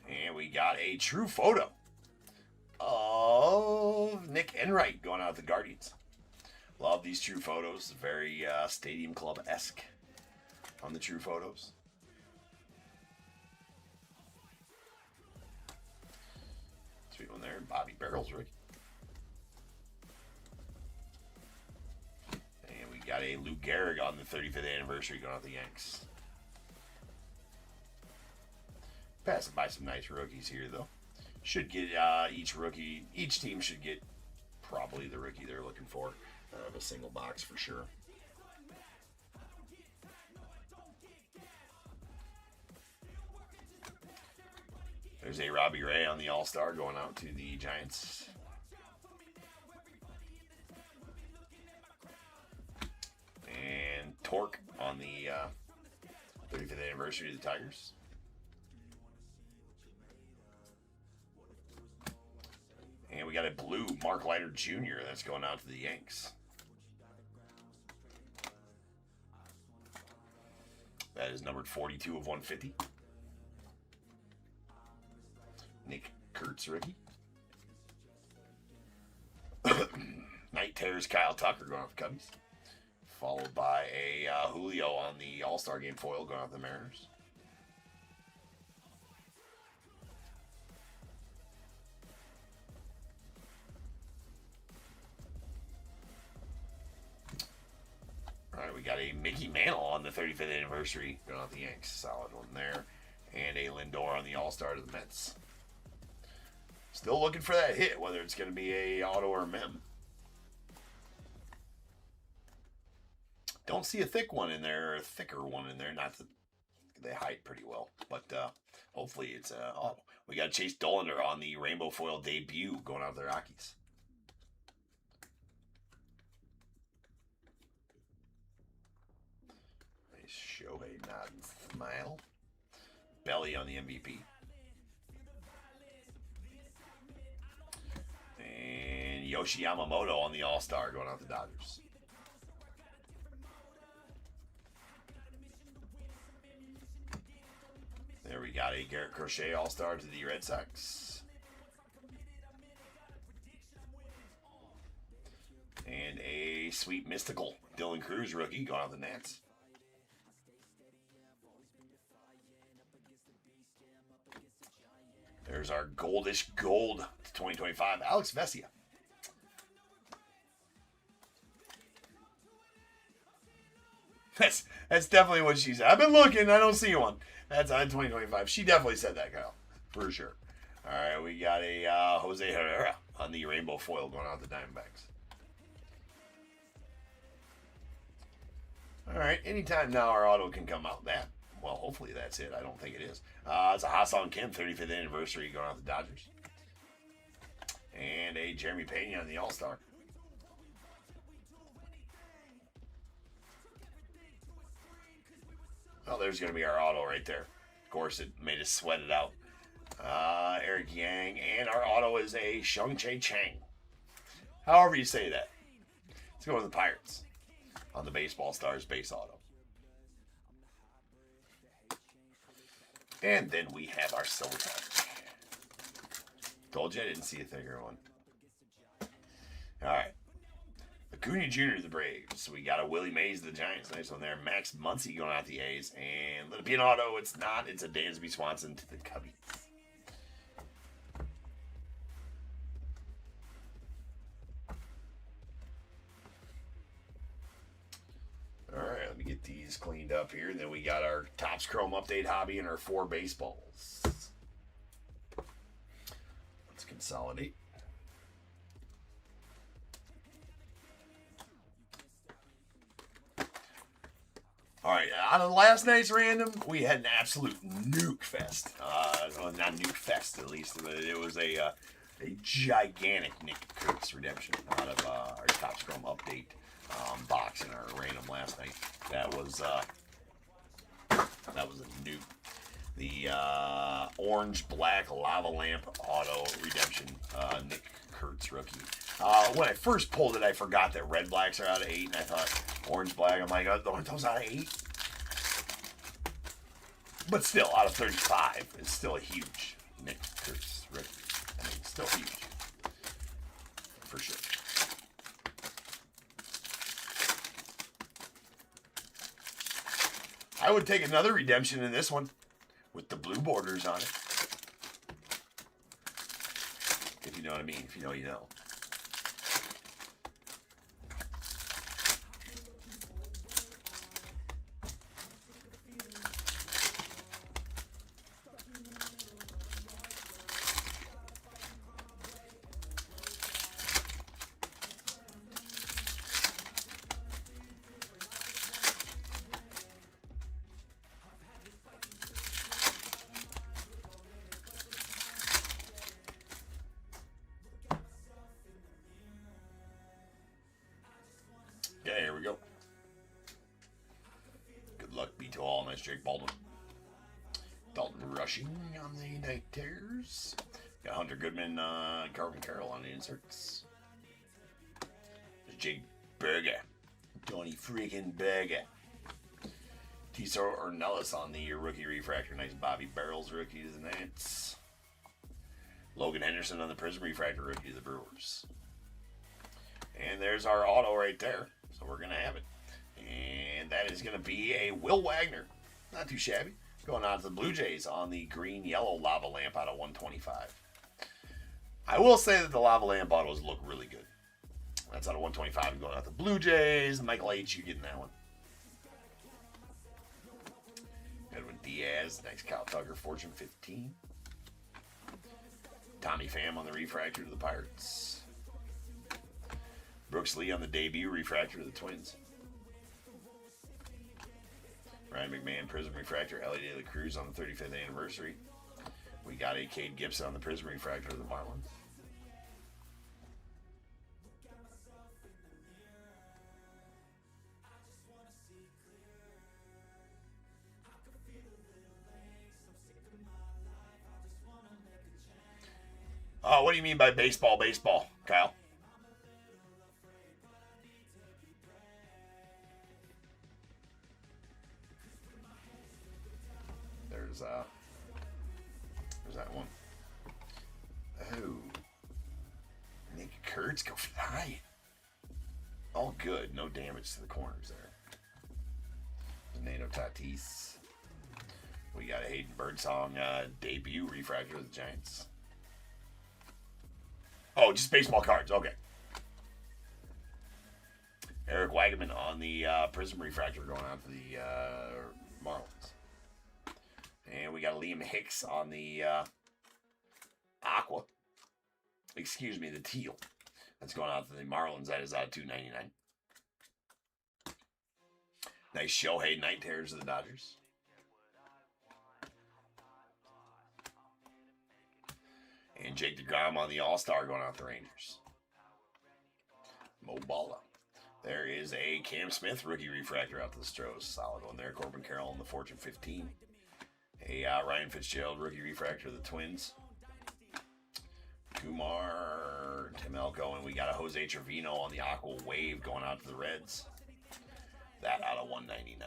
And we got a true photo of Nick Enright going out to the Guardians. Love these true photos. Very Stadium Club-esque on the true photos. Sweet one there. Bobby Barrels, Rick. And we got a Lou Gehrig on the 35th anniversary going out the Yanks. Passing by some nice rookies here, though. Should get each team should get probably the rookie they're looking for out of a single box for sure. There's a Robbie Ray on the All-Star going out to the Giants. And Torque on the 35th anniversary of the Tigers. And we got a blue Mark Leiter Jr. that's going out to the Yanks. That is numbered 42 of 150. Nick Kurtz, rookie. Night Terrors Kyle Tucker going out the Cubbies. Followed by a Julio on the All-Star Game foil going out the Mariners. All right, we got a Mickey Mantle on the 35th anniversary going out the Yanks. Solid one there. And a Lindor on the All-Star to the Mets. Still looking for that hit, whether it's going to be a auto or a mem. Don't see a thick one in there, or a thicker one in there. Not that they hide pretty well, but hopefully it's a auto. We got Chase Dollander on the Rainbow Foil debut going out to the Rockies. Nice Shohei nod and smile. Belly on the MVP. And Yoshi Yamamoto on the All-Star going out to the Dodgers. There we got a Garrett Crochet All-Star to the Red Sox. And a sweet mystical Dylan Cruz rookie going out to the Nats. There's our goldish gold to 2025, Alex Vesia. That's definitely what she said. I've been looking, I don't see one. That's on 2025. She definitely said that, Kyle, for sure. All right, we got a Jose Herrera on the rainbow foil going out the Diamondbacks. All right, anytime now our auto can come out. Well, hopefully that's it. I don't think it is. It's a Ha-Seong Kim 35th anniversary going out the Dodgers. And a Jeremy Pena on the All-Star. Well, there's going to be our auto right there. Of course, it made us sweat it out. Eric Yang. And our auto is a Shung-Chae Chang. However you say that. Let's go with the Pirates on the Baseball Stars base auto. And then we have our SUPERCHAT. Told you I didn't see a thicker one. All right. Acuna Jr. the Braves. So we got a Willie Mays the Giants. Nice one there. Max Muncy going out the A's. And let it be an auto. It's not. It's a Dansby Swanson to the Cubbies. All right, let me get these cleaned up here. And then we got our Topps Chrome Update Hobby and our 4 baseballs. Let's consolidate. All right, out of last night's random, we had an absolute nuke fest. Well, not nuke fest, at least, but it was a gigantic Nick Kurtz redemption out of our Topps Chrome Update box in our random last night. That was a nuke. The orange-black lava lamp auto redemption, Nick Kurtz rookie. When I first pulled it, I forgot that red blacks are out of 8, and I thought orange-black. I'm like, aren't those out of 8? But still, out of 35, it's still a huge Nick Kurtz rookie. I mean, still huge. For sure. I would take another redemption in this one with the blue borders on it. If you know what I mean. If you know, you know. Yeah, here we go. Good luck be to all. Nice Jake Baldwin. Dalton Rushing on the night tears. Got Hunter Goodman, Carvin Carroll on the inserts. There's Jake Berger. Tony freaking Berger. Tiso Ornelas on the rookie refractor. Nice Bobby Barrels rookie to the Nats. Logan Henderson on the Prism refractor rookie to the Brewers. And there's our auto right there. So we're going to have it. And that is going to be a Will Wagner. Not too shabby. Going on to the Blue Jays on the green-yellow lava lamp out of 125. I will say that the lava lamp autos look really good. That's out of 125. Going out to the Blue Jays. Michael H., you getting that one. Edwin Diaz. Nice Kyle Tucker. Fortune 15. Tommy Pham on the refractor to the Pirates. Brooks Lee on the debut refractor to the Twins. Ryan McMahon Prism refractor. Ellie De La Cruz on the 35th anniversary. We got a Cade Gibson on the Prism refractor to the Marlins. Oh, what do you mean by baseball, Kyle? There's that one. Oh. Nick Kurtz go flying. All good. No damage to the corners there. Fernando Tatis. We got a Hayden Birdsong debut refractor of the Giants. Oh, just baseball cards. Okay. Eric Wagaman on the Prism refractor going out to the Marlins. And we got Liam Hicks on the Aqua. Excuse me, the teal. That's going out to the Marlins. That is out of $2.99. Nice Shohei Night Terrors of the Dodgers. And Jake DeGrom on the All-Star going out to the Rangers. Mo Balla. There is a Cam Smith rookie refractor out to the Stros. Solid one there. Corbin Carroll on the Fortune 15. A Ryan Fitzgerald rookie refractor of the Twins. Kumar, Tim Elko, and we got a Jose Trevino on the Aqua Wave going out to the Reds. That out of $199.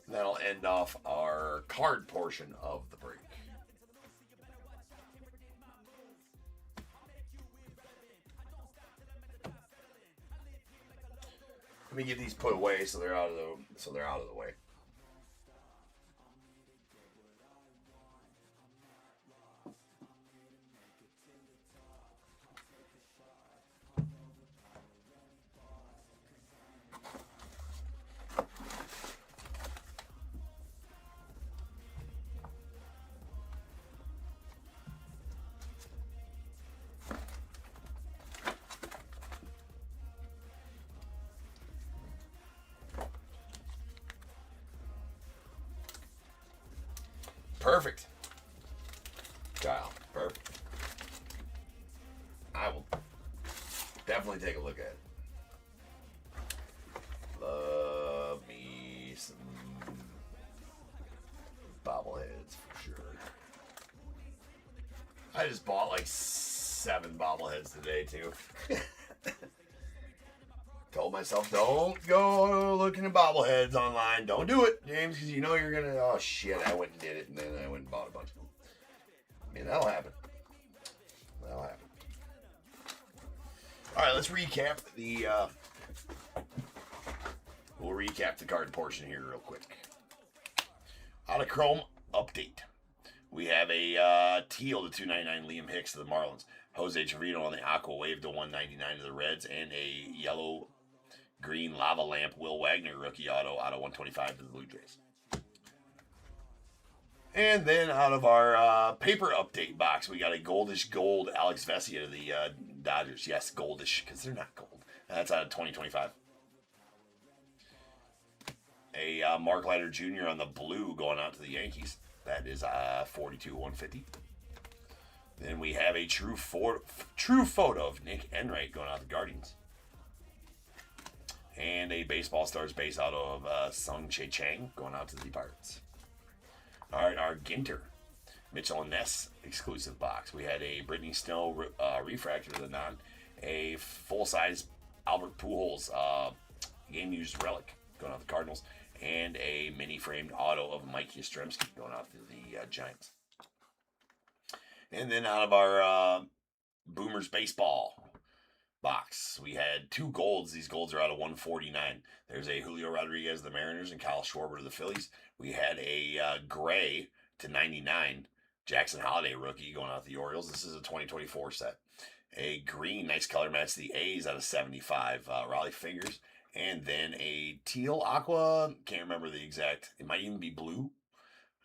That'll end off our card portion of the break. Let me get these put away so they're out of the way. Perfect. Kyle, perfect. I will definitely take a look at it. Love me some bobbleheads for sure. I just bought like 7 bobbleheads today too. Told myself, don't go looking at bobbleheads online. Don't do it, James, because you know you're going to, oh shit, I went and did it, and then I went and bought a bunch of them. I mean, that'll happen. That'll happen. All right, let's recap we'll recap the card portion here real quick. Out of Chrome update. We have a teal to $2.99 Liam Hicks to the Marlins. Jose Trevino on the Aqua Wave to $1.99 to the Reds, and a yellow green lava lamp Will Wagner rookie auto out of $125 to the Blue Jays. And then out of our paper update box, we got a goldish gold Alex Vesia to the Dodgers. Yes, goldish, because they're not gold. That's out of 2025. A Mark Leiter Jr. on the blue going out to the Yankees. That is 42/150. Then we have a true photo of Nick Enright going out to the Guardians. And a Baseball Stars base out of Sung Che Chang going out to the Pirates. All right, our Ginter, Mitchell and Ness exclusive box. We had a Brittany Snow refractor to the non, a full-size Albert Pujols game-used relic going out to the Cardinals, and a mini-framed auto of Mike Yastrzemski going out to the Giants. And then out of our Boomers Baseball box, we had 2 golds. These golds are out of 149. There's a Julio Rodriguez, the Mariners, and Kyle Schwarber, the Phillies. We had a gray to 99, Jackson Holiday rookie going out the Orioles. This is a 2024 set. A green, nice color match, the A's out of 75, Raleigh Fingers. And then a teal aqua, can't remember the exact, it might even be blue.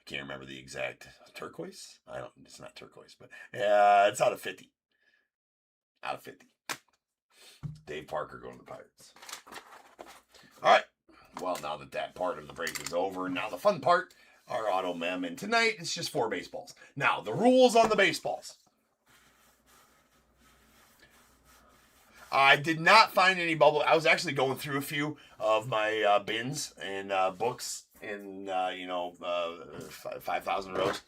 I can't remember the exact turquoise. It's not turquoise, but it's out of 50. Out of 50. Dave Parker going to the Pirates. All right. Well, now that part of the break is over, now the fun part, our auto mem. And tonight, it's just 4 baseballs. Now, the rules on the baseballs. I did not find any bubble. I was actually going through a few of my bins and books in 5,000 rows.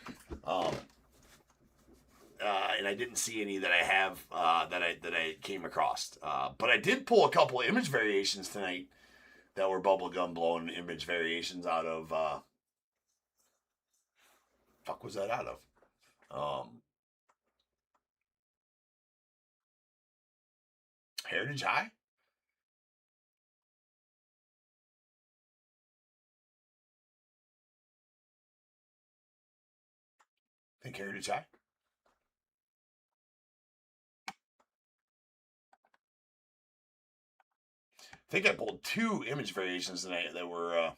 And I didn't see any that I have that I came across. But I did pull a couple of image variations tonight that were bubblegum blown image variations out of fuck was that out of? Heritage High? Think Heritage High? I think I pulled 2 image variations tonight that were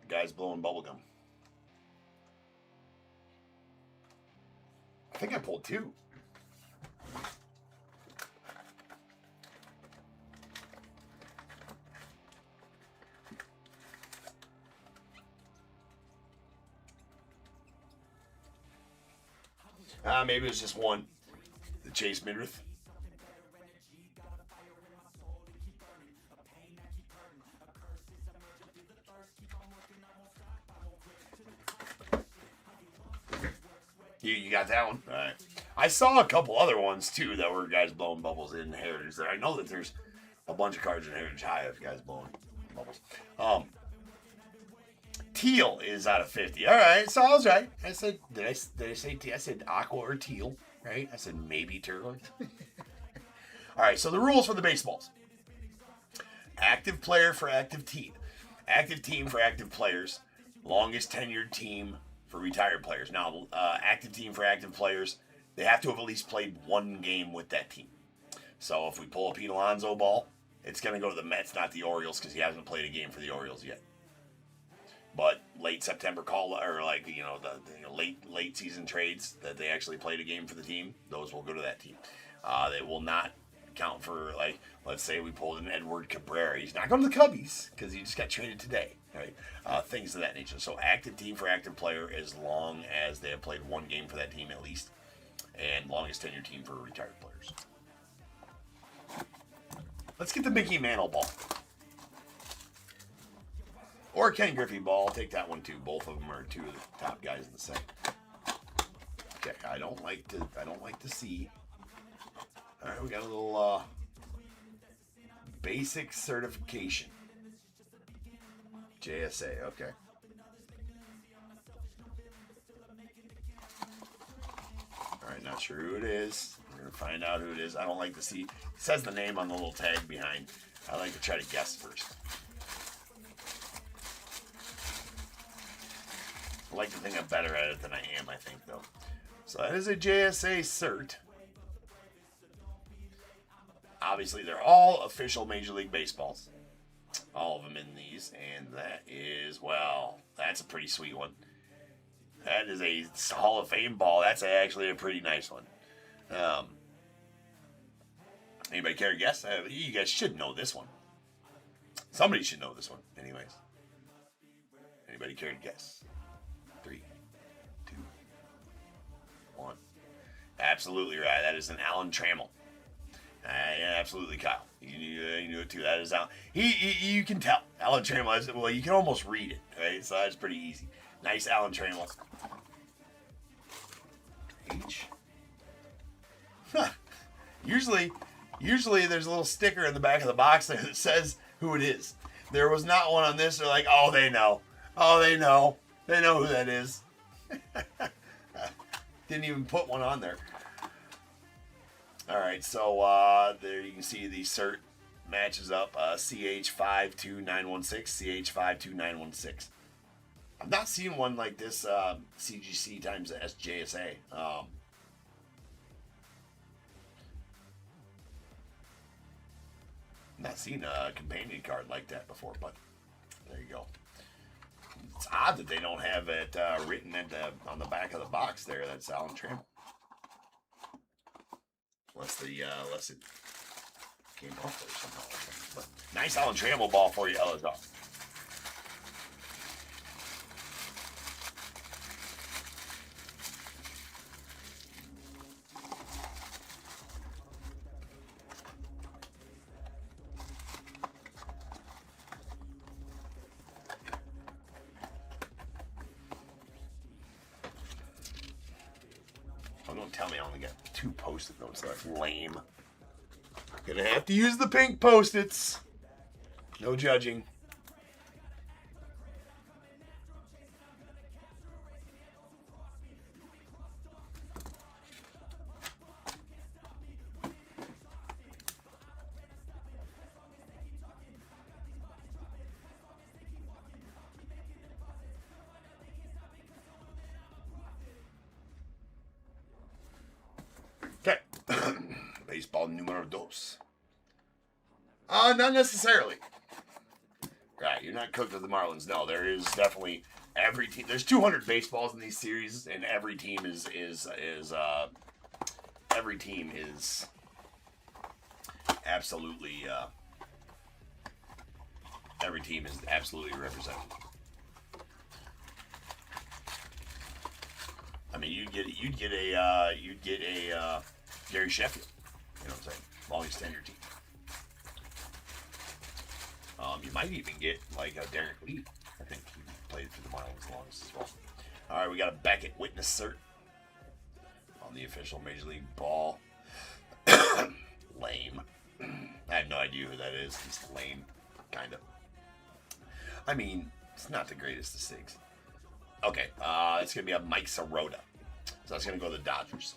guys blowing bubblegum. I think I pulled 2. Maybe it was just one. The Chase Midrith. You got that one? All right. I saw a couple other ones, too, that were guys blowing bubbles in Heritage. I know that there's a bunch of cards in Heritage High of guys blowing bubbles. Teal is out of 50. All right, so I was right. I said, did I say teal? I said aqua or teal, right? I said maybe turquoise. All right, so the rules for the baseballs. Active player for active team. Active team for active players. Longest tenured team for retired players. Now, active team for active players, they have to have at least played 1 game with that team. So if we pull a Pete Alonso ball, it's going to go to the Mets, not the Orioles, because he hasn't played a game for the Orioles yet. But late September call, or like, late season trades that they actually played a game for the team, those will go to that team. They will not count for, like, let's say we pulled an Edward Cabrera. He's not going to the Cubbies because he just got traded today, right? Things of that nature. So active team for active player as long as they have played 1 game for that team at least, and longest tenure team for retired players. Let's get the Mickey Mantle ball. Or Ken Griffey ball. I'll take that one too. Both of them are 2 of the top guys in the set. Okay, I don't like to see. All right, we got a little basic certification. JSA, okay. All right, not sure who it is. We're gonna find out who it is. I don't like to see. It says the name on the little tag behind. I like to try to guess first. I like to think I'm better at it than I am, I think, though. So that is a JSA cert. Obviously, they're all official Major League Baseballs. All of them in these. And that is, well, that's a pretty sweet one. That is a Hall of Fame ball. That's actually a pretty nice one. Anybody care to guess? You guys should know this one. Somebody should know this one, anyways. Anybody care to guess? 3, 2, 1. Absolutely right. That is an Alan Trammell. Yeah, absolutely, Kyle. You knew it too. That is Alan. You can tell. Alan Trammell. Well, you can almost read it, right? So that's pretty easy. Nice Alan Trammell. H. Usually there's a little sticker in the back of the box there that says who it is. There was not one on this. They're like, oh, they know. Oh, they know. They know who that is. Didn't even put one on there. All right, so there you can see the cert matches up. CH52916, CH52916. I've not seen one like this CGC times SJSA. Not seen a companion card like that before, but there you go. It's odd that they don't have it written on the back of the box there. That's Alan Trammell. Unless it came off there somehow. But nice Alan Trammell ball for you, Elazar. Don't tell me I only got 2 Post-it notes. That's lame. Gonna have to use the pink Post-its. No judging. Baseball número dos. Not necessarily. Right, you're not cooked with the Marlins. No, there is definitely every team. There's 200 baseballs in these series, and every team is absolutely every team is absolutely represented. I mean, you'd get a Gary Sheffield. You know what I'm saying? Longest tenure team. You might even get like a Derek Lee. I think he played for the Marlins longest as well. All right, we got a Beckett witness cert on the official Major League ball. Lame. I have no idea who that is. He's lame, kind of. I mean, it's not the greatest of SIGs. Okay, it's going to be a Mike Sirota. So that's going to go to the Dodgers.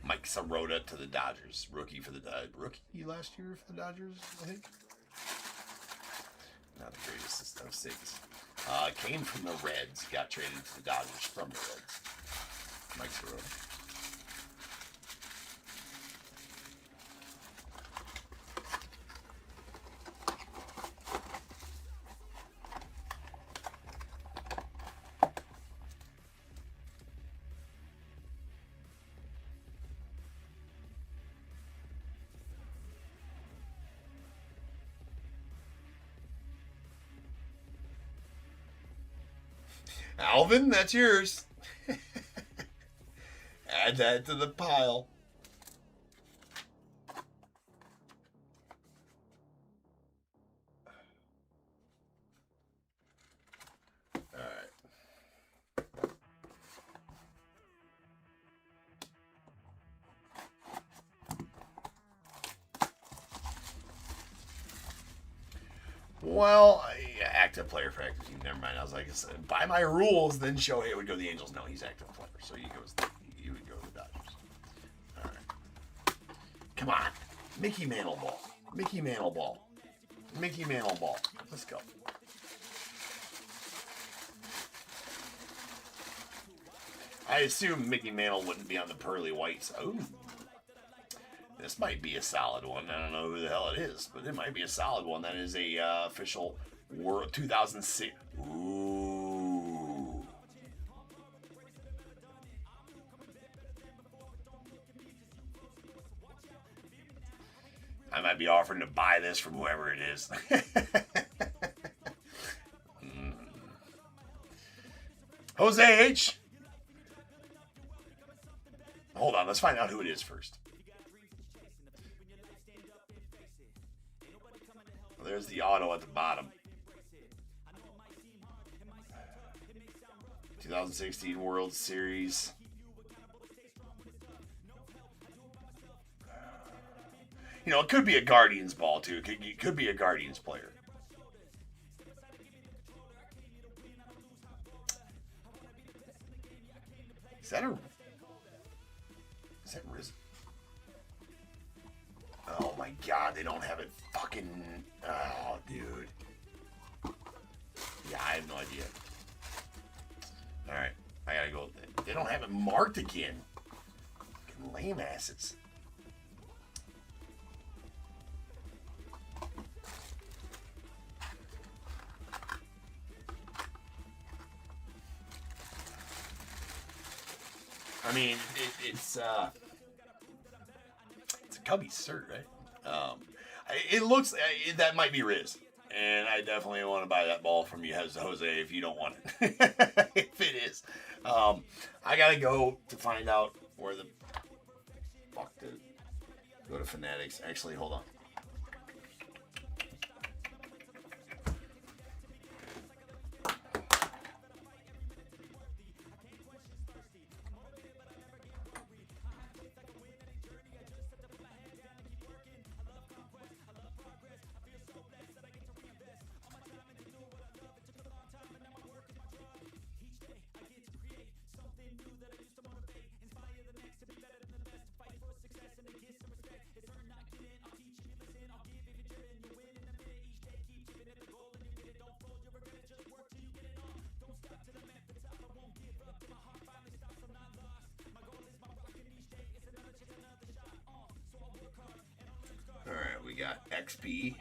Mike Sirota to the Dodgers. Rookie rookie last year for the Dodgers, I think. Not the greatest of SIGs. Came from the Reds. Got traded to the Dodgers from the Reds. Mike Sirota. Alvin, that's yours. Add that to the pile. All right. Well, active player for active team. Never mind. I was like, by my rules, then Shohei would go to the Angels. No, he's active player, so he would go to the Dodgers. All right. Come on, Mickey Mantle ball. Mickey Mantle ball. Mickey Mantle ball. Let's go. I assume Mickey Mantle wouldn't be on the pearly whites. Oh. This might be a solid one. I don't know who the hell it is, but it might be a solid one. That is a official World 2006. Ooh. I might be offering to buy this from whoever it is. Jose H. Hold on, let's find out who it is first. There's the auto at the bottom. 2016 World Series. You know, it could be a Guardians ball, too. It could be a Guardians player. Is that Riz? Oh my god, they don't have it fucking... Oh, dude. Yeah, I have no idea. Alright, I gotta go. They don't have it marked again. Fucking lame asses. I mean, it's a Cubby cert, right? It looks that might be Riz, and I definitely want to buy that ball from you, Jose, if you don't want it. If it is, I gotta go to find out where the fuck to go to Fanatics. Actually, hold on. XP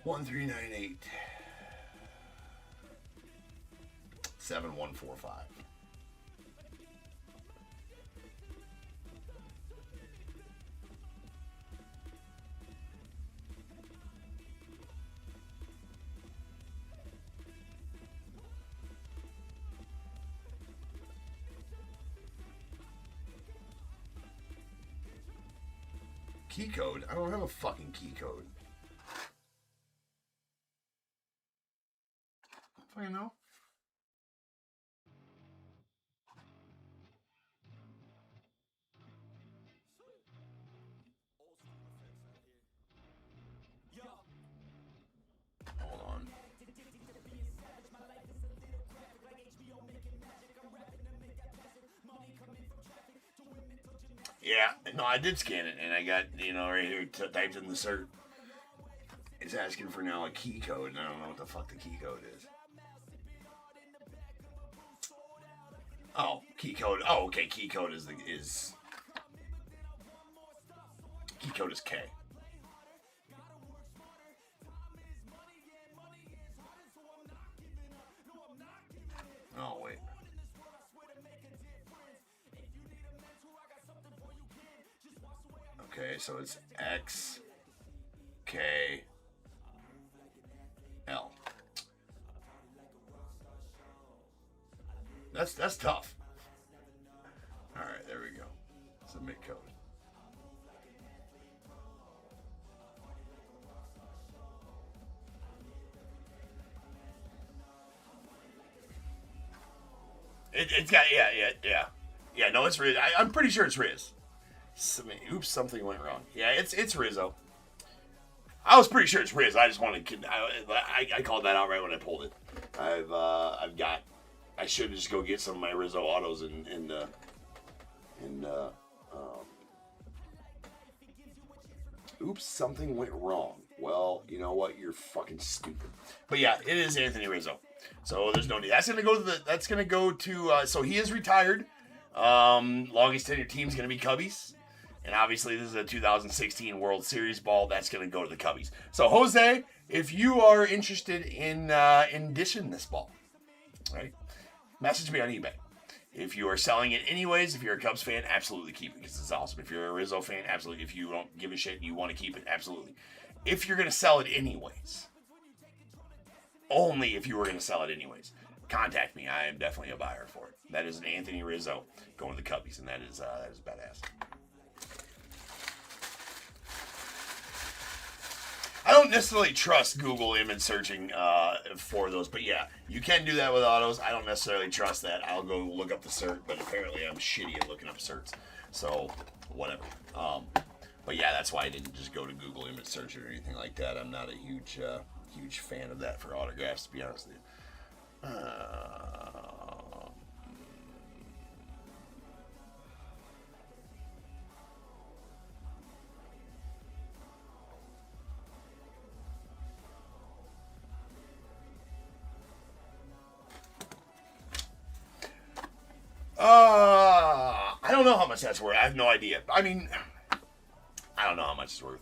1398 7145. Key code? I don't have a fucking key code. I know. Hold on. Yeah, no, I did scan it, and I got, right here, typed in the cert. It's asking for now a key code, and I don't know what the fuck the key code is. Oh, key code. Oh, okay, key code is key code is K. Oh, wait. Okay, so it's X, K, L. That's tough. All right, there we go. Submit code. It's got yeah. No, it's Riz. I'm pretty sure it's Riz. Oops, something went wrong. Yeah, it's Rizzo. I was pretty sure it's Riz. I just wanted I called that out right when I pulled it. I should just go get some of my Rizzo autos and oops, something went wrong. Well, you know what? You're fucking stupid. But yeah, it is Anthony Rizzo. So there's no need. That's gonna go to so he is retired. Longest tenured team's gonna be Cubbies. And obviously this is a 2016 World Series ball. That's gonna go to the Cubbies. So Jose, if you are interested in dishing this ball, right? Message me on eBay. If you are selling it anyways, if you're a Cubs fan, absolutely keep it because it's awesome. If you're a Rizzo fan, absolutely. If you don't give a shit and you want to keep it, absolutely. If you're going to sell it anyways, only if you were going to sell it anyways, contact me. I am definitely a buyer for it. That is an Anthony Rizzo going to the Cubbies, and that is badass. I don't necessarily trust Google image searching for those, but yeah, you can do that with autos. I don't necessarily trust that. I'll go look up the cert, but apparently I'm shitty at looking up certs, so whatever. But yeah, that's why I didn't just go to Google image search or anything like that. I'm not a huge fan of that for autographs, to be honest with you. I don't know how much that's worth. I have no idea. I mean, I don't know how much it's worth.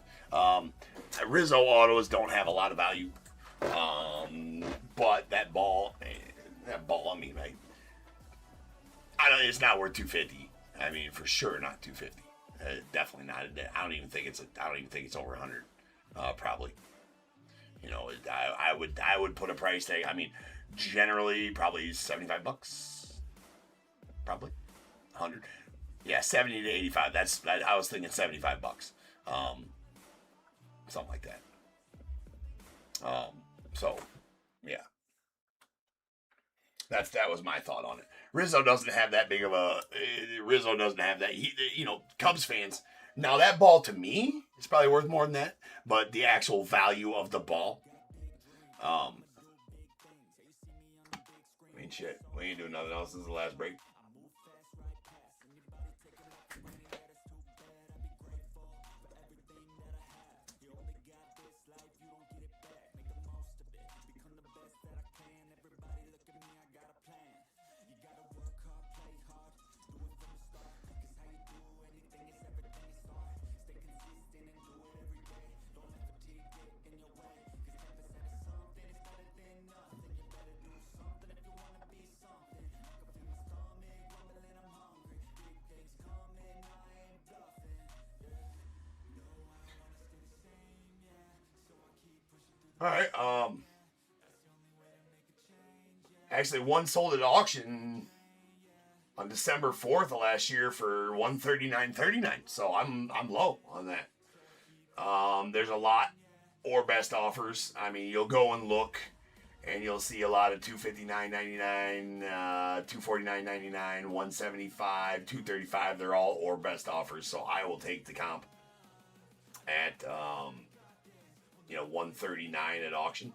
Rizzo autos don't have a lot of value. But that ball, I mean, it's not worth $250. I mean, for sure not $250. Definitely not. I don't even think it's over 100. Probably. I would put a price tag. I mean, generally probably $75. Probably 100. Yeah, 70 to 85. I was thinking $75. Something like that. So yeah. That was my thought on it. Rizzo doesn't have that. Cubs fans. Now that ball to me is probably worth more than that, but the actual value of the ball, I mean, shit, we ain't doing nothing else. This is the last break. right. Actually, one sold at auction on December 4th of last year for $139.39. So I'm low on that. There's a lot or best offers. I mean, you'll go and look, and you'll see a lot of $259.99, $249.99, $175, $235. They're all or best offers. So I will take the comp at $139 at auction.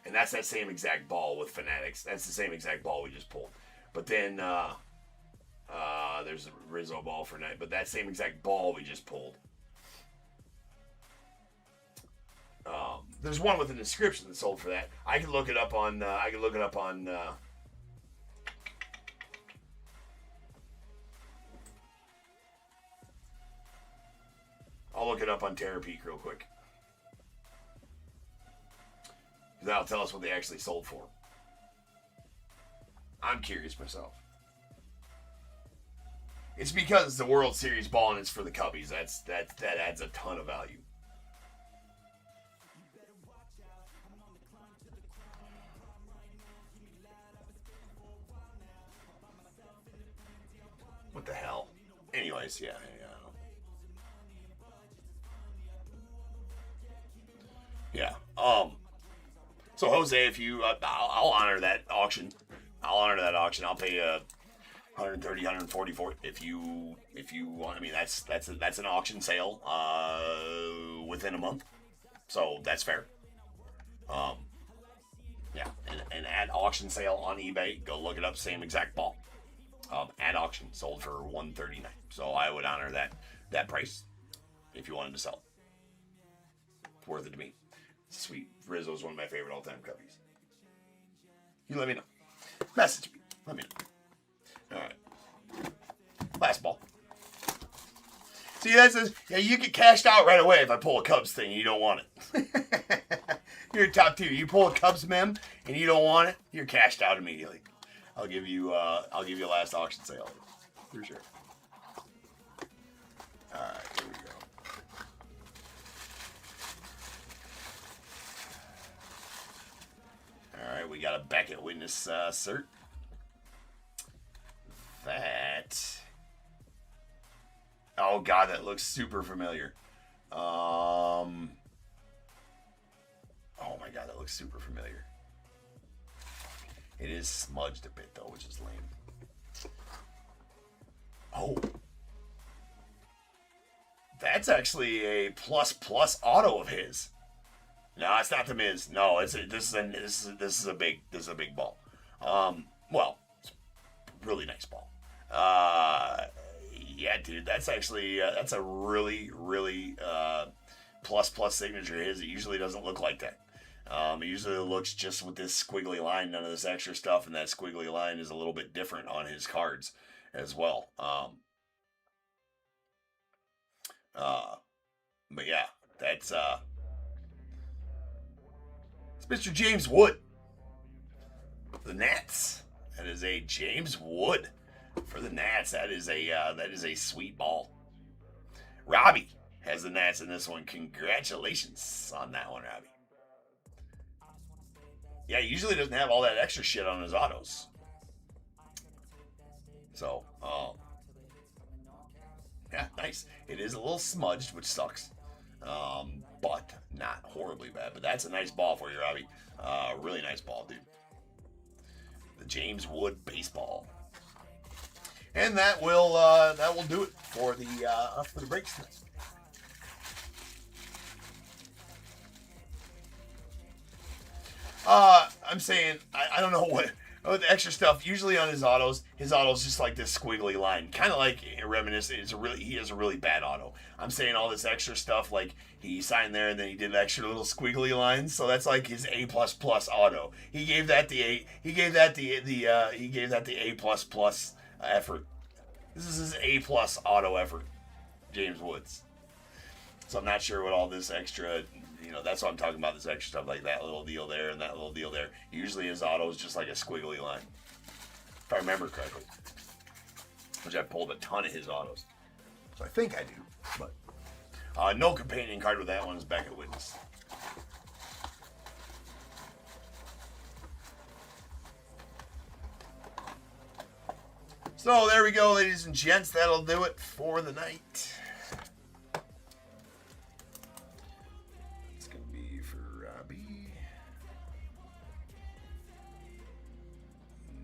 And that's that same exact ball with Fanatics. That's the same exact ball we just pulled. But then there's a Rizzo ball for night. But that same exact ball we just pulled. There's one with an inscription that sold for that. I can look it up on. I'll look it up on Terapeak real quick. That'll tell us what they actually sold for. I'm curious myself. It's because it's the World Series ball and it's for the Cubbies. That adds a ton of value. What the hell? Anyways, yeah. Yeah. So Jose, if you, I'll honor that auction. I'll pay $130, $140 for it if you want. I mean, that's an auction sale within a month, so that's fair. Yeah, and at auction sale on eBay, go look it up. Same exact ball. At auction, sold for $139. So I would honor that price if you wanted to sell it. It's worth it to me. Sweet. Rizzo's one of my favorite all-time Cubbies. You let me know. Message me. Let me know. All right. Last ball. See, you get cashed out right away if I pull a Cubs thing and you don't want it. You're a top tier. You pull a Cubs mem and you don't want it, you're cashed out immediately. I'll give you a last auction sale for sure. All right, here we go. All right, we got a Beckett witness cert. Oh God, that looks super familiar. Oh my God, that looks super familiar. It is smudged a bit though, which is lame. Oh, that's actually a plus auto of his. No, it's not the Miz. No, this is a big ball. Well, it's a really nice ball. Yeah, dude, that's actually that's a really plus signature of his. It usually doesn't look like that. It usually looks just with this squiggly line, none of this extra stuff, and that squiggly line is a little bit different on his cards as well. But yeah, that's it's Mr. James Wood. The Nats. That is a James Wood for the Nats. That is a sweet ball. Robbie has the Nats in this one. Congratulations on that one, Robbie. Yeah, he usually doesn't have all that extra shit on his autos. So, yeah, nice. It is a little smudged, which sucks. But not horribly bad. But that's a nice ball for you, Robbie. Really nice ball, dude. The James Wood baseball. And that will do it for the breaks tonight. I'm saying I don't know what the extra stuff. Usually on his autos just like this squiggly line, kind of like reminiscent. He has a really bad auto. I'm saying all this extra stuff, like he signed there and then he did extra little squiggly lines. So that's like his A++ auto. He gave that the A. He gave that the A++ effort. This is his A+ auto effort, James Woods. So I'm not sure what all this extra. That's what I'm talking about, this extra stuff, like that little deal there and that little deal there. Usually his auto is just like a squiggly line, if I remember correctly. Which I've pulled a ton of his autos. So I think I do. But No companion card with that one is back at Witness. So there we go, ladies and gents. That'll do it for the night. It's going to be for Robbie.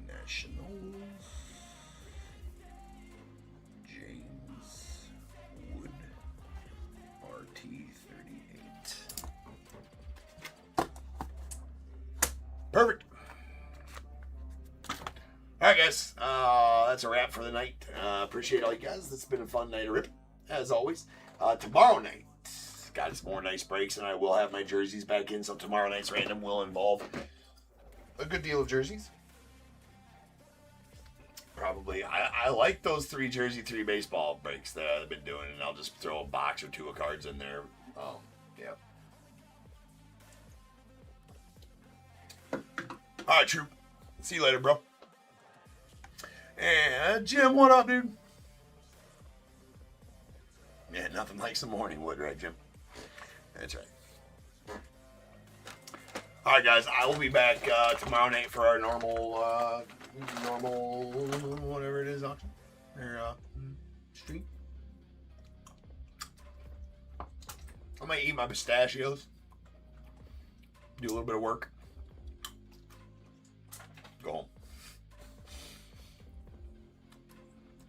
Nationals. James Wood. RT38. Perfect. All right, guys. That's a wrap for the night. Appreciate all you guys. It's been a fun night of ripping, as always. Tomorrow night, got some more nice breaks, and I will have my jerseys back in. So tomorrow night's random will involve a good deal of jerseys. Probably. I like those 3 jersey, 3 baseball breaks that I've been doing, and I'll just throw a box or 2 of cards in there. Yeah. All right, Troop. See you later, bro. And Jim, what up, dude? Yeah, nothing like some morning wood, right, Jim? That's right. All right, guys, I will be back tomorrow night for our normal whatever it is auction or stream. I might eat my pistachios, do a little bit of work, go home.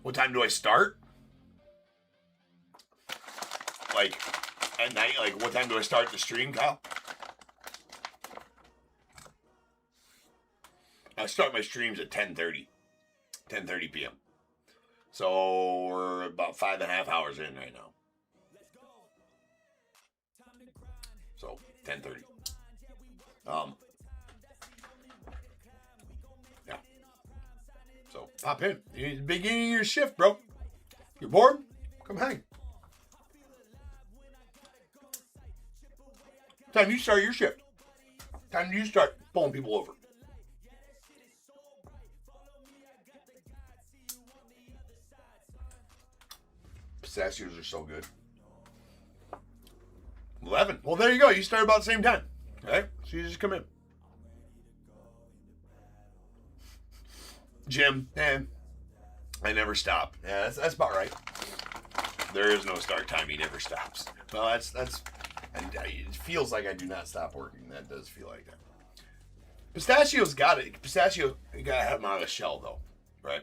What time do I start? Like, at night? Like, what time do I start the stream, Kyle? I start my streams at 10:30 p.m. So, we're about 5.5 hours in right now. So, 10:30. Yeah. So, pop in. You're the beginning of your shift, bro. You're bored? Come hang. Time you start your shift. Time you start pulling people over. Pistachios are so good. 11. Well, there you go. You start about the same time. All right? So you just come in. Jim, I never stop. Yeah, that's about right. There is no start time. He never stops. Well, that's and it feels like I do not stop working. That does feel like that. Pistachios got it. Pistachio, you gotta have them out of the shell though, right?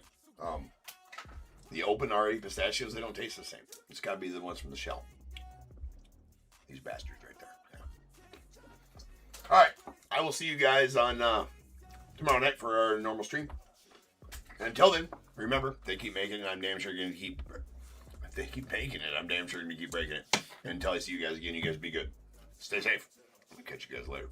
The open already pistachios, they don't taste the same. It's gotta be the ones from the shell. These bastards right there. Yeah. All right, I will see you guys on tomorrow night for our normal stream. And until then, remember, they keep making it. I'm damn sure going to keep. If they keep making it, I'm damn sure going to keep breaking it. And until I see you guys again, you guys be good. Stay safe. I'll catch you guys later.